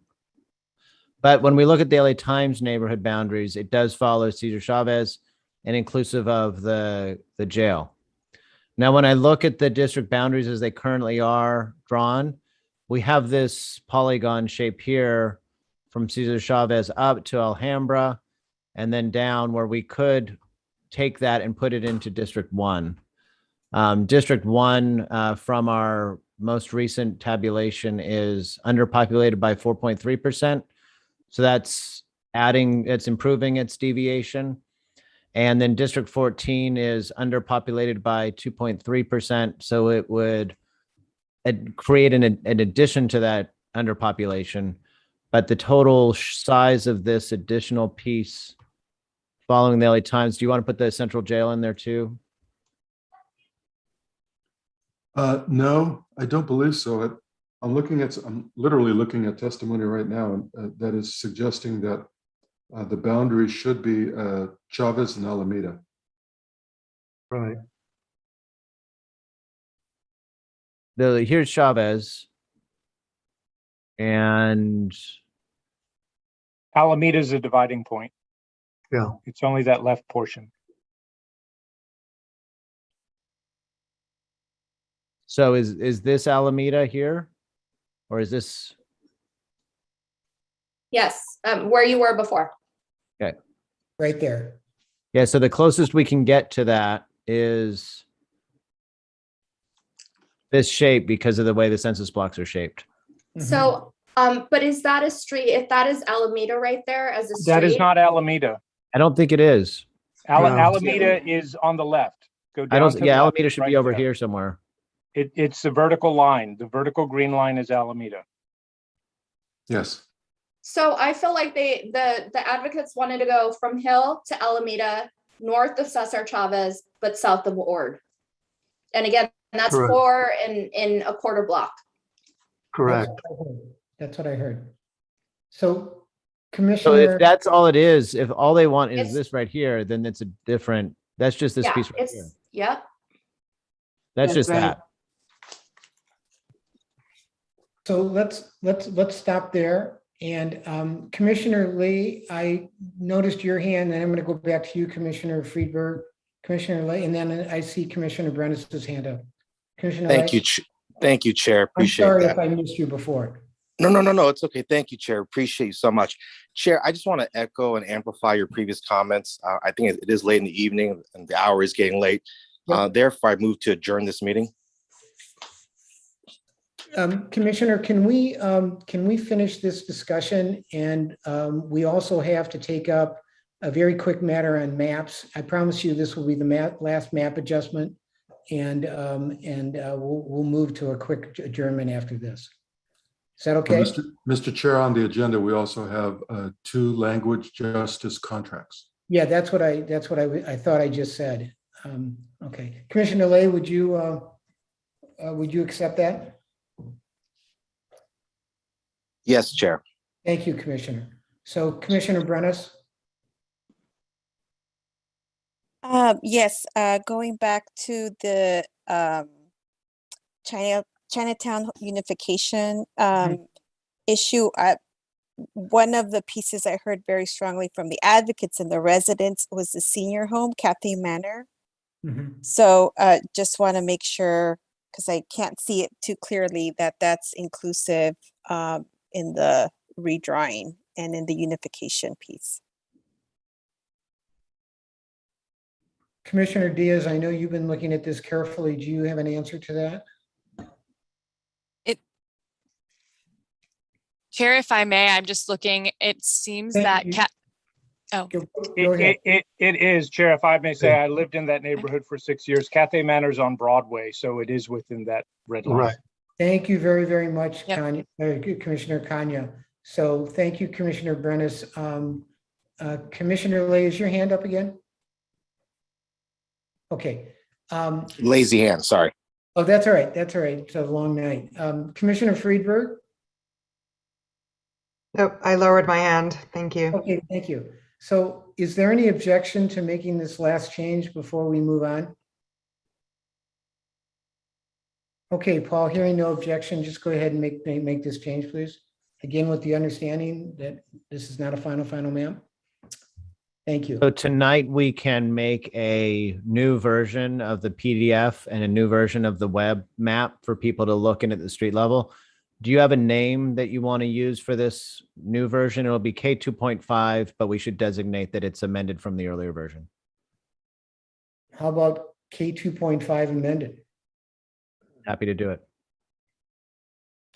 But when we look at the LA Times neighborhood boundaries, it does follow Cesar Chavez and inclusive of the jail. Now, when I look at the district boundaries as they currently are drawn, we have this polygon shape here from Cesar Chavez up to Alhambra and then down where we could take that and put it into District 1. District 1 from our most recent tabulation is underpopulated by 4.3%. So that's it's improving its deviation. And then District 14 is underpopulated by 2.3%. So it would create an addition to that underpopulation. But the total size of this additional piece following the LA Times, do you want to put the central jail in there too? No, I don't believe so. I'm literally looking at testimony right now that is suggesting that the boundary should be Chavez and Alameda. Right. Here's Chavez. And Alameda is a dividing point. Yeah. It's only that left portion. So is this Alameda here? Or is this? Yes, where you were before. Okay. Right there. Yeah, so the closest we can get to that is this shape because of the way the census blocks are shaped. So, but is that a street? If that is Alameda right there as a street? That is not Alameda. I don't think it is. Alameda is on the left. Go down. Alameda should be over here somewhere. It's the vertical line. The vertical green line is Alameda. Yes. So I feel like the advocates wanted to go from Hill to Alameda, north of Cesar Chavez, but south of Ord. And again, that's Correct. 4 in a quarter block. Correct. That's what I heard. So, So Commissioner. if that's all it is, if all they want is this right here, then it's a different, that's just this piece right here. Yep. That's just right. that. So let's stop there. And Commissioner Lee, I noticed your hand, and I'm going to go back to you, Commissioner Friedberg, Commissioner Lee, and then I see Commissioner Brennis's hand up. Commissioner Thank Lee? you. Thank you, Chair. Appreciate I'm sorry that. if I missed you before. No. It's okay. Thank you, Chair. Appreciate you so much. Chair, I just want to echo and amplify your previous comments. I think it is late in the evening and the hour is getting late. Therefore, I move to adjourn this meeting. Commissioner, can we finish this discussion? And we also have to take up a very quick matter on maps. I promise you this will be the last map adjustment. And we'll move to a quick adjournment after this. Is that okay? Mr. Chair, on the agenda, we also have 2 language justice contracts. Yeah, that's what I thought I just said. Okay, Commissioner Lay, would you accept that? Yes, Chair. Thank you, Commissioner. So Commissioner Brennis? Yes, going back to the Chinatown unification issue, one of the pieces I heard very strongly from the advocates and the residents was the senior home, Cathay Manor. So just want to make sure, because I can't see it too clearly, that that's inclusive in the redrawing and in the unification piece. Commissioner Diaz, I know you've been looking at this carefully. Do you have an answer to that? Chair, if I may, I'm just looking, it seems that It is, Chair, if I may say, I lived in that neighborhood for 6 years. Cathay Manor's on Broadway, so it is within that red line. Right. Thank you very, very much, Commissioner Kanya. So thank you, Commissioner Brennis. Commissioner Lay, is your hand up again? Okay. Lazy hand, sorry. Oh, that's all right. That's all right. It's a long night. Commissioner Friedberg? Nope, I lowered my hand. Thank you. Okay, thank you. So is there any objection to making this last change before we move on? Okay, Paul, hearing no objection, just go ahead and make this change, please. Again, with the understanding that this is not a final map. Thank you. So tonight we can make a new version of the PDF and a new version of the web map for people to look in at the street level. Do you have a name that you want to use for this new version? It'll be K 2.5, but we should designate that it's amended from the earlier version. How about K 2.5 amended? Happy to do it.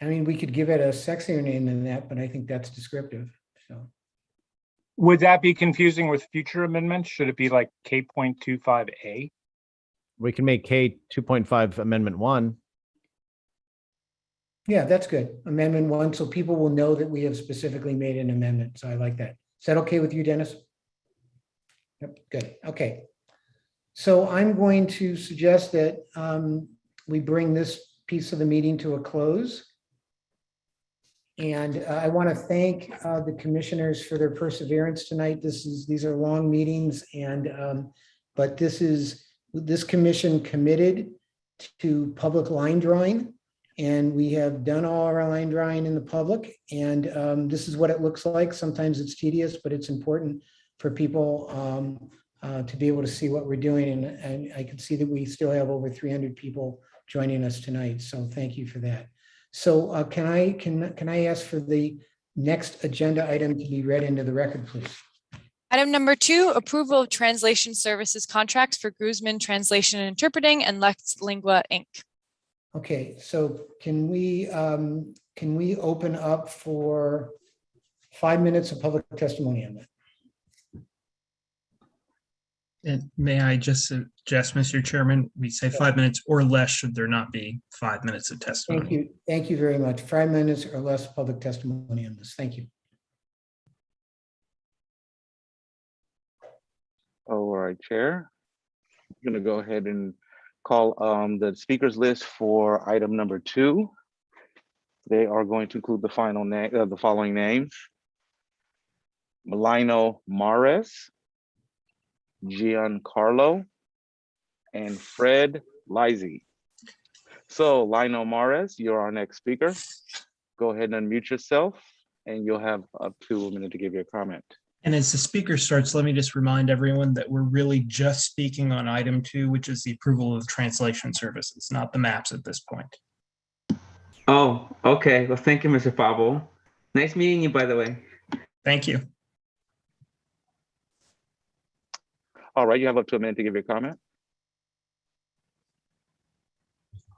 I mean, we could give it a sexier name than that, but I think that's descriptive. So Would that be confusing with future amendments? Should it be like K.25A? We can make K 2.5 Amendment 1. yeah, that's good. Amendment 1, so people will know that we have specifically made an amendment. So I like that. Is that okay with you, Dennis? Yep, good. Okay. So I'm going to suggest that we bring this piece of the meeting to a close. And I want to thank the commissioners for their perseverance tonight. These are long meetings, and but this commission committed to public line drawing, and we have done all our line drawing in the public. And this is what it looks like. Sometimes it's tedious, but it's important for people to be able to see what we're doing. And I can see that we still have over 300 people joining us tonight. So thank you for that. So can I ask for the next agenda item to be read into the record, please? Item number 2, approval of translation services contracts for Guzman Translation and Interpreting and Lex Lingua Inc. Okay, so can we open up for 5 minutes of public testimony on that? And may I just suggest, Mr. Chairman, we say 5 minutes or less should there not be 5 minutes of testimony. Thank you. Thank you very much. 5 minutes or less public testimony on this. Thank you. All right, Chair. I'm going to go ahead and call the speakers list for item number 2. They are going to include the following names: Melino Mares, Giancarlo, and Fred Lizzie. So Lino Mares, you're our next speaker. Go ahead and unmute yourself, and you'll have up to a minute to give your comment. And as the speaker starts, let me just remind everyone that we're really just speaking on item 2, which is the approval of translation services, not the maps at this point. Oh, okay. Well, thank you, Mr. Pablo. Nice meeting you, by the way. Thank you. All right, you have up to a minute to give your comment.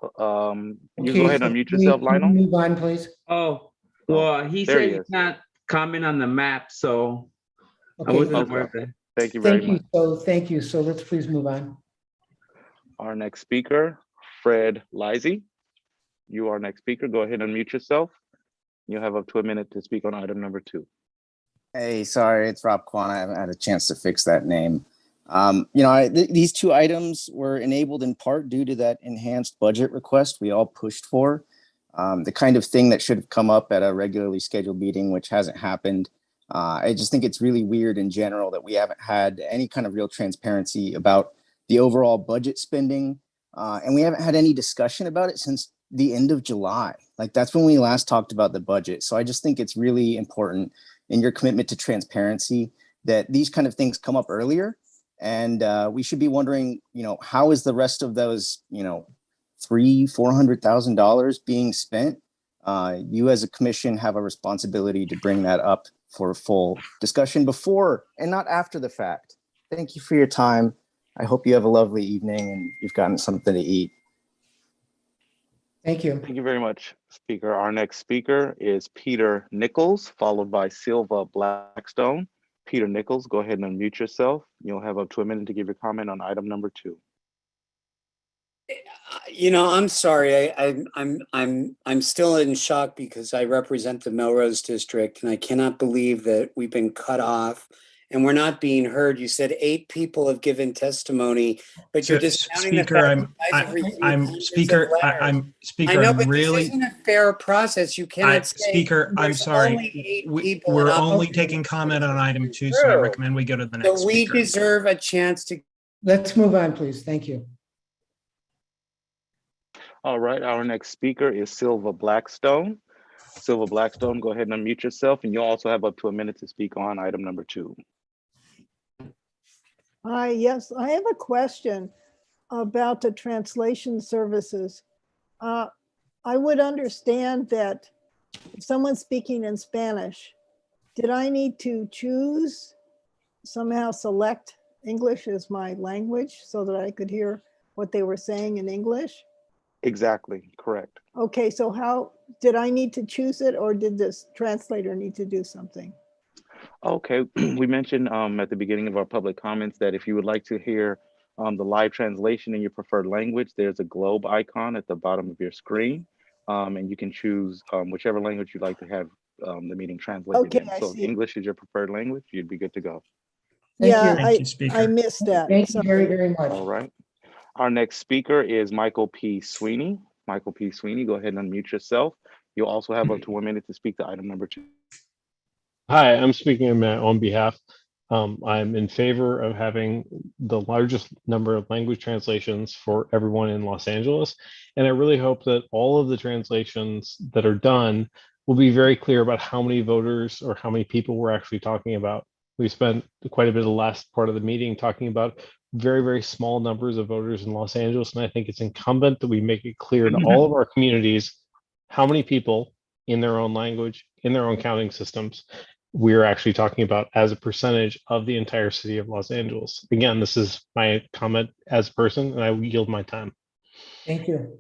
You go ahead and unmute yourself, Can we Lionel. move on, please? Oh, well, he there he said he's is. not comment on the map, so I Okay, wasn't Okay. aware of that. Thank you very thank you. much. So thank you. So let's please move on. Our next speaker, Fred Lizey. You are next speaker. Go ahead and unmute yourself. You'll have up to a minute to speak on item number 2. Hey, sorry, it's Rob Kwan. I haven't had a chance to fix that name. These 2 items were enabled in part due to that enhanced budget request we all pushed for. The kind of thing that should have come up at a regularly scheduled meeting, which hasn't happened. I just think it's really weird in general that we haven't had any kind of real transparency about the overall budget spending. And we haven't had any discussion about it since the end of July. Like that's when we last talked about the budget. So I just think it's really important in your commitment to transparency that these kind of things come up earlier. And we should be wondering, how is the rest of those, $300,000-$400,000 being spent? You as a commission have a responsibility to bring that up for a full discussion before and not after the fact. Thank you for your time. I hope you have a lovely evening and you've gotten something to eat. Thank you. Thank you very much, Speaker. Our next speaker is Peter Nichols, followed by Silva Blackstone. Peter Nichols, go ahead and unmute yourself. You'll have up to a minute to give your comment on item number 2. I'm sorry. I'm still in shock because I represent the Melrose District, and I cannot believe that we've been cut off and we're not being heard. You said 8 people have given testimony, but you're discounting the Speaker, fact that you guys have received hundreds of letters. Speaker, I know, I'm but really, this isn't a fair process. You cannot say Speaker, I'm there's sorry. only 8 people. We're and only I'm- taking comment on item 2, so I True. recommend we go to the next So we speaker. deserve a chance to. Let's move on, please. Thank you. All right, our next speaker is Silva Blackstone. Silva Blackstone, go ahead and unmute yourself, and you'll also have up to a minute to speak on item number 2. Hi, yes, I have a question about the translation services. I would understand that if someone's speaking in Spanish, did I need to choose, somehow select English as my language so that I could hear what they were saying in English? Exactly, correct. Okay, so how, did I need to choose it or did this translator need to do something? Okay, we mentioned at the beginning of our public comments that if you would like to hear the live translation in your preferred language, there's a globe icon at the bottom of your screen, and you can choose whichever language you'd like to have the meeting translated Okay, in. I So if see. English is your preferred language, you'd be good to go. Yeah, Thank you, Speaker. I missed that. Thank you very, Sorry. very much. All right. Our next speaker is Michael P. Sweeney. Michael P. Sweeney, go ahead and unmute yourself. You'll also have up to 1 minute to speak to item number 2. Hi, I'm speaking on my own behalf. I'm in favor of having the largest number of language translations for everyone in Los Angeles. And I really hope that all of the translations that are done will be very clear about how many voters or how many people we're actually talking about. We spent quite a bit of the last part of the meeting talking about very, very small numbers of voters in Los Angeles. And I think it's incumbent that we make it clear to all of our communities how many people in their own language, in their own counting systems, we're actually talking about as a percentage of the entire city of Los Angeles. Again, this is my comment as a person, and I will yield my time. Thank you.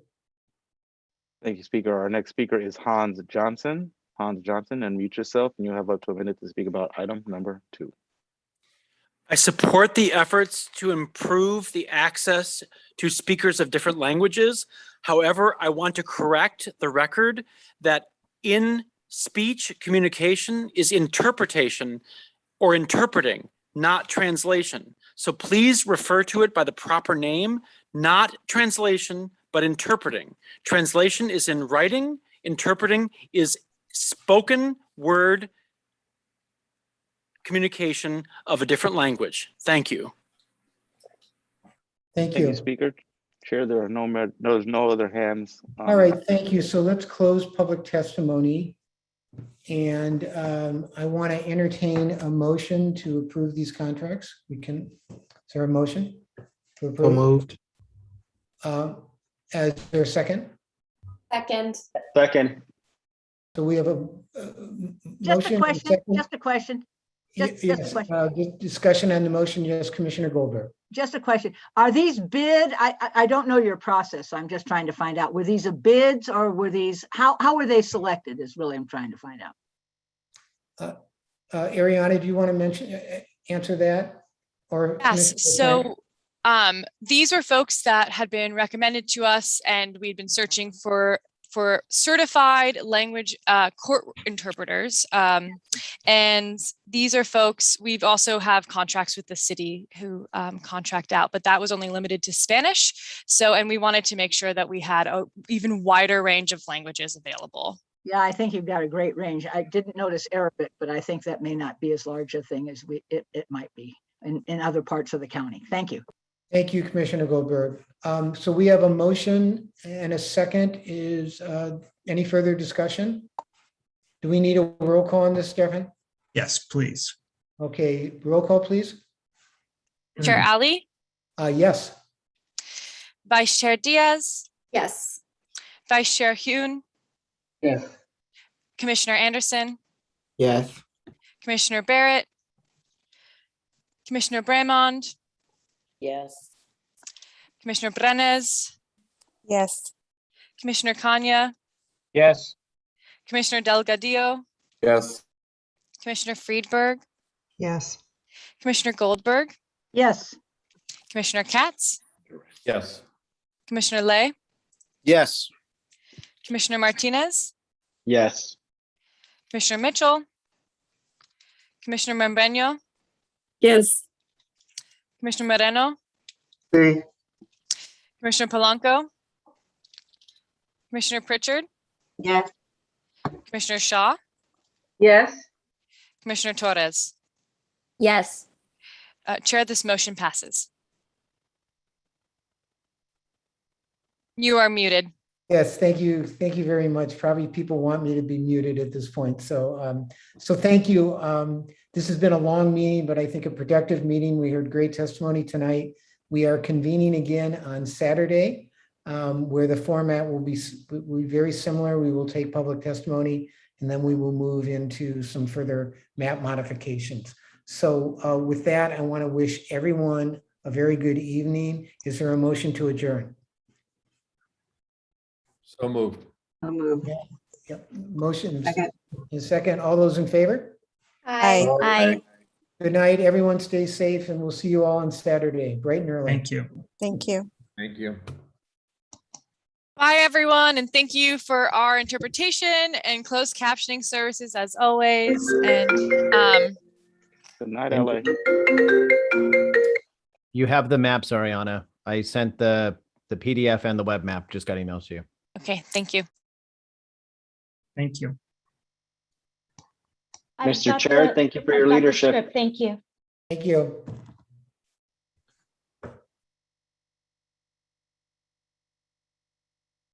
Thank you, Speaker. Our next speaker is Hans Johnson. Hans Johnson, unmute yourself, and you'll have up to a minute to speak about item number 2. I support the efforts to improve the access to speakers of different languages. However, I want to correct the record that in speech communication is interpretation or interpreting, not translation. So please refer to it by the proper name, not translation, but interpreting. Translation is in writing, interpreting is spoken word communication of a different language. Thank you. Thank Thank you. you, Speaker. Chair, there are there's no other hands. All right, thank you. So let's close public testimony. And I want to entertain a motion to approve these contracts. Is there a motion to approve? So moved. Is there a second? Second. Second. So we have a Just motion. a question, just a question. Just a Yes, question. discussion on the motion. Yes, Commissioner Goldberg. Just a question. Are these bid? I don't know your process. So I'm just trying to find out. Were these a bids or were these, how were they selected is really I'm trying to find out. Ariana, do you want to answer that? Or Yes, Commissioner Frank? so these were folks that had been recommended to us and we'd been searching for certified language court interpreters. And these are folks, we've also have contracts with the city who contract out, but that was only limited to Spanish. So, and we wanted to make sure that we had an even wider range of languages available. Yeah, I think you've got a great range. I didn't notice Arabic, but I think that may not be as large a thing as it might be in other parts of the county. Thank you. Thank you, Commissioner Goldberg. So we have a motion and a second. Is any further discussion? Do we need a roll call on this, Stefan? Yes, please. Okay, roll call, please. Chair Ali, Yes. Vice Chair Diaz, Yes. Vice Chair Hune, Yes. Commissioner Anderson, Yes. Commissioner Barrett, Commissioner Bremond, Yes. Commissioner Brenes, Yes. Commissioner Kanya, Yes. Commissioner Delgadillo, Yes. Commissioner Friedberg, Yes. Commissioner Goldberg, Yes. Commissioner Katz, Yes. Commissioner Lay, Yes. Commissioner Martinez, Yes. Commissioner Mitchell, Commissioner Membreño, Yes. Commissioner Moreno, See, Commissioner Polanco, Commissioner Pritchard, Yes. Commissioner Shaw, Yes. Commissioner Torres. Yes. Chair, this motion passes. You are muted. Yes, thank you. Thank you very much. Probably people want me to be muted at this point. So, so thank you. This has been a long meeting, but I think a productive meeting. We heard great testimony tonight. We are convening again on Saturday, where the format will be very similar. We will take public testimony and then we will move into some further map modifications. So with that, I want to wish everyone a very good evening. Is there a motion to adjourn? So moved. I'll move. Yep. Motion in second. All those in favor? Aye. Aye. Good night, everyone. Stay safe and we'll see you all on Saturday, bright and early. Thank you. Thank you. Thank you. Bye, everyone, and thank you for our interpretation and closed captioning services as always. And Good night, And- LA. You have the maps, Ariana. I sent the PDF and the web map. Just got emails to you. okay, thank you. Thank you. Mr. Chair, thank you for your leadership. Thank you. Thank you.